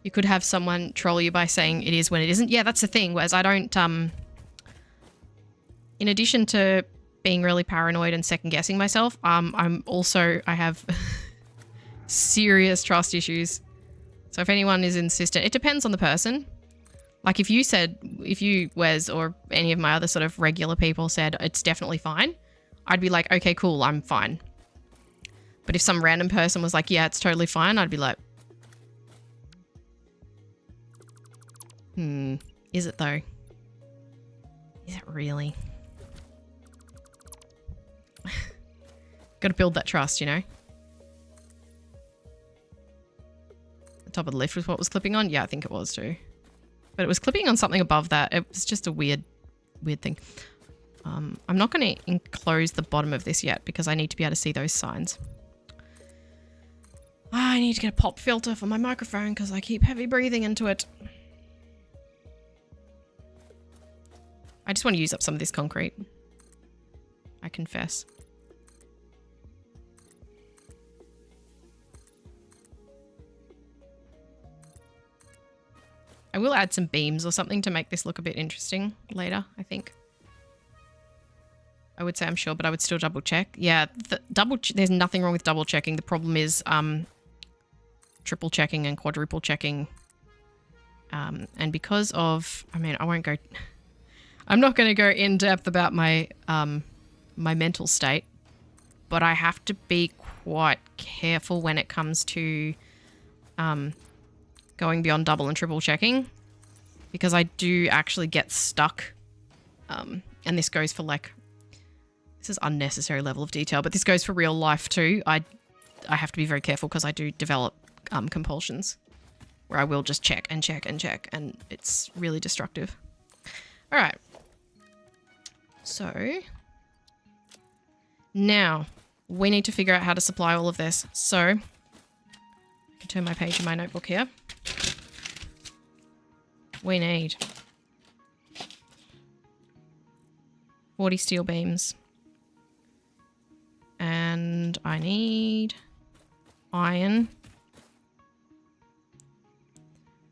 You could have someone troll you by saying it is when it isn't. Yeah, that's the thing. Whereas I don't, in addition to being really paranoid and second guessing myself, I have serious trust issues. So if anyone is insistent, it depends on the person. Like if you, Wes, or any of my other sort of regular people said it's definitely fine, I'd be like, okay, cool, I'm fine. But if some random person was like, yeah, it's totally fine, I'd be like, is it though? Is it really? Got to build that trust, you know? The top of the lift was what was clipping on? Yeah, I think it was too. But it was clipping on something above that. It was just a weird thing. I'm not going to enclose the bottom of this yet because I need to be able to see those signs. I need to get a pop filter for my microphone because I keep heavy breathing into it. I just want to use up some of this concrete. I confess. I will add some beams or something to make this look a bit interesting later, I think. I would say I'm sure, but I would still double check. Yeah, there's nothing wrong with double checking. The problem is triple checking and quadruple checking. And because of, I mean, I'm not going to go in depth about my my mental state, but I have to be quite careful when it comes to going beyond double and triple checking, because I do actually get stuck. And this goes for like, this is unnecessary level of detail, but this goes for real life too. I have to be very careful because I do develop compulsions where I will just check and check and check, and it's really destructive. All right. So now we need to figure out how to supply all of this. So I can turn my page in my notebook here. We need 40 steel beams. And I need iron.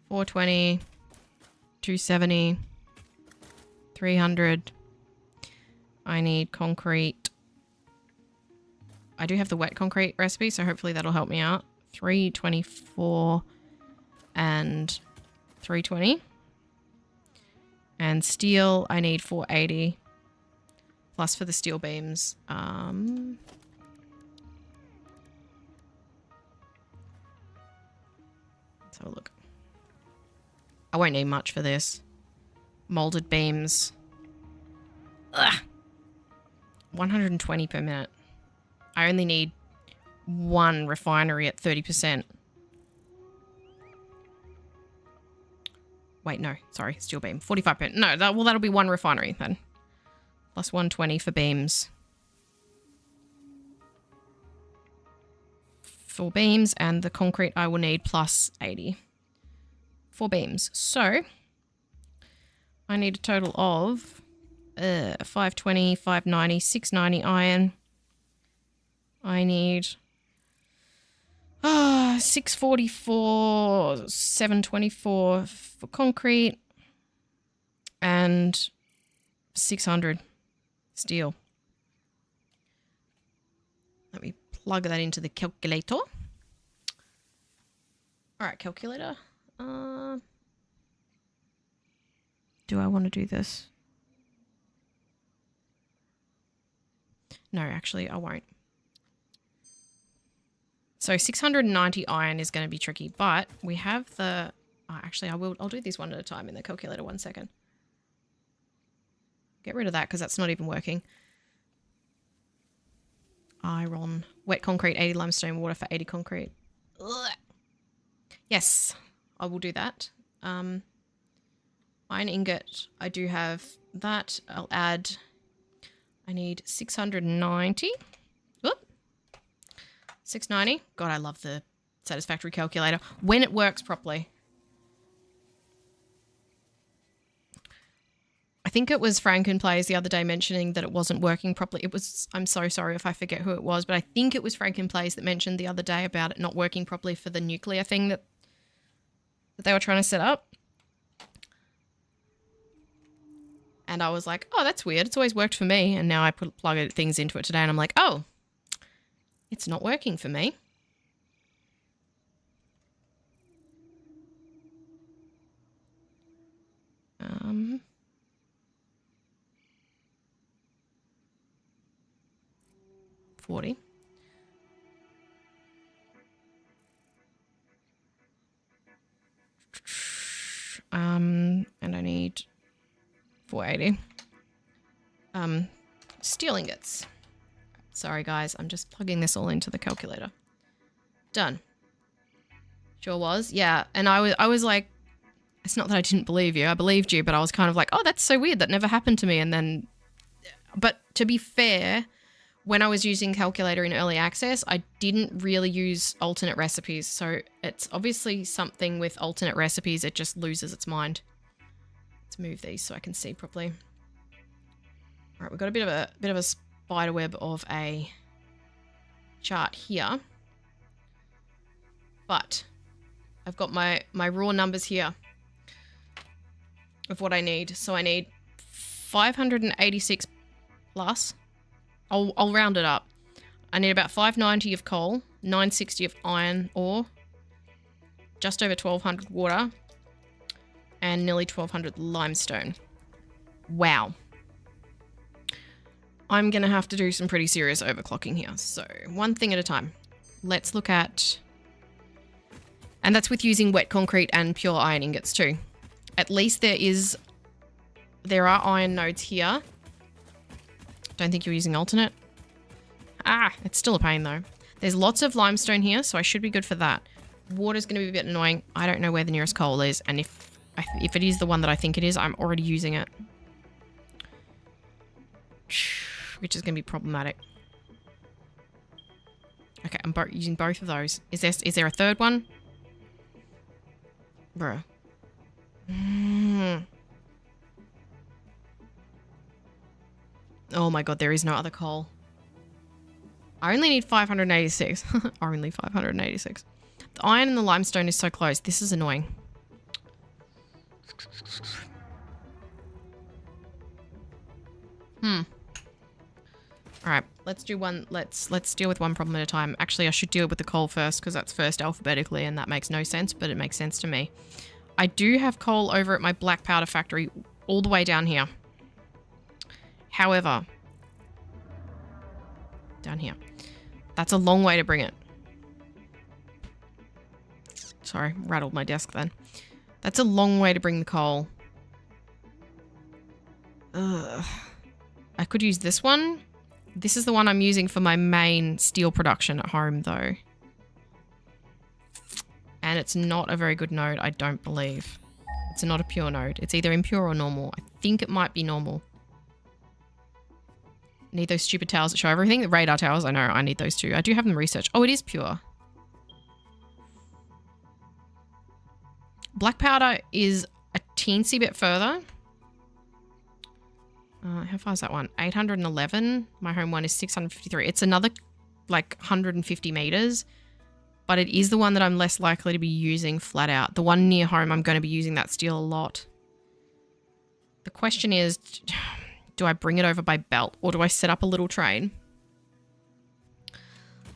420, 270, 300. I need concrete. I do have the wet concrete recipe, so hopefully that'll help me out. 324 and 320. And steel, I need 480. Plus for the steel beams. Let's have a look. I won't need much for this. Molded beams. Ugh. 120 per minute. I only need one refinery at 30%. Wait, no. Sorry. Steel beam. 45 per... No, that'll be one refinery then. Plus 120 for beams. For beams, and the concrete I will need plus 80 for beams. So I need a total of 520, 590, 690 iron. I need 644, 724 for concrete, and 600 steel. Let me plug that into the calculator. All right, calculator. Do I want to do this? No, actually, I won't. So 690 iron is going to be tricky, but we have the... Oh, actually, I'll do these one at a time in the calculator. 1 second. Get rid of that because that's not even working. Iron. Wet concrete, 80 limestone, water for 80 concrete. Ugh. Yes, I will do that. Iron ingot, I do have that. I'll add... I need 690. Whoop. 690. God, I love the Satisfactory calculator when it works properly. I think it was Frankenplays the other day mentioning that it wasn't working properly. It was, I'm so sorry if I forget who it was, but I think it was Frankenplays that mentioned the other day about it not working properly for the nuclear thing that they were trying to set up. And I was like, oh, that's weird. It's always worked for me. And now I plug things into it today and I'm like, oh, it's not working for me. $40. And I need 480. Steel ingots. Sorry guys, I'm just plugging this all into the calculator. Done. Sure was. Yeah, and I was like, it's not that I didn't believe you. I believed you, but I was kind of like, oh, that's so weird. That never happened to me. And then, but to be fair, when I was using calculator in early access, I didn't really use alternate recipes. So it's obviously something with alternate recipes. It just loses its mind. Let's move these so I can see properly. All right, we've got a bit of a spider web of a chart here. But I've got my raw numbers here. of what I need. So I need 586 plus. I'll round it up. I need about 590 of coal, 960 of iron ore, just over 1200 water, and nearly 1200 limestone. Wow. I'm going to have to do some pretty serious overclocking here. So one thing at a time. Let's look at... And that's with using wet concrete and pure iron ingots too. At least there are iron nodes here. Don't think you're using alternate. Ah, it's still a pain though. There's lots of limestone here, so I should be good for that. Water's going to be a bit annoying. I don't know where the nearest coal is, and if it is the one that I think it is, I'm already using it. Which is going to be problematic. Okay, I'm using both of those. Is there a third one? Bruh. Oh my god, there is no other coal. I only need 586. Only 586. The iron and the limestone is so close. This is annoying. Alright, let's do one. Let's deal with one problem at a time. Actually, I should deal with the coal first because that's first alphabetically and that makes no sense, but it makes sense to me. I do have coal over at my black powder factory all the way down here. However, down here. That's a long way to bring it. Sorry, rattled my desk then. That's a long way to bring the coal. Ugh. I could use this one. This is the one I'm using for my main steel production at home, though. And it's not a very good node, I don't believe. It's not a pure node. It's either impure or normal. I think it might be normal. Need those stupid towers that show everything. The radar towers, I know, I need those too. I do have them researched. Oh, it is pure. Black powder is a teensy bit further. How far is that one? 811. My home one is 653. It's another like 150 meters, but it is the one that I'm less likely to be using flat out. The one near home, I'm going to be using that steel a lot. The question is, do I bring it over by belt or do I set up a little train?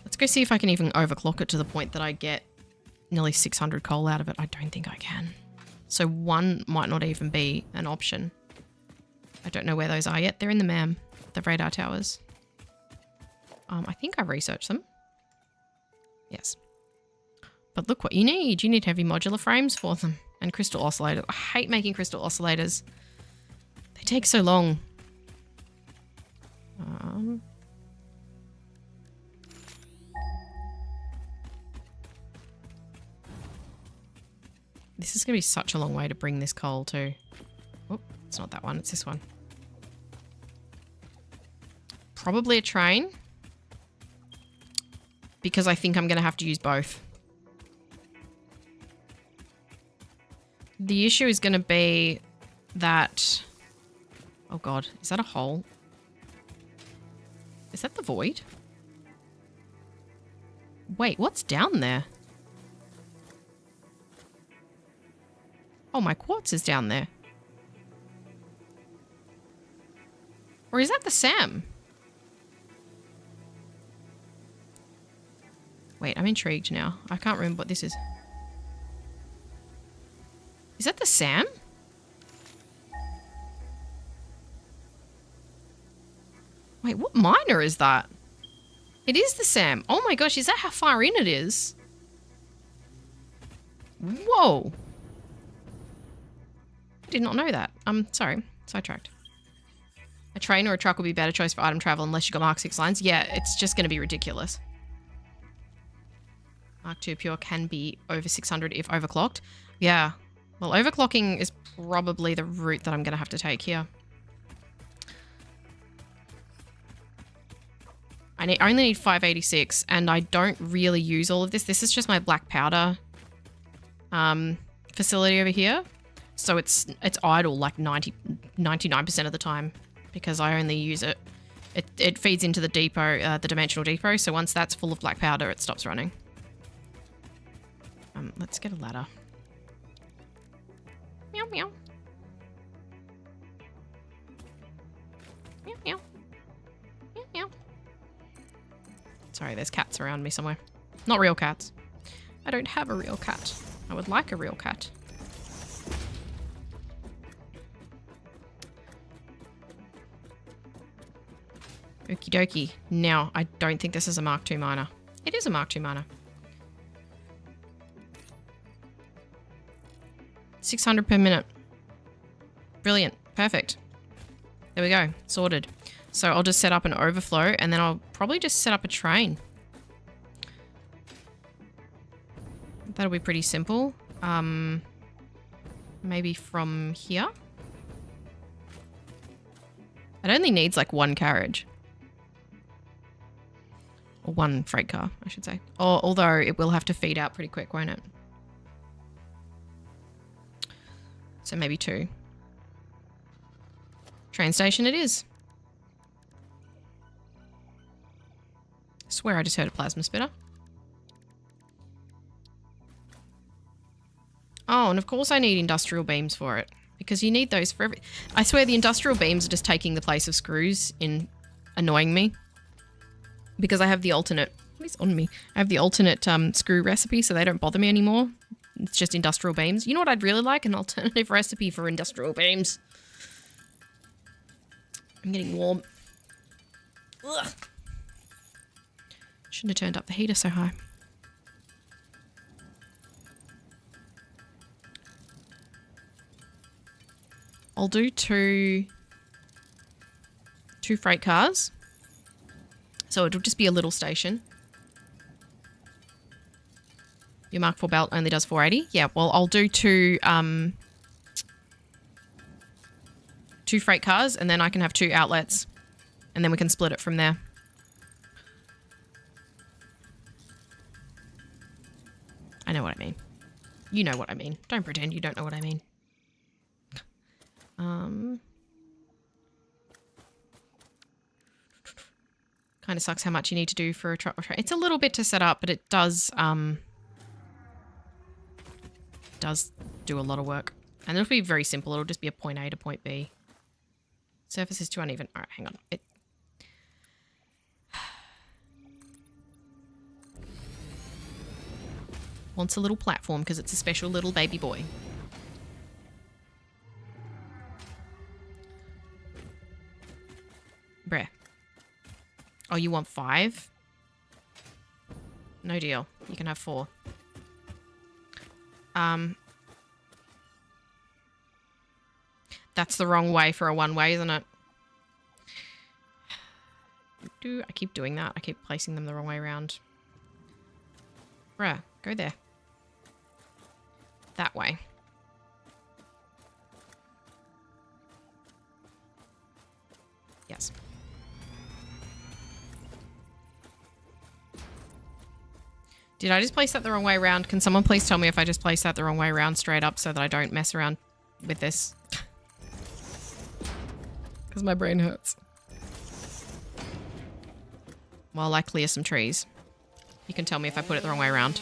Let's go see if I can even overclock it to the point that I get nearly 600 coal out of it. I don't think I can. So one might not even be an option. I don't know where those are yet. They're in the MAM, the radar towers. I think I researched them. Yes. But look what you need. You need heavy modular frames for them. And crystal oscillators. I hate making crystal oscillators. They take so long. This is going to be such a long way to bring this coal to. Oh, it's not that one. It's this one. Probably a train. Because I think I'm going to have to use both. The issue is going to be that... Oh god, is that a hole? Is that the void? Wait, what's down there? Oh, my quartz is down there. Or is that the SAM? Wait, I'm intrigued now. I can't remember what this is. Is that the SAM? Wait, what miner is that? It is the SAM. Oh my gosh, is that how far in it is? Whoa. I did not know that. Sorry, sidetracked. A train or a truck would be a better choice for item travel unless you got Mark 6 lines. Yeah, it's just going to be ridiculous. Mark 2 pure can be over 600 if overclocked. Yeah. Well, overclocking is probably the route that I'm going to have to take here. I only need 586 and I don't really use all of this. This is just my black powder facility over here. So it's idle like 99% of the time because I only use it. It feeds into the depot, the dimensional depot. So once that's full of black powder, it stops running. Let's get a ladder. Meow, meow. Meow, meow. Meow, meow. Sorry, there's cats around me somewhere. Not real cats. I don't have a real cat. I would like a real cat. Okie dokie. Now, I don't think this is a Mark II miner. It is a Mark II miner. 600 per minute. Brilliant. Perfect. There we go. Sorted. So I'll just set up an overflow and then I'll probably just set up a train. That'll be pretty simple. Maybe from here. It only needs like one carriage. Or one freight car, I should say. Or, although it will have to feed out pretty quick, won't it? So maybe two. Train station it is. I swear I just heard a plasma spitter. Oh, and of course I need industrial beams for it. Because you need those for every... I swear the industrial beams are just taking the place of screws in annoying me. Because I have the alternate... What is on me? I have the alternate screw recipe, so they don't bother me anymore. It's just industrial beams. You know what I'd really like? An alternative recipe for industrial beams. I'm getting warm. Ugh. Shouldn't have turned up the heater so high. I'll do two freight cars. So it'll just be a little station. Your Mark IV belt only does 480. Yeah, well, I'll do two freight cars, and then I can have 2 outlets, and then we can split it from there. I know what I mean. You know what I mean. Don't pretend you don't know what I mean. Kind of sucks how much you need to do for a truck. It's a little bit to set up, but it does do a lot of work. And it'll be very simple. It'll just be a point A to point B. Surface is too uneven. All right, hang on. It wants a little platform because it's a special little baby boy. Bruh. Oh, you want 5? No deal. You can have 4. That's the wrong way for a one-way, isn't it? I keep doing that. I keep placing them the wrong way around. Bruh, go there. That way. Yes. Did I just place that the wrong way around? Can someone please tell me if I just placed that the wrong way around straight up so that I don't mess around with this? Because my brain hurts. While I clear some trees. You can tell me if I put it the wrong way around.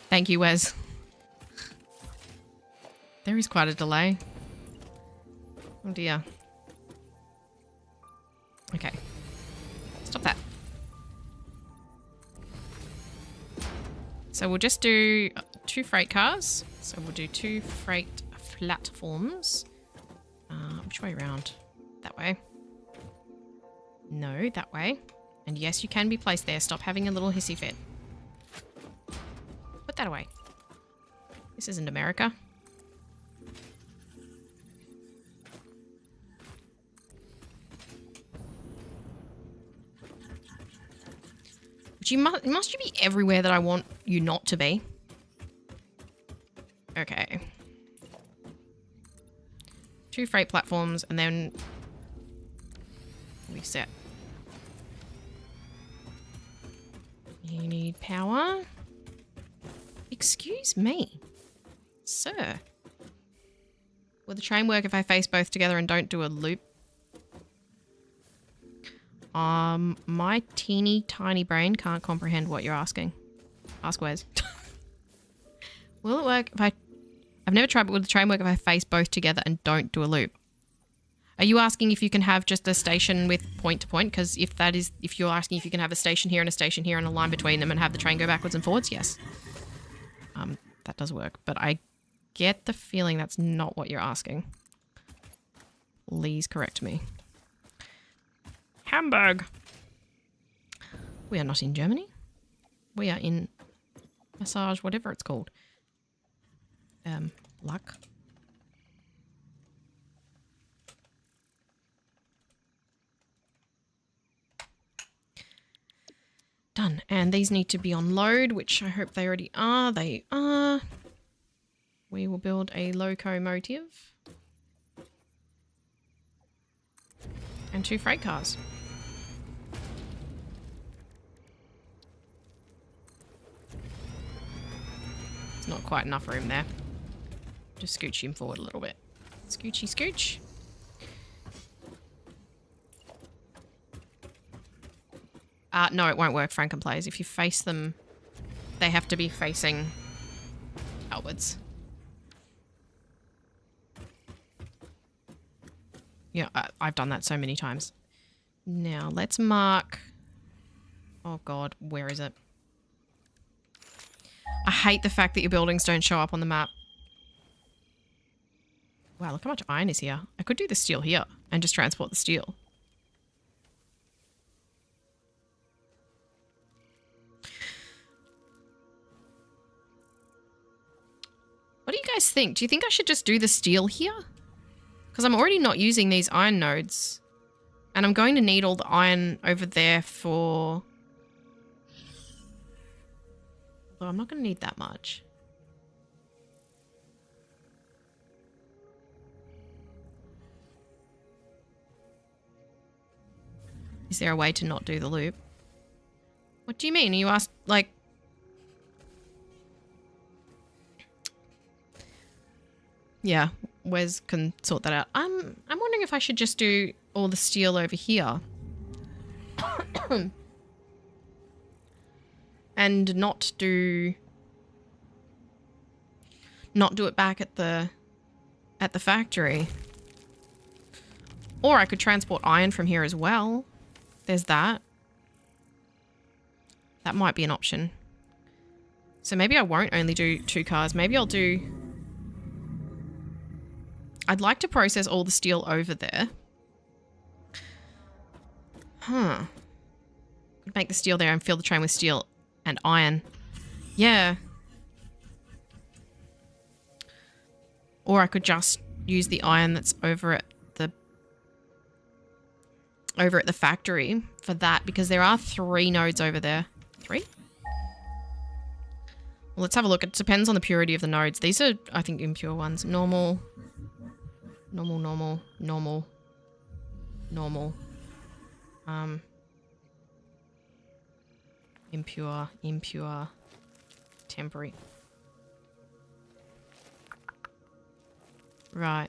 Thank you, Wes. There is quite a delay. Oh dear. Okay. Stop that. So we'll just do 2 freight cars. So we'll do 2 freight platforms. Which way around? That way. No, that way. And yes, you can be placed there. Stop having a little hissy fit. Put that away. This isn't America. But must you be everywhere that I want you not to be? Okay. 2 freight platforms and then we set. You need power. Excuse me, sir. Will the train work if I face both together and don't do a loop? My teeny tiny brain can't comprehend what you're asking. Ask Wes. Will it work if I've never tried, but will the train work if I face both together and don't do a loop? Are you asking if you can have just a station with point to point? Because if you're asking if you can have a station here and a station here and a line between them and have the train go backwards and forwards, yes. That does work, but I get the feeling that's not what you're asking. Please correct me. Hamburg. We are not in Germany. We are in massage, whatever it's called. Luck. Done. And these need to be on load, which I hope they already are. They are. We will build a locomotive. And 2 freight cars. It's not quite enough room there. Just scooch him forward a little bit. Scoochy scooch. No, it won't work, Franken plays. If you face them, they have to be facing outwards. Yeah, I've done that so many times. Now, let's mark... Oh, God. Where is it? I hate the fact that your buildings don't show up on the map. Wow, look how much iron is here. I could do the steel here and just transport the steel. What do you guys think? Do you think I should just do the steel here? Because I'm already not using these iron nodes. And I'm going to need all the iron over there for... Although I'm not going to need that much. Is there a way to not do the loop? What do you mean? You asked, like... Yeah, Wes can sort that out. I'm wondering if I should just do all the steel over here. And not do it back at the factory. Or I could transport iron from here as well. There's that. That might be an option. So maybe I won't only do 2 cars. Maybe I'll do... I'd like to process all the steel over there. Huh. Could make the steel there and fill the train with steel and iron. Yeah. Or I could just use the iron that's over at the factory for that, because there are 3 nodes over there. 3? Well, let's have a look. It depends on the purity of the nodes. These are, I think, impure ones. Normal. Normal, normal, normal, normal. Impure, impure, temporary. Right.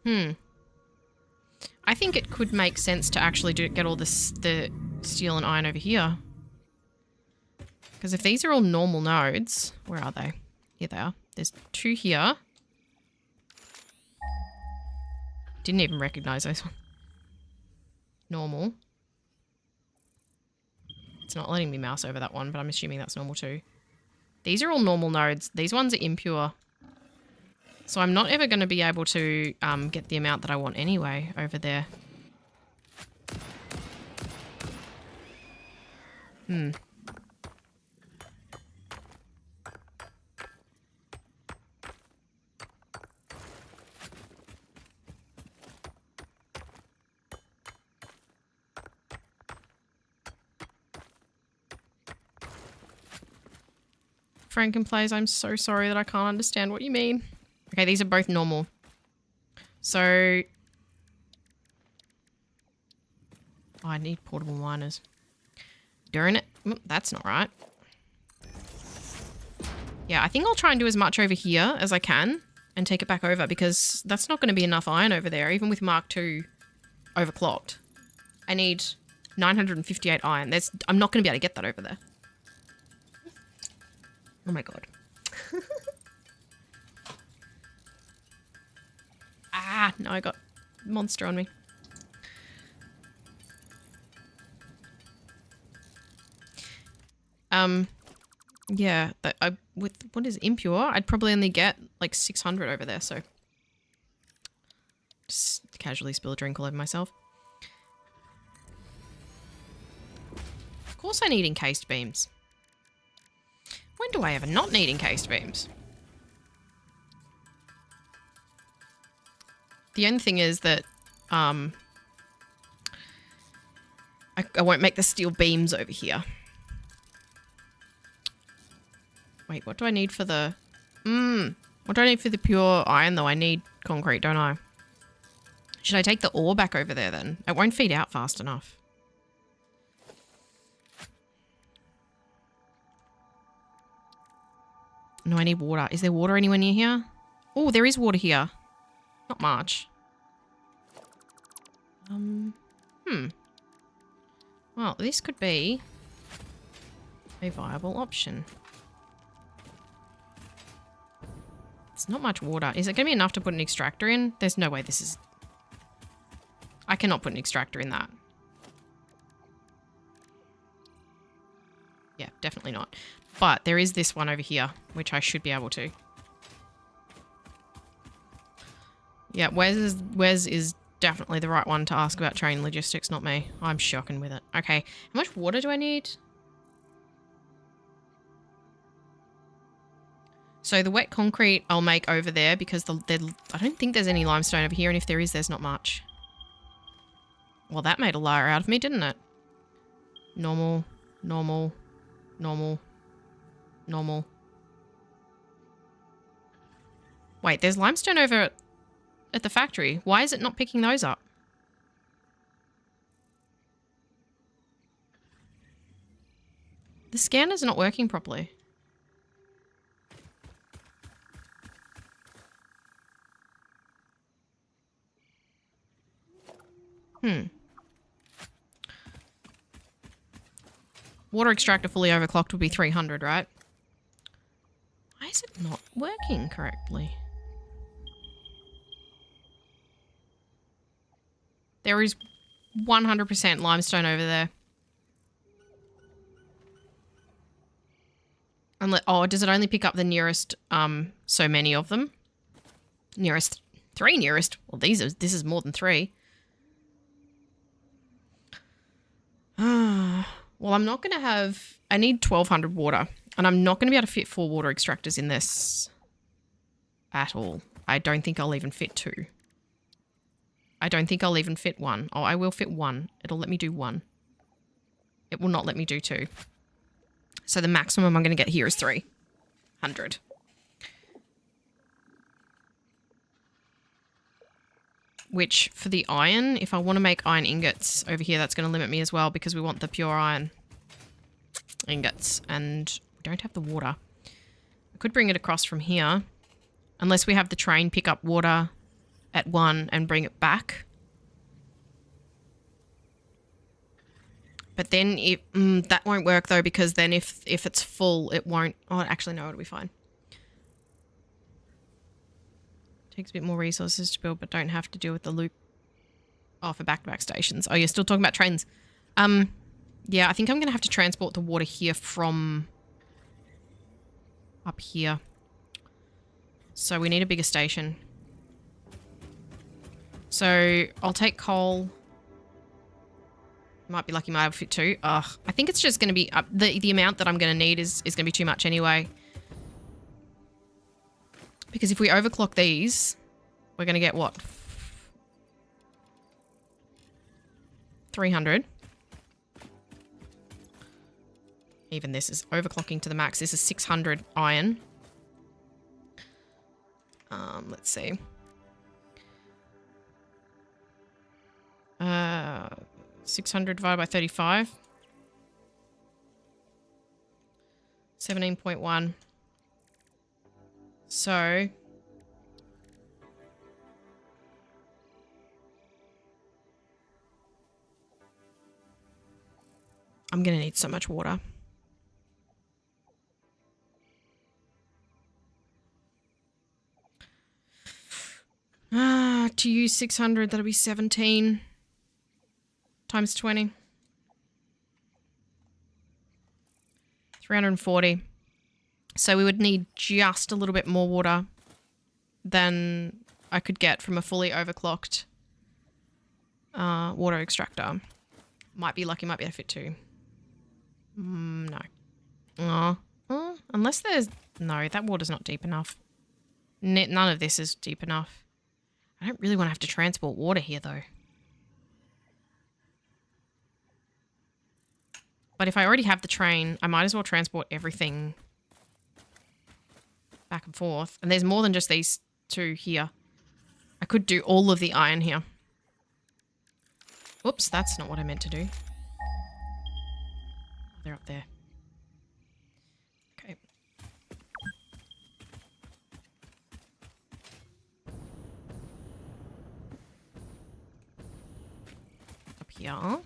I think it could make sense to actually get all the steel and iron over here. Because if these are all normal nodes, where are they? Here they are. There's 2 here. Didn't even recognize those ones. Normal. It's not letting me mouse over that one, but I'm assuming that's normal too. These are all normal nodes. These ones are impure. So I'm not ever going to be able to get the amount that I want anyway over there. Franken plays, I'm so sorry that I can't understand what you mean. Okay, these are both normal. So... Oh, I need portable miners. Darn it. That's not right. Yeah, I think I'll try and do as much over here as I can and take it back over because that's not going to be enough iron over there, even with Mark II overclocked. I need 958 iron. I'm not going to be able to get that over there. Oh my god. Ah, no, I got monster on me. Yeah, with what is impure, I'd probably only get like 600 over there, so just casually spill a drink all over myself. Of course I need encased beams. When do I ever not need encased beams? The only thing is that I won't make the steel beams over here. Wait, what do I need for the... what do I need for the pure iron, though? I need concrete, don't I? Should I take the ore back over there, then? It won't feed out fast enough. No, I need water. Is there water anywhere near here? Oh, there is water here. Not much. Well, this could be a viable option. It's not much water. Is it going to be enough to put an extractor in? There's no way this is... I cannot put an extractor in that. Yeah, definitely not. But there is this one over here, which I should be able to. Yeah, Wes is definitely the right one to ask about train logistics, not me. I'm shocking with it. Okay, how much water do I need? So the wet concrete I'll make over there because I don't think there's any limestone over here, and if there is, there's not much. Well, that made a liar out of me, didn't it? Normal, normal, normal, normal. Wait, there's limestone over at the factory. Why is it not picking those up? The scanner's not working properly. Water extractor fully overclocked would be 300, right? Why is it not working correctly? There is 100% limestone over there. Oh, does it only pick up the nearest, so many of them? Nearest, 3 nearest? Well, this is more than 3. Well, I'm not going to have... I need 1,200 water. And I'm not going to be able to fit 4 water extractors in this at all. I don't think I'll even fit 2. I don't think I'll even fit 1. Oh, I will fit 1. It'll let me do 1. It will not let me do 2. So the maximum I'm going to get here is 300. Which, for the iron, if I want to make iron ingots over here, that's going to limit me as well because we want the pure iron ingots and we don't have the water. I could bring it across from here unless we have the train pick up water at 1 and bring it back. But then that won't work though because then if it's full, it won't... Oh, actually, no, it'll be fine. Takes a bit more resources to build, but don't have to deal with the loop. Oh, for back-to-back stations. Oh, you're still talking about trains. Yeah, I think I'm going to have to transport the water here from up here. So we need a bigger station. So I'll take coal. Might be lucky my outfit too. Ugh, I think it's just going to be... the amount that I'm going to need is going to be too much anyway. Because if we overclock these, we're going to get what? 300. Even this is overclocking to the max. This is 600 iron. Let's see. 600 divided by 35. 17.1. So I'm going to need so much water. To use 600, that'll be 17 times 20. 340. So we would need just a little bit more water than I could get from a fully overclocked water extractor. Might be lucky, might be able to fit two. No. Unless there's... No, that water's not deep enough. None of this is deep enough. I don't really want to have to transport water here, though. But if I already have the train, I might as well transport everything back and forth. And there's more than just these two here. I could do all of the iron here. Oops, that's not what I meant to do. They're up there. Okay. Up here.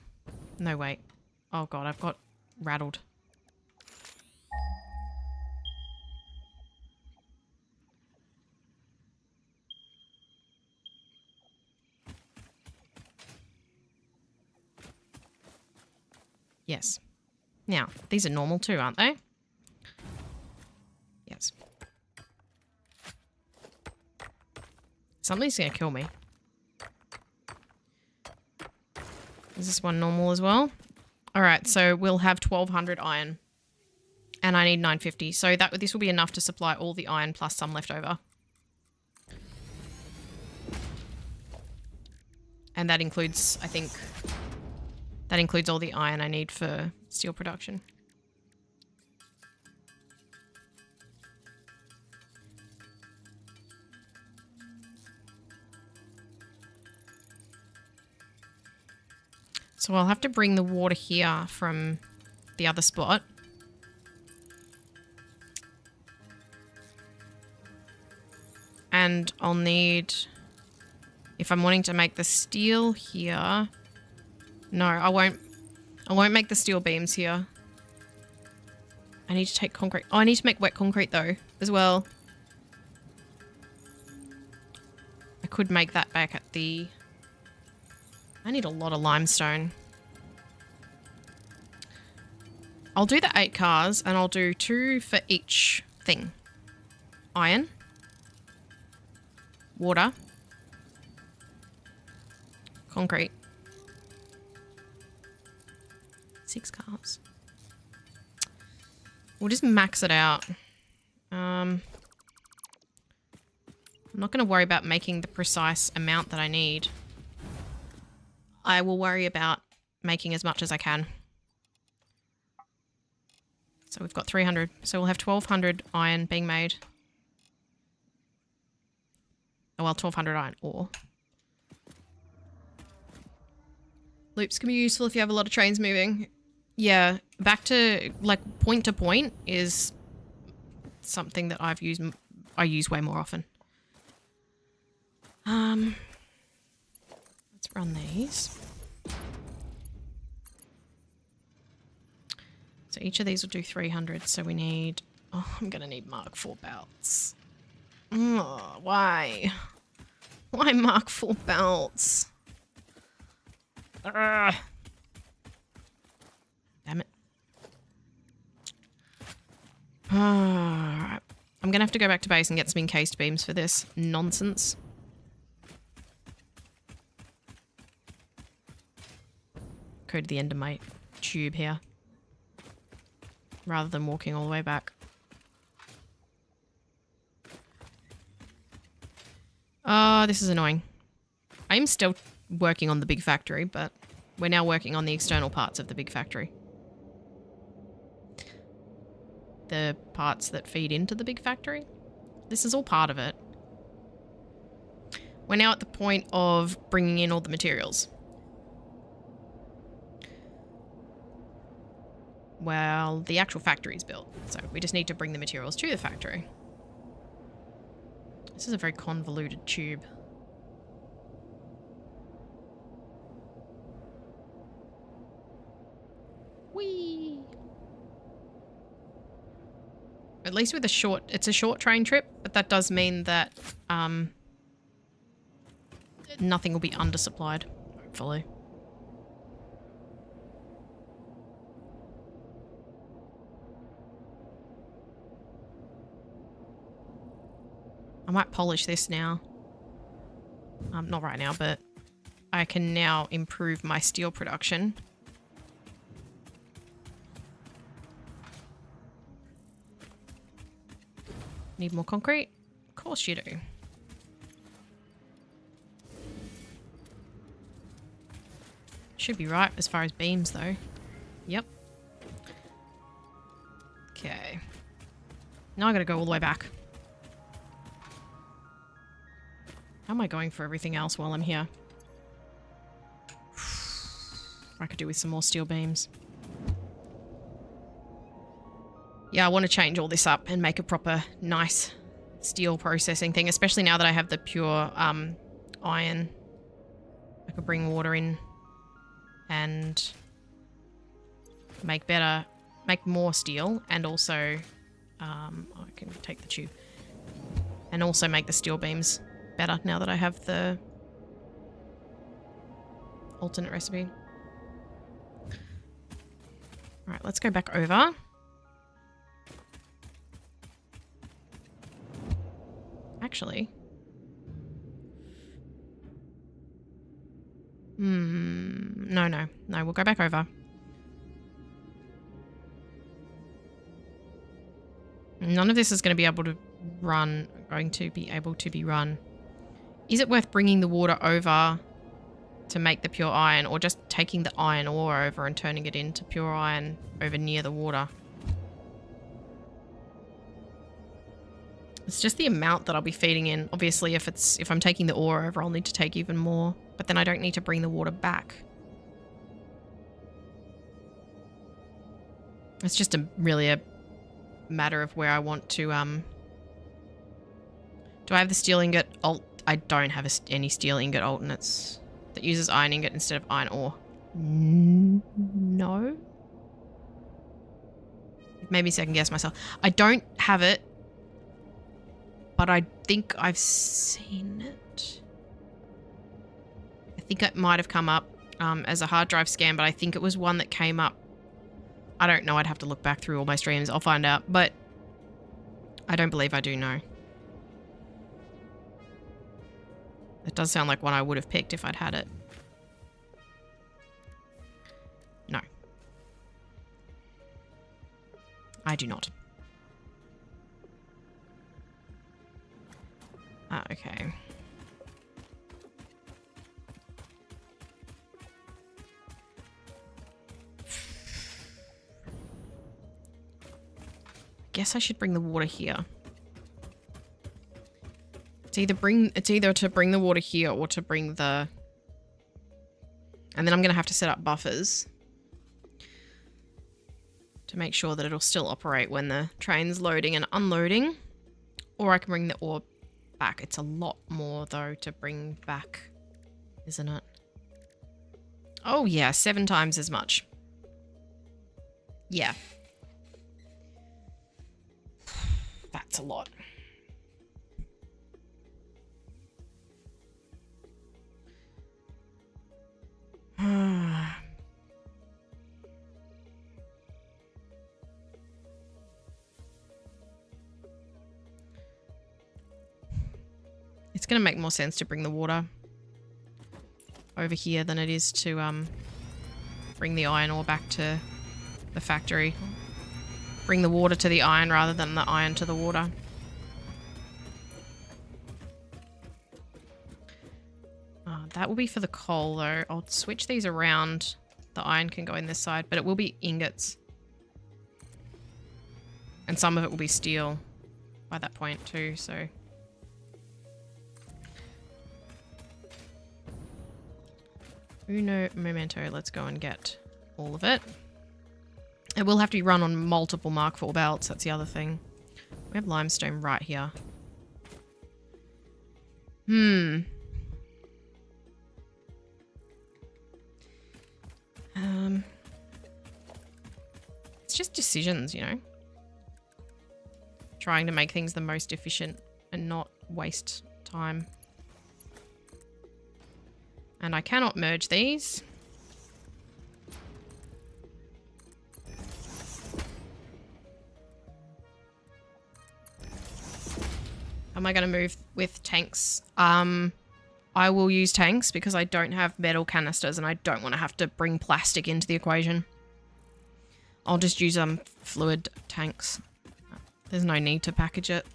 No, wait. Oh god, I've got rattled. Yes. Now, these are normal too, aren't they? Yes. Something's gonna kill me. Is this one normal as well? Alright, so we'll have 1200 iron. And I need 950. So this will be enough to supply all the iron plus some left over. And that includes, I think, that includes all the iron I need for steel production. So I'll have to bring the water here from the other spot. And I'll need, if I'm wanting to make the steel here, no, I won't make the steel beams here. I need to take concrete. Oh, I need to make wet concrete though, as well. I could make that back at the... I need a lot of limestone. I'll do the 8 cars and I'll do 2 for each thing. Iron. Water. Concrete. 6 cars. We'll just max it out. I'm not going to worry about making the precise amount that I need. I will worry about making as much as I can. So we've got 300. So we'll have 1200 iron being made. Oh, well, 1200 iron ore. Loops can be useful if you have a lot of trains moving. Yeah, back to, like, point to point is something that I use way more often. Let's run these. So each of these will do 300, so we need... Oh, I'm gonna need Mark IV belts. Oh, why? Why Mark IV belts? Ugh. Damn it. Alright. I'm gonna have to go back to base and get some encased beams for this nonsense. Go to the end of my tube here. Rather than walking all the way back. This is annoying. I'm still working on the big factory, but we're now working on the external parts of the big factory. The parts that feed into the big factory. This is all part of it. We're now at the point of bringing in all the materials. Well, the actual factory is built, so we just need to bring the materials to the factory. This is a very convoluted tube. Whee! At least with it's a short train trip, but that does mean that nothing will be undersupplied, hopefully. I might polish this now. Not right now, but I can now improve my steel production. Need more concrete? Of course you do. Should be right as far as beams though. Yep. Okay. Now I gotta go all the way back. How am I going for everything else while I'm here? I could do with some more steel beams. Yeah, I want to change all this up and make a proper, nice steel processing thing, especially now that I have the pure iron. I could bring water in and make more steel, and also I can take the tube and also make the steel beams better now that I have the alternate recipe. All right, let's go back over. Actually, no, we'll go back over. None of this is going to be able to be run. Is it worth bringing the water over to make the pure iron, or just taking the iron ore over and turning it into pure iron over near the water? It's just the amount that I'll be feeding in. Obviously, if I'm taking the ore over, I'll need to take even more, but then I don't need to bring the water back. It's just really a matter of where I want to, do I have the steel ingot I don't have any steel ingot alternates that uses iron ingot instead of iron ore. No. Maybe second guess myself. I don't have it, but I think I've seen it. I think it might have come up as a hard drive scan, but I think it was one that came up. I don't know. I'd have to look back through all my streams. I'll find out, but I don't believe I do know. It does sound like one I would have picked if I'd had it. No. I do not. Okay. Guess I should bring the water here. It's either to bring the water here or to bring the... And then I'm going to have to set up buffers to make sure that it'll still operate when the train's loading and unloading. Or I can bring the ore back. It's a lot more, though, to bring back, isn't it? Oh, yeah, 7 times as much. Yeah. That's a lot. It's going to make more sense to bring the water over here than it is to bring the iron ore back to the factory. Bring the water to the iron rather than the iron to the water. That will be for the coal, though. I'll switch these around. The iron can go in this side, but it will be ingots. And some of it will be steel by that point, too, so... Uno momento, let's go and get all of it. It will have to be run on multiple Mark IV belts, that's the other thing. We have limestone right here. Hmm. It's just decisions, you know? Trying to make things the most efficient and not waste time. And I cannot merge these. Am I going to move with tanks? I will use tanks because I don't have metal canisters and I don't want to have to bring plastic into the equation. I'll just use fluid tanks. There's no need to package it.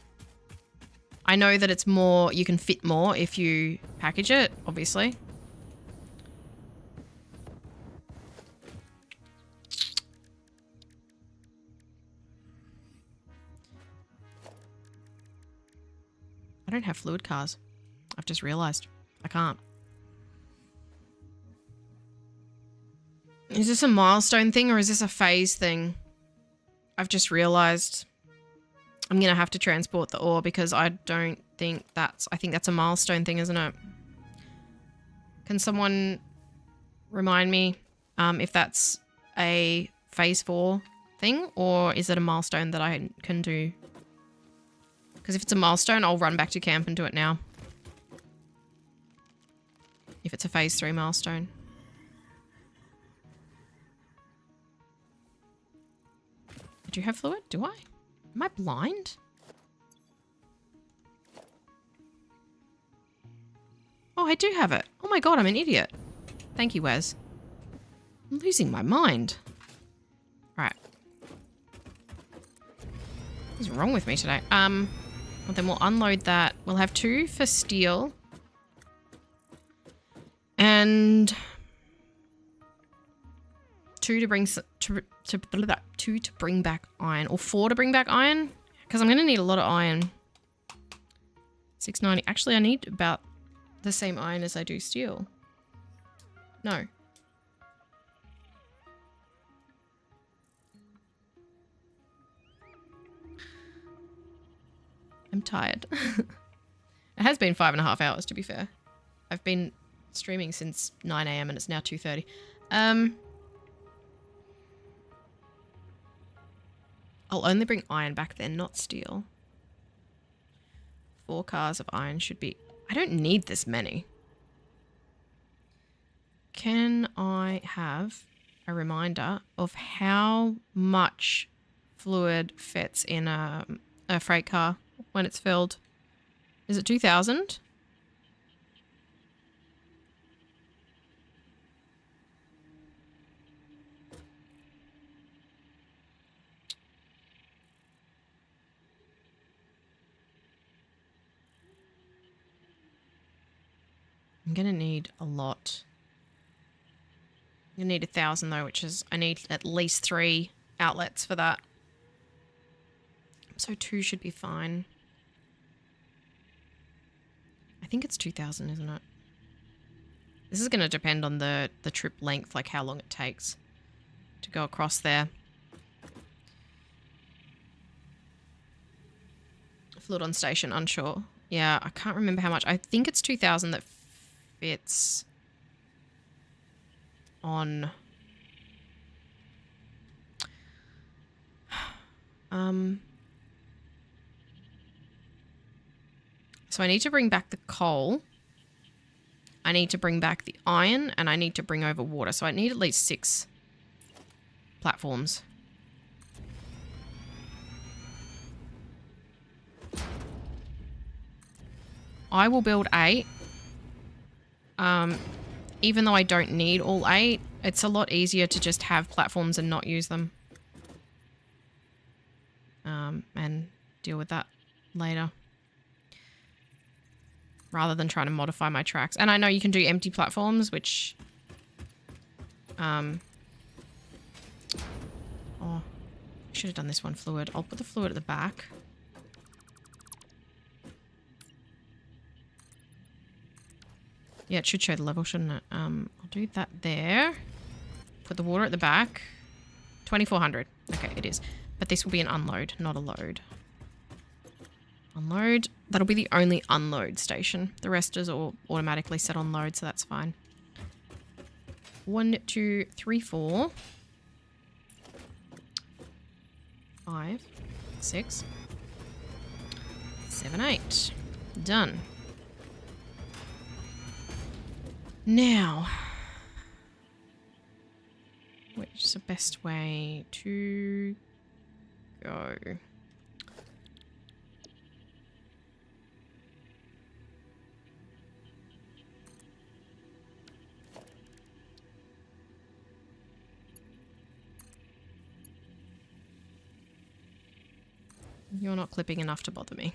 I know that it's more, you can fit more if you package it, obviously. I don't have fluid cars. I've just realized I can't. Is this a milestone thing or is this a phase thing? I've just realized I'm going to have to transport the ore because I don't think that's... I think that's a milestone thing, isn't it? Can someone remind me if that's a phase 4 thing or is it a milestone that I can do? Because if it's a milestone, I'll run back to camp and do it now. If it's a phase 3 milestone. Do you have fluid? Do I? Am I blind? Oh, I do have it. Oh my god, I'm an idiot. Thank you, Wes. I'm losing my mind. Right. What's wrong with me today? Well, then we'll unload that. We'll have 2 for steel. And 2 to bring two to bring back iron, or 4 to bring back iron, because I'm going to need a lot of iron. 690. Actually, I need about the same iron as I do steel. No. I'm tired. It has been 5.5 hours, to be fair. I've been streaming since 9 AM and it's now 2:30. I'll only bring iron back then, not steel. 4 cars of iron should be... I don't need this many. Can I have a reminder of how much fluid fits in a freight car when it's filled? Is it 2,000? I'm gonna need a lot. I'm gonna need 1,000 though, which is, I need at least 3 outlets for that. So 2 should be fine. I think it's 2,000, isn't it? This is gonna depend on the trip length, like how long it takes to go across there. Fluid on station, unsure. Yeah, I can't remember how much. I think it's 2,000 that fits on... So I need to bring back the coal. I need to bring back the iron, and I need to bring over water. So I need at least 6 platforms. I will build 8. Even though I don't need all 8, it's a lot easier to just have platforms and not use them. And deal with that later. Rather than trying to modify my tracks. And I know you can do empty platforms, which... Oh, I should have done this one fluid. I'll put the fluid at the back. Yeah, it should show the level, shouldn't it? I'll do that there. Put the water at the back. 2,400. Okay, it is. But this will be an unload, not a load. Unload. That'll be the only unload station. The rest is all automatically set on load, so that's fine. 1, 2, 3, 4. 5, 6, 7, 8. Done. Now, which is the best way to go? You're not clipping enough to bother me.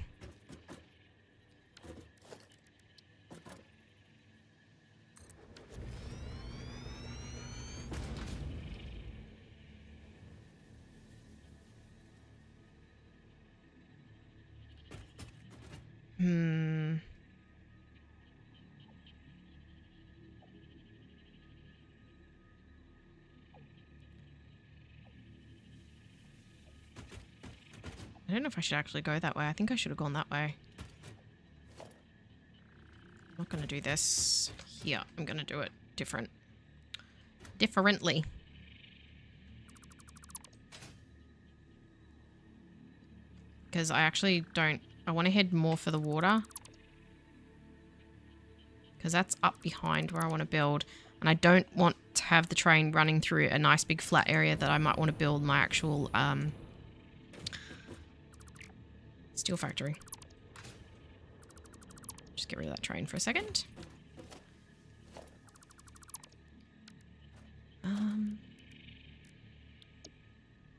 I don't know if I should actually go that way. I think I should have gone that way. I'm not going to do this here. I'm going to do it differently. Because I actually don't... I want to head more for the water. Because that's up behind where I want to build. And I don't want to have the train running through a nice big flat area that I might want to build my actual... steel factory. Just get rid of that train for a second.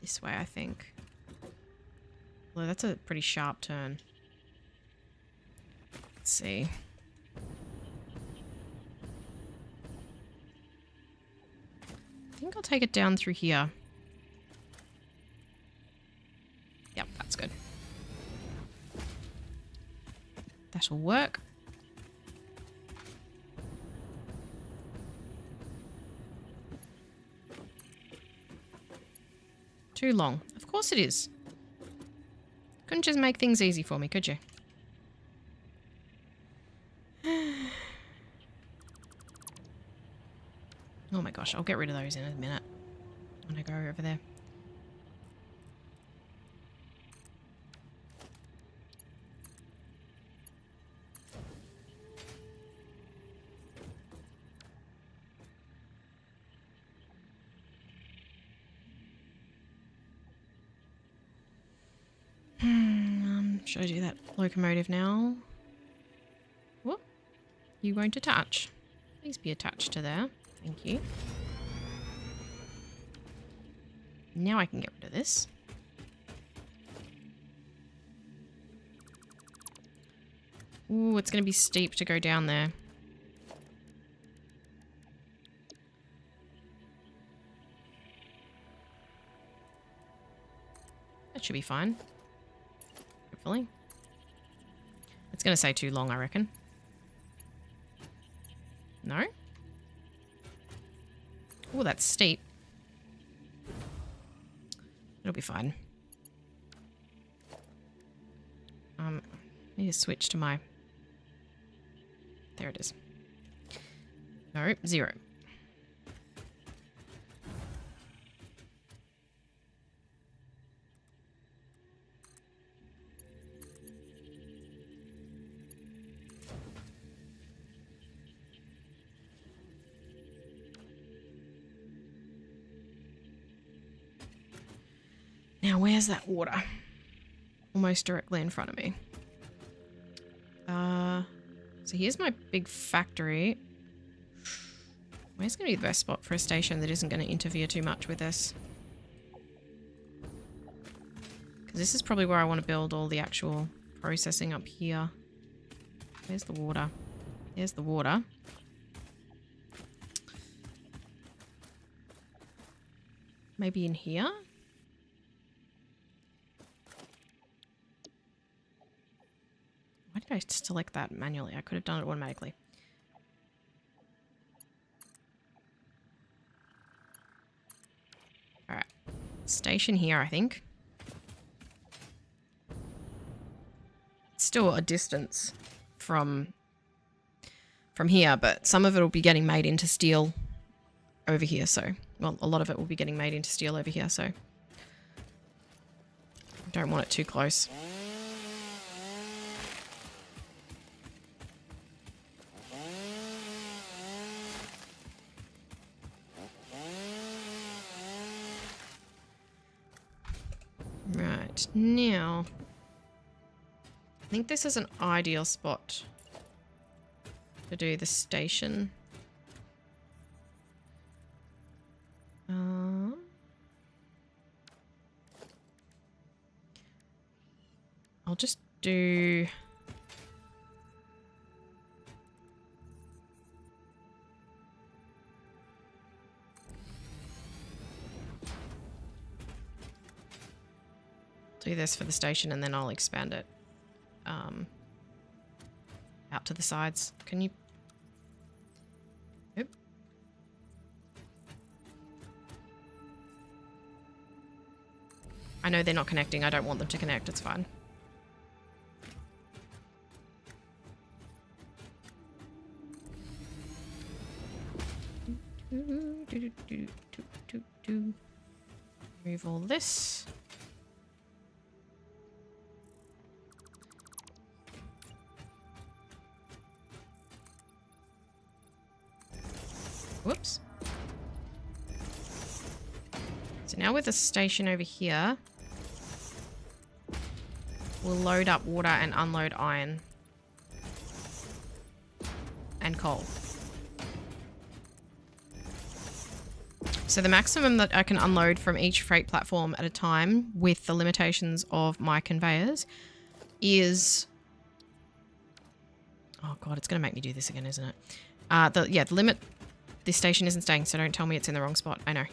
This way, I think. Well, that's a pretty sharp turn. Let's see. I think I'll take it down through here. Yep, that's good. That'll work. Too long. Of course it is. Couldn't just make things easy for me, could you? Oh my gosh, I'll get rid of those in a minute when I go over there. Should I do that locomotive now? Whoop. You won't attach. Please be attached to there. Thank you. Now I can get rid of this. Ooh, it's going to be steep to go down there. That should be fine. Hopefully. It's going to say too long, I reckon. No? Oh, that's steep. It'll be fine. I need to switch to my... There it is. No, 0. Now, where's that water? Almost directly in front of me. So here's my big factory. Where's going to be the best spot for a station that isn't going to interfere too much with this? Because this is probably where I want to build all the actual processing up here. Where's the water? There's the water. Maybe in here? Why did I select that manually? I could have done it automatically. Alright. Station here, I think. still a distance from here, but some of it will be getting made into steel over here. So, well, a lot of it will be getting made into steel over here. So, don't want it too close. Right, now, I think this is an ideal spot to do the station. I'll just do... do this for the station and then I'll expand it out to the sides. Can you... Oop. I know they're not connecting. I don't want them to connect. It's fine. Move all this. Whoops. So now with the station over here, we'll load up water and unload iron and coal. So the maximum that I can unload from each freight platform at a time with the limitations of my conveyors is... Oh god, it's going to make me do this again, isn't it? The limit... This station isn't staying, so don't tell me it's in the wrong spot. I know.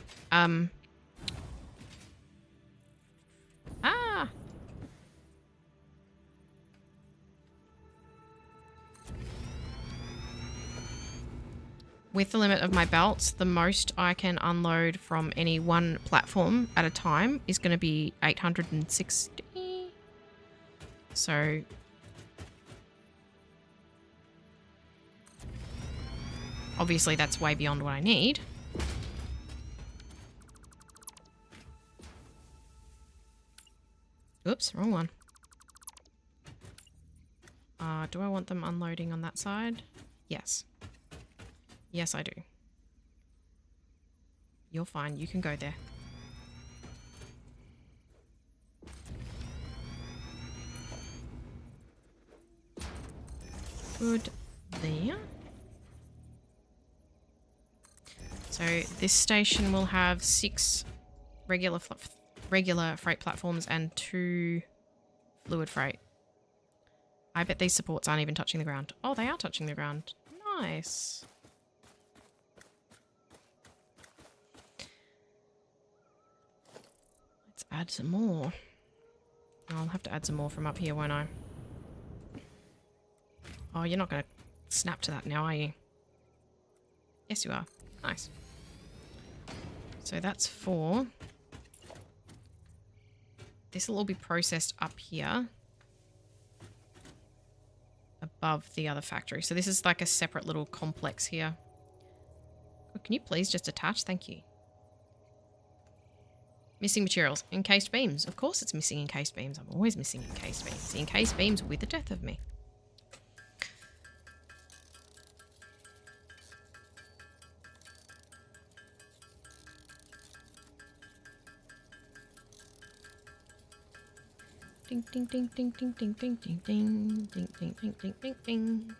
With the limit of my belts, the most I can unload from any one platform at a time is going to be 860. So... obviously, that's way beyond what I need. Oops, wrong one. Do I want them unloading on that side? Yes. Yes, I do. You're fine. You can go there. Good there. So this station will have 6 regular freight platforms and 2 fluid freight. I bet these supports aren't even touching the ground. Oh, they are touching the ground. Nice. Let's add some more. I'll have to add some more from up here, won't I? Oh, you're not going to snap to that now, are you? Yes, you are. Nice. So that's 4. This will all be processed up here above the other factory. So this is like a separate little complex here. Oh, can you please just attach? Thank you. Missing materials. Encased beams. Of course it's missing encased beams. I'm always missing encased beams. Encased beams with the death of me. Ding ding ding ding ding ding ding ding ding ding ding ding ding ding ding.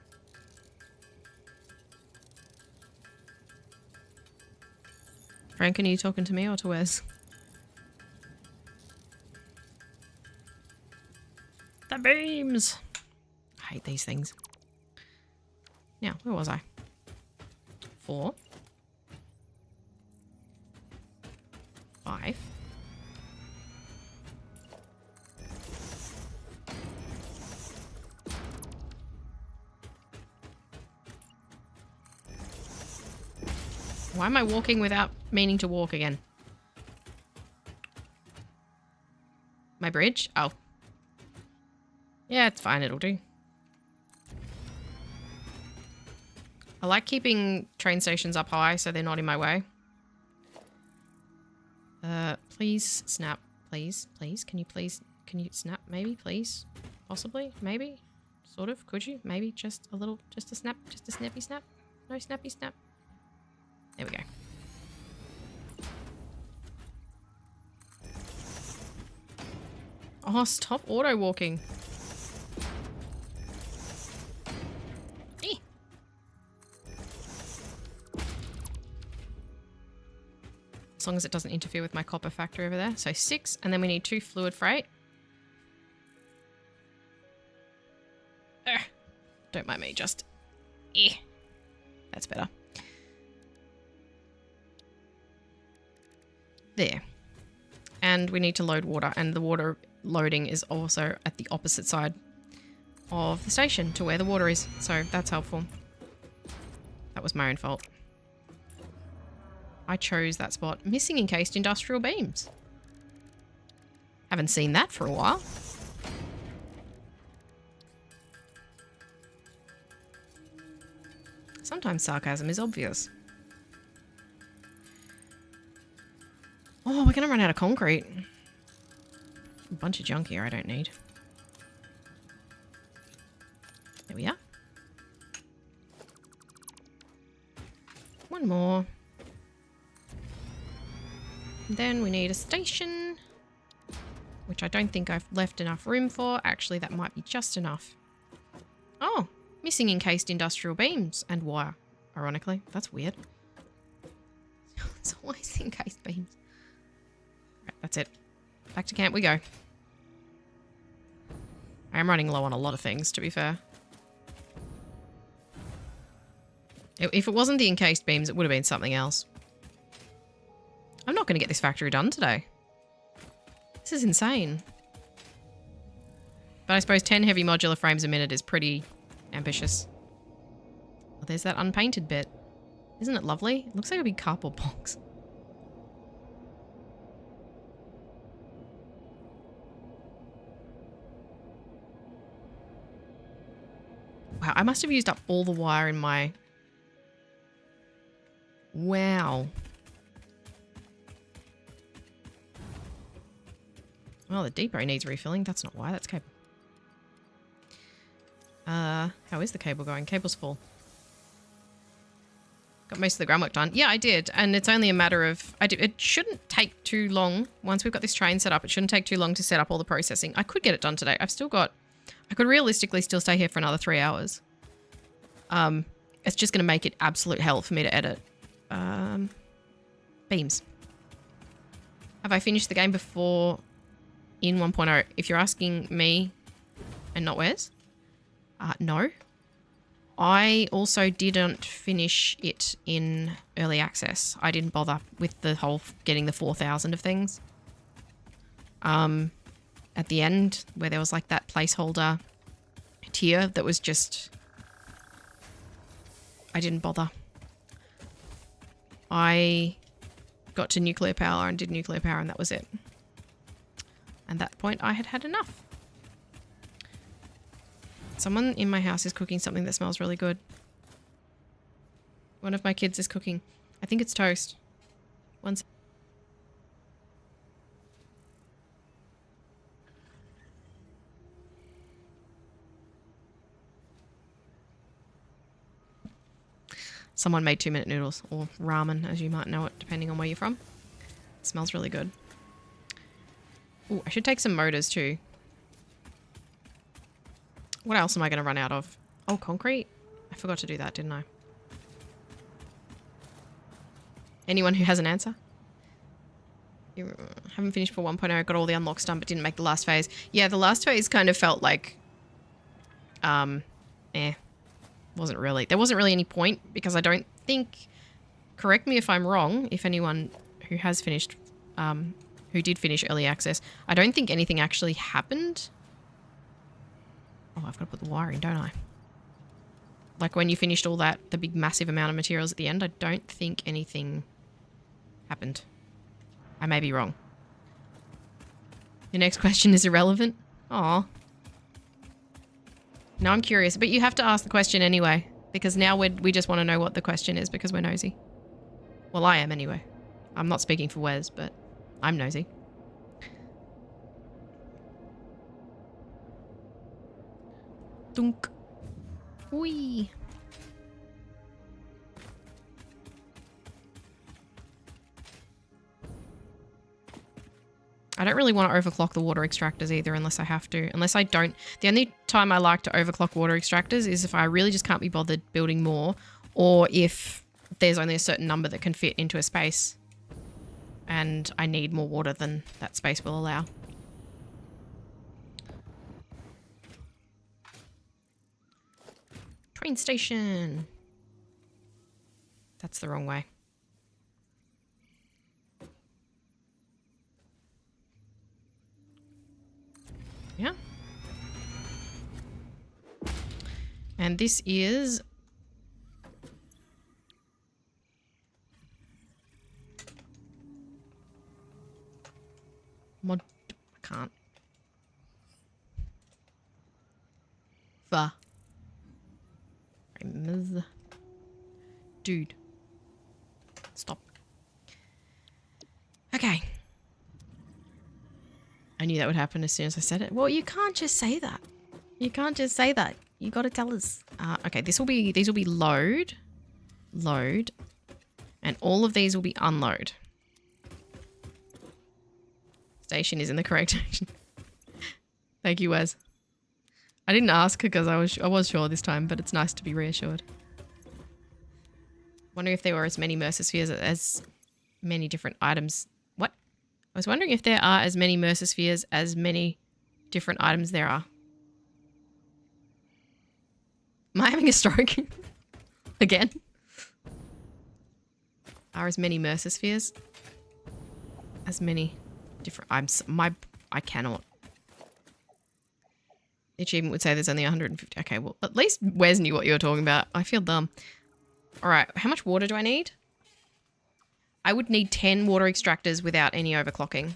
Frank, are you talking to me or to Wes? The beams! I hate these things. Now, where was I? 4. 5. Why am I walking without meaning to walk again? My bridge? Oh. Yeah, it's fine. It'll do. I like keeping train stations up high so they're not in my way. Please snap. Please. Please. Can you snap? Maybe, please. Possibly. Maybe. Sort of. Could you? Maybe just a little, just a snap. Just a snappy snap. No snappy snap. There we go. Oh, stop auto walking. As long as it doesn't interfere with my copper factory over there. So 6, and then we need 2 fluid freight. Don't mind me, just... That's better. There. And we need to load water, and the water loading is also at the opposite side of the station to where the water is. So that's helpful. That was my own fault. I chose that spot. Missing encased industrial beams. Haven't seen that for a while. Sometimes sarcasm is obvious. Oh, we're going to run out of concrete. A bunch of junk here I don't need. There we are. One more. Then we need a station, which I don't think I've left enough room for. Actually, that might be just enough. Oh, missing encased industrial beams and wire. Ironically, that's weird. It's always encased beams. Right, that's it. Back to camp we go. I am running low on a lot of things, to be fair. If it wasn't the encased beams, it would have been something else. I'm not going to get this factory done today. This is insane. But I suppose 10 heavy modular frames a minute is pretty ambitious. Oh, there's that unpainted bit. Isn't it lovely? It looks like a big cardboard box. Wow, I must have used up all the wire in my... Wow. Well, the depot needs refilling. That's not why. That's cable. How is the cable going? Cable's full. Got most of the groundwork done. Yeah, I did. And it's only a matter of... It shouldn't take too long. Once we've got this train set up, it shouldn't take too long to set up all the processing. I could get it done today. I've still got... I could realistically still stay here for another 3 hours. It's just going to make it absolute hell for me to edit. Beams. Have I finished the game before in 1.0? If you're asking me and not Wes, no. I also didn't finish it in early access. I didn't bother with the whole getting the 4,000 of things. At the end, where there was like that placeholder tier that was just... I didn't bother. I got to nuclear power and did nuclear power and that was it. And at that point, I had had enough. Someone in my house is cooking something that smells really good. One of my kids is cooking. I think it's toast. One sec. Someone made 2-minute noodles, or ramen as you might know it, depending on where you're from. It smells really good. Ooh, I should take some motors too. What else am I going to run out of? Oh, concrete? I forgot to do that, didn't I? Anyone who has an answer? You haven't finished for 1.0, got all the unlocks done, but didn't make the last phase. Yeah, the last phase kind of felt like... wasn't really... There wasn't really any point, because I don't think... Correct me if I'm wrong, if anyone who has finished... who did finish early access. I don't think anything actually happened. Oh, I've got to put the wire in, don't I? Like when you finished all that, the big massive amount of materials at the end, I don't think anything happened. I may be wrong. Your next question is irrelevant? Aw. Now I'm curious, but you have to ask the question anyway, because now we just want to know what the question is because we're nosy. Well, I am anyway. I'm not speaking for Wes, but I'm nosy. Dunk. Whee. I don't really want to overclock the water extractors either unless I have to. Unless I don't. The only time I like to overclock water extractors is if I really just can't be bothered building more, or if there's only a certain number that can fit into a space and I need more water than that space will allow. Train station. That's the wrong way. Yeah. And this is... I can't. Frames. Dude. Stop. Okay. I knew that would happen as soon as I said it. Well, you can't just say that. You can't just say that. You got to tell us. Okay, these will be load, and all of these will be unload. Station is in the correct direction. Thank you, Wes. I didn't ask because I was sure this time, but it's nice to be reassured. Wondering if there were as many Mercer spheres as many different items. What? I was wondering if there are as many Mercer spheres as many different items there are. Am I having a stroke? Again? Are as many Mercer spheres as many different... I cannot. The achievement would say there's only 150. Okay, well, at least Wes knew what you were talking about. I feel dumb. Alright, how much water do I need? I would need 10 water extractors without any overclocking.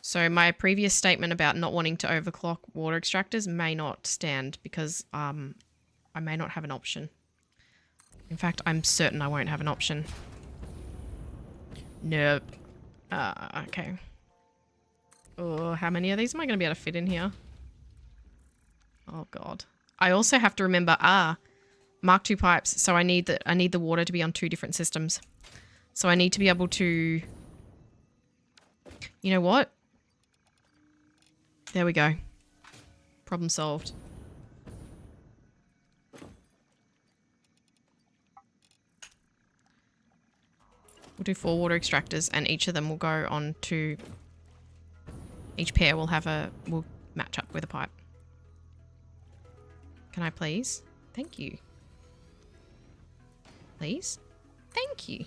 So my previous statement about not wanting to overclock water extractors may not stand because I may not have an option. In fact, I'm certain I won't have an option. Nope. Okay. Oh, how many of these am I going to be able to fit in here? Oh god. I also have to remember, Mark II pipes. So I need the water to be on 2 different systems. So I need to be able to... You know what? There we go. Problem solved. We'll do 4 water extractors and each of them will go on to... Each pair will match up with a pipe. Can I please? Thank you. Please? Thank you.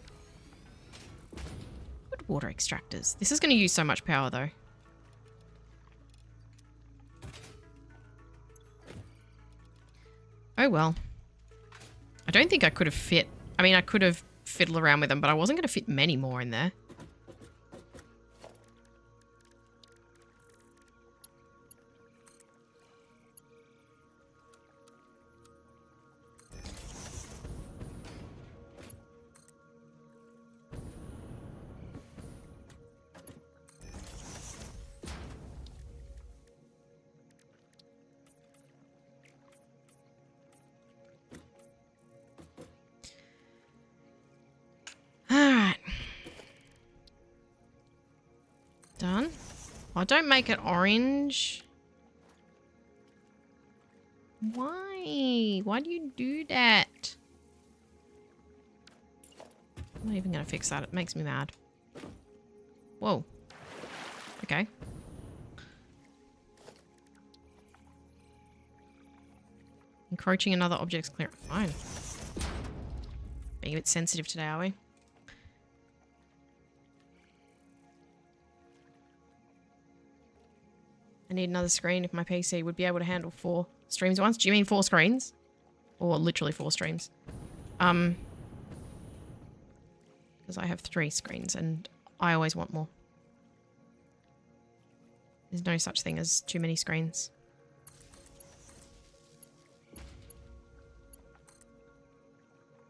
Good water extractors. This is going to use so much power though. Oh well. I don't think I could have fit... I mean, I could have fiddled around with them, but I wasn't going to fit many more in there. Alright. Done. Oh, don't make it orange. Why? Why do you do that? I'm not even going to fix that. It makes me mad. Whoa. Okay. Encroaching another object's clear. Fine. Being a bit sensitive today, are we? I need another screen if my PC would be able to handle 4 streams at once. Do you mean 4 screens? Or literally 4 streams? Because I have 3 screens and I always want more. There's no such thing as too many screens.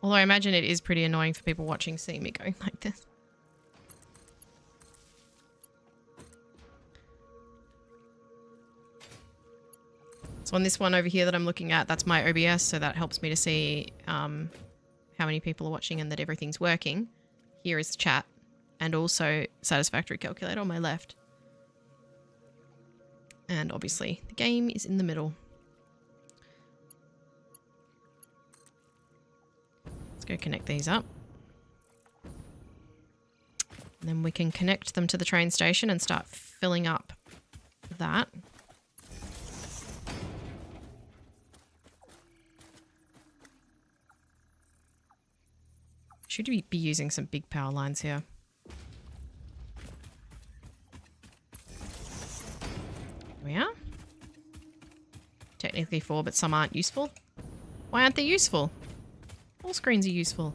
Although I imagine it is pretty annoying for people watching seeing me going like this. So on this one over here that I'm looking at, that's my OBS, so that helps me to see how many people are watching and that everything's working. Here is the chat, and also Satisfactory calculator on my left. And obviously the game is in the middle. Let's go connect these up. And then we can connect them to the train station and start filling up that. Should we be using some big power lines here? We are. Technically 4, but some aren't useful. Why aren't they useful? All screens are useful.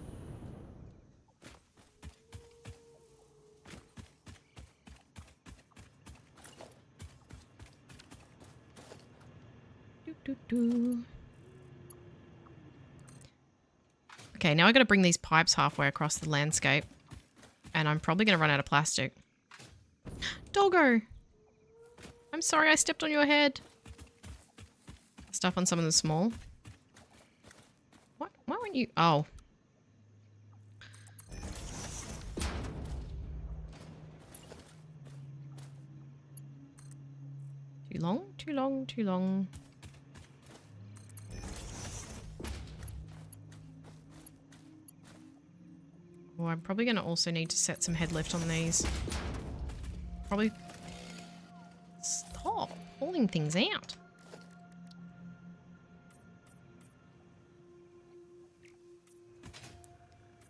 Okay, now I gotta bring these pipes halfway across the landscape. And I'm probably gonna run out of plastic. Doggo! I'm sorry I stepped on your head. Stuff on some of the small. What? Why weren't you? Oh. Too long, too long, too long. Oh, I'm probably going to also need to set some head lift on these. Probably stop pulling things out.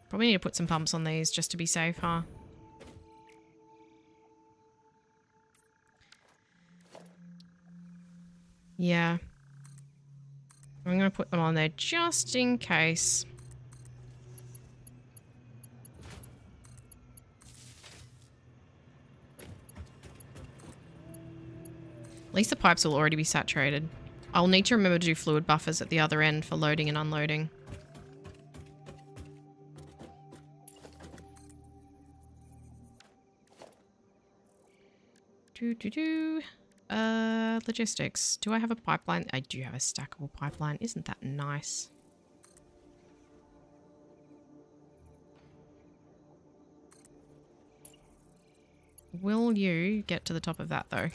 Probably need to put some pumps on these just to be safe, huh? Yeah. I'm going to put them on there just in case. At least the pipes will already be saturated. I'll need to remember to do fluid buffers at the other end for loading and unloading. Logistics. Do I have a pipeline? I do have a stackable pipeline. Isn't that nice? Will you get to the top of that though?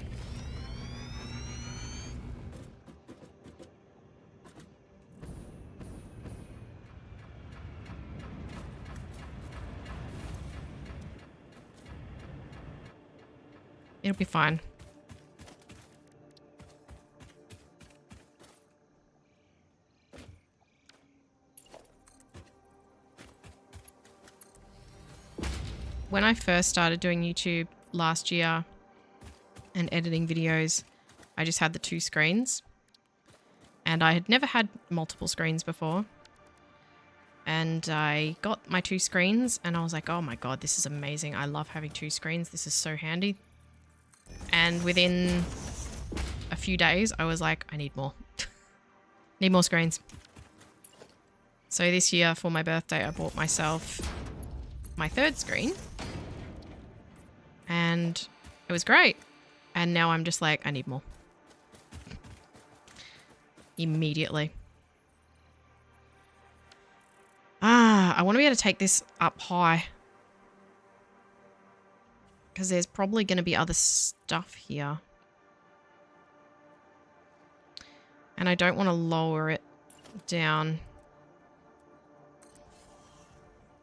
It'll be fine. When I first started doing YouTube last year and editing videos, I just had the 2 screens. And I had never had multiple screens before. And I got my 2 screens and I was like, oh my god, this is amazing. I love having 2 screens. This is so handy. And within a few days, I was like, I need more. Need more screens. So this year for my birthday, I bought myself my 3rd screen. And it was great. And now I'm just like, I need more. Immediately. I want to be able to take this up high. Because there's probably going to be other stuff here. And I don't want to lower it down.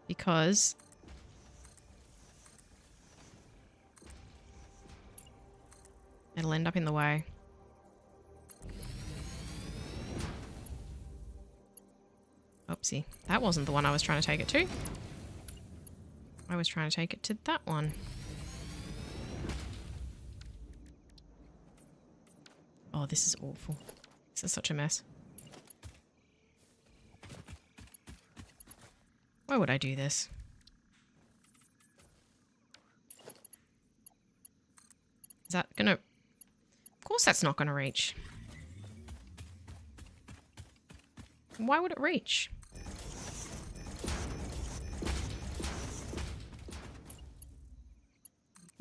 Because it'll end up in the way. Oopsie. That wasn't the one I was trying to take it to. I was trying to take it to that one. Oh, this is awful. This is such a mess. Why would I do this? Is that gonna... Of course that's not gonna reach. Why would it reach?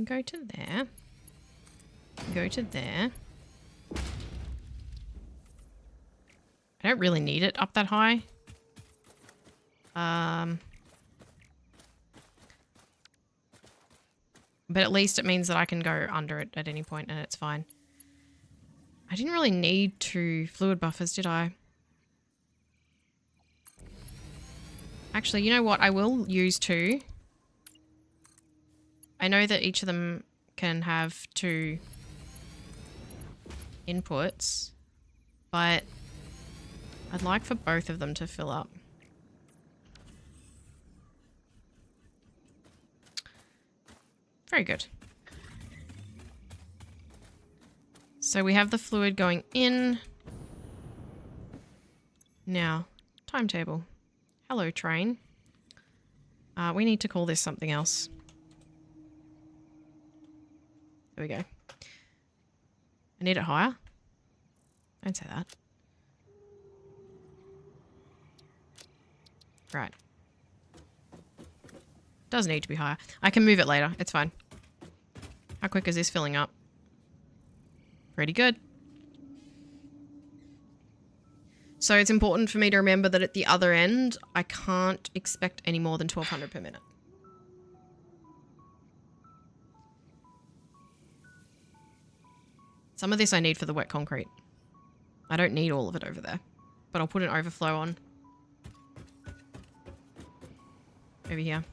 Go to there. Go to there. I don't really need it up that high. But at least it means that I can go under it at any point and it's fine. I didn't really need 2 fluid buffers, did I? Actually, you know what? I will use 2. I know that each of them can have 2 inputs, but I'd like for both of them to fill up. Very good. So we have the fluid going in. Now, timetable. Hello, train. We need to call this something else. There we go. I need it higher. Don't say that. Right. Does need to be higher. I can move it later. It's fine. How quick is this filling up? Pretty good. So it's important for me to remember that at the other end, I can't expect any more than 1200 per minute. Some of this I need for the wet concrete. I don't need all of it over there, but I'll put an overflow on over here.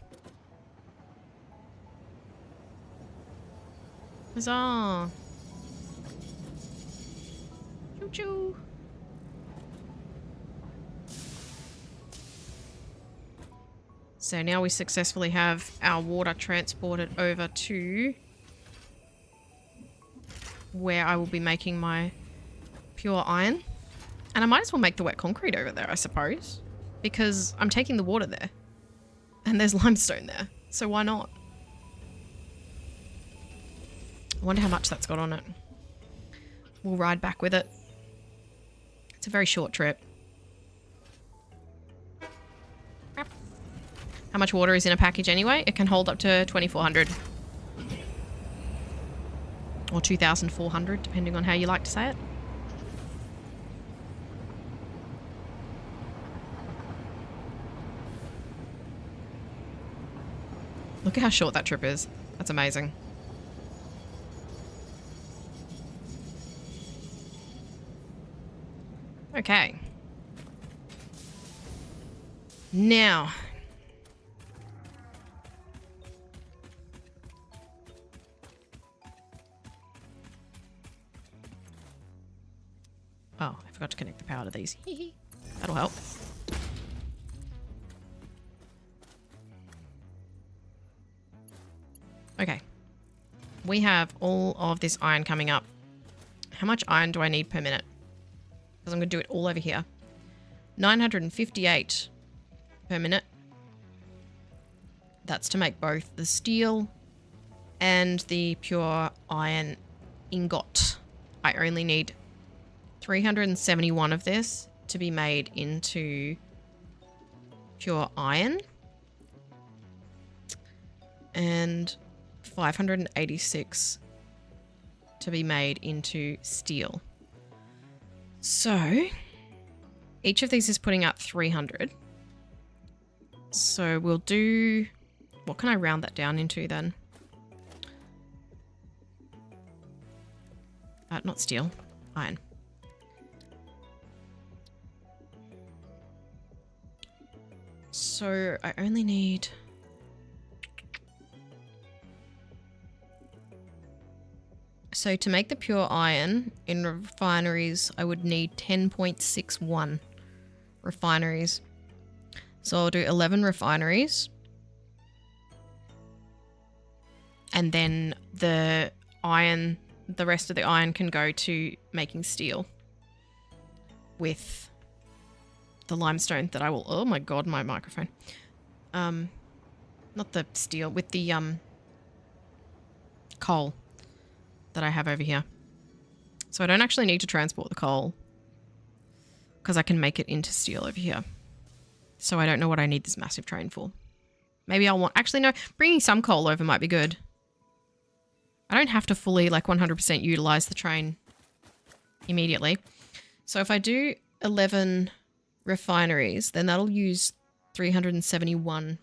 Huzzah! Choo choo! So now we successfully have our water transported over to where I will be making my pure iron. And I might as well make the wet concrete over there, I suppose, because I'm taking the water there and there's limestone there. So why not? I wonder how much that's got on it. We'll ride back with it. It's a very short trip. How much water is in a package anyway? It can hold up to 2,400. Or 2,400, depending on how you like to say it. Look at how short that trip is. That's amazing. Okay. Now. Oh, I forgot to connect the power to these. That'll help. Okay. We have all of this iron coming up. How much iron do I need per minute? Because I'm going to do it all over here. 958 per minute. That's to make both the steel and the pure iron ingot. I only need 371 of this to be made into pure iron. And 586 to be made into steel. So each of these is putting out 300. So we'll do, what can I round that down into then? Not steel, iron. So I only need... So to make the pure iron in refineries, I would need 10.61 refineries. So I'll do 11 refineries. And then the iron, the rest of the iron can go to making steel with the limestone that I will... Oh my god, my microphone. Not the steel, with the coal that I have over here. So I don't actually need to transport the coal because I can make it into steel over here. So I don't know what I need this massive train for. Maybe I'll want... Actually, no. Bringing some coal over might be good. I don't have to fully like 100% utilize the train immediately. So if I do 11 refineries, then that'll use 371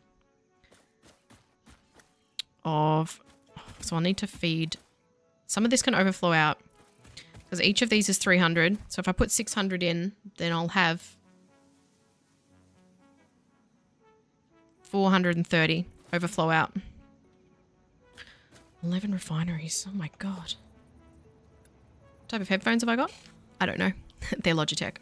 of... So I'll need to feed... Some of this can overflow out because each of these is 300. So if I put 600 in, then I'll have 430 overflow out. 11 refineries. Oh my god. What type of headphones have I got? I don't know. They're Logitech.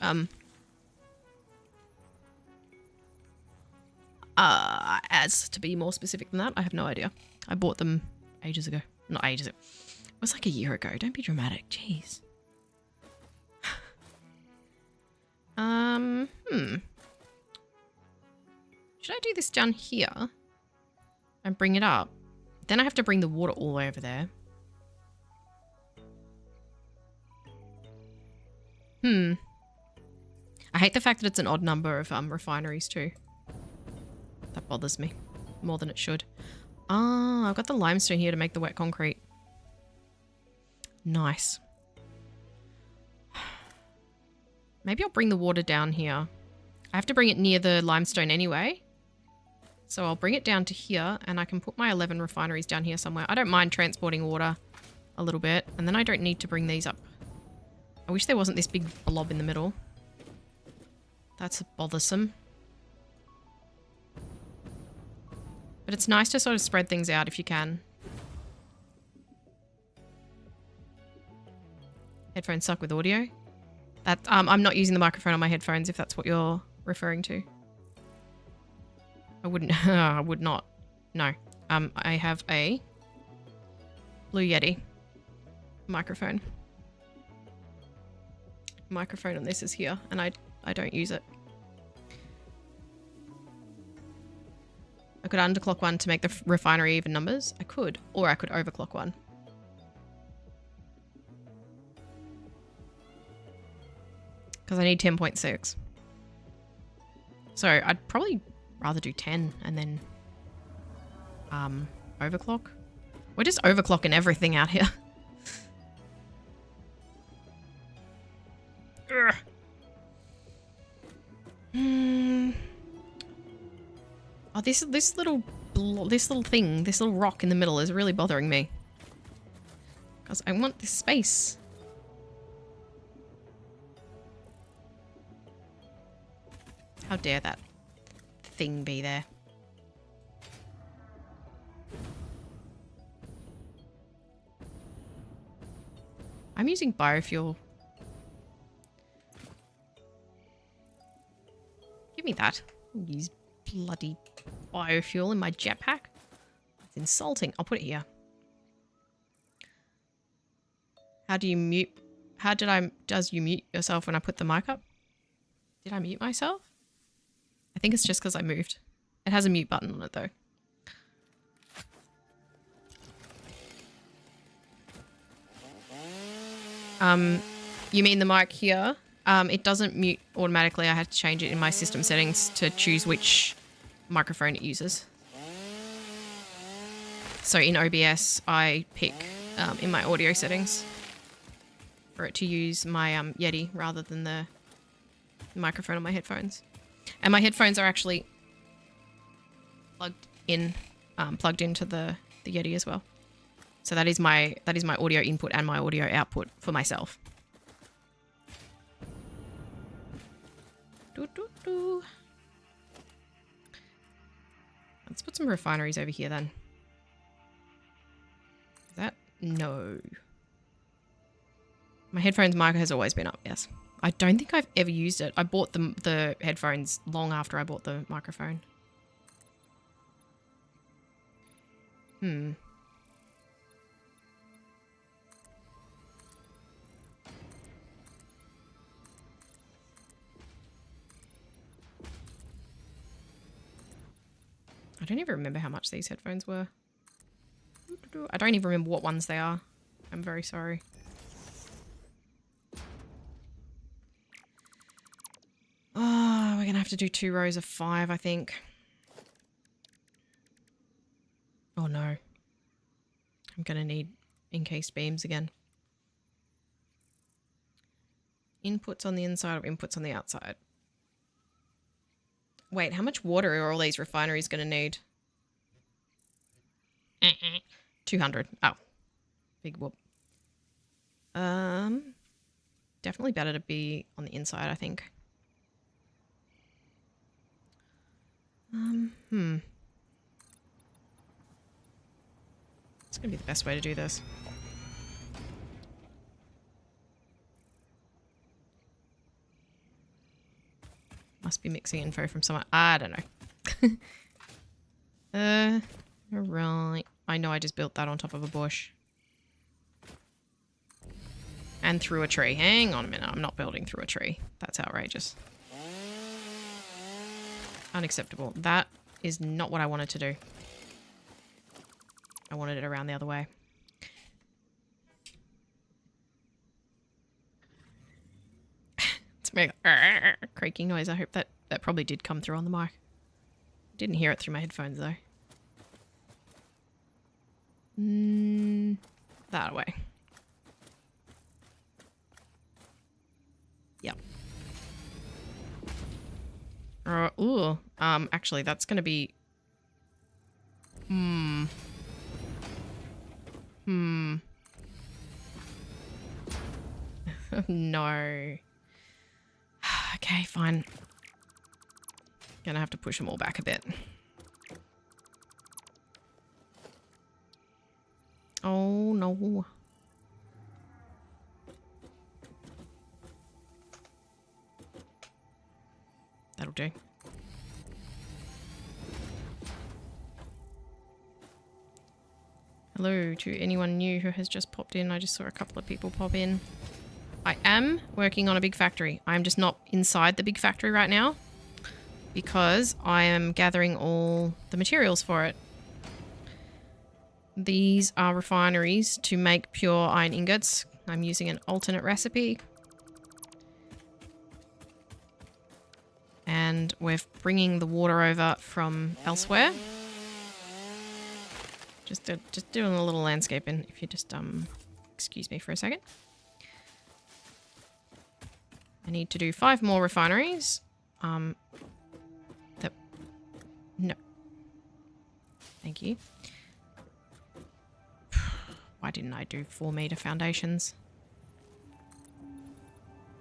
As to be more specific than that, I have no idea. I bought them ages ago. Not ages ago. It was like a year ago. Don't be dramatic. Jeez. Should I do this down here and bring it up? Then I have to bring the water all the way over there. I hate the fact that it's an odd number of refineries too. That bothers me more than it should. Ah, I've got the limestone here to make the wet concrete. Nice. Maybe I'll bring the water down here. I have to bring it near the limestone anyway. So I'll bring it down to here and I can put my 11 refineries down here somewhere. I don't mind transporting water a little bit. And then I don't need to bring these up. I wish there wasn't this big blob in the middle. That's bothersome. But it's nice to sort of spread things out if you can. Headphones suck with audio. That I'm not using the microphone on my headphones if that's what you're referring to. I wouldn't. I would not. No. I have a Blue Yeti microphone. Microphone on this is here, and I don't use it. I could underclock one to make the refinery even numbers. I could, or I could overclock one. Because I need 10.6. So I'd probably rather do 10 and then overclock. We're just overclocking everything out here. Oh, this little thing, this little rock in the middle is really bothering me. Because I want this space. How dare that thing be there? I'm using biofuel. Give me that. Use bloody biofuel in my jetpack. It's insulting. I'll put it here. How do you mute? Does you mute yourself when I put the mic up? Did I mute myself? I think it's just because I moved. It has a mute button on it though. You mean the mic here? It doesn't mute automatically. I had to change it in my system settings to choose which microphone it uses. So in OBS, I pick in my audio settings for it to use my Yeti rather than the microphone on my headphones. And my headphones are actually plugged into the Yeti as well. So that is my audio input and my audio output for myself. Let's put some refineries over here then. Is that? No. My headphones mic has always been up, yes. I don't think I've ever used it. I bought the headphones long after I bought the microphone. I don't even remember how much these headphones were. I don't even remember what ones they are. I'm very sorry. Oh, we're going to have to do 2 rows of 5, I think. Oh no. I'm going to need encased beams again. Inputs on the inside or inputs on the outside? Wait, how much water are all these refineries going to need? 200. Oh. Big whoop. Definitely better to be on the inside, I think. It's going to be the best way to do this. Must be mixing info from somewhere. I don't know. Right. I know I just built that on top of a bush. And through a tree. Hang on a minute. I'm not building through a tree. That's outrageous. Unacceptable. That is not what I wanted to do. I wanted it around the other way. It's mega creaking noise. I hope that probably did come through on the mic. Didn't hear it through my headphones though. That way. Yep. Ooh. Actually, that's gonna be... No. Okay, fine. Gonna have to push them all back a bit. Oh, no. That'll do. Hello to anyone new who has just popped in. I just saw a couple of people pop in. I am working on a big factory. I'm just not inside the big factory right now because I am gathering all the materials for it. These are refineries to make pure iron ingots. I'm using an alternate recipe. And we're bringing the water over from elsewhere. Just doing a little landscaping. If you just excuse me for a second. I need to do 5 more refineries. No. Thank you. Why didn't I do 4-meter foundations?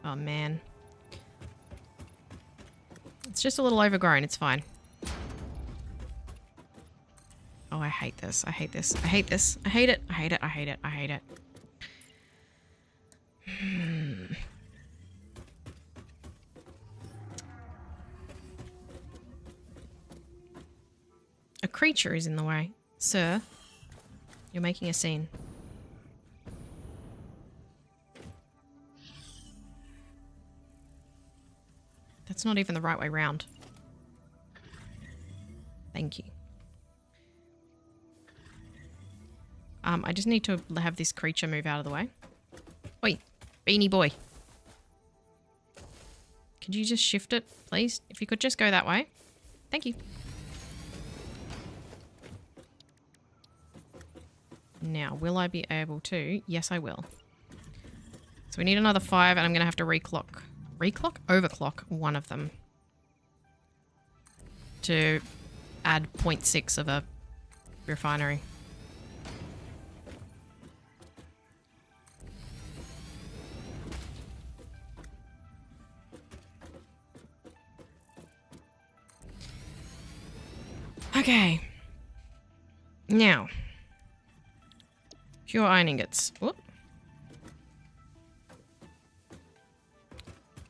Oh man. It's just a little overgrown, it's fine. Oh, I hate this. I hate this. I hate this. I hate it. I hate it. I hate it. I hate it. A creature is in the way. Sir, you're making a scene. That's not even the right way round. Thank you. I just need to have this creature move out of the way. Oi, beanie boy. Could you just shift it, please? If you could just go that way. Thank you. Now, will I be able to? Yes, I will. So we need another 5, and I'm going to have to reclock. Reclock? Overclock one of them. To add 0.6 of a refinery. Okay. Now. Pure iron ingots. Whoop.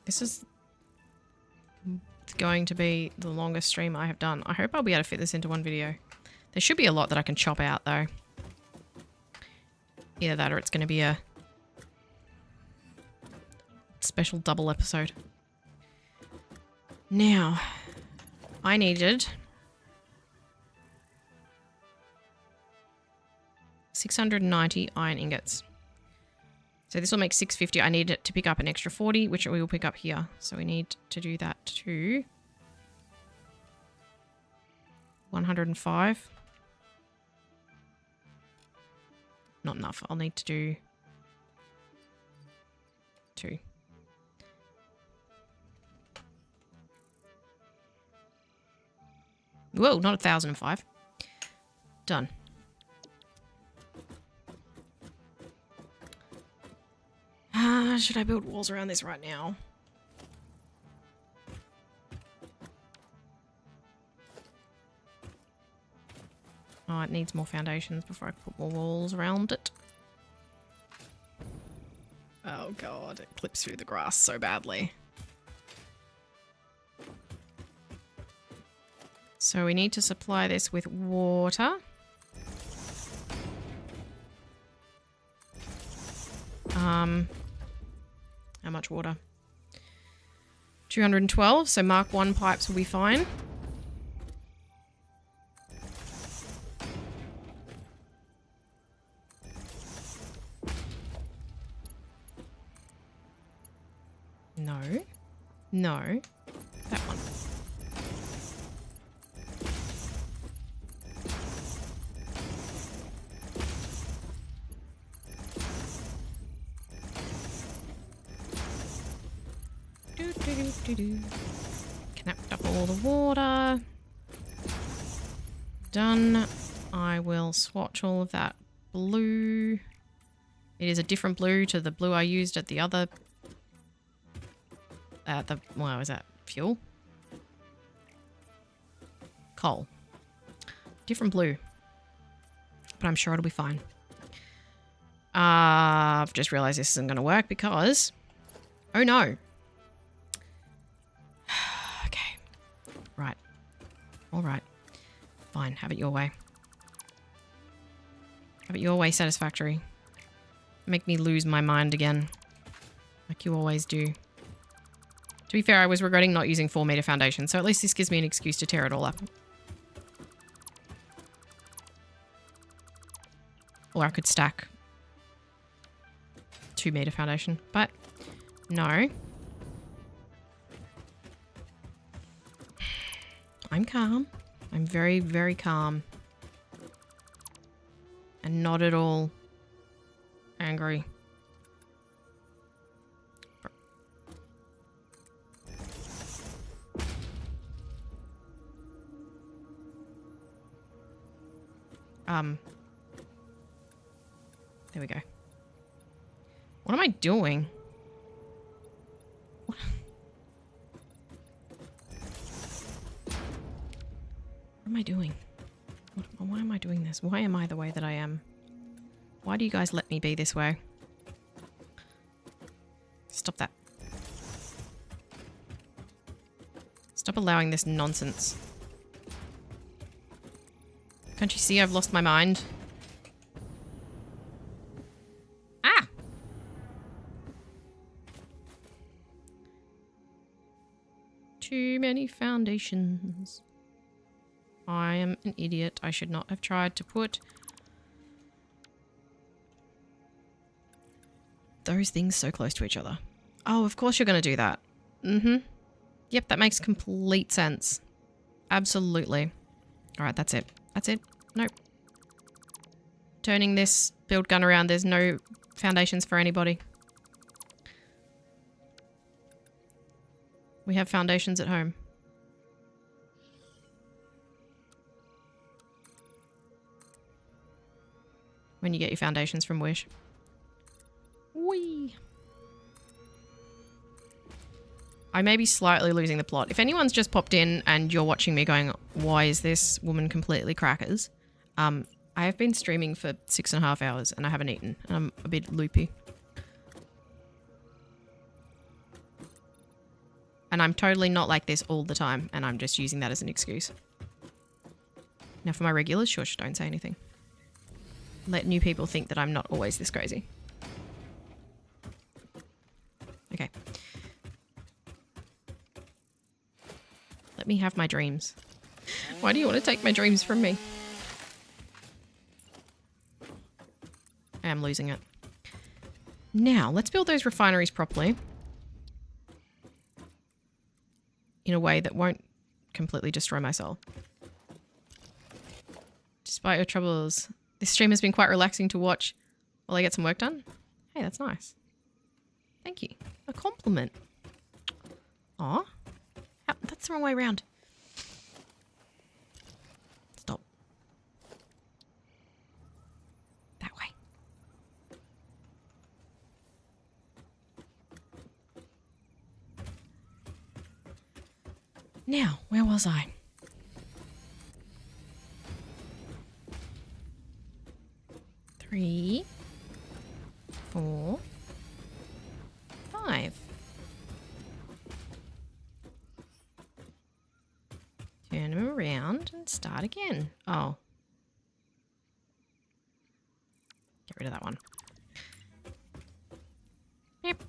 This is going to be the longest stream I have done. I hope I'll be able to fit this into one video. There should be a lot that I can chop out though. Either that or it's going to be a special double episode. Now, I needed 690 iron ingots. So this will make 650. I need it to pick up an extra 40, which we will pick up here. So we need to do that to 105. not enough. I'll need to do 2. Whoa, not 1,005. Done. Should I build walls around this right now? Oh, it needs more foundations before I put more walls around it. Oh god, it clips through the grass so badly. So we need to supply this with water. How much water? 212, so Mark 1 pipes will be fine. No. No. That one. Connect up all the water. Done. I will swatch all of that blue. It is a different blue to the blue I used at the other... what was that? Fuel? Coal. Different blue. But I'm sure it'll be fine. I've just realized this isn't going to work because... Oh no. Okay. Right. Alright. Fine. Have it your way. Have it your way, Satisfactory. Make me lose my mind again. Like you always do. To be fair, I was regretting not using 4 meter foundation, so at least this gives me an excuse to tear it all up. Or I could stack 2 meter foundation, but no. I'm calm. I'm very, very calm. And not at all angry. There we go. What am I doing? What am I doing? Why am I doing this? Why am I the way that I am? Why do you guys let me be this way? Stop that. Stop allowing this nonsense. Can't you see I've lost my mind? Ah! Too many foundations. I am an idiot. I should not have tried to put those things so close to each other. Oh, of course you're going to do that. Mm-hmm. Yep, that makes complete sense. Absolutely. All right, that's it. That's it. Nope. Turning this build gun around, there's no foundations for anybody. We have foundations at home. When you get your foundations from Wish. Whee! I may be slightly losing the plot. If anyone's just popped in and you're watching me going, why is this woman completely crackers? I have been streaming for 6.5 hours and I haven't eaten. And I'm a bit loopy. And I'm totally not like this all the time. And I'm just using that as an excuse. Now for my regulars, shush, don't say anything. Let new people think that I'm not always this crazy. Okay. Let me have my dreams. Why do you want to take my dreams from me? I am losing it. Now, let's build those refineries properly. In a way that won't completely destroy my soul. Despite your troubles, this stream has been quite relaxing to watch. Will I get some work done? Hey, that's nice. Thank you. A compliment. Aw. That's the wrong way around. Stop. That way. Now, where was I? Three, 4, 5. Turn them around and start again. Oh. Get rid of that one. Yep.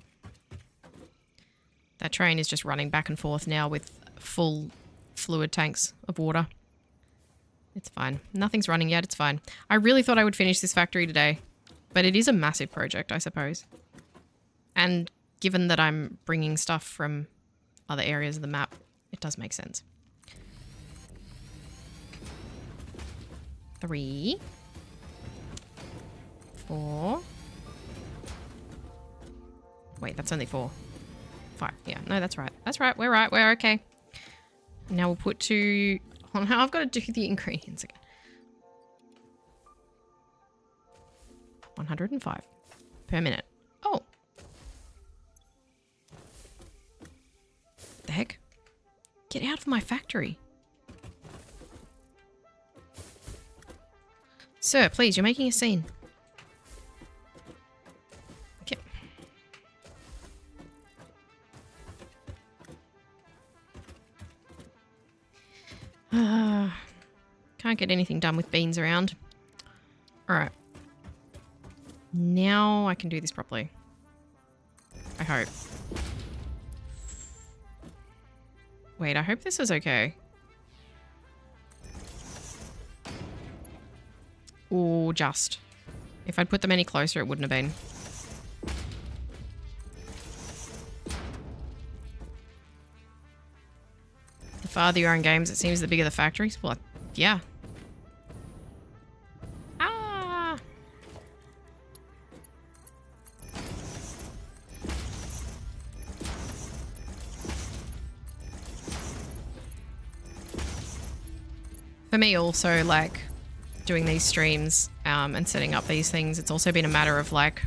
That train is just running back and forth now with full fluid tanks of water. It's fine. Nothing's running yet. It's fine. I really thought I would finish this factory today, but it is a massive project, I suppose. And given that I'm bringing stuff from other areas of the map, it does make sense. 3, 4. Wait, that's only 4. 5. Yeah, no, that's right. That's right. We're right. We're okay. Now we'll put 2... Oh, now I've got to do the ingredients again. 105 per minute. Oh. The heck? Get out of my factory. Sir, please, you're making a scene. Okay. Can't get anything done with beans around. Alright. Now I can do this properly. I hope. Wait, I hope this is okay. Or just. If I'd put them any closer, it wouldn't have been. The farther you are in games, it seems the bigger the factories. Well, yeah. Ah! For me also, like, doing these streams and setting up these things, it's also been a matter of, like,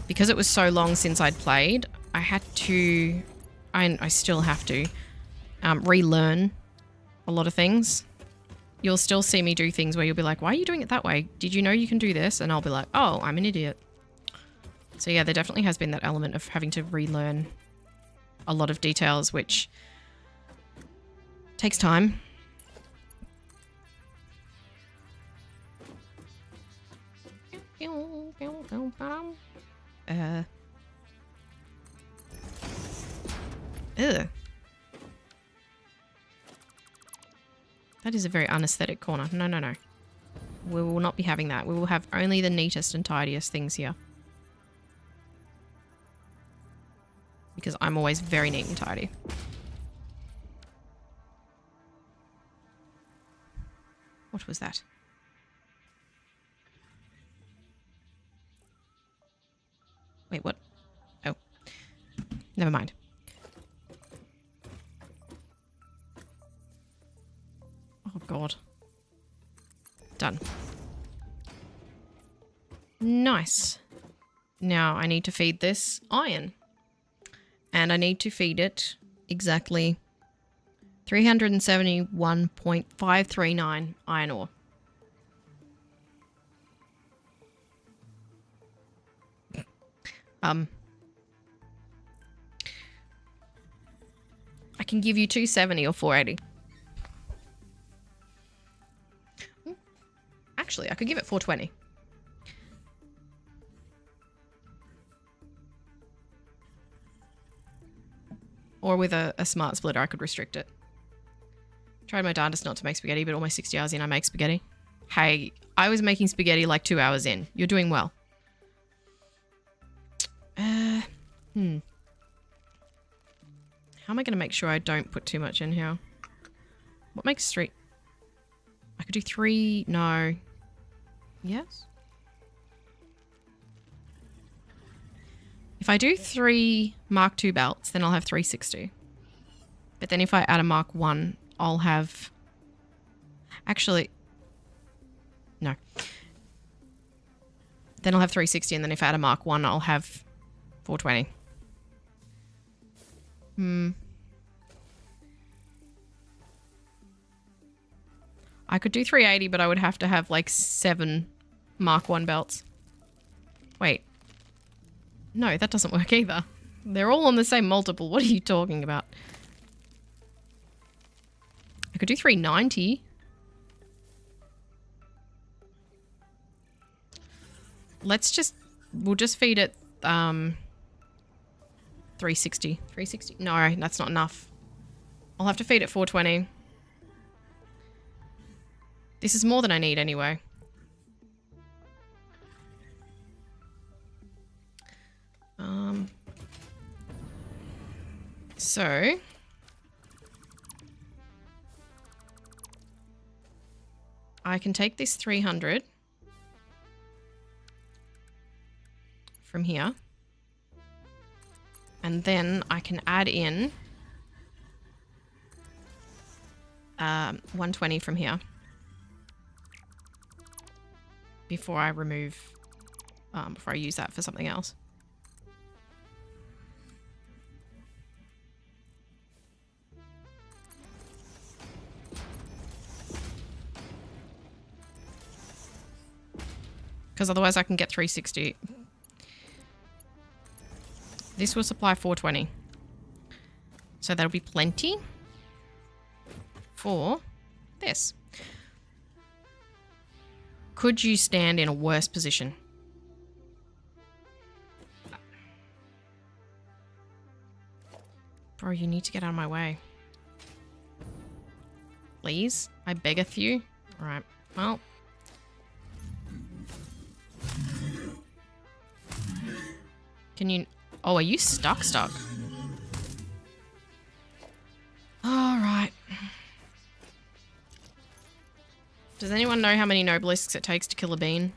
because it was so long since I'd played, I had to, I still have to, relearn a lot of things. You'll still see me do things where you'll be like, why are you doing it that way? Did you know you can do this? And I'll be like, oh, I'm an idiot. So yeah, there definitely has been that element of having to relearn a lot of details, which takes time. Ugh. That is a very unaesthetic corner. No, no, no. We will not be having that. We will have only the neatest and tidiest things here. Because I'm always very neat and tidy. What was that? Wait, what? Oh. Never mind. Oh, God. Done. Nice. Now I need to feed this iron. And I need to feed it exactly 371.539 iron ore. I can give you 270 or 480. Actually, I could give it 420. Or with a smart splitter, I could restrict it. Tried my darndest not to make spaghetti, but almost 60 hours in, I make spaghetti. Hey, I was making spaghetti like 2 hours in. You're doing well. How am I going to make sure I don't put too much in here? What makes 3? I could do 3. No. Yes? If I do 3 Mark II belts, then I'll have 360. But then if I add a Mark I, I'll have... Actually... No. Then I'll have 360, and then if I add a Mark I, I'll have 420. I could do 380, but I would have to have like 7 Mark I belts. Wait. No, that doesn't work either. They're all on the same multiple. What are you talking about? I could do 390. We'll just feed it 360. 360? No, that's not enough. I'll have to feed it 420. This is more than I need anyway. So... I can take this 300 from here. And then I can add in 120 from here. Before I remove, before I use that for something else. Because otherwise I can get 360. This will supply 420. So that'll be plenty for this. Could you stand in a worse position? Bro, you need to get out of my way. Please? I beggeth you? Alright, well... Can you... Oh, are you stuck? Alright. Does anyone know how many nobelisks it takes to kill a bean?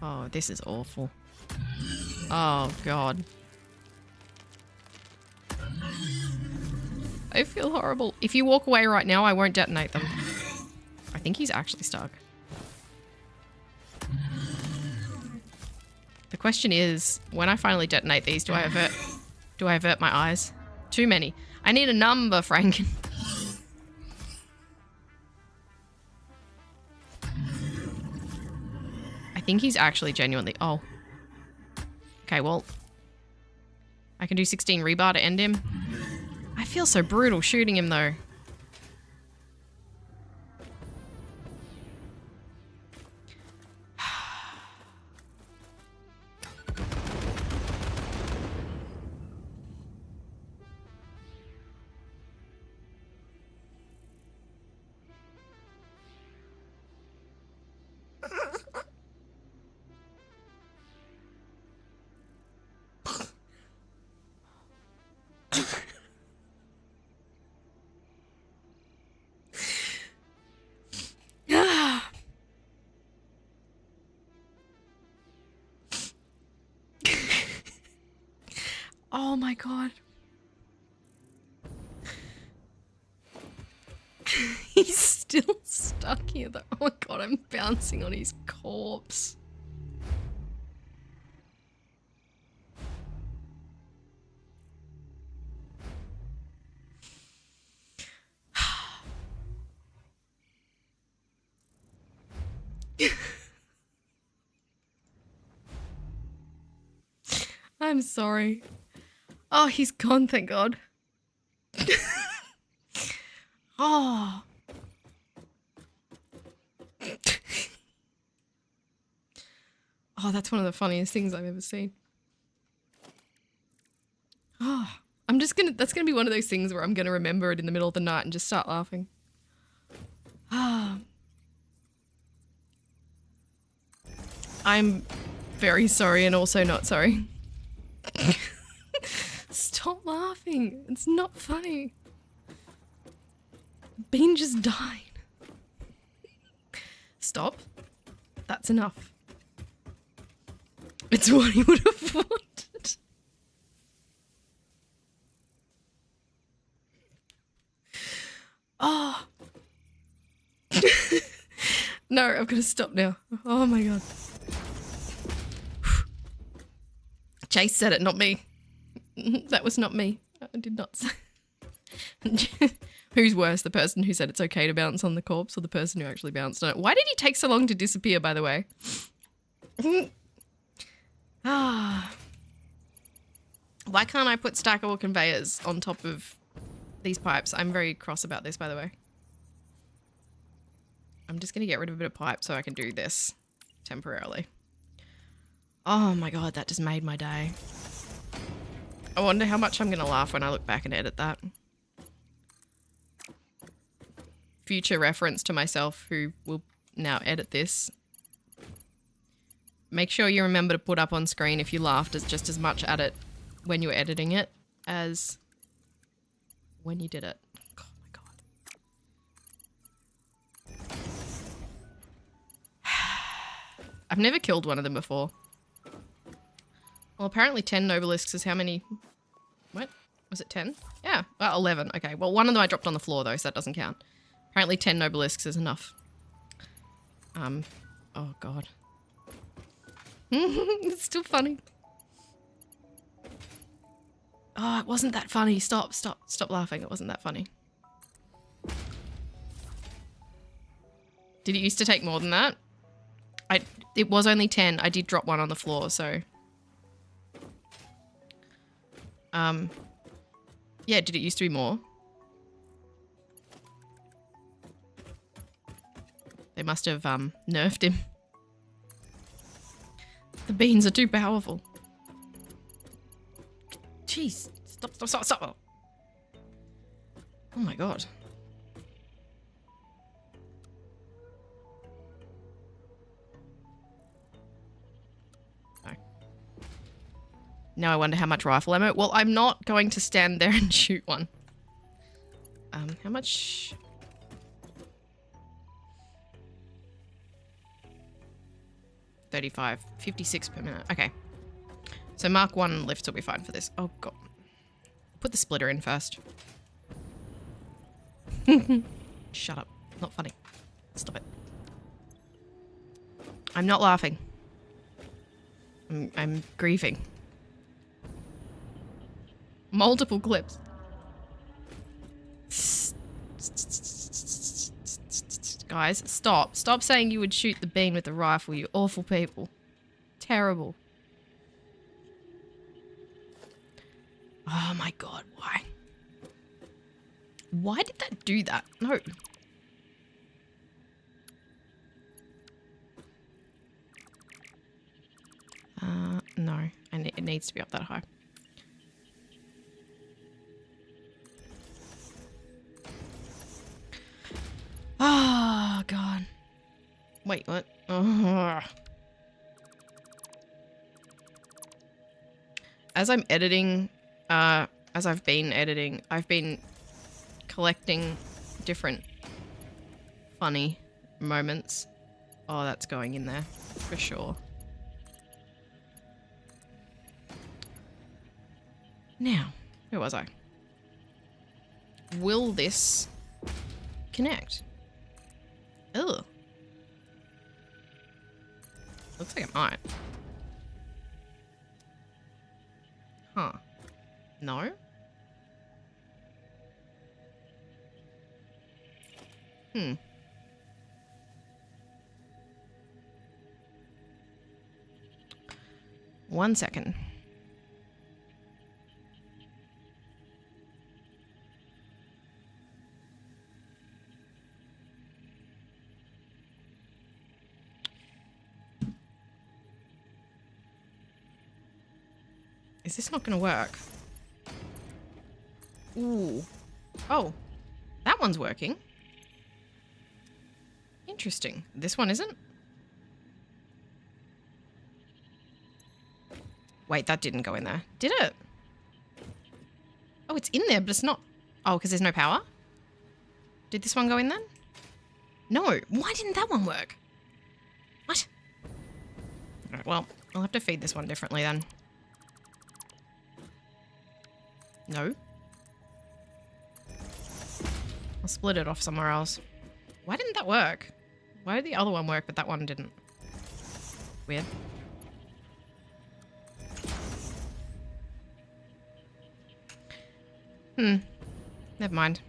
Oh, this is awful. Oh, God. I feel horrible. If you walk away right now, I won't detonate them. I think he's actually stuck. The question is, when I finally detonate these, do I avert my eyes? Too many. I need a number, Franken. I think he's actually genuinely... Oh. Okay, well... I can do 16 rebar to end him. I feel so brutal shooting him, though. Oh my God. He's still stuck here though. Oh my God, I'm bouncing on his corpse. I'm sorry. Oh, he's gone, thank God. Oh. Oh, that's one of the funniest things I've ever seen. Oh, that's gonna be one of those things where I'm gonna remember it in the middle of the night and just start laughing. Ah. I'm very sorry and also not sorry. Stop laughing. It's not funny. Bean just died. Stop. That's enough. It's what he would have wanted. Oh. No, I've got to stop now. Oh my god. Chase said it, not me. That was not me. I did not say. Who's worse, the person who said it's okay to bounce on the corpse or the person who actually bounced on it? Why did he take so long to disappear, by the way? Ah. Why can't I put stackable conveyors on top of these pipes? I'm very cross about this, by the way. I'm just going to get rid of a bit of pipe so I can do this temporarily. Oh my god, that just made my day. I wonder how much I'm going to laugh when I look back and edit that. Future reference to myself who will now edit this. Make sure you remember to put up on screen if you laughed just as much at it when you were editing it as when you did it. Oh my god. I've never killed one of them before. Well, apparently 10 Nobelisks is how many... What? Was it 10? Yeah, well, 11. Okay, well, one of them I dropped on the floor, though, so that doesn't count. Apparently 10 Nobelisks is enough. Oh, God. It's still funny. Oh, it wasn't that funny. Stop laughing. It wasn't that funny. Did it used to take more than that? It was only 10. I did drop one on the floor, so... Yeah, did it used to be more? They must have, nerfed him. The beans are too powerful. Jeez. Stop. Oh my god. Now I wonder how much rifle ammo. Well, I'm not going to stand there and shoot one. How much? $35. 56 per minute. Okay. So Mark 1 lifts will be fine for this. Oh, God. Put the splitter in first. Shut up. Not funny. Stop it. I'm not laughing. I'm grieving. Multiple clips. Guys, stop. Stop saying you would shoot the bean with the rifle, you awful people. Terrible. Oh my god, why? Why did that do that? No. No. And it needs to be up that high. Oh, God. Wait, what? Oh. As I'm editing, as I've been editing, I've been collecting different funny moments. Oh, that's going in there for sure. Now, where was I? Will this connect? Ugh. Looks like it might. Huh. No? Hmm. One second. Is this not going to work? Ooh. Oh. That one's working. Interesting. This one isn't? Wait, that didn't go in there. Did it? Oh, it's in there, but it's not... Oh, because there's no power? Did this one go in then? No. Why didn't that one work? Alright, well, I'll have to feed this one differently then. No. I'll split it off somewhere else. Why didn't that work? Why did the other one work, but that one didn't? Weird. Never mind.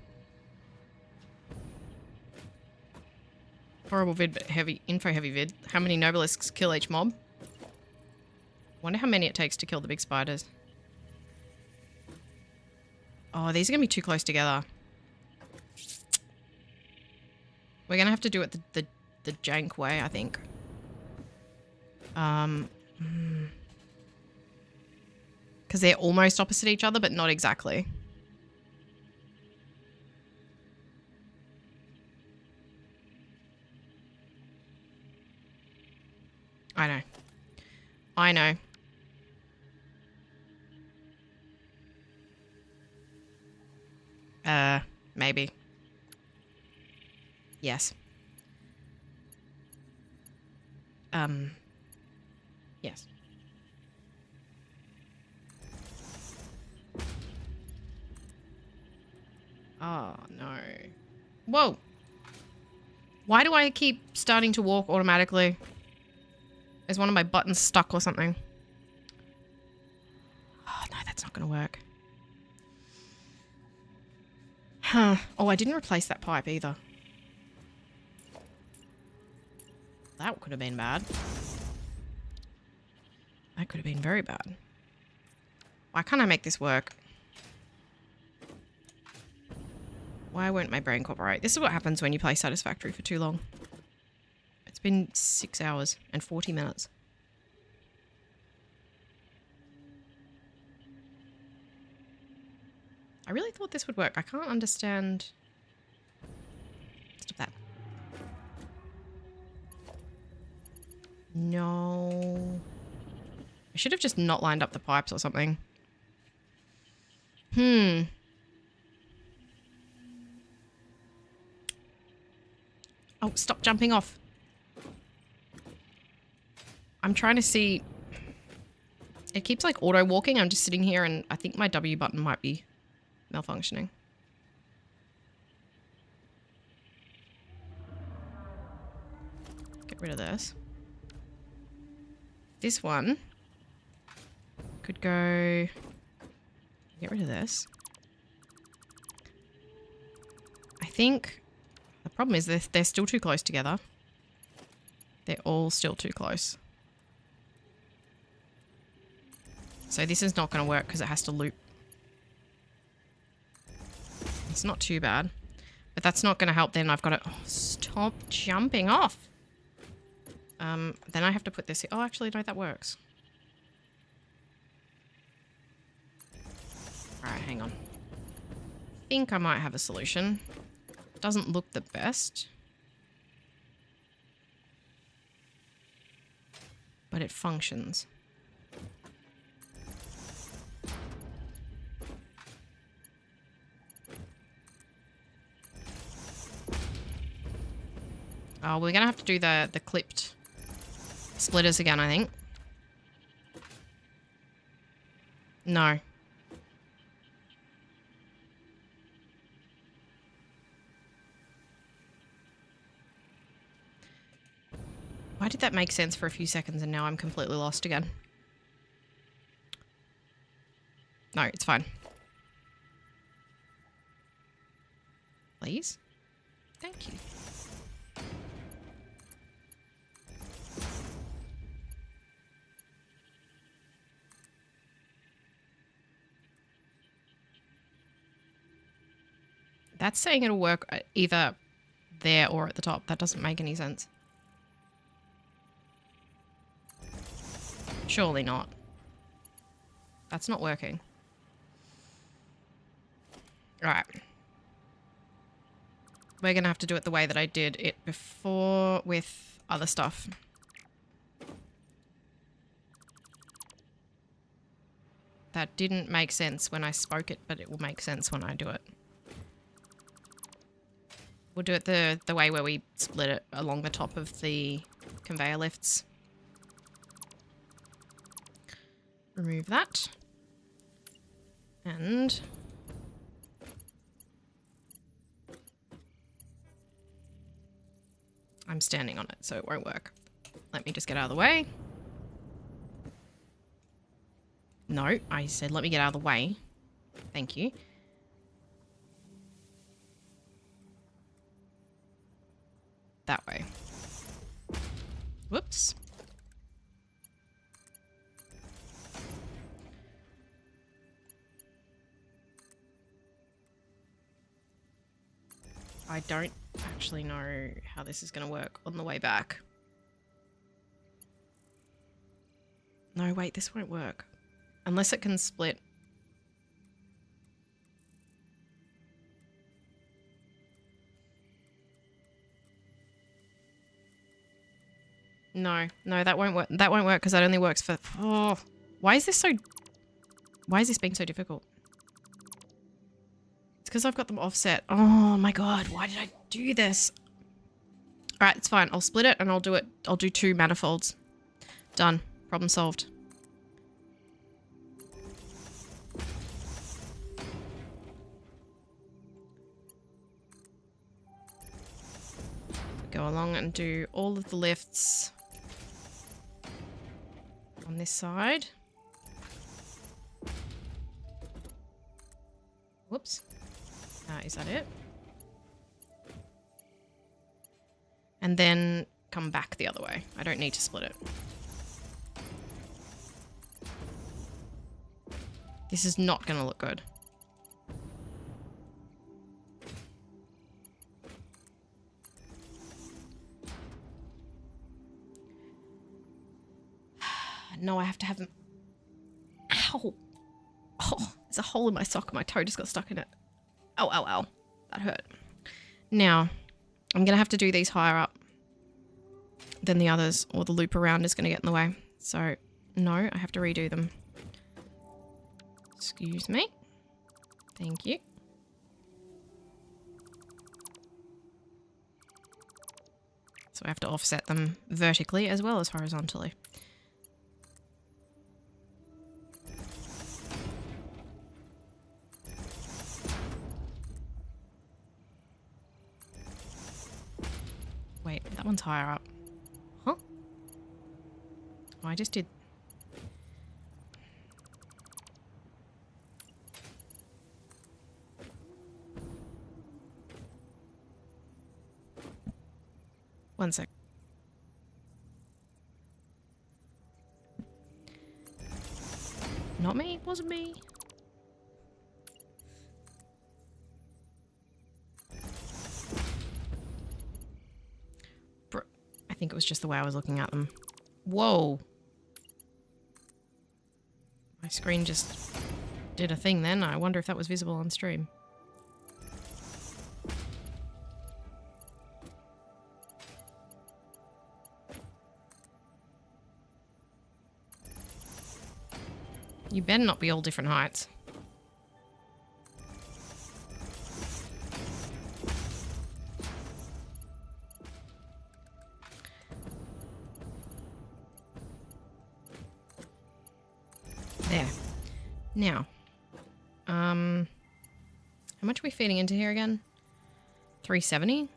Horrible vid, but heavy vid. How many nobelisks kill each mob? Wonder how many it takes to kill the big spiders. Oh, these are gonna be too close together. We're gonna have to do it the jank way, I think. Because they're almost opposite each other, but not exactly. I know. I know. Maybe. Yes. Yes. Oh, no. Whoa. Why do I keep starting to walk automatically? Is one of my buttons stuck or something? Oh, no, that's not going to work. Huh. Oh, I didn't replace that pipe either. That could have been bad. That could have been very bad. Why can't I make this work? Why won't my brain cooperate? This is what happens when you play Satisfactory for too long. It's been 6 hours and 40 minutes. I really thought this would work. I can't understand. Stop that. No. I should have just not lined up the pipes or something. Oh, stop jumping off. I'm trying to see. It keeps like auto walking. I'm just sitting here and I think my W button might be malfunctioning. Get rid of this. This one could go. Get rid of this. I think the problem is they're still too close together. They're all still too close. So this is not going to work because it has to loop. It's not too bad. But that's not going to help then. I've got to... Oh, stop jumping off. Then I have to put this... Oh, actually, no, that works. Alright, hang on. I think I might have a solution. Doesn't look the best. But it functions. Oh, we're going to have to do the clipped splitters again, I think. No. Why did that make sense for a few seconds and now I'm completely lost again? No, it's fine. Please? Thank you. That's saying it'll work either there or at the top. That doesn't make any sense. Surely not. That's not working. Alright. We're going to have to do it the way that I did it before with other stuff. That didn't make sense when I spoke it, but it will make sense when I do it. We'll do it the way where we split it along the top of the conveyor lifts. remove that. And I'm standing on it, so it won't work. Let me just get out of the way. No, I said let me get out of the way. Thank you. That way. Whoops. I don't actually know how this is going to work on the way back. No, wait, this won't work. Unless it can split. No, that won't work. That won't work because that only works for... Oh, why is this being so difficult? It's because I've got them offset. Oh my god, why did I do this? Alright, it's fine. I'll split it and I'll do it. I'll do 2 manifolds. Done. Problem solved. Go along and do all of the lifts on this side. Whoops. Is that it? And then come back the other way. I don't need to split it. This is not going to look good. No, I have to have them. Ow! Oh, there's a hole in my sock. My toe just got stuck in it. Ow, ow, ow. That hurt. Now, I'm going to have to do these higher up than the others, or the loop around is going to get in the way. So, no, I have to redo them. Excuse me. Thank you. So I have to offset them vertically as well as horizontally. Wait, that one's higher up. Huh? Oh, I just did... One sec. Not me, wasn't me. I think it was just the way I was looking at them. Whoa. My screen just did a thing then. I wonder if that was visible on stream. You better not be all different heights. There. Now, how much are we feeding into here again? 370?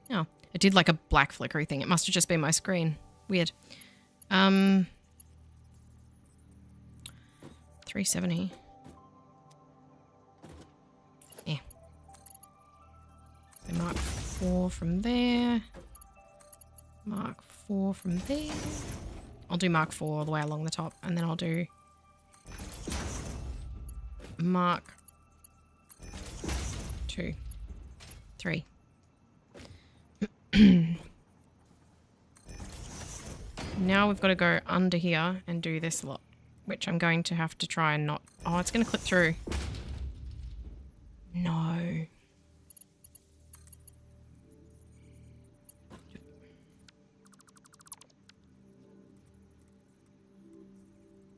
Oh, it did like a black flickery thing. It must have just been my screen. Weird. 370. Yeah. So Mark 4 from there. Mark 4 from there. I'll do Mark 4 all the way along the top, and then I'll do Mark 2, 3. Now we've got to go under here and do this lot, which I'm going to have to try and not... Oh, it's going to clip through. No.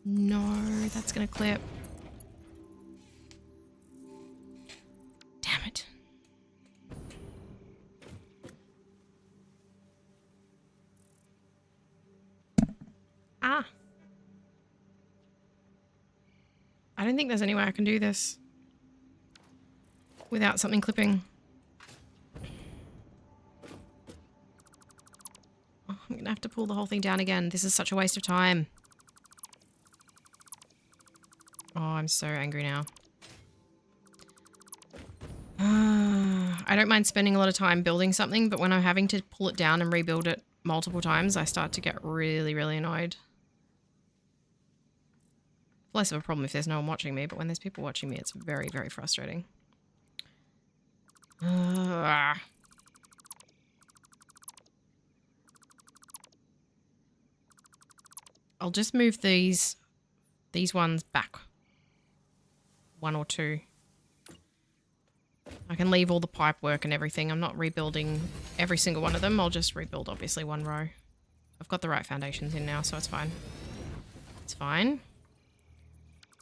No, that's going to clip. Damn it. Ah. I don't think there's any way I can do this without something clipping. Oh, I'm gonna have to pull the whole thing down again. This is such a waste of time. Oh, I'm so angry now. I don't mind spending a lot of time building something, but when I'm having to pull it down and rebuild it multiple times, I start to get really, really annoyed. Less of a problem if there's no one watching me, but when there's people watching me, it's very, very frustrating. I'll just move these ones back. 1 or 2. I can leave all the pipe work and everything. I'm not rebuilding every single one of them. I'll just rebuild, obviously, 1 row. I've got the right foundations in now, so it's fine. It's fine.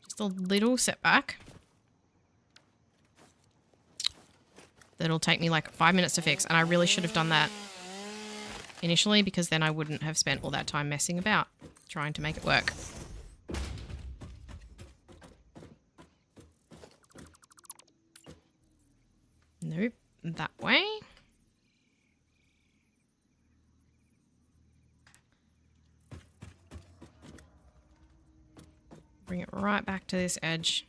Just a little setback. That'll take me like 5 minutes to fix, and I really should have done that initially because then I wouldn't have spent all that time messing about trying to make it work. Nope, that way. Bring it right back to this edge.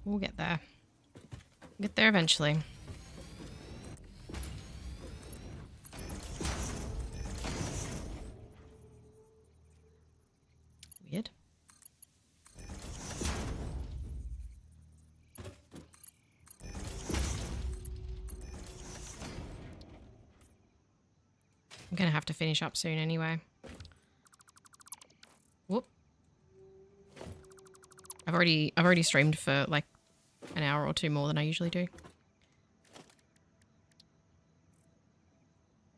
We'll get there. We'll get there eventually. Weird. I'm gonna have to finish up soon anyway. Whoop. I've already streamed for like an hour or 2 more than I usually do.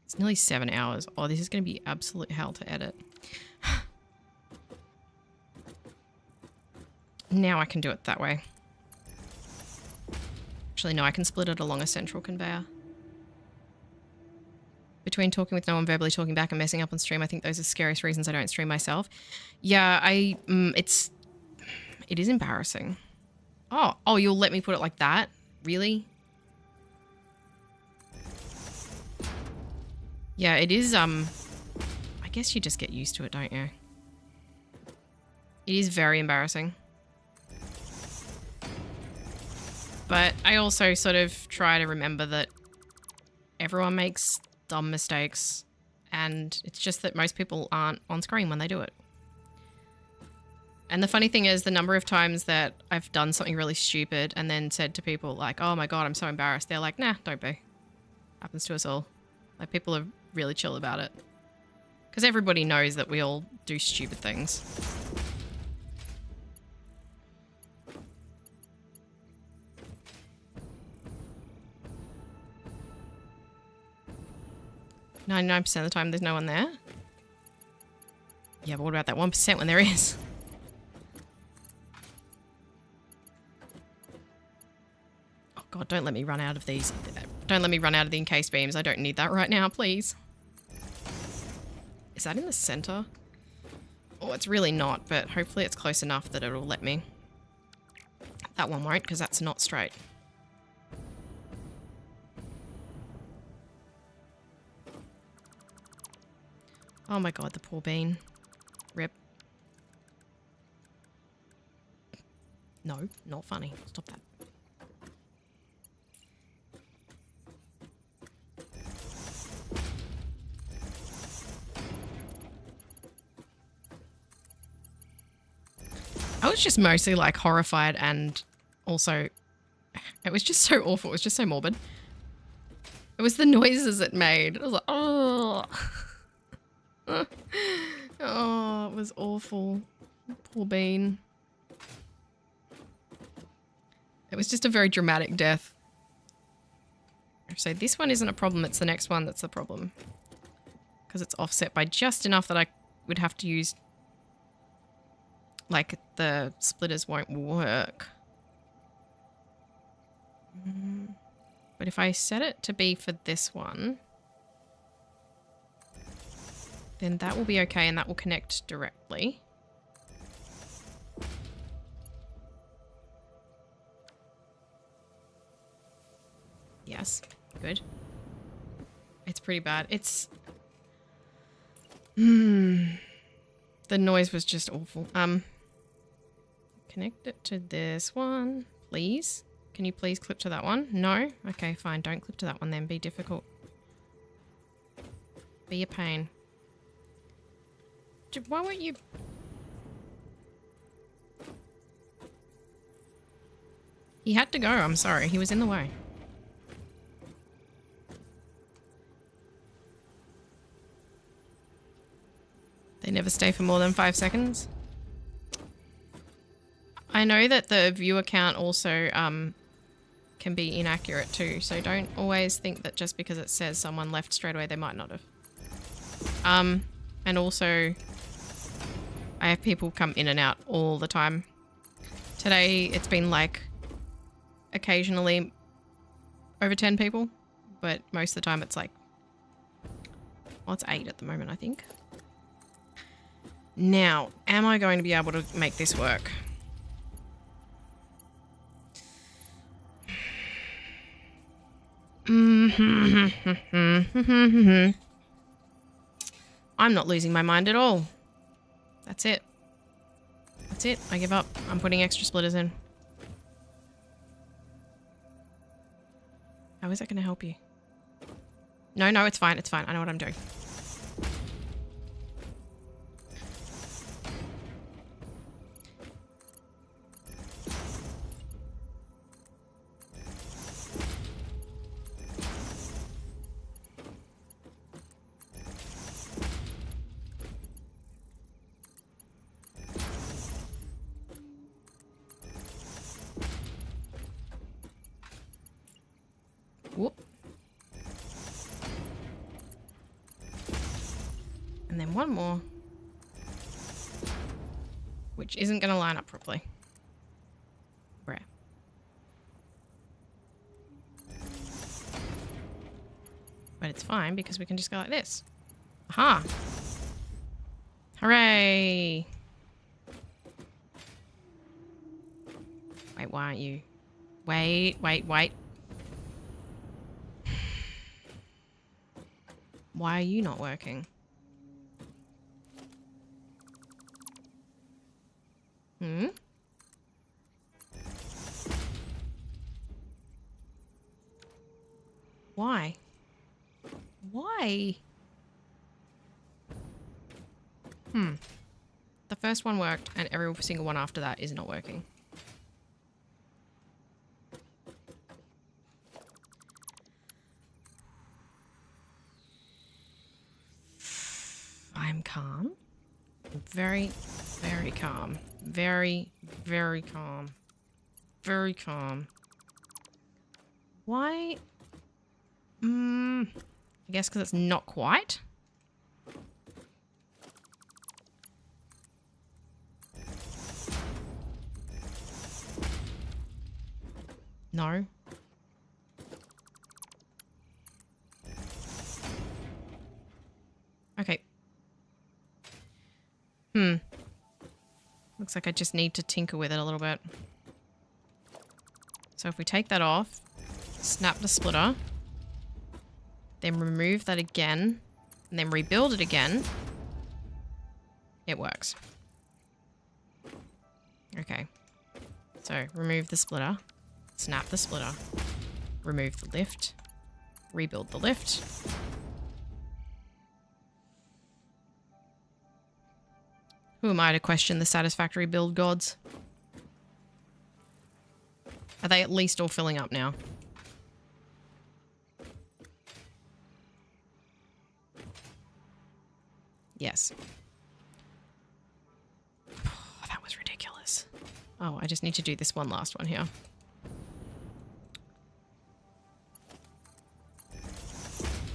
It's nearly 7 hours. Oh, this is going to be absolute hell to edit. Now I can do it that way. Actually, no, I can split it along a central conveyor. Between talking with no one, verbally talking back, and messing up on stream, I think those are the scariest reasons I don't stream myself. Yeah, it is embarrassing. Oh, you'll let me put it like that? Really? Yeah, it is, I guess you just get used to it, don't you? It is very embarrassing. But I also sort of try to remember that everyone makes dumb mistakes, and it's just that most people aren't on screen when they do it. And the funny thing is, the number of times that I've done something really stupid and then said to people like, oh my God, I'm so embarrassed. They're like, nah, don't be. Happens to us all. Like, people are really chill about it. Because everybody knows that we all do stupid things. "99% of the time there's no one there." Yeah, but what about that 1% when there is? God, don't let me run out of these. Don't let me run out of the encased beams. I don't need that right now, please. Is that in the center? Oh, it's really not, but hopefully it's close enough that it'll let me. That one won't, because that's not straight. Oh my God, the poor bean. Rip. No, not funny. Stop that. I was just mostly like horrified, and also it was just so awful. It was just so morbid. It was the noises it made. I was like, oh. Oh, it was awful. Poor bean. It was just a very dramatic death. So this one isn't a problem. It's the next one that's the problem. Because it's offset by just enough that I we'd have to use, like, the splitters won't work. But if I set it to be for this one, then that will be okay and that will connect directly. Yes, good. It's pretty bad. It's... The noise was just awful. Connect it to this one, please. Can you please clip to that one? No? Okay, fine. Don't clip to that one then. Be difficult. Be a pain. Why won't you... He had to go. I'm sorry. He was in the way. They never stay for more than 5 seconds. I know that the viewer count also can be inaccurate too, so don't always think that just because it says someone left straight away, they might not have. And also, I have people come in and out all the time. Today, it's been like occasionally over 10 people, but most of the time it's like, well, it's 8 at the moment, I think. Now, am I going to be able to make this work? I'm not losing my mind at all. That's it. That's it. I give up. I'm putting extra splitters in. How is that going to help you? No, no, it's fine. It's fine. I know what I'm doing. Whoop. And then one more. Which isn't going to line up properly. Bruh. But it's fine because we can just go like this. Aha! Hooray! Wait, why aren't you? Wait, wait, wait. Why are you not working? Hmm? Why? Why? The first one worked and every single one after that is not working. I'm calm. I'm very, very calm. Very, very calm. Very calm. Why? I guess because it's not quite. No. Okay. Looks like I just need to tinker with it a little bit. So if we take that off, snap the splitter, then remove that again, and then rebuild it again, it works. Okay. So remove the splitter, snap the splitter, remove the lift, rebuild the lift. Who am I to question the Satisfactory build gods? Are they at least all filling up now? Yes. Oh, that was ridiculous. Oh, I just need to do this one last one here.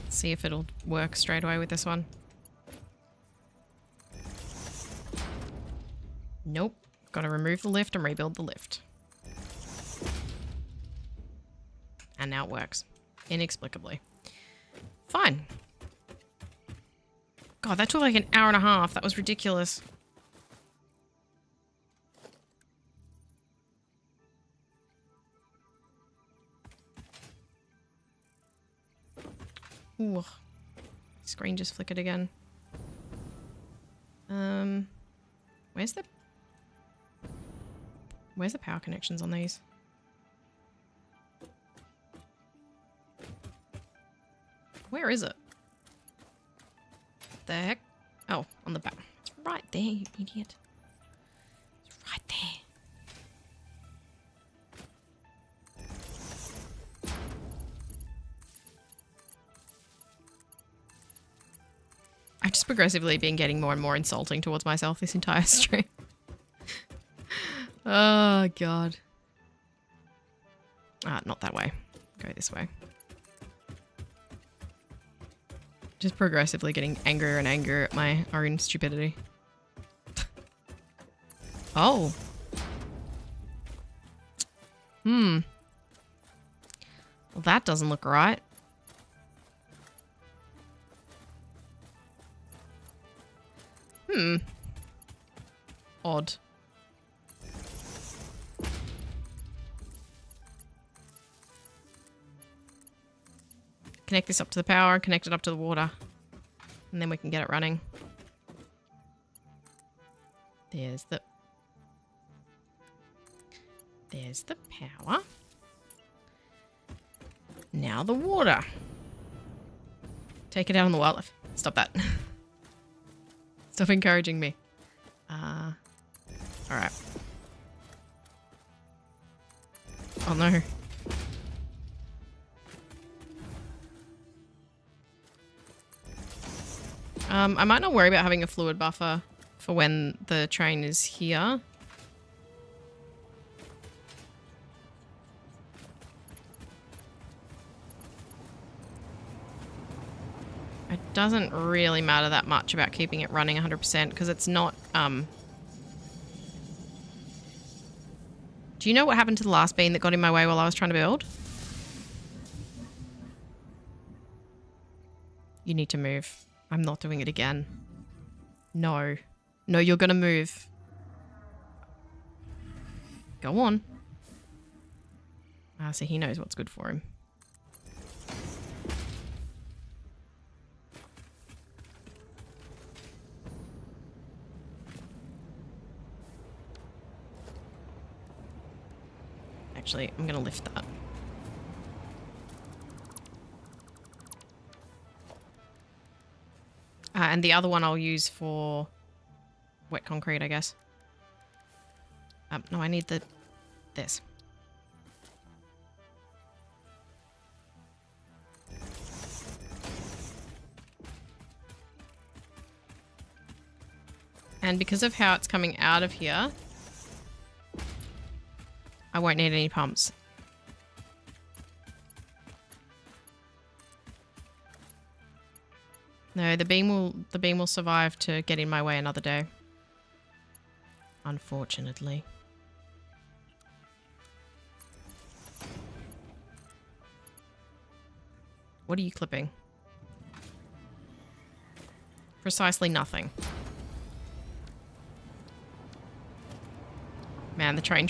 See if it'll work straight away with this one. Nope. Gotta remove the lift and rebuild the lift. And now it works. Inexplicably. Fine. God, that took like an hour and a half. That was ridiculous. Ooh. Screen just flickered again. Where's the power connections on these? Where is it? The heck? Oh, on the back. It's right there, you idiot. It's right there. I've just progressively been getting more and more insulting towards myself this entire stream. Oh, God. Not that way. Go this way. Just progressively getting angrier and angrier at my own stupidity. Oh. Well, that doesn't look right. Odd. Connect this up to the power, connect it up to the water. And then we can get it running. There's the power. Now the water. Take it out on the wildlife. Stop that. Stop encouraging me. Alright. Oh no. I might not worry about having a fluid buffer for when the train is here. It doesn't really matter that much about keeping it running 100% because it's not... Do you know what happened to the last bean that got in my way while I was trying to build? You need to move. I'm not doing it again. No. No, you're gonna move. Go on. So he knows what's good for him. Actually, I'm gonna lift that. And the other one I'll use for wet concrete, I guess. No, I need this. And because of how it's coming out of here, I won't need any pumps. No, the beam will survive to get in my way another day. Unfortunately. What are you clipping? Precisely nothing. Man, the train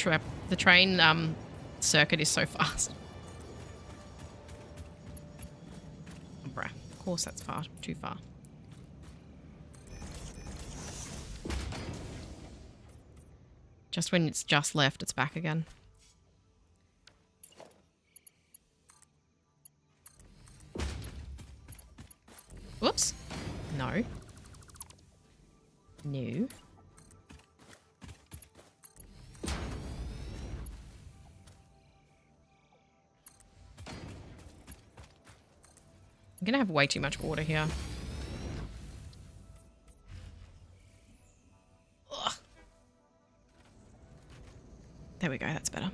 circuit is so fast. Bruh. Of course that's far. Too far. Just when it's just left, it's back again. Whoops. No. No. I'm gonna have way too much water here. Ugh. There we go, that's better.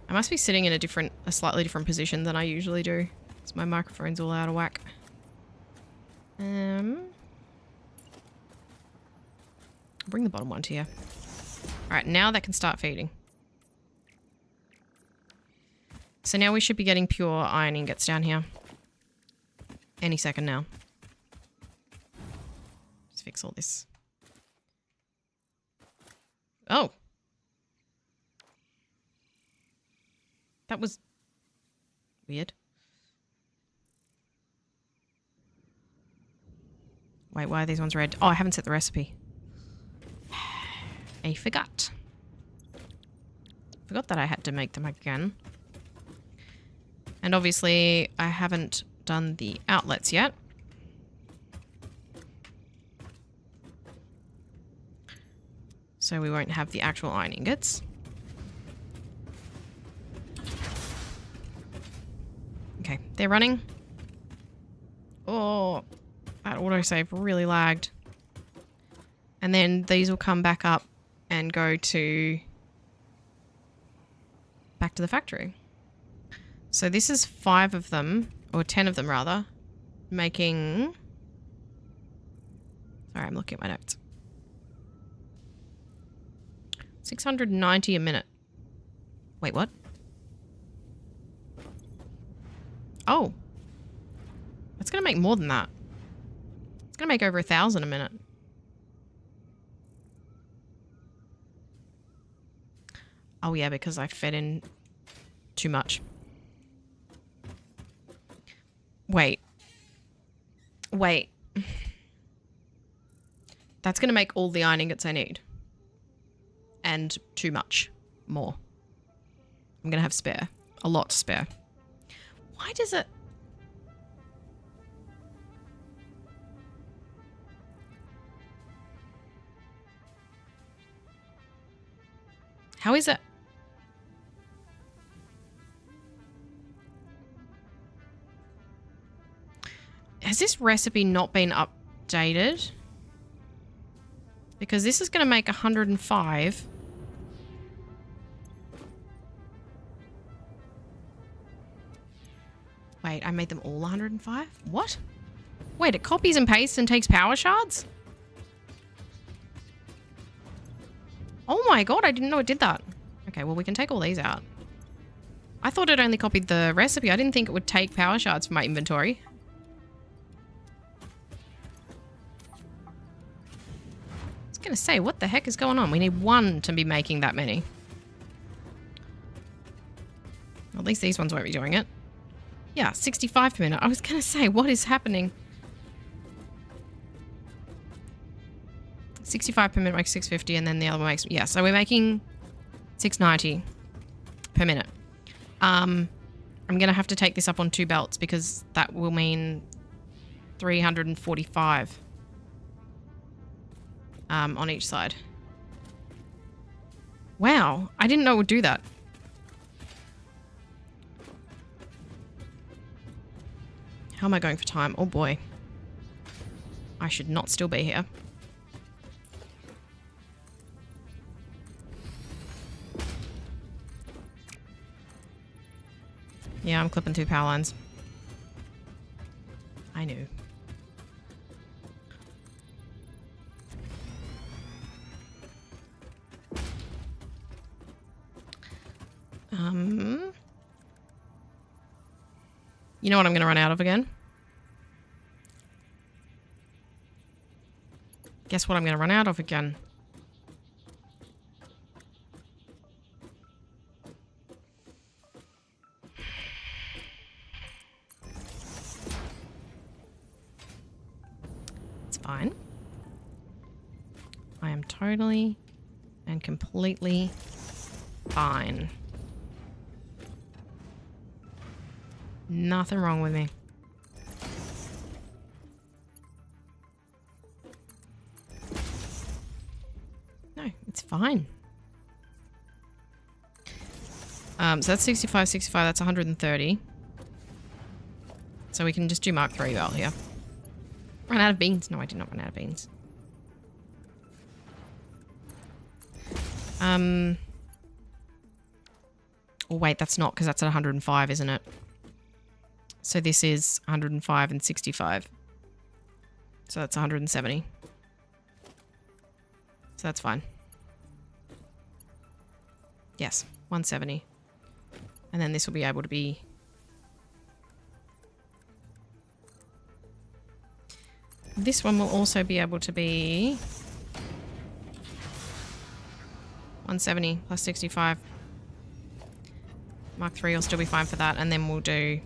I must be sitting in a slightly different position than I usually do. So my microphone's all out of whack. I'll bring the bottom one to you. Alright, now that can start feeding. So now we should be getting pure iron ingots down here. Any second now. Let's fix all this. Oh! That was weird. Wait, why are these ones red? Oh, I haven't set the recipe. I forgot. Forgot that I had to make them again. And obviously, I haven't done the outlets yet. So we won't have the actual iron ingots. Okay, they're running. Oh, that autosave really lagged. And then these will come back up and go to... back to the factory. So this is 5 of them, or 10 of them rather, making... Sorry, I'm looking at my notes. 690 a minute. Wait, what? Oh. That's going to make more than that. It's going to make over 1,000 a minute. Oh yeah, because I fed in too much. Wait. Wait. That's going to make all the iron ingots I need. And too much more. I'm going to have spare. A lot to spare. Why does it... How is it? Has this recipe not been updated? Because this is going to make 105. Wait, I made them all 105? What? Wait, it copies and pastes and takes power shards? Oh my god, I didn't know it did that. Okay, well we can take all these out. I thought it only copied the recipe. I didn't think it would take power shards from my inventory. I was gonna say, what the heck is going on? We need 1 to be making that many. At least these ones won't be doing it. Yeah, 65 per minute. I was gonna say, what is happening? 65 per minute makes 650, and then the other one makes... Yeah, so we're making 690 per minute. I'm going to have to take this up on 2 belts because that will mean 345 on each side. Wow, I didn't know it would do that. How am I going for time? Oh boy. I should not still be here. Yeah, I'm clipping 2 power lines. I knew. You know what I'm going to run out of again? Guess what I'm going to run out of again? It's fine. I am totally and completely fine. Nothing wrong with me. No, it's fine. So that's 65, 65, that's 130. So we can just do Mark III well here. Run out of beans. No, I did not run out of beans. Oh wait, that's not, because that's at 105, isn't it? So this is 105 and 65. So that's 170. So that's fine. Yes, 170. And then this will be able to be... This one will also be able to be 170 plus 65. Mark 3 will still be fine for that. And then we'll do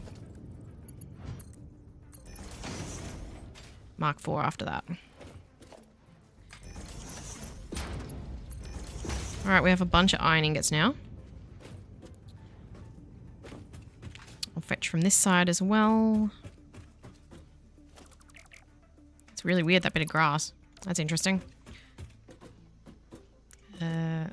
Mark 4 after that. Alright, we have a bunch of iron ingots now. I'll fetch from this side as well. It's really weird, that bit of grass. That's interesting. Yeah.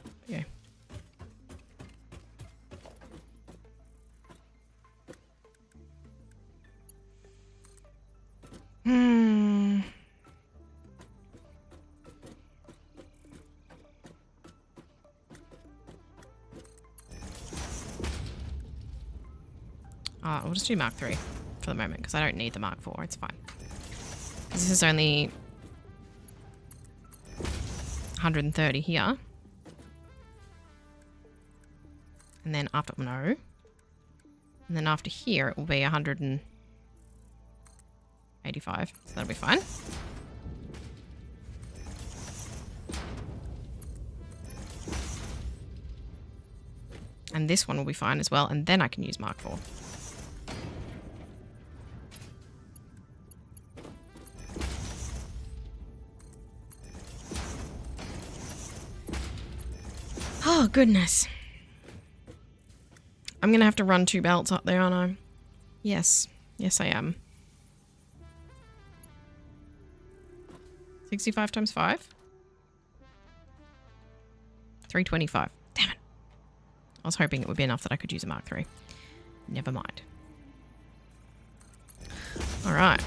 We'll just do Mark 3 for the moment, because I don't need the Mark 4. It's fine. This is only 130 here. And then after... No. And then after here, it will be 185. So that'll be fine. And this one will be fine as well. And then I can use Mark 4. Oh, goodness. I'm going to have to run 2 belts up there, aren't I? Yes. Yes, I am. 65 times 5? 325. Damn it. I was hoping it would be enough that I could use a Mark 3. Never mind. Alright.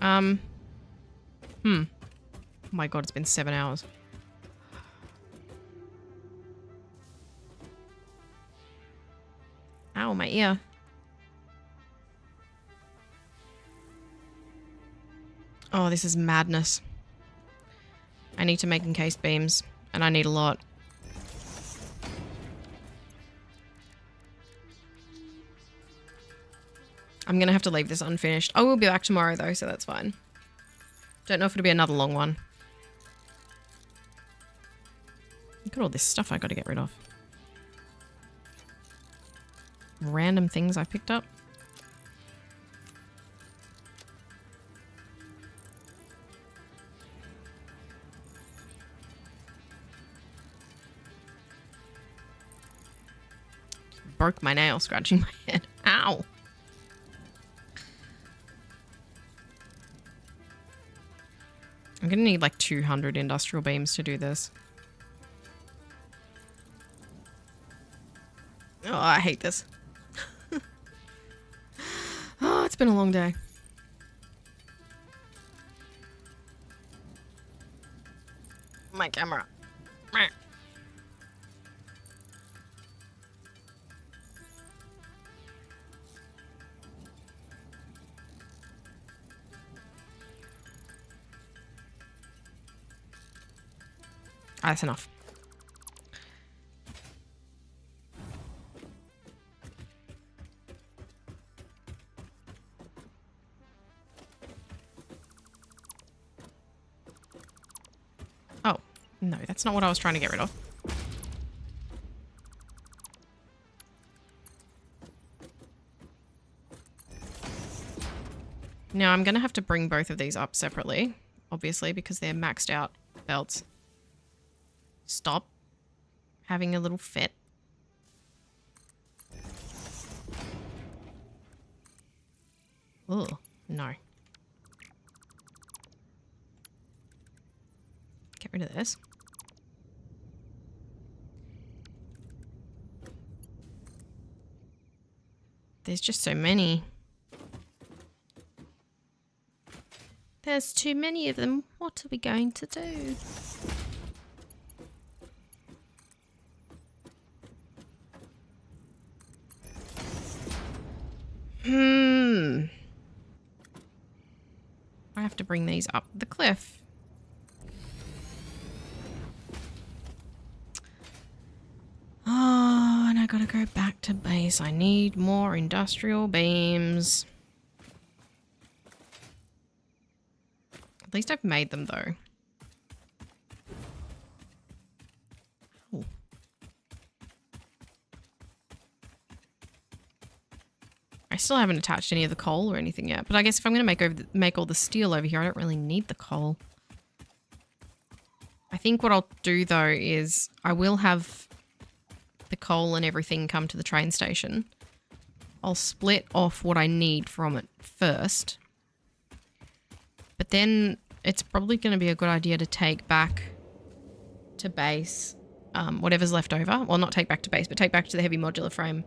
Oh my god, it's been 7 hours. Ow, my ear. Oh, this is madness. I need to make encased beams, and I need a lot. I'm gonna have to leave this unfinished. I will be back tomorrow though, so that's fine. Don't know if it'll be another long one. Look at all this stuff I gotta get rid of. Random things I picked up. Broke my nail scratching my head. Ow! I'm gonna need like 200 industrial beams to do this. Oh, I hate this. Oh, it's been a long day. My camera. Ah, that's enough. Oh, no, that's not what I was trying to get rid of. Now I'm going to have to bring both of these up separately, obviously, because they're maxed out belts. Stop having a little fit. Ugh, no. Get rid of this. There's just so many. There's too many of them. What are we going to do? I have to bring these up the cliff. I gotta go back to base. I need more industrial beams. At least I've made them though. Oh. I still haven't attached any of the coal or anything yet, but I guess if I'm going to make all the steel over here, I don't really need the coal. I think what I'll do though is I will have the coal and everything come to the train station. I'll split off what I need from it first. But then it's probably going to be a good idea to take back to base whatever's left over. Well, not take back to base, but take back to the Heavy Modular Frame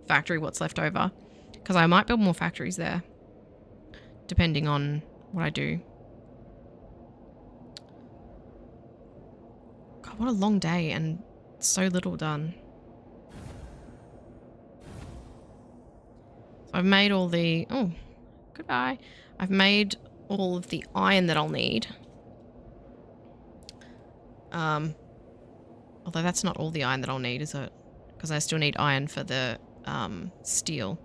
factory what's left over. Because I might build more factories there. Depending on what I do. God, what a long day and so little done. So I've made all the... Oh, goodbye. I've made all of the iron that I'll need. Although that's not all the iron that I'll need, is it? Because I still need iron for the steel.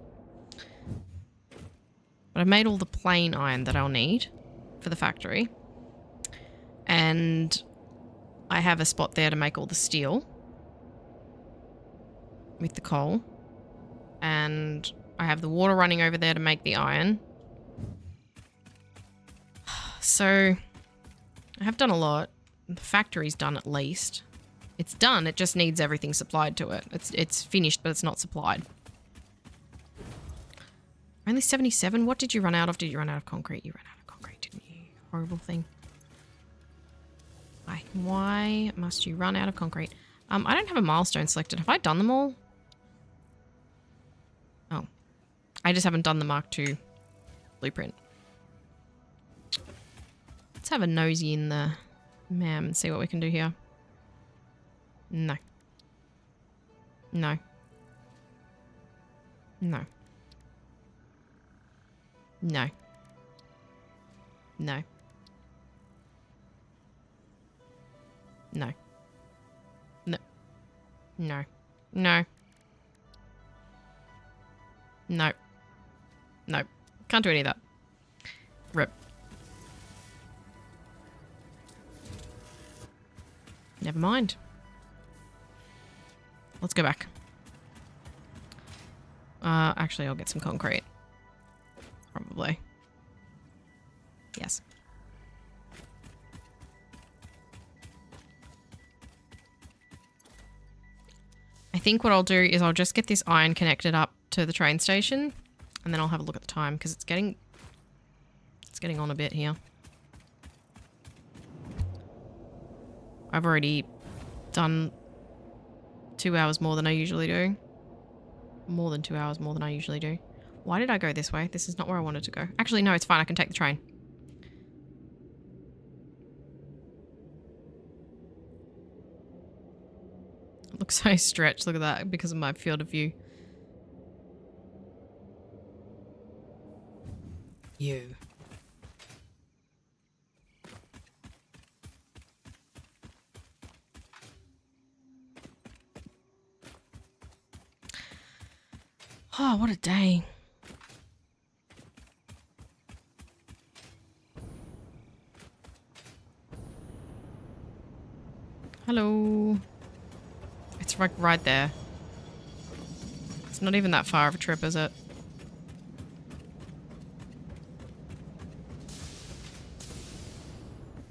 But I've made all the plain iron that I'll need for the factory. And I have a spot there to make all the steel with the coal. And I have the water running over there to make the iron. So I have done a lot. The factory's done at least. It's done, it just needs everything supplied to it. It's finished, but it's not supplied. Only 77? What did you run out of? Did you run out of concrete? You ran out of concrete, didn't you? Horrible thing. Why must you run out of concrete? I don't have a milestone selected. Have I done them all? Oh. I just haven't done the Mark II blueprint. Let's have a nosy in the MAM and see what we can do here. No. No. No. No. No. No. No. No. No. No. No. Can't do any of that. Rip. Never mind. Let's go back. Actually, I'll get some concrete. Probably. Yes. I think what I'll do is I'll just get this iron connected up to the train station, and then I'll have a look at the time because it's getting on a bit here. I've already done 2 hours more than I usually do. More than 2 hours more than I usually do. Why did I go this way? This is not where I wanted to go. Actually, no, it's fine. I can take the train. It looks so stretched. Look at that because of my field of view. You. Oh, what a day. Hello. It's like right there. It's not even that far of a trip, is it?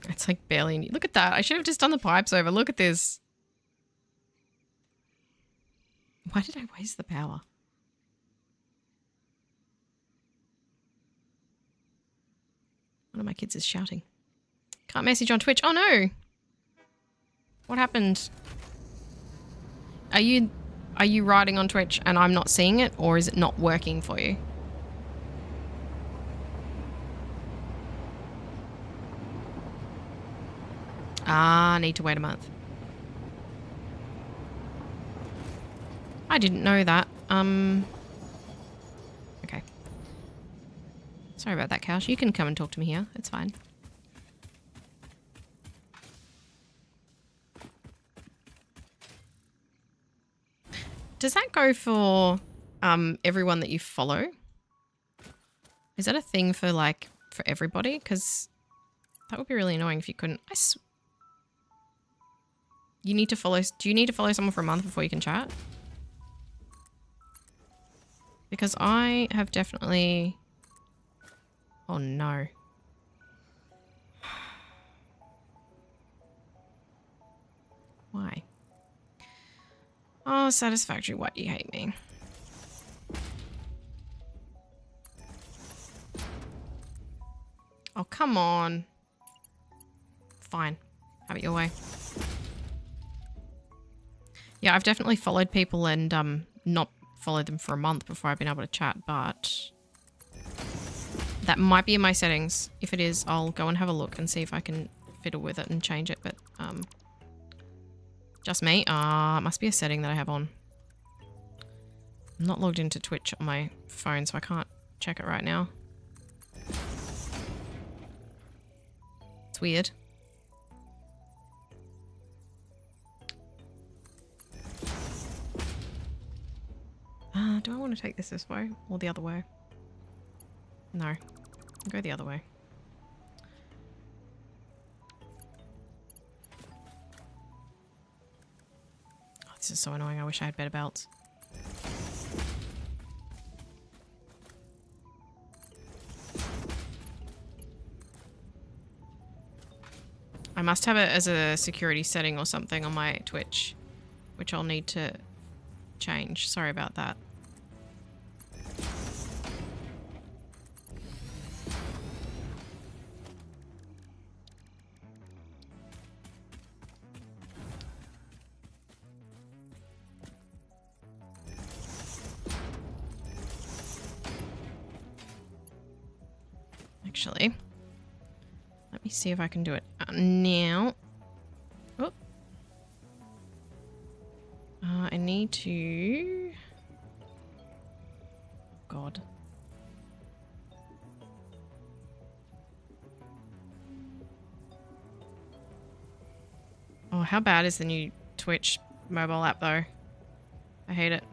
It's like barely any. Look at that. I should have just done the pipes over. Look at this. Why did I waste the power? One of my kids is shouting. Can't message on Twitch. Oh no! What happened? Are you writing on Twitch and I'm not seeing it, or is it not working for you? Ah, need to wait a month. I didn't know that. Okay. Sorry about that, Couch. You can come and talk to me here. It's fine. Does that go for everyone that you follow? Is that a thing for like for everybody? Because that would be really annoying if you couldn't. You need to follow. Do you need to follow someone for a month before you can chat? Because I have definitely. Oh no. Why? Oh, Satisfactory, why do you hate me? Oh, come on. Fine. Have it your way. Yeah, I've definitely followed people and not followed them for a month before I've been able to chat, but that might be in my settings. If it is, I'll go and have a look and see if I can fiddle with it and change it, but just me? It must be a setting that I have on. I'm not logged into Twitch on my phone, so I can't check it right now. It's weird. Do I want to take this way or the other way? No. I'll go the other way. Oh, this is so annoying. I wish I had better belts. I must have it as a security setting or something on my Twitch, which I'll need to change. Sorry about that. Actually, let me see if I can do it now. Oh. I need to... God. Oh, how bad is the new Twitch mobile app though? I hate it.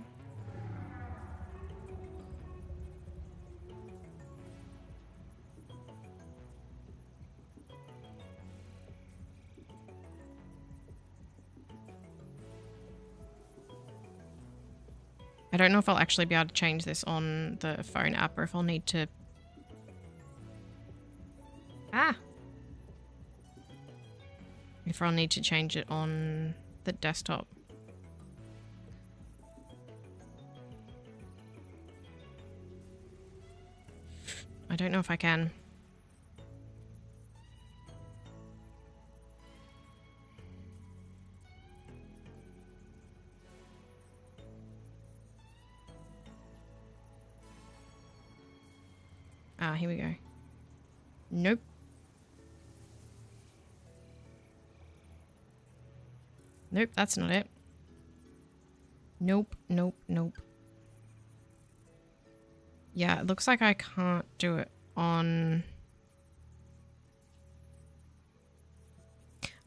I don't know if I'll actually be able to change this on the phone app or if I'll need to... If I'll need to change it on the desktop. I don't know if I can. Here we go. Nope. Nope, that's not it. Nope, nope, nope. Yeah, it looks like I can't do it on...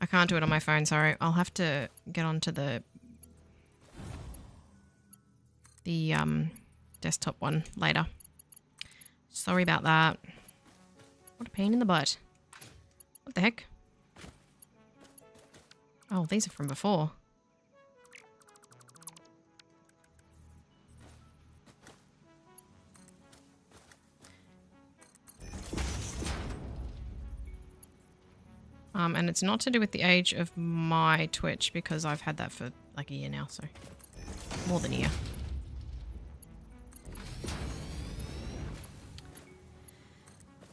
I can't do it on my phone, sorry. I'll have to get onto the desktop one later. Sorry about that. What a pain in the butt. What the heck? Oh, these are from before. And it's not to do with the age of my Twitch because I've had that for like a year now, so more than a year.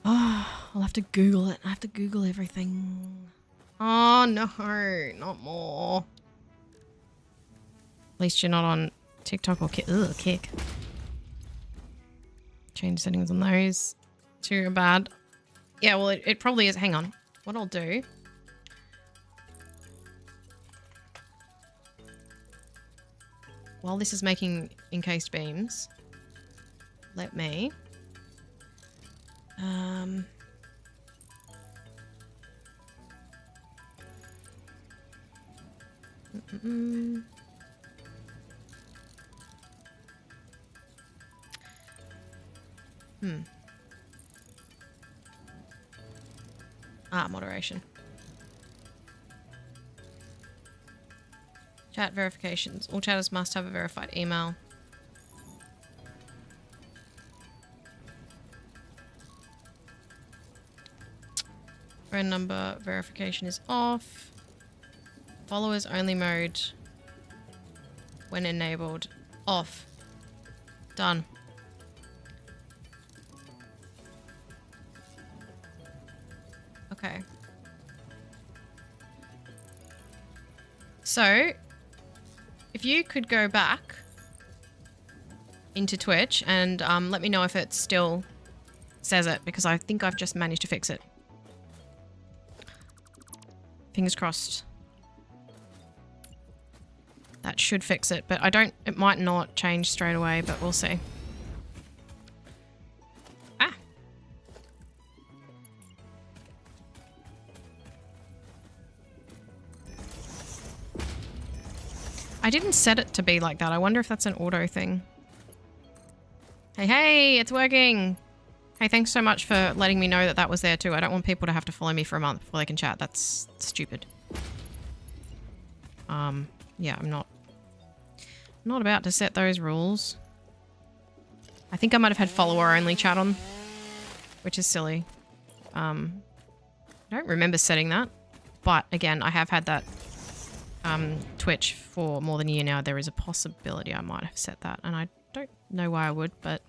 Oh, I'll have to Google it. I have to Google everything. Oh, no, not more. At least you're not on TikTok or Kick. Change settings on those. Too bad. Yeah, well, it probably is. Hang on. What I'll do... While this is making encased beams, let me... Moderation. Chat verifications. All chatters must have a verified email. Phone number verification is off. Followers only mode when enabled. Off. Done. Okay. So, if you could go back into Twitch and let me know if it still says it, because I think I've just managed to fix it. Fingers crossed. That should fix it, but it might not change straight away, but we'll see. Ah! I didn't set it to be like that. I wonder if that's an auto thing. Hey, it's working! Hey, thanks so much for letting me know that that was there too. I don't want people to have to follow me for a month before they can chat. That's stupid. Yeah, I'm not about to set those rules. I think I might have had follower only chat on, which is silly. I don't remember setting that, but again, I have had that Twitch for more than a year now. There is a possibility I might have set that, and I don't know why I would, but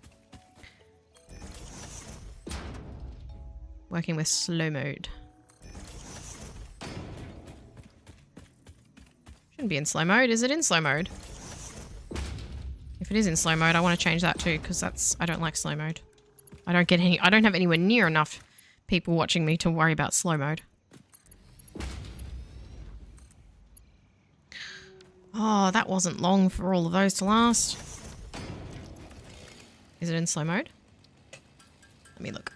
working with slow mode. Shouldn't be in slow mode. Is it in slow mode? If it is in slow mode, I want to change that too, because I don't like slow mode. I don't have anywhere near enough people watching me to worry about slow mode. Oh, that wasn't long for all of those to last. Is it in slow mode? Let me look.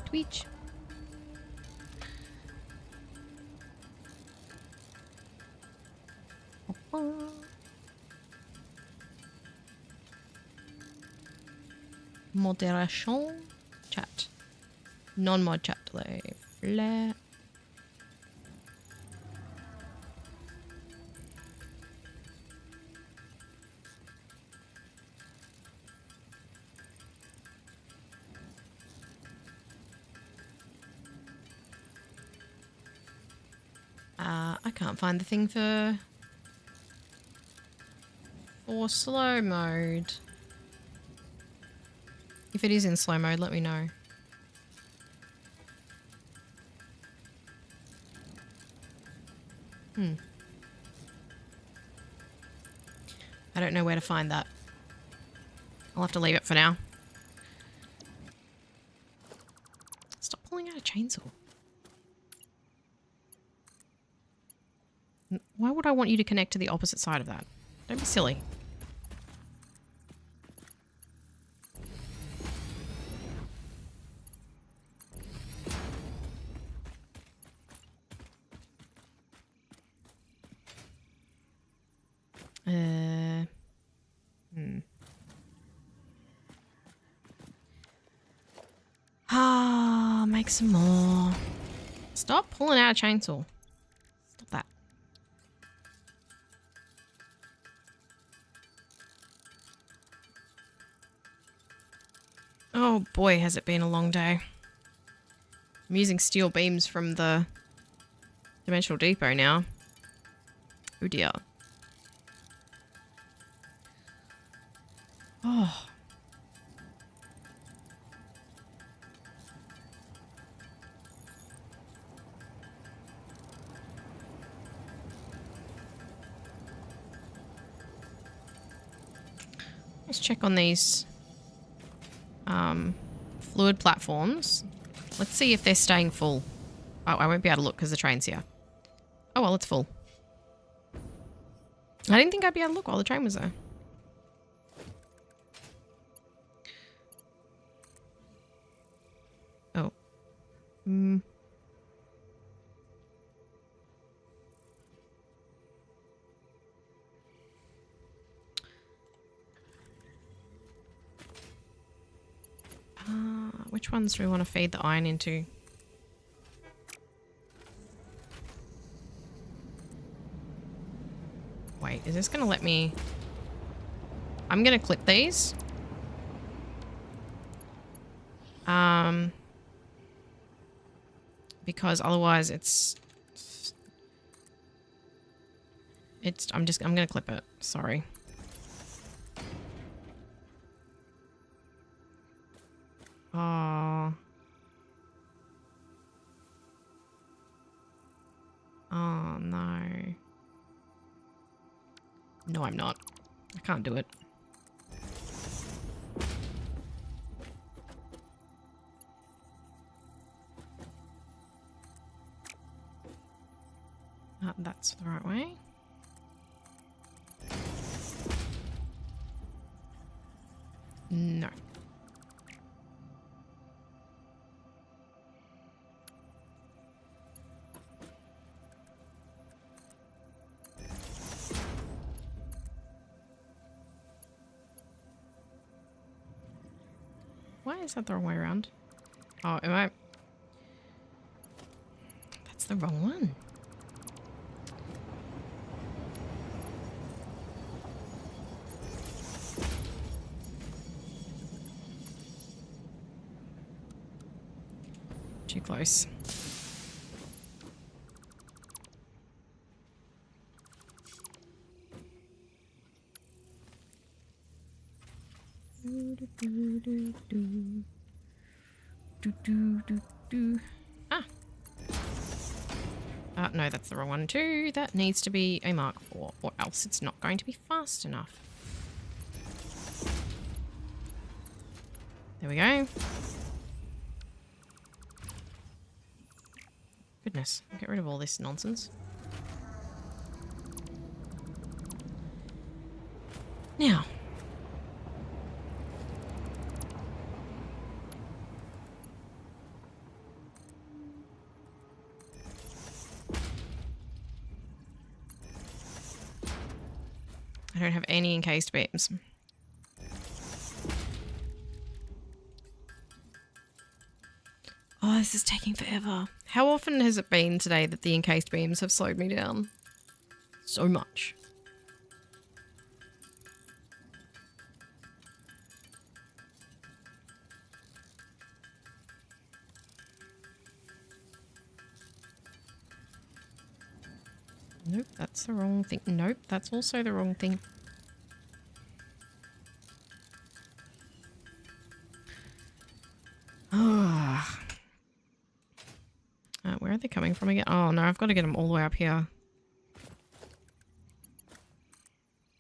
Twitch. Moderation. Chat. Non-mod chat delay. Flare. I can't find the thing for slow mode. If it is in slow mode, let me know. I don't know where to find that. I'll have to leave it for now. Stop pulling out a chainsaw. Why would I want you to connect to the opposite side of that? Don't be silly. Make some more. Stop pulling out a chainsaw. Stop that. Oh boy, has it been a long day. I'm using steel beams from the Dimensional Depot now. Oh dear. Oh. Let's check on these fluid platforms. Let's see if they're staying full. Oh, I won't be able to look because the train's here. Oh, well, it's full. I didn't think I'd be able to look while the train was there. Oh. Which ones do we want to feed the iron into? Wait, is this going to let me... I'm going to clip these. Because otherwise I'm going to clip it. Sorry. Oh. Oh, no. No, I'm not. I can't do it. That's the right way. No. Why is that the wrong way around? Oh, am I... That's the wrong one. Too close. Ah. No, that's the wrong one too. That needs to be a Mark IV, or else it's not going to be fast enough. There we go. Goodness, I'll get rid of all this nonsense. Now. I don't have any encased beams. Oh, this is taking forever. How often has it been today that the encased beams have slowed me down? So much. Nope, that's the wrong thing. Nope, that's also the wrong thing. Ah. Where are they coming from again? Oh no, I've got to get them all the way up here.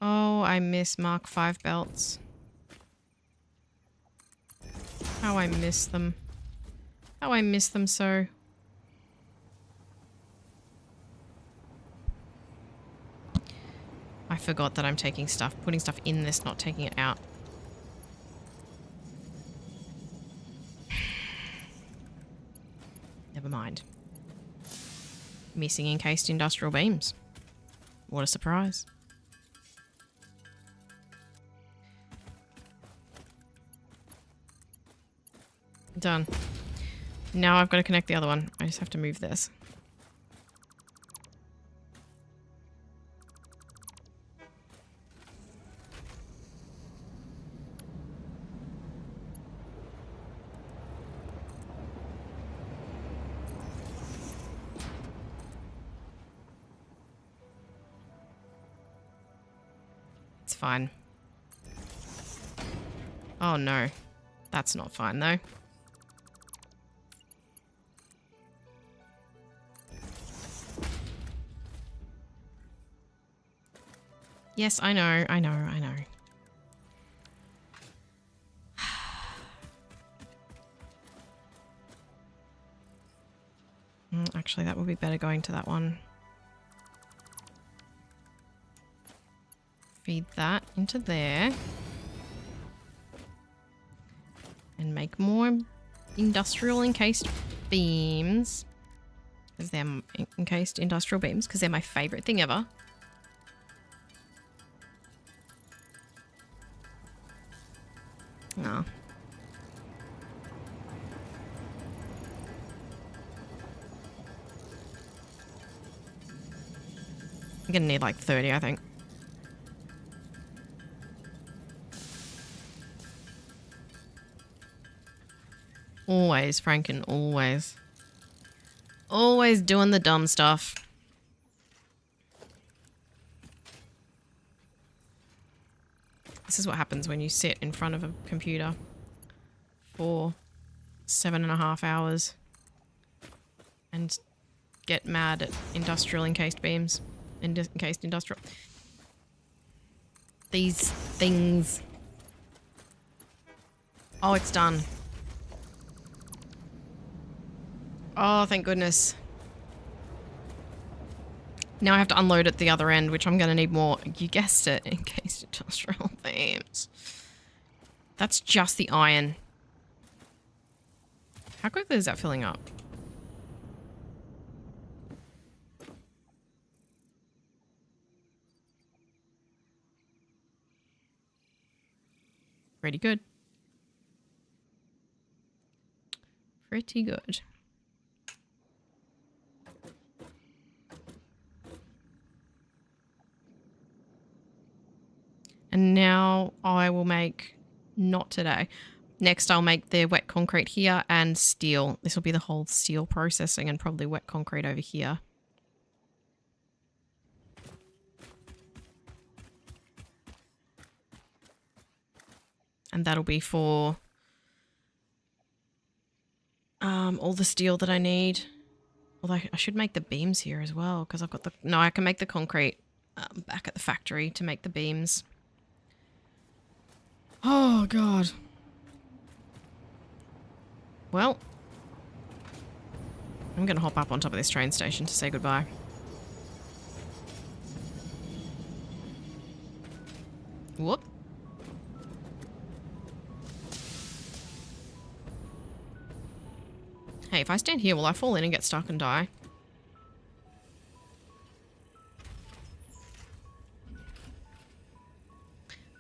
Oh, I miss Mark V belts. How I miss them. How I miss them so. I forgot that I'm taking stuff, putting stuff in this, not taking it out. Never mind. Missing encased industrial beams. What a surprise. Done. Now I've got to connect the other one. I just have to move this. It's fine. Oh no. That's not fine though. Yes, I know, I know, I know. Actually, that would be better going to that one. Feed that into there. And make more industrial encased beams. Because they're encased industrial beams, because they're my favourite thing ever. Oh. I'm gonna need like 30, I think. Always, Franken, always. Always doing the dumb stuff. This is what happens when you sit in front of a computer for 7.5 hours and get mad at industrial encased beams. Encased industrial. These things. Oh, it's done. Oh, thank goodness. Now I have to unload at the other end, which I'm going to need more, you guessed it, encased industrial beams. That's just the iron. How quickly is that filling up? Pretty good. Pretty good. And now I will make, not today. Next I'll make the wet concrete here and steel. This will be the whole steel processing and probably wet concrete over here. And that'll be for all the steel that I need. Although I should make the beams here as well because I've got the... No, I can make the concrete back at the factory to make the beams. Oh, God. Well, I'm going to hop up on top of this train station to say goodbye. Whoop. Hey, if I stand here, will I fall in and get stuck and die?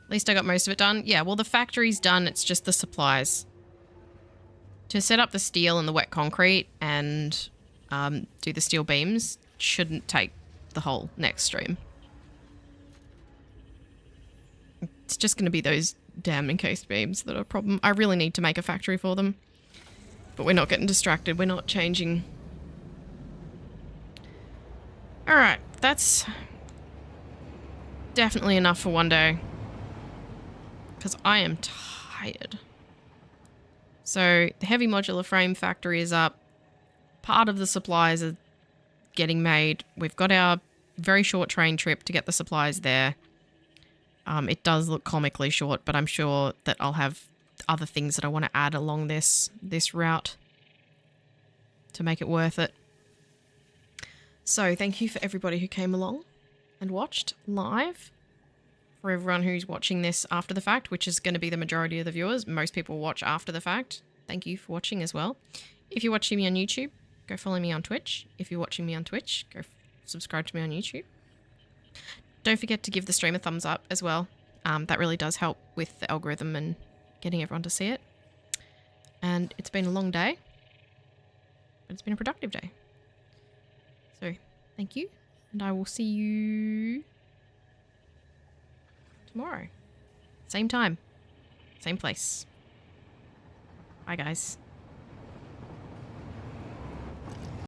At least I got most of it done. Yeah, well, the factory's done. It's just the supplies. To set up the steel and the wet concrete and do the steel beams shouldn't take the whole next stream. It's just going to be those damn encased beams that are a problem. I really need to make a factory for them. But we're not getting distracted. We're not changing. Alright, that's definitely enough for one day. Because I am tired. So the heavy modular frame factory is up. Part of the supplies are getting made. We've got our very short train trip to get the supplies there. It does look comically short, but I'm sure that I'll have other things that I want to add along this route to make it worth it. So thank you for everybody who came along and watched live. For everyone who's watching this after the fact, which is going to be the majority of the viewers. Most people watch after the fact. Thank you for watching as well. If you're watching me on YouTube, go follow me on Twitch. If you're watching me on Twitch, go subscribe to me on YouTube. Don't forget to give the stream a thumbs up as well. That really does help with the algorithm and getting everyone to see it. And it's been a long day, but it's been a productive day. So thank you, and I will see you tomorrow. Same time, same place. Bye, guys.